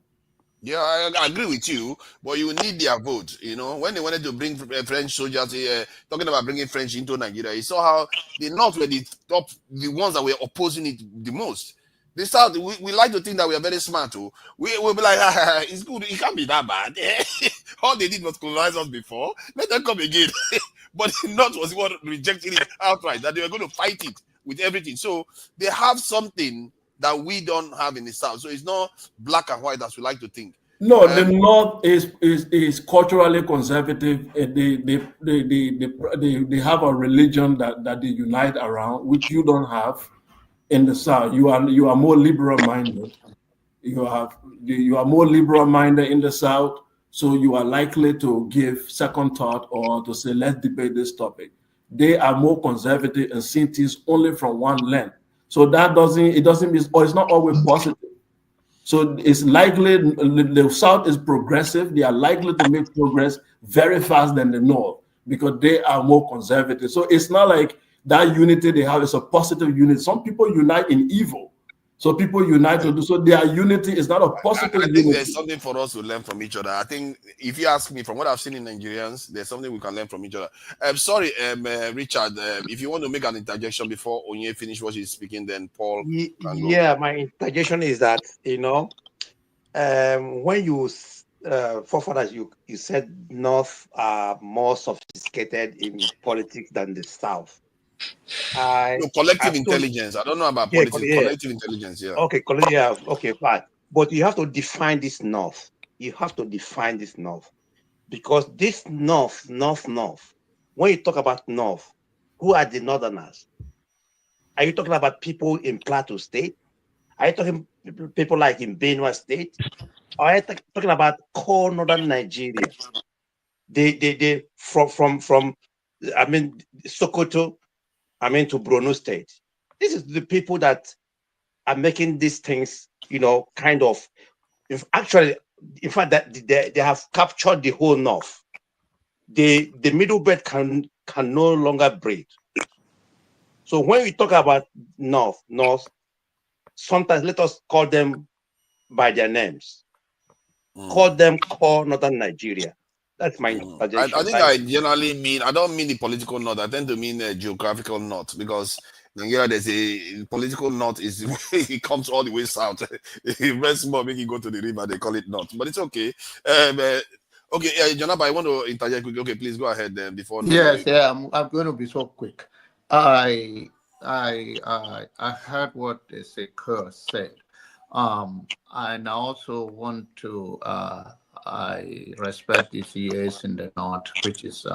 Speaker 12: Yeah, I agree with you, but you need their vote. You know, when they wanted to bring French soldiers, talking about bringing French into Nigeria, you saw how the North were the ones that were opposing it the most. The South, we like to think that we are very smart too. We'll be like, it's good, it can't be that bad. All they did was colonize us before. Let them come again. But the North was the one rejecting it outright, that they were going to fight it with everything. So they have something that we don't have in the South. So it's not black and white as we like to think.
Speaker 8: No, the North is culturally conservative. They have a religion that they unite around, which you don't have in the South. You are more liberal minded. You are more liberal minded in the South, so you are likely to give second thought or to say, let's debate this topic. They are more conservative and see things only from one lens. So that doesn't mean, or it's not always positive. So it's likely the South is progressive. They are likely to make progress very fast than the North because they are more conservative. So it's not like that unity they have is a positive unity. Some people unite in evil. So people unite to do so. Their unity is not a positive
Speaker 12: I think
Speaker 8: unity.
Speaker 12: there's something for us to learn from each other. I think if you ask me, from what I've seen in Nigerians, there's something we can learn from each other. Sorry, Richard, if you want to make an interjection before Onye finish what he's speaking, then Paul can go.
Speaker 15: Yeah, my interjection is that, when you forefathers, you said North are more sophisticated in politics than the South.
Speaker 12: No, collective intelligence. I don't know about politics. Collective intelligence, yeah.
Speaker 15: Okay, okay, fine. But you have to define this North. You have to define this North. Because this North, when you talk about North, who are the Northerners? Are you talking about people in Plateau State? Are you talking people like in Benue State? Or are you talking about core Northern Nigeria? They from Sokoto, to Borno State. This is the people that are making these things, kind of, in fact, that they have captured the whole North. The middle belt can no longer breathe. So when we talk about North, sometimes let us call them by their names. Call them core Northern Nigeria. That's my suggestion.
Speaker 12: I think I generally mean, I don't mean the political north. I tend to mean the geographical north, because in Nigeria there's a political north is it comes all the way south. Very small, make you go to the river, they call it north. But it's okay. Okay, Jonaba, I want to interject quickly. Okay, please go ahead before.
Speaker 17: Yes, yeah, I'm going to be so quick. I heard what the Sekur said. And I also want to I respect the CAs in the north, which is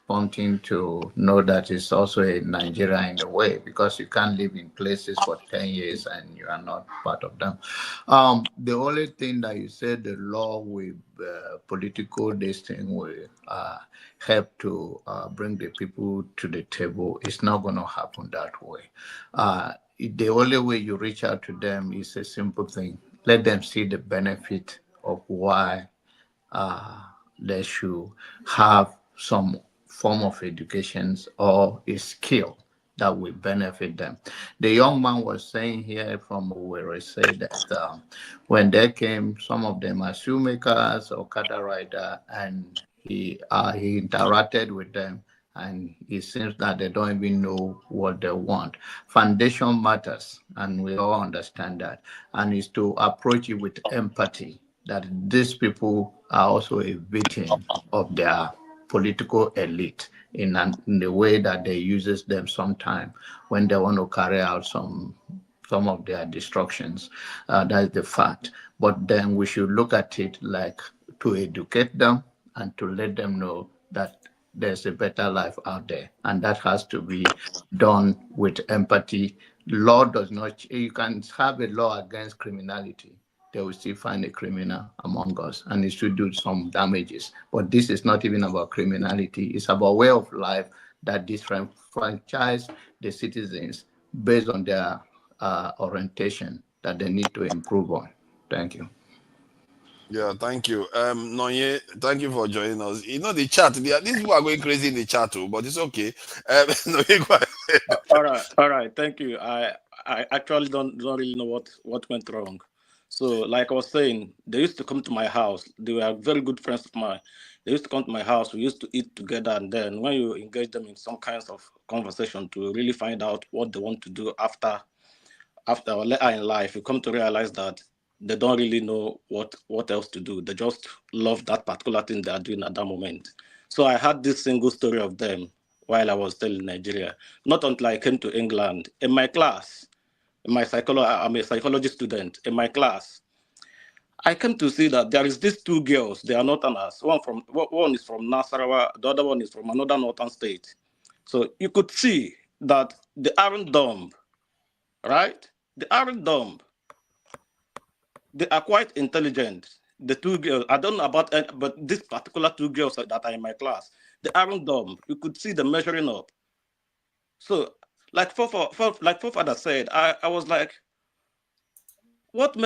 Speaker 17: wanting to know that it's also a Nigeria in a way, because you can't live in places for 10 years and you are not part of them. The only thing that you said, the law with political this thing will help to bring the people to the table. It's not going to happen that way. The only way you reach out to them is a simple thing. Let them see the benefit of why they should have some form of education or a skill that will benefit them. The young man was saying here from Owerri said that when they came, some of them are shoemakers or cattle rider, and he interacted with them, and it seems that they don't even know what they want. Foundation matters, and we all understand that, and is to approach it with empathy, that these people are also a victim of their political elite in the way that they uses them sometimes when they want to carry out some of their destructions. That's the fact. But then we should look at it like to educate them and to let them know that there's a better life out there, and that has to be done with empathy. Law does not, you can have a law against criminality, they will still find a criminal among us, and it should do some damages. But this is not even about criminality. It's about way of life that disenfranchise the citizens based on their orientation that they need to improve on. Thank you.
Speaker 12: Yeah, thank you. Nonye, thank you for joining us. You know, the chat, these people are going crazy in the chat too, but it's okay. Nonye, go ahead.
Speaker 7: All right, thank you. I actually don't really know what went wrong. So, like I was saying, they used to come to my house. They were very good friends of mine. They used to come to my house. We used to eat together, and then when you engage them in some kinds of conversation to really find out what they want to do after or later in life, you come to realize that they don't really know what else to do. They just love that particular thing they are doing at that moment. So I had this single story of them while I was still in Nigeria. Not until I came to England. In my class, I'm a psychology student. In my class, I came to see that there is these two girls. They are northerners. One is from Nasarawa. The other one is from another northern state. So you could see that they aren't dumb, right? They aren't dumb. They are quite intelligent. The two girls, I don't know about, but these particular two girls that are in my class, they aren't dumb. You could see them measuring up. So, like Forefather said, I was like, what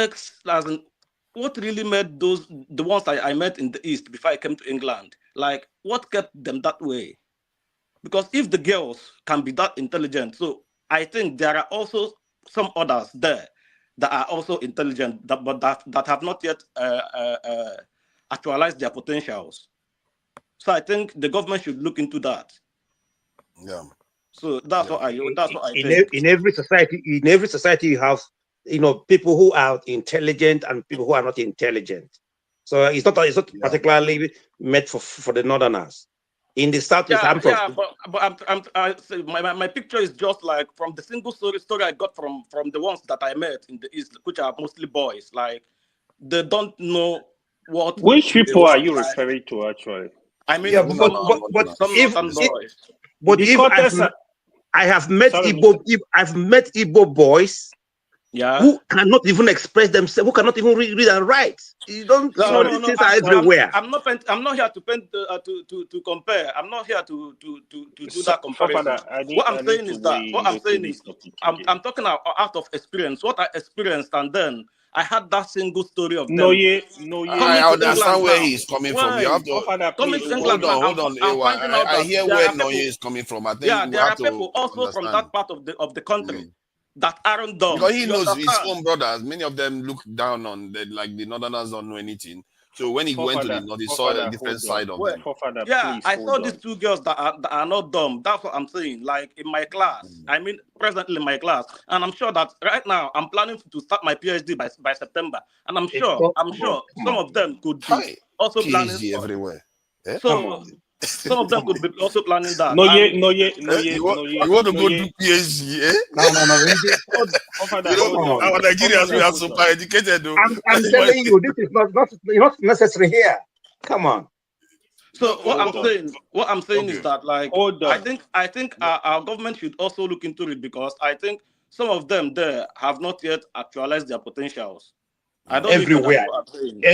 Speaker 7: really made the ones I met in the East before I came to England, like what kept them that way? Because if the girls can be that intelligent, so I think there are also some others there that are also intelligent, but that have not yet actualized their potentials. So I think the government should look into that.
Speaker 12: Yeah.
Speaker 7: So that's what I think.
Speaker 15: In every society, you have people who are intelligent and people who are not intelligent. So it's not particularly meant for the northerners. In the southeast,
Speaker 7: my picture is just like from the single story I got from the ones that I met in the East, which are mostly boys. Like they don't know what.
Speaker 5: Which people are you referring to actually?
Speaker 15: I mean, yeah, I have met Igbo boys, who cannot even express themselves, who cannot even read and write. You don't. These things are everywhere.
Speaker 7: I'm not here to paint to compare. I'm not here to do that comparison. What I'm saying is I'm talking out of experience. What I experienced, and then I had that single story of them.
Speaker 12: I understand where he's coming from. You have to hold on. I hear where Noye is coming from. I think
Speaker 7: there are people also from that part of the country that aren't dumb.
Speaker 12: Because he knows his own brothers. Many of them look down on like the northerners don't know anything. So when he went to the north, he saw a different side of them.
Speaker 7: Yeah, I saw these two girls that are not dumb. That's what I'm saying. Like in my class, I mean, presently in my class, and I'm sure that right now I'm planning to start my PhD by September, and I'm sure some of them could be also planning
Speaker 12: everywhere.
Speaker 7: So some of them could be also planning that.
Speaker 12: You want to go do PhD, eh?
Speaker 15: No.
Speaker 12: Our Nigerians, we are super educated.
Speaker 15: I'm telling you, this is not necessary here. Come on.
Speaker 7: So what I'm saying is that, like, I think our government should also look into it, because I think some of them there have not yet actualized their potentials. I don't
Speaker 15: everywhere,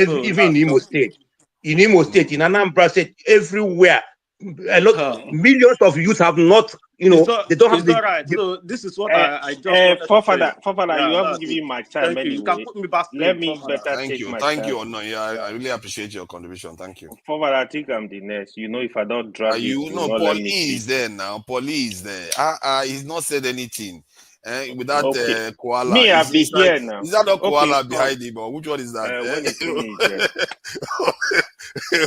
Speaker 15: even in Imo State. In Imo State, in Anambra State, everywhere, millions of youth have not, they don't have
Speaker 7: all right. So this is what I just
Speaker 5: Forefather, you haven't given my time anyway.
Speaker 7: You can put me back.
Speaker 5: Let me better take my time.
Speaker 12: Thank you, Ono. Yeah, I really appreciate your contribution. Thank you.
Speaker 5: Forefather, I think I'm the next. If I don't drag
Speaker 12: Police there now. Police there. He's not said anything. Without koala.
Speaker 5: Me, I'll be here now.
Speaker 12: Is that not koala behind him? Or which one is that?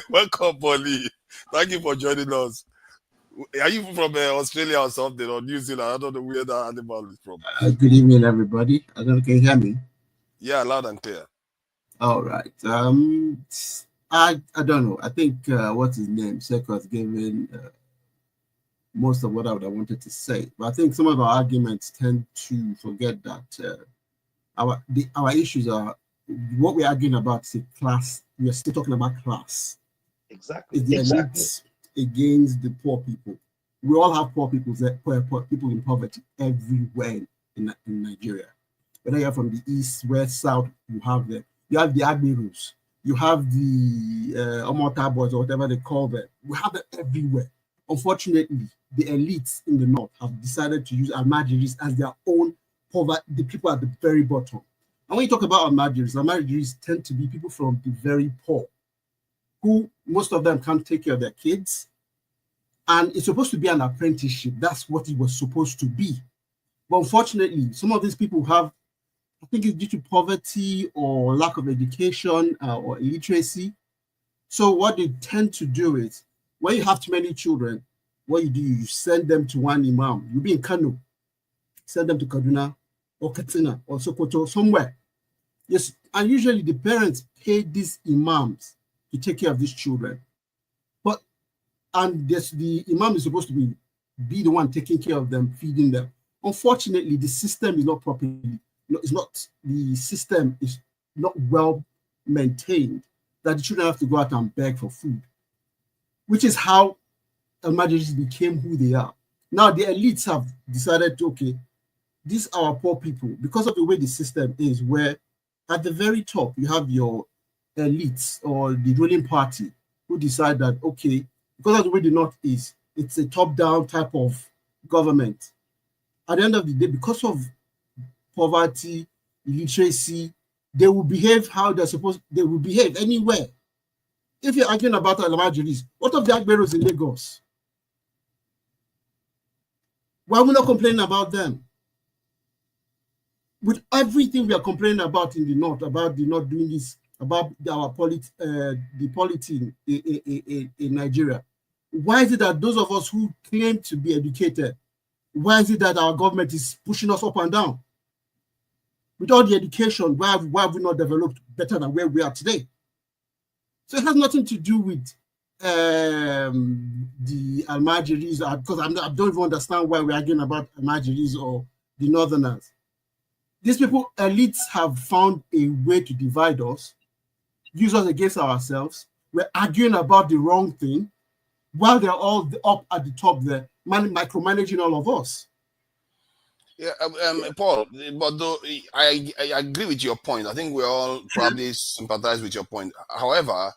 Speaker 12: Welcome, Polly. Thank you for joining us. Are you from Australia or something, or New Zealand? I don't know where that animal is from.
Speaker 6: Good evening, everybody. I don't know, can you hear me?
Speaker 12: Yeah, loud and clear.
Speaker 6: All right. I don't know. I think what's his name? Seko has given most of what I would have wanted to say, but I think some of our arguments tend to forget that our issues are what we're arguing about is a class. We are still talking about class.
Speaker 15: Exactly.
Speaker 6: It's the elites against the poor people. We all have poor people in poverty everywhere in Nigeria. Whether you're from the east, west, south, you have them. You have the Admirals. You have the Omota boys, or whatever they call them. We have them everywhere. Unfortunately, the elites in the north have decided to use Almajiris as their own poverty, the people at the very bottom. And when you talk about Almajiris tend to be people from the very poor, who most of them can't take care of their kids. And it's supposed to be an apprenticeship. That's what it was supposed to be. But unfortunately, some of these people have, I think it's due to poverty or lack of education or illiteracy. So what they tend to do is, when you have too many children, what you do, you send them to one imam. You be in Kano, send them to Kaduna or Katsina or Sokoto, somewhere. Yes, and usually the parents pay these imams to take care of these children. And the imam is supposed to be the one taking care of them, feeding them. Unfortunately, the system is not properly, the system is not well maintained that they shouldn't have to go out and beg for food, which is how Almajiris became who they are. Now the elites have decided to, okay, these are our poor people, because of the way the system is, where at the very top you have your elites or the ruling party who decide that, okay, because of the way the North is, it's a top-down type of government. At the end of the day, because of poverty, illiteracy, they will behave how they're supposed, they will behave anywhere. If you're arguing about Almajiris, what of the Agberos in Lagos? Why are we not complaining about them? With everything we are complaining about in the North, about the North doing this, about our the polity in Nigeria, why is it that those of us who claim to be educated, why is it that our government is pushing us up and down? With all the education, why have we not developed better than where we are today? So it has nothing to do with the Almajiris, because I don't even understand why we're arguing about Almajiris or the Northerners. These people, elites, have found a way to divide us, use us against ourselves. We're arguing about the wrong thing, while they're all up at the top there, micromanaging all of us.
Speaker 12: Yeah, Paul, but though I agree with your point. I think we all probably sympathize with your point. However,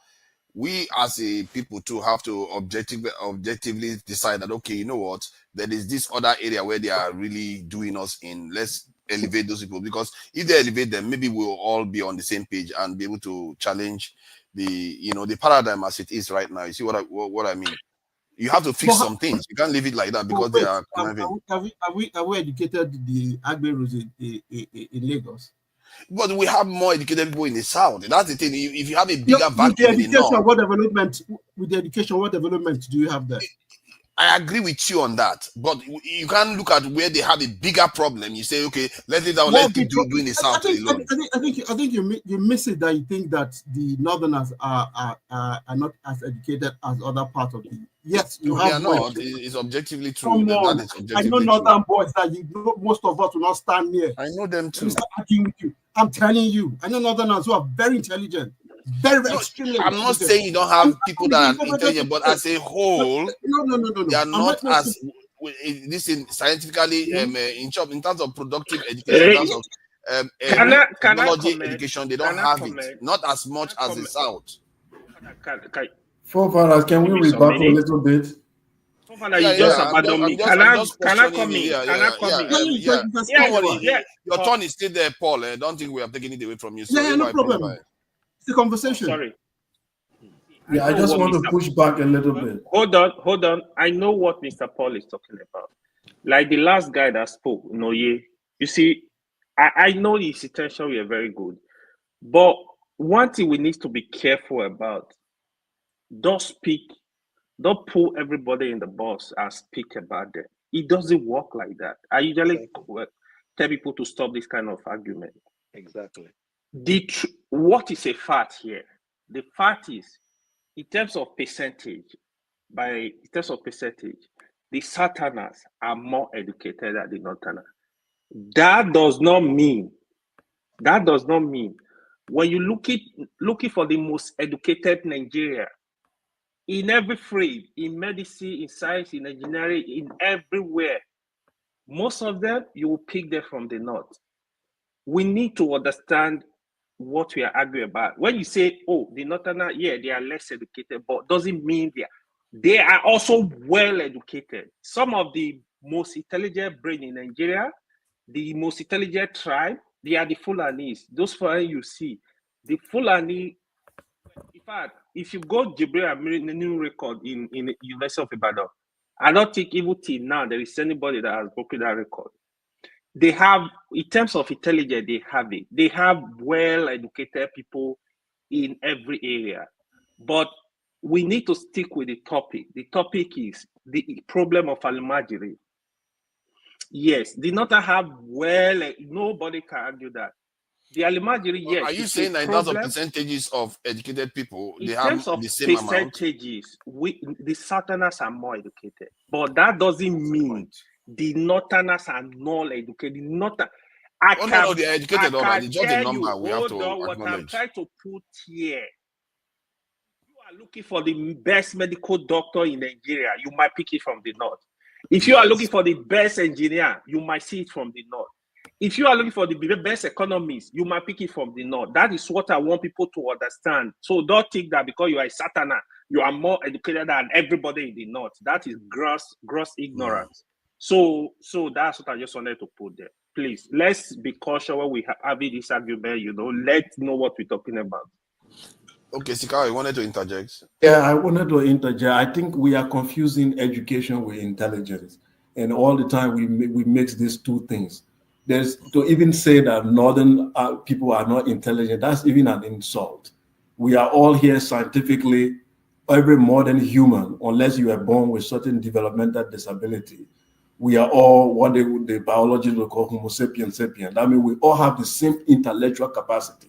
Speaker 12: we as a people too have to objectively decide that, okay, you know what, there is this other area where they are really doing us in. Let's elevate those people, because if they elevate them, maybe we'll all be on the same page and be able to challenge the paradigm as it is right now. You see what I mean? You have to fix some things. You can't leave it like that because they are.
Speaker 6: Have we educated the Agberos in Lagos?
Speaker 12: But we have more educated people in the South. That's the thing. If you have a bigger vacuum in the North,
Speaker 6: with the education, what development do you have there?
Speaker 12: I agree with you on that, but you can't look at where they have a bigger problem. You say, okay, let keep doing the South alone.
Speaker 6: I think you miss it, that you think that the Northerners are not as educated as other parts of the. Yes, you have.
Speaker 12: Not. It's objectively true.
Speaker 6: That is objectively I know Northern boys that most of us will not stand near.
Speaker 12: I know them too.
Speaker 6: I'm telling you, I know Northerners who are very intelligent. Extremely.
Speaker 12: I'm not saying you don't have people that are intelligent, but as a whole,
Speaker 6: no.
Speaker 12: They are not as this in scientifically in terms of productive education, in terms of technology education, they don't have it. Not as much as the South.
Speaker 8: Forefathers, can we rebut a little bit?
Speaker 12: Your turn is still there, Paul. I don't think we have taken it away from you. So
Speaker 6: no problem. It's a conversation.
Speaker 16: Sorry.
Speaker 8: Yeah, I just want to push back a little bit.
Speaker 5: Hold on. I know what Mr. Paul is talking about. Like the last guy that spoke, Noye. You see, I know his intention were very good. But one thing we need to be careful about, don't pull everybody in the bus and speak about them. It doesn't work like that. I usually tell people to stop this kind of argument.
Speaker 15: Exactly.
Speaker 5: What is a fact here? The fact is, in terms of percentage, the Southerners are more educated than the Northerners. That does not mean when you looking for the most educated Nigeria, in every field, in medicine, in science, in engineering, in everywhere, most of them, you will pick them from the North. We need to understand what we are arguing about. When you say, oh, the Northerners, yeah, they are less educated, but doesn't mean they are also well educated. Some of the most intelligent brain in Nigeria, the most intelligent tribe, they are the Fulanis. Those Fulani you see, the Fulani. In fact, if you go Jibril and the new record in the University of Ibadan, I don't think even till now there is anybody that has broken that record. They have, in terms of intelligence, they have it. They have well-educated people in every area. But we need to stick with the topic. The topic is the problem of Almajiri. Yes, the North have nobody can argue that. The Almajiri, yes.
Speaker 12: Are you saying that in terms of percentages of educated people, they have the same amount?
Speaker 5: Percentages, the Southerners are more educated. But that doesn't mean the Northerners are not educated.
Speaker 12: Oh, no, they're educated, all right. It's just a
Speaker 15: tell
Speaker 12: number
Speaker 15: you,
Speaker 12: we have
Speaker 15: hold
Speaker 12: to
Speaker 15: on, what I'm
Speaker 12: acknowledge.
Speaker 15: trying to put here. You are looking for the best medical doctor in Nigeria, you might pick it from the north. If you are looking for the best engineer, you might see it from the north. If you are looking for the best economist, you might pick it from the north. That is what I want people to understand. So don't think that because you are a Southerner, you are more educated than everybody in the north. That is gross ignorance. So that's what I just wanted to put there. Please, let's be cautious when we having this argument. Let's know what we're talking about.
Speaker 12: Okay, Sikawa, you wanted to interject?
Speaker 8: Yeah, I wanted to interject. I think we are confusing education with intelligence, and all the time we mix these two things. There's to even say that northern people are not intelligent. That's even an insult. We are all here scientifically. Every modern human, unless you are born with certain developmental disability, we are all what the biologists will call Homo sapiens sapiens. I mean, we all have the same intellectual capacity.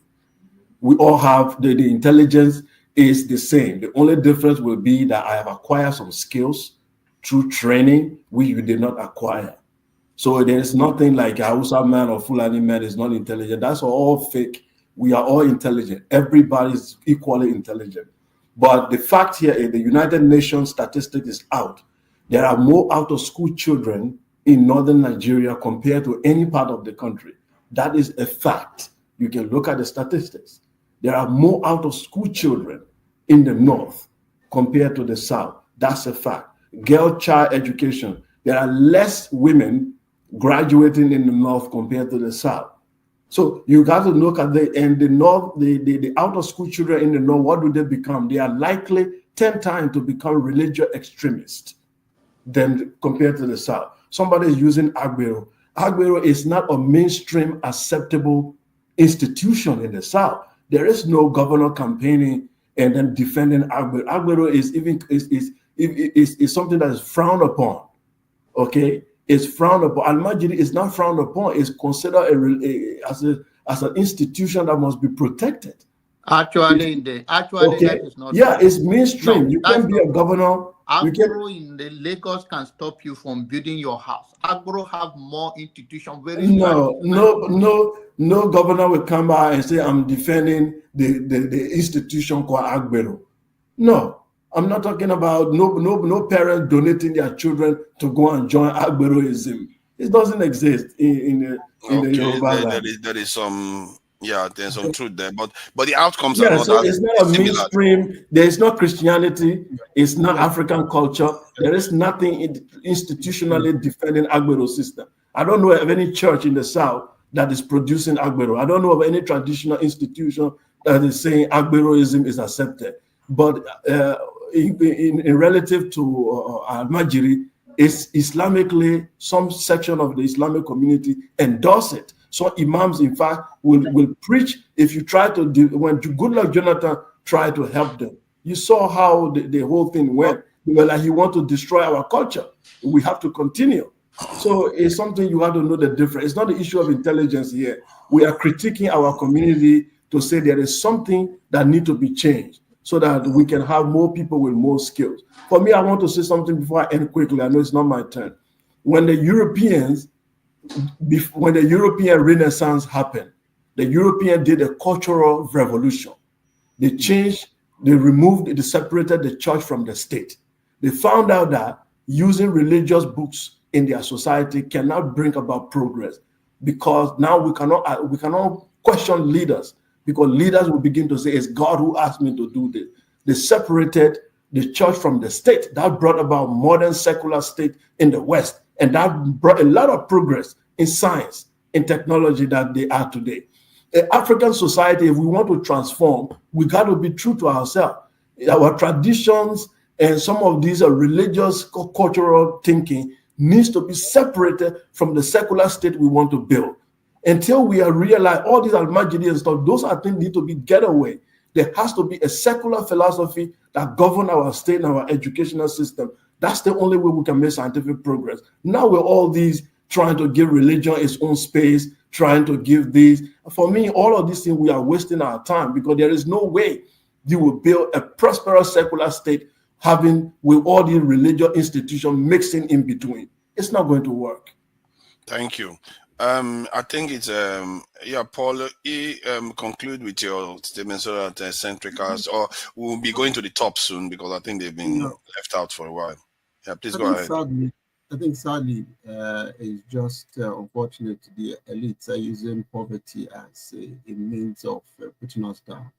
Speaker 8: We all have the intelligence is the same. The only difference will be that I have acquired some skills through training which you did not acquire. So there's nothing like a Hausa man or Fulani man is not intelligent. That's all fake. We are all intelligent. Everybody is equally intelligent. But the fact here is the United Nations statistic is out. There are more out-of-school children in northern Nigeria compared to any part of the country. That is a fact. You can look at the statistics. There are more out-of-school children in the north compared to the south. That's a fact. Girl child education. There are less women graduating in the north compared to the south. So you got to look at the north, the out-of-school children in the north, what do they become? They are likely 10 times to become religious extremists than compared to the south. Somebody is using Agbero. Agbero is not a mainstream acceptable institution in the south. There is no governor campaigning and then defending Agbero. Agbero is something that is frowned upon. Okay, it's frowned upon. Al-Majiri is not frowned upon. It's considered as an institution that must be protected.
Speaker 17: Actually, that is not.
Speaker 8: Yeah, it's mainstream.
Speaker 17: No,
Speaker 8: you can't be a governor.
Speaker 17: Agbero in the Lagos can stop you from building your house. Agbero have more institution.
Speaker 8: No governor will come out and say, I'm defending the institution called Agbero. No, I'm not talking about no parents donating their children to go and join Agberoism. It doesn't exist in the Yoruba land.
Speaker 12: There is some. Yeah, there's some truth there, but the outcomes are not.
Speaker 8: So it's not a mainstream. There is no Christianity. It's not African culture. There is nothing institutionally defending Agbero system. I don't know of any church in the south that is producing Agbero. I don't know of any traditional institution that is saying Agberoism is accepted. But in relative to Al-Majiri, is Islamically, some section of the Islamic community endorse it. So imams, in fact, will preach. If you try to do, when Goodluck Jonathan tried to help them, you saw how the whole thing went. They were like, he want to destroy our culture. We have to continue. So it's something you have to know the difference. It's not the issue of intelligence here. We are critiquing our community to say there is something that needs to be changed so that we can have more people with more skills. For me, I want to say something before I end quickly. I know it's not my turn. When the European Renaissance happened, the European did a cultural revolution. They separated the church from the state. They found out that using religious books in their society cannot bring about progress, because now we cannot question leaders, because leaders will begin to say, it's God who asked me to do this. They separated the church from the state. That brought about modern secular state in the West. And that brought a lot of progress in science, in technology that they are today. In African society, if we want to transform, we got to be true to ourselves. Our traditions and some of these religious, cultural thinking needs to be separated from the secular state we want to build. Until we realize all these Al-Majiri and stuff, those are things need to be get away. There has to be a secular philosophy that governs our state and our educational system. That's the only way we can make scientific progress. Now we're all these trying to give religion its own space, trying to give these. For me, all of these things, we are wasting our time, because there is no way you will build a prosperous secular state having with all these religious institutions mixing in between. It's not going to work.
Speaker 12: Thank you. I think it's yeah, Paul. Conclude with your statement so that centricals, or we'll be going to the top soon because I think they've been
Speaker 6: No,
Speaker 12: left out for a while. Yeah, please
Speaker 6: I
Speaker 12: go
Speaker 6: think
Speaker 12: ahead.
Speaker 6: sadly, it's just unfortunate the elites are using poverty as a means of putting us down.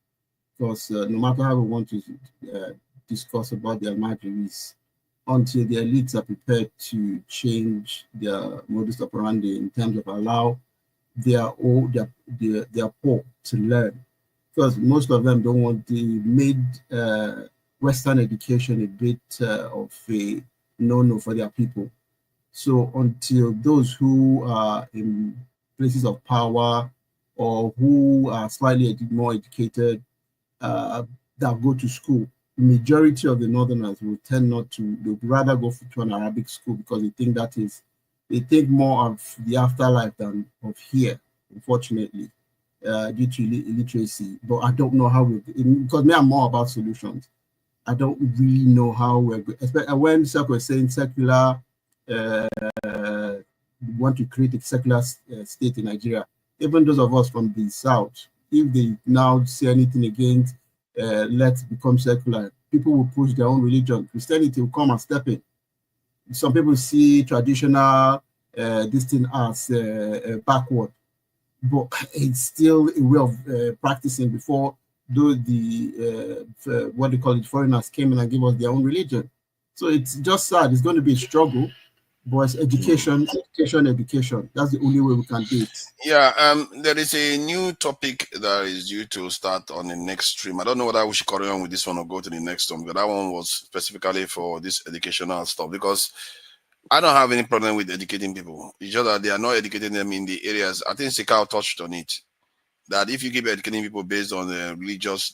Speaker 6: Because no matter how we want to discuss about their margins, until the elites are prepared to change their modus operandi in terms of allow their poor to learn, because most of them don't want the made Western education a bit of a no-no for their people. So until those who are in places of power or who are slightly more educated uh, that go to school, majority of the northerners will tend not to, they would rather go to an Arabic school because they think more of the afterlife than of here, unfortunately, due to illiteracy. But I don't know how because me, I'm more about solutions. I don't really know how we're good. Especially when Seko was saying secular, uh, want to create a secular state in Nigeria. Even those of us from the south, if they now say anything against let's become secular, people will push their own religion. Christianity will come and step in. Some people see traditional this thing as backward, but it's still a way of practicing before the what they call it, foreigners came in and gave us their own religion. So it's just sad. It's going to be a struggle, but it's education, education, education. That's the only way we can do it.
Speaker 12: Yeah, there is a new topic that is due to start on the next stream. I don't know whether we should carry on with this one or go to the next one, but that one was specifically for this educational stuff because I don't have any problem with educating people. It's just that they are not educating them in the areas. I think Sikao touched on it. That if you keep educating people based on religious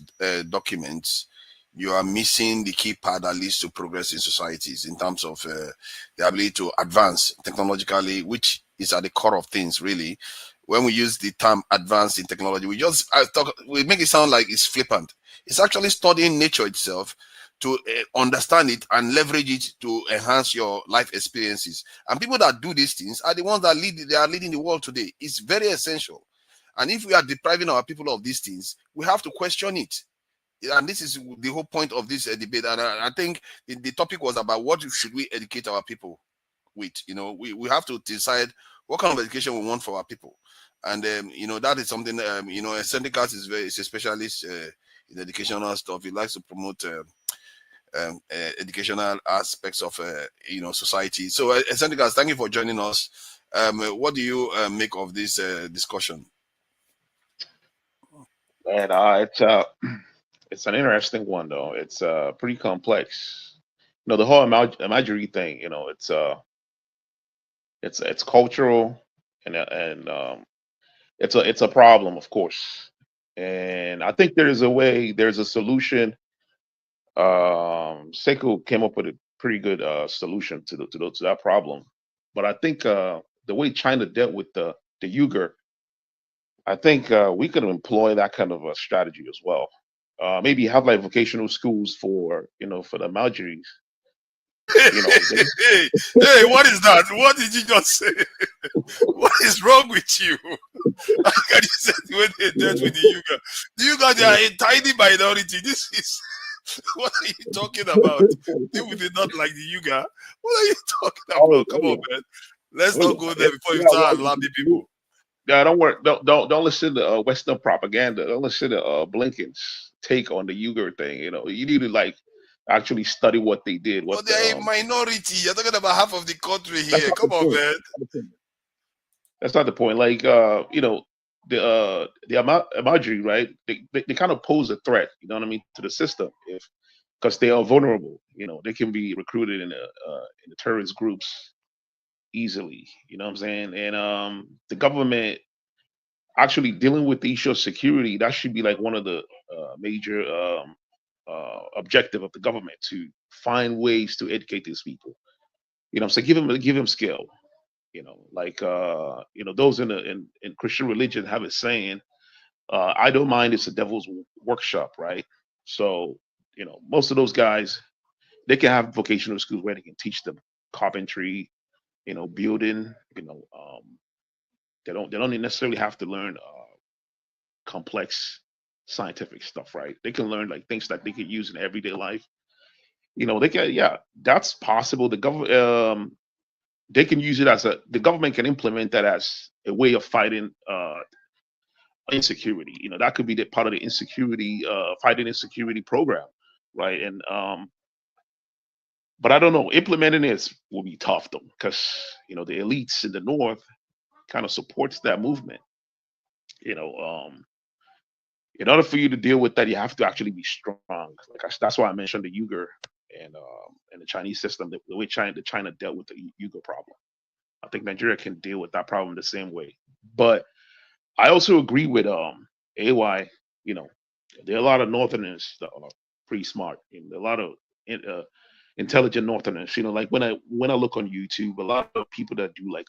Speaker 12: documents, you are missing the key part that leads to progress in societies in terms of the ability to advance technologically, which is at the core of things, really. When we use the term advanced in technology, we make it sound like it's flippant. It's actually studying nature itself to understand it and leverage it to enhance your life experiences. And people that do these things are the ones that are leading the world today. It's very essential. And if we are depriving our people of these things, we have to question it. And this is the whole point of this debate. And I think the topic was about what should we educate our people with. You know, we have to decide what kind of education we want for our people. And, you know, that is something, you know, Syndicats is a specialist in educational stuff. He likes to promote educational aspects of, you know, society. So, Syndicats, thank you for joining us. What do you make of this discussion?
Speaker 14: And it's an interesting one though. It's pretty complex. You know, the whole imagery thing. You know, it's cultural and it's a problem, of course. And I think there's a solution. Seiko came up with a pretty good solution to that problem. But I think the way China dealt with the Uyghur, I think we could employ that kind of a strategy as well. Maybe have like vocational schools for for the Maldives. You know,
Speaker 12: Hey, hey, what is that? What did you just say? What is wrong with you? How can you say when they dealt with the Yuga? The Yuga, they are a tiny minority. This is what are you talking about? People did not like the Yuga. What are you talking about? Come on, man. Let's not go there before you start alarming people.
Speaker 14: Yeah, don't worry. Don't listen to Western propaganda. Don't listen to Blinken's take on the Uyghur thing. You know, you need to like actually study what they did.
Speaker 12: But they're a minority. You're talking about half of the country here. Come on, man.
Speaker 14: That's not the point. Like you know, the Amagiri, right? They kind of pose a threat. You know what I mean to the system if because they are vulnerable. You know, they can be recruited in the terrorist groups easily. You know what I'm saying? And the government actually dealing with the issue of security, that should be like one of the major objective of the government to find ways to educate these people. You know, so give them skill. You know, like those in Christian religion have a saying, idle mind is the devil's workshop, right? So most of those guys, they can have vocational schools where they can teach them carpentry, building,
Speaker 3: They don't necessarily have to learn complex scientific stuff, right? They can learn like things that they could use in everyday life. They can, yeah, that's possible. They can use it the government can implement that as a way of fighting insecurity. That could be the part of the insecurity, fighting insecurity program, right? And but I don't know, implementing this will be tough though, because the elites in the north kind of supports that movement. In order for you to deal with that, you have to actually be strong. That's why I mentioned the Uyghur and the Chinese system, the way China dealt with the Uyghur problem. I think Nigeria can deal with that problem the same way. But I also agree with AY. There are a lot of Northerners that are pretty smart. There are a lot of intelligent Northerners. Like when I look on YouTube, a lot of people that do like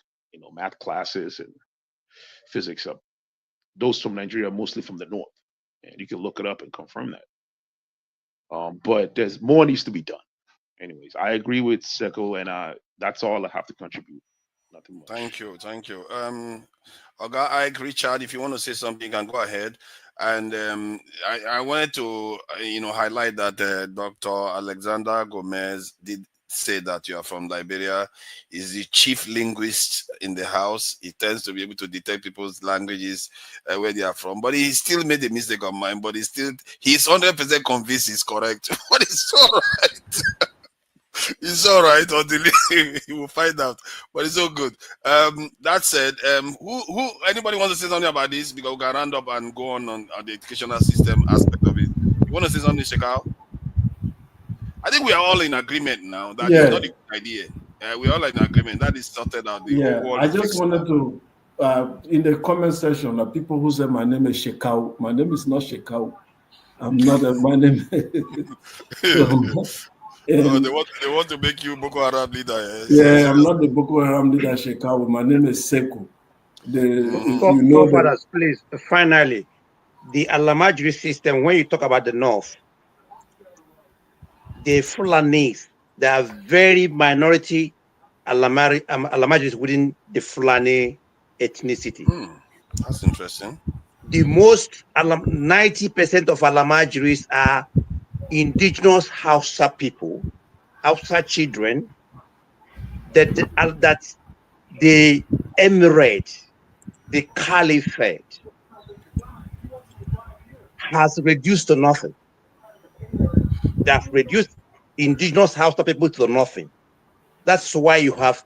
Speaker 3: math classes and physics up. Those from Nigeria, mostly from the north, and you can look it up and confirm that. But there's more needs to be done. Anyways, I agree with Seko, and that's all I have to contribute. Nothing much.
Speaker 12: Thank you. Oga, I agree, Chad. If you want to say something, you can go ahead. And I wanted to, highlight that Dr. Alexander Gomez did say that you are from Liberia. He's the chief linguist in the house. He tends to be able to detect people's languages where they are from. But he still made a mistake of mine. But he's 100% convinced he's correct. But it's all right. It's all right until he will find out. But it's all good. That said, who anybody wants to say something about this? Because we can round up and go on the educational system aspect of it. You want to say something, Shekau? I think we are all in agreement now that it's not a good idea. We are all in agreement. That is sorted out. The whole world
Speaker 8: I just wanted to, in the comment section, the people who say my name is Shekau, my name is not Shekau. I'm not. My name.
Speaker 12: They want to make you Boko Haram leader.
Speaker 8: Yeah, I'm not the Boko Haram leader, Shekau. My name is Sekou.
Speaker 15: Fathers, please. Finally, the Alamajiri system. When you talk about the North, the Fulanis, there are very minority Alamajiris within the Fulani ethnicity.
Speaker 12: That's interesting.
Speaker 15: The most 90% of Alamajiris are indigenous Hausa people, Hausa children, that the emirate, the caliphate has reduced to nothing. They have reduced indigenous Hausa people to nothing. That's why you have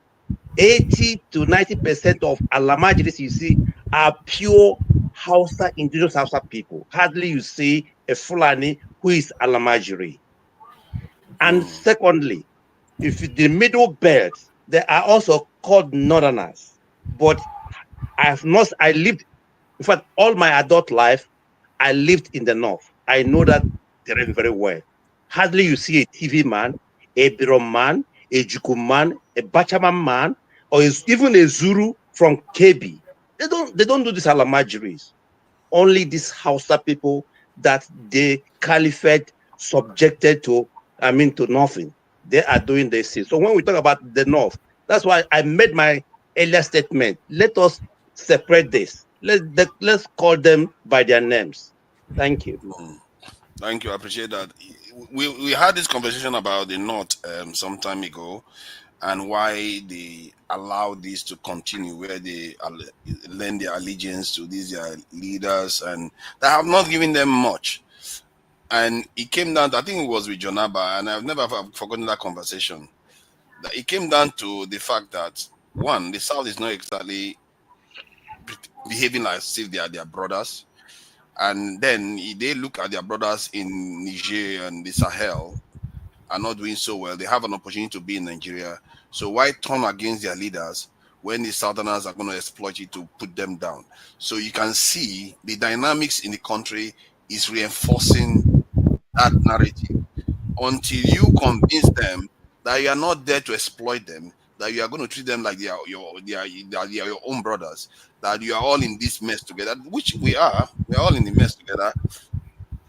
Speaker 15: 80 to 90% of Alamajiris you see are pure Hausa, indigenous Hausa people. Hardly you see a Fulani who is Alamajiri. And secondly, if the middle belt, they are also called Northerners. But I lived, in fact, all my adult life, I lived in the North. I know that terrain very well. Hardly you see a TV man, a Birom man, a Juku man, a Bachaman man, or even a Zuru from KB. They don't do this Alamajiris. Only these Hausa people that the caliphate subjected to nothing. They are doing this. So when we talk about the North, that's why I made my earlier statement. Let us separate this. Let's call them by their names. Thank you.
Speaker 12: Thank you. I appreciate that. We had this conversation about the North some time ago, and why they allow this to continue, where they lend their allegiance to these leaders, and they have not given them much. And it came down to, I think it was with Jonaba, and I've never forgotten that conversation. That it came down to the fact that, one, the South is not exactly behaving like as if they are their brothers. And then they look at their brothers in Niger and the Sahel are not doing so well. They have an opportunity to be in Nigeria. So why turn against their leaders when the Southerners are going to exploit it to put them down? So you can see the dynamics in the country is reinforcing that narrative until you convince them that you are not there to exploit them, that you are going to treat them like they are your own brothers, that you are all in this mess together, which we are. We are all in the mess together.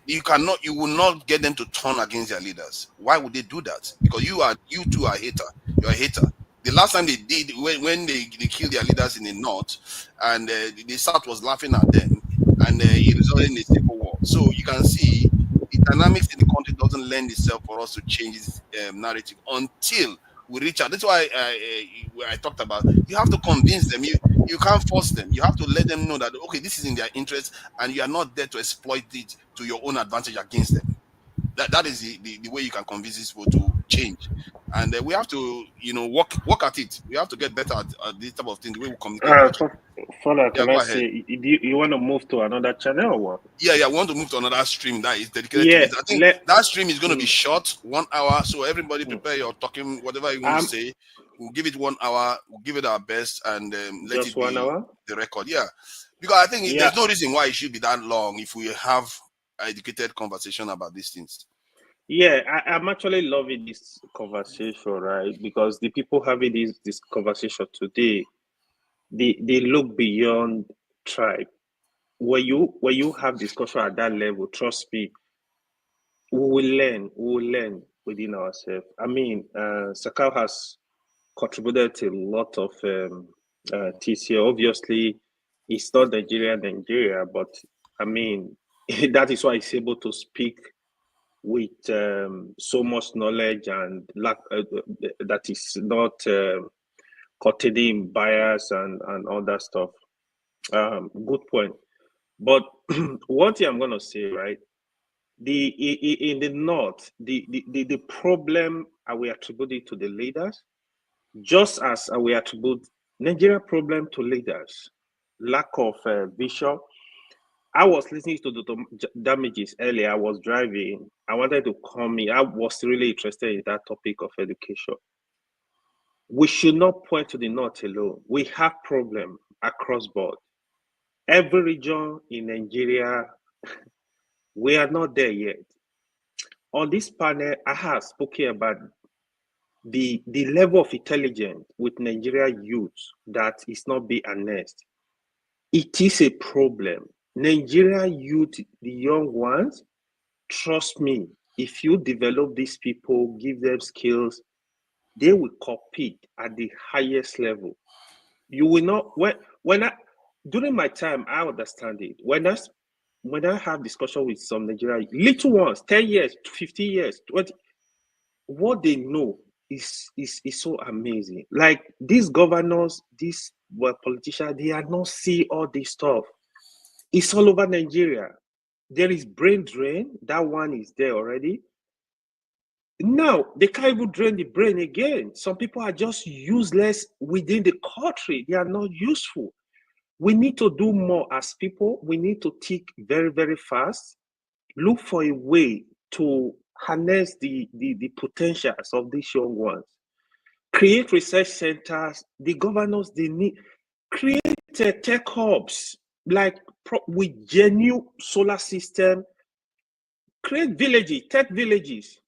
Speaker 12: You will not get them to turn against their leaders. Why would they do that? Because you two are a hater. You're a hater. The last time they did, when they killed their leaders in the north, and the south was laughing at them, and it resulted in a civil war. So you can see the dynamics in the country doesn't lend itself for us to change this narrative until we reach out. That's why I talked about, you have to convince them. You can't force them. You have to let them know that, okay, this is in their interest, and you are not there to exploit it to your own advantage against them. That is the way you can convince these people to change. And we have to, work at it. We have to get better at this type of thing, the way we communicate.
Speaker 5: Father, can I
Speaker 12: go
Speaker 5: say, you want to move to another channel or what?
Speaker 12: Yeah, we want to move to another stream that is dedicated to this. I think that stream is going to be short, 1 hour. So everybody prepare your talking, whatever you want to say. We'll give it 1 hour. We'll give it our best, and let
Speaker 5: just
Speaker 12: it be
Speaker 5: 1 hour?
Speaker 12: the record. Yeah, because I think there's no reason why it should be that long if we have educated conversation about these things.
Speaker 5: Yeah, I'm actually loving this conversation, right? Because the people having this conversation today, they look beyond tribe. When you have discussion at that level, trust me, we will learn within ourselves. I mean, Sakal has contributed to a lot of TCA. Obviously, it's not Nigeria, but I mean, that is why he's able to speak with so much knowledge and that is not containing bias and all that stuff. Good point. But one thing I'm gonna say, right? In the north, the problem we attribute it to the leaders, just as we attribute Nigeria problem to leaders, lack of vision. I was listening to the damages earlier. I was driving. I wanted to come in. I was really interested in that topic of education. We should not point to the north alone. We have problem across board. Every region in Nigeria, we are not there yet. On this panel, I have spoken about the level of intelligence with Nigeria youth that is not being harnessed. It is a problem. Nigeria youth, the young ones, trust me, if you develop these people, give them skills, they will compete at the highest level. You will not, during my time, I understand it. When I have discussion with some Nigerian little ones, 10 years, 15 years, 20, what they know is so amazing. Like these governors, these politicians, they are not see all this stuff. It's all over Nigeria. There is brain drain. That one is there already. Now, they can't even drain the brain again. Some people are just useless within the country. They are not useful. We need to do more as people. We need to think very, very fast. Look for a way to harness the potentials of these young ones. Create research centers. The governors, they need create tech hubs like with genuine solar system. Create villages, tech villages.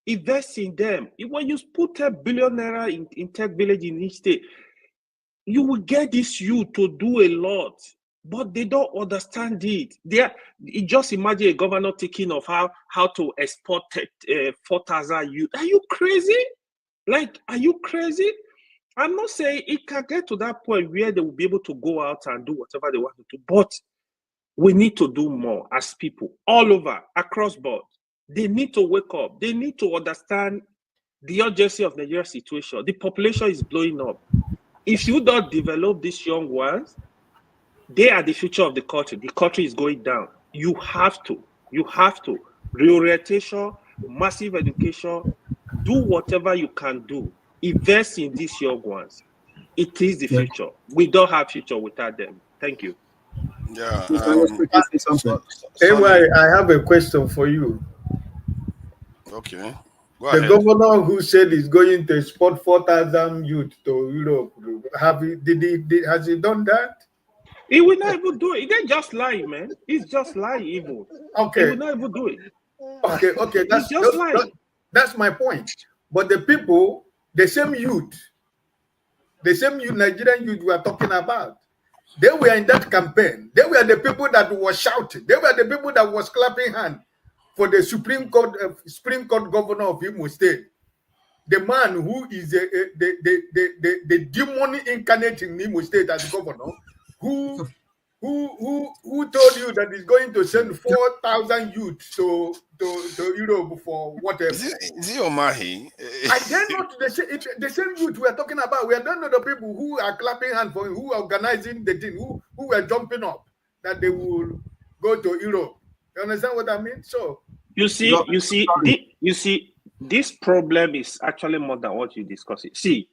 Speaker 5: Invest in them. When you put $10 billion in tech village in each state, you will get this youth to do a lot, but they don't understand it. Just imagine a governor thinking of how to export 4,000 youth. Are you crazy? Like, are you crazy? I'm not saying it can get to that point where they will be able to go out and do whatever they want to do, but we need to do more as people all over, across board. They need to wake up. They need to understand the urgency of Nigeria's situation. The population is blowing up. If you don't develop these young ones, they are the future of the country. The country is going down. You have to. Reorientation, massive education, do whatever you can do. Invest in these young ones. It is the future. We don't have future without them. Thank you.
Speaker 12: Yeah.
Speaker 19: Anyway, I have a question for you.
Speaker 12: Okay.
Speaker 19: The governor who said he's going to export 4,000 youth to Europe, has he done that?
Speaker 5: He will not even do it. He didn't just lie, man. He's just lying evil.
Speaker 19: Okay.
Speaker 5: He will not even do it.
Speaker 19: Okay. That's my point. But the people, the same Nigerian youth we are talking about, they were in that campaign. They were the people that were shouting. They were the people that was clapping hands for the Supreme Court governor of Imo State. the man who is the demon incarnate in Imo State as governor, who told you that he's going to send 4,000 youths to Europe for whatever?
Speaker 12: Is it Omahi?
Speaker 19: I then not the same youth we are talking about. We don't know the people who are clapping hands for him, who are organizing the thing, who are jumping up that they will go to Europe. You understand what I mean? So
Speaker 5: you see, this problem is actually more than what you discuss. See,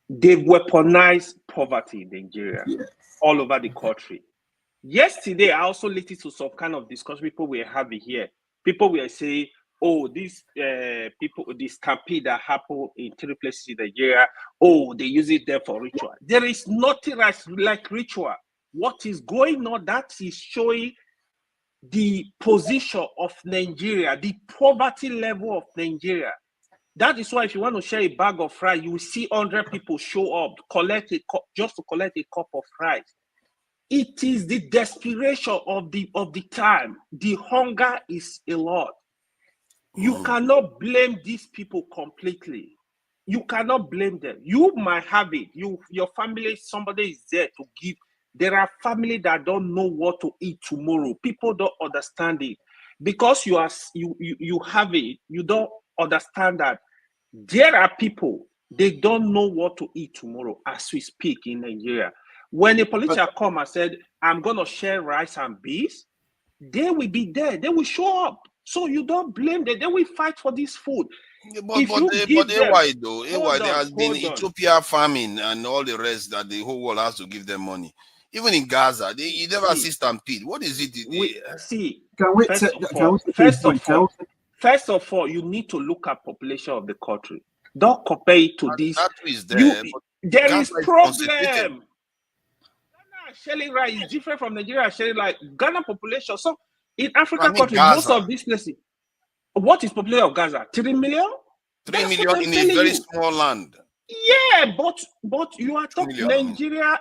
Speaker 5: they've weaponized poverty in Nigeria all over the country. Yesterday, I also listened to some kind of discussion people were having here. People were saying, oh, these people, this stampede that happened in 3 places in Nigeria, oh, they use it there for ritual. There is nothing like ritual. What is going on, that is showing the position of Nigeria, the poverty level of Nigeria. That is why if you want to share a bag of rice, you will see 100 people show up, just to collect a cup of rice. It is the desperation of the time. The hunger is a lot. You cannot blame these people completely. You cannot blame them. You might have it. Your family, somebody is there to give. There are families that don't know what to eat tomorrow. People don't understand it. Because you have it, you don't understand that there are people, they don't know what to eat tomorrow as we speak in Nigeria. When a politician come and said, I'm going to share rice and beans, they will be there. They will show up. So you don't blame them. They will fight for this food.
Speaker 12: But why though? There has been Ethiopia famine and all the rest that the whole world has to give them money. Even in Gaza, you never see stampede. What is it?
Speaker 5: First of all, you need to look at population of the country. Don't compare it to this.
Speaker 12: That is there.
Speaker 5: There is problem. Shelling rice is different from Nigeria. Shelling like Ghana population. So in African countries, most of these places, what is population of Gaza? 3 million?
Speaker 12: 3 million in a very small land.
Speaker 5: Yeah, but you are talking Nigeria.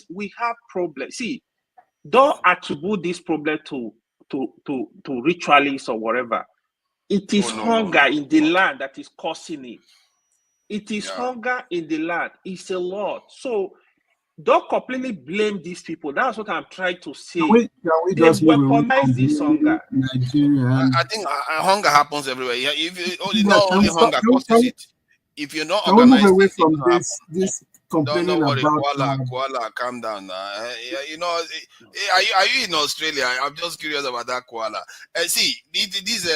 Speaker 5: We have problems. See, don't attribute this problem to ritualists or whatever. It is hunger in the land that is causing it. It is hunger in the land. It's a lot. So don't completely blame these people. That's what I'm trying to say. They weaponize this hunger.
Speaker 12: I think hunger happens everywhere. Not only hunger causes it. If you're not organized,
Speaker 6: move away from this complaining
Speaker 12: don't worry,
Speaker 6: about
Speaker 12: koala, calm down. Are you in Australia? I'm just curious about that koala. See, this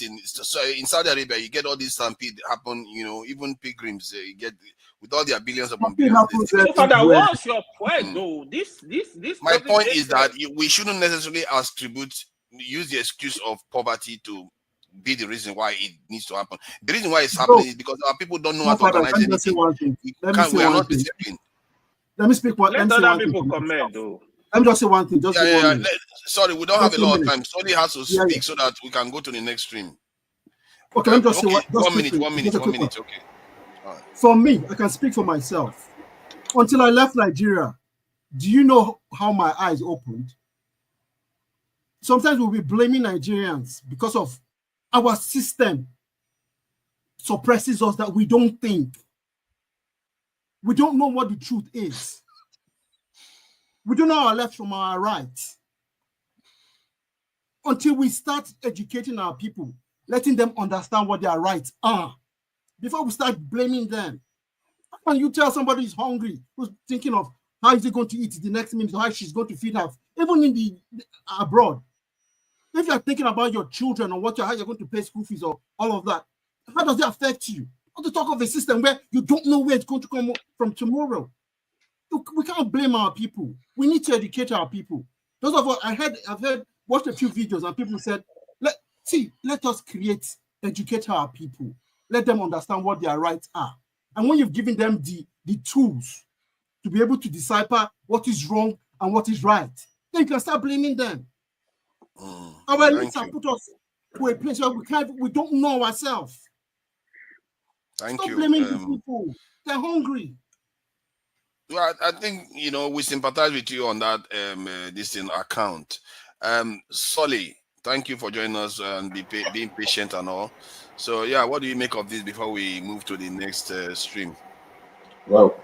Speaker 12: in Saudi Arabia, you get all these stampede happen. Even pilgrims, you get with all their billions of billions.
Speaker 5: Father, what's your point, though? This.
Speaker 12: My point is that we shouldn't necessarily use the excuse of poverty to be the reason why it needs to happen. The reason why it's happening is because our people don't know how to organize anything. We are not disciplined.
Speaker 6: Let me speak one.
Speaker 5: Let other people comment, though.
Speaker 6: Let me just say one thing.
Speaker 12: Sorry, we don't have a lot of time. Somebody has to speak so that we can go to the next stream.
Speaker 6: Okay, let me just say
Speaker 12: one minute. Okay.
Speaker 6: Right. For me, I can speak for myself. Until I left Nigeria, do you know how my eyes opened? Sometimes we'll be blaming Nigerians because of our system suppresses us that we don't think. We don't know what the truth is. We don't know our left from our right. Until we start educating our people, letting them understand what their rights are, before we start blaming them. How can you tell somebody is hungry, who's thinking of how is he going to eat the next minute, how she's going to feed her, even in the abroad? If you're thinking about your children or how you're going to pay school fees or all of that, how does it affect you? Not to talk of a system where you don't know where it's going to come from tomorrow. We can't blame our people. We need to educate our people. Those of us, I've watched a few videos and people said, let us educate our people. Let them understand what their rights are. And when you've given them the tools to be able to decipher what is wrong and what is right, then you can start blaming them. Our elites have put us to a place where we don't know ourselves.
Speaker 12: Stop
Speaker 6: blaming the people. They're hungry.
Speaker 12: Well, I think we sympathize with you on that this account. Solly, Thank you for joining us and being patient and all. So yeah, what do you make of this before we move to the next stream?
Speaker 11: Well,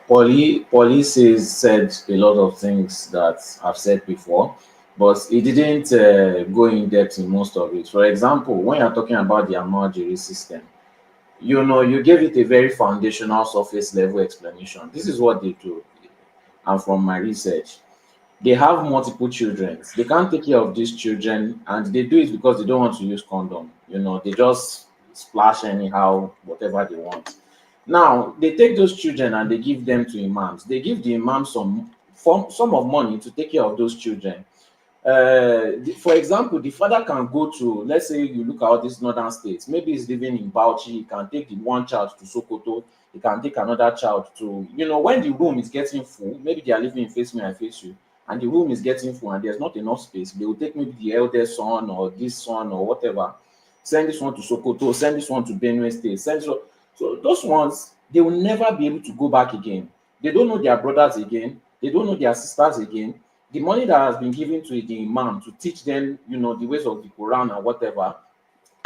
Speaker 11: said a lot of things that I've said before, but he didn't go in depth in most of it. For example, when you're talking about the Amajiri system, you gave it a very foundational surface level explanation. This is what they do. And from my research, they have multiple children. They can't take care of these children, and they do it because they don't want to use condom. They just splash anyhow, whatever they want. Now they take those children and they give them to imams. They give the imams some of money to take care of those children. For example, the father can go to, let's say you look at all these northern states, maybe he's living in Bauchi, he can take the one child to Sokoto, he can take another child to, when the room is getting full, maybe they are living in Face Me, I Face You, and the room is getting full and there's not enough space, they will take maybe the eldest son or this son or whatever, send this one to Sokoto, send this one to Benue State, so those ones, they will never be able to go back again. They don't know their brothers again, they don't know their sisters again. The money that has been given to the imam to teach them, the ways of the Quran and whatever,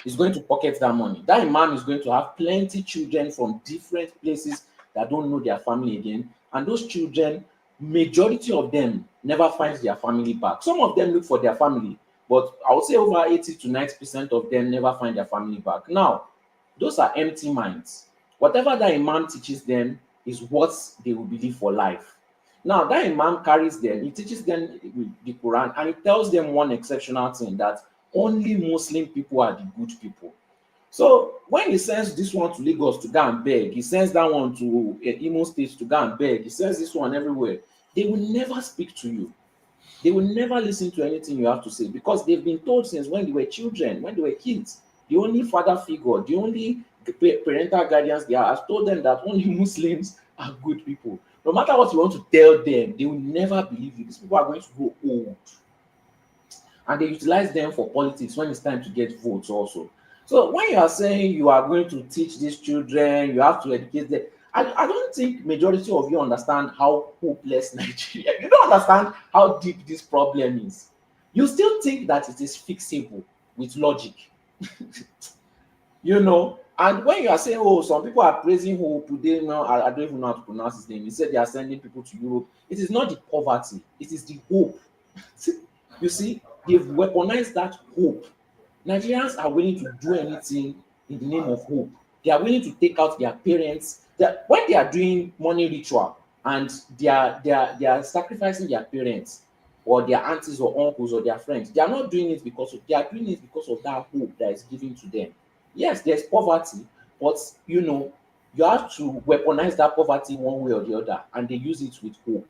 Speaker 11: is going to pocket that money. That imam is going to have plenty children from different places that don't know their family again. And those children, majority of them never finds their family back. Some of them look for their family, but I would say over 80 to 90% of them never find their family back. Now, those are empty minds. Whatever that imam teaches them is what they will believe for life. Now, that imam carries them, he teaches them the Quran, and he tells them one exceptional thing, that only Muslim people are the good people. So when he sends this one to Lagos to go and beg, he sends that one to Imo State to go and beg, he sends this one everywhere, they will never speak to you. They will never listen to anything you have to say, because they've been told since when they were children, when they were kids, the only father figure, the only parental guardians they have told them that only Muslims are good people. No matter what you want to tell them, they will never believe you. These people are going to grow old. And they utilize them for politics when it's time to get votes also. So when you are saying you are going to teach these children, you have to educate them, I don't think majority of you understand how hopeless Nigeria. You don't understand how deep this problem is. You still think that it is fixable with logic. And when you are saying, oh, some people are praising Hope, I don't even know how to pronounce his name. He said they are sending people to Europe. It is not the poverty, it is the hope. You see, they've weaponized that hope. Nigerians are willing to do anything in the name of hope. They are willing to take out their parents. When they are doing money ritual and they are sacrificing their parents or their aunties or uncles or their friends, they are not doing it they are doing it because of that hope that is given to them. Yes, there's poverty, but you have to weaponize that poverty one way or the other, and they use it with hope.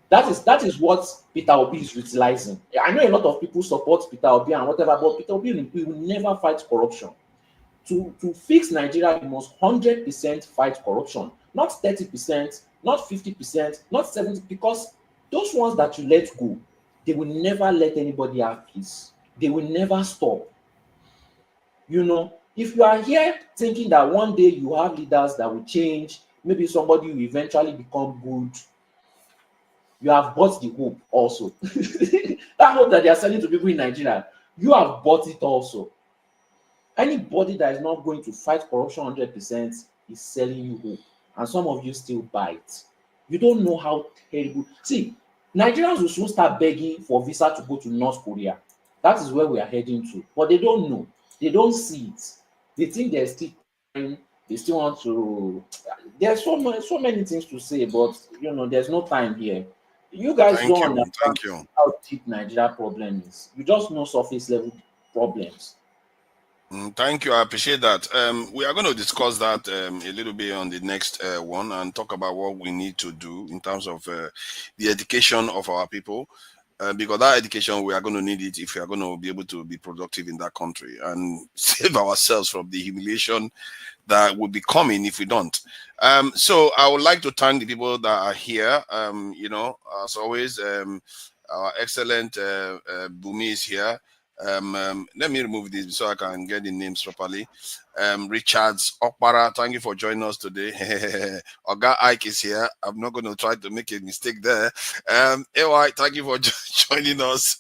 Speaker 11: That is what Peter Obi is utilizing. I know a lot of people support Peter Obi and whatever, but Peter Obi will never fight corruption. To fix Nigeria, you must 100% fight corruption, not 30%, not 50%, not 70%, because those ones that you let go, they will never let anybody have peace. They will never stop. If you are here thinking that one day you have leaders that will change, maybe somebody will eventually become good, you have bought the hope also. That hope that they are selling to people in Nigeria, you have bought it also. Anybody that is not going to fight corruption 100% is selling you hope, and some of you still buy it. You don't know how terrible. See, Nigerians will soon start begging for visa to go to North Korea. That is where we are heading to, but they don't know. They don't see it. They think they're still trying. They still want to. There's so many things to say, but there's no time here. You guys don't understand how deep Nigeria problem is. You just know surface level problems.
Speaker 12: Thank you. I appreciate that. We are going to discuss that a little bit on the next one and talk about what we need to do in terms of the education of our people. Because that education, we are going to need it if we are going to be able to be productive in that country and save ourselves from the humiliation that will be coming if we don't. So I would like to thank the people that are here. As always, our excellent Bumi is here. Let me remove this so I can get the names properly. Richards Okpara, thank you for joining us today. Oga Ike is here. I'm not going to try to make a mistake there. AY, thank you for joining us.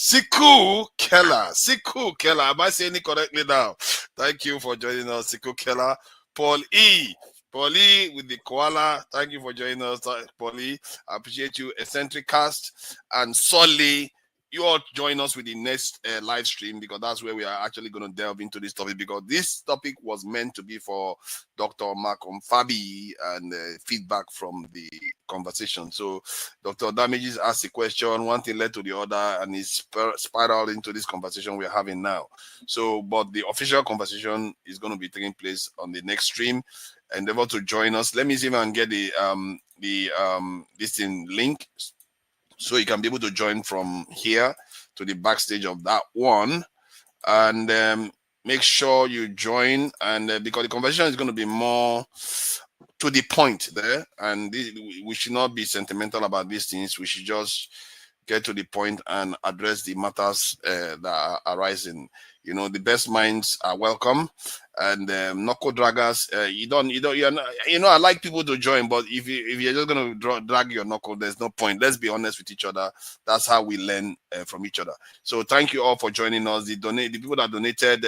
Speaker 12: Siku Keller. Siku Keller. Am I saying it correctly now? Thank you for joining us, Siku Keller. Paul E. Paul E with the koala. Thank you for joining us, Paul E. I appreciate you. Eccentric Cast and Solly. You all join us with the next live stream, because that's where we are actually going to delve into this topic, because this topic was meant to be for Dr. Malcolm Fabiyi and feedback from the conversation. So Dr. Damages asked a question, one thing led to the other, and it's spiraled into this conversation we're having now. So, but the official conversation is going to be taking place on the next stream. Endeavor to join us. Let me see if I can get this in link, so you can be able to join from here to the backstage of that one, and make sure you join. And because the conversation is going to be more to the point there, and we should not be sentimental about these things. We should just get to the point and address the matters that are arising. You know, the best minds are welcome, and knuckle draggers. I like people to join, but if you're just gonna drag your knuckle, there's no point. Let's be honest with each other. That's how we learn from each other. So thank you all for joining us. The people that donated.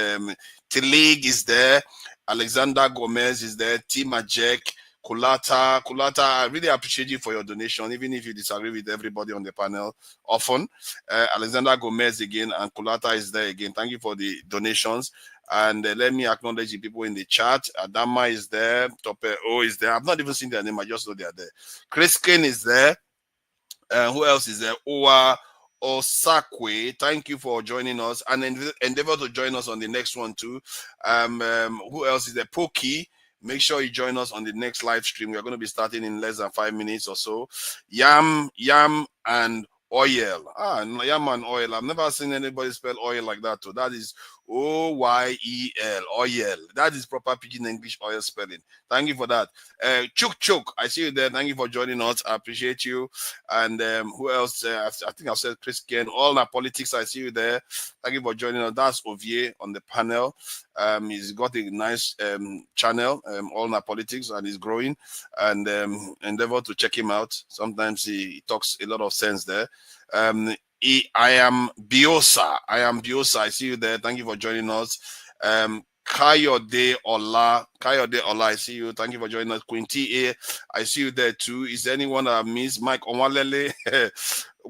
Speaker 12: Tilig is there. Alexander Gomez is there. Tima Jack. Kulata, I really appreciate you for your donation, even if you disagree with everybody on the panel often. Alexander Gomez again, and Kulata is there again. Thank you for the donations. And let me acknowledge the people in the chat. Adama is there. Tope O is there. I've not even seen their name. I just know they are there. Chris Kane is there. Who else is there? Owa Osakwe, thank you for joining us, and endeavor to join us on the next one too. Who else is there? Pokey. Make sure you join us on the next live stream. We're going to be starting in less than 5 minutes or so. Yam, and oil. Yam and oil. I've never seen anybody spell oil like that too. That is O-Y-E-L, oil. That is proper Pidgin English oil spelling. Thank you for that. Chuk, I see you there. Thank you for joining us. I appreciate you. And who else? I think I've said Chris Ken. All our politics, I see you there. Thank you for joining us. That's Ovier on the panel. He's got a nice channel, All our politics, and he's growing. And endeavor to check him out. Sometimes he talks a lot of sense there. I am Biosa. I see you there. Thank you for joining us. Kayode Ola, I see you. Thank you for joining us. Quinty A, I see you there too. Is there anyone that I missed? Mike Owalele.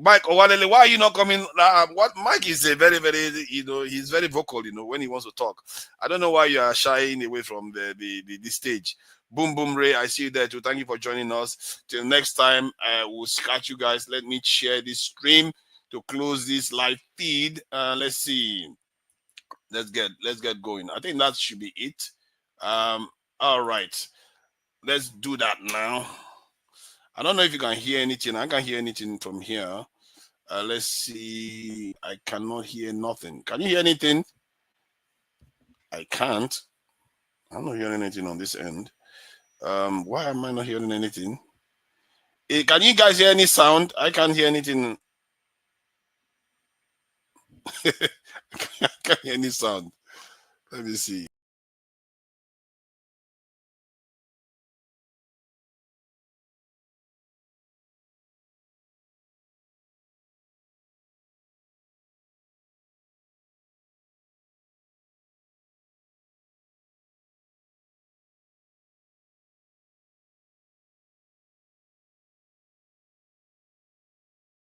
Speaker 12: Mike Owalele, why are you not coming? What Mike is a very, very, he's very vocal, when he wants to talk. I don't know why you are shying away from the stage. Boom Boom Ray, I see you there too. Thank you for joining us. Till next time, we'll catch you guys. Let me share this stream to close this live feed. Let's see. Let's get going. I think that should be it. All right. Let's do that now. I don't know if you can hear anything. I can't hear anything from here. Let's see. I cannot hear nothing. Can you hear anything? I can't. I'm not hearing anything on this end. Why am I not hearing anything? Can you guys hear any sound? I can't hear anything. I can't hear any sound. Let me see.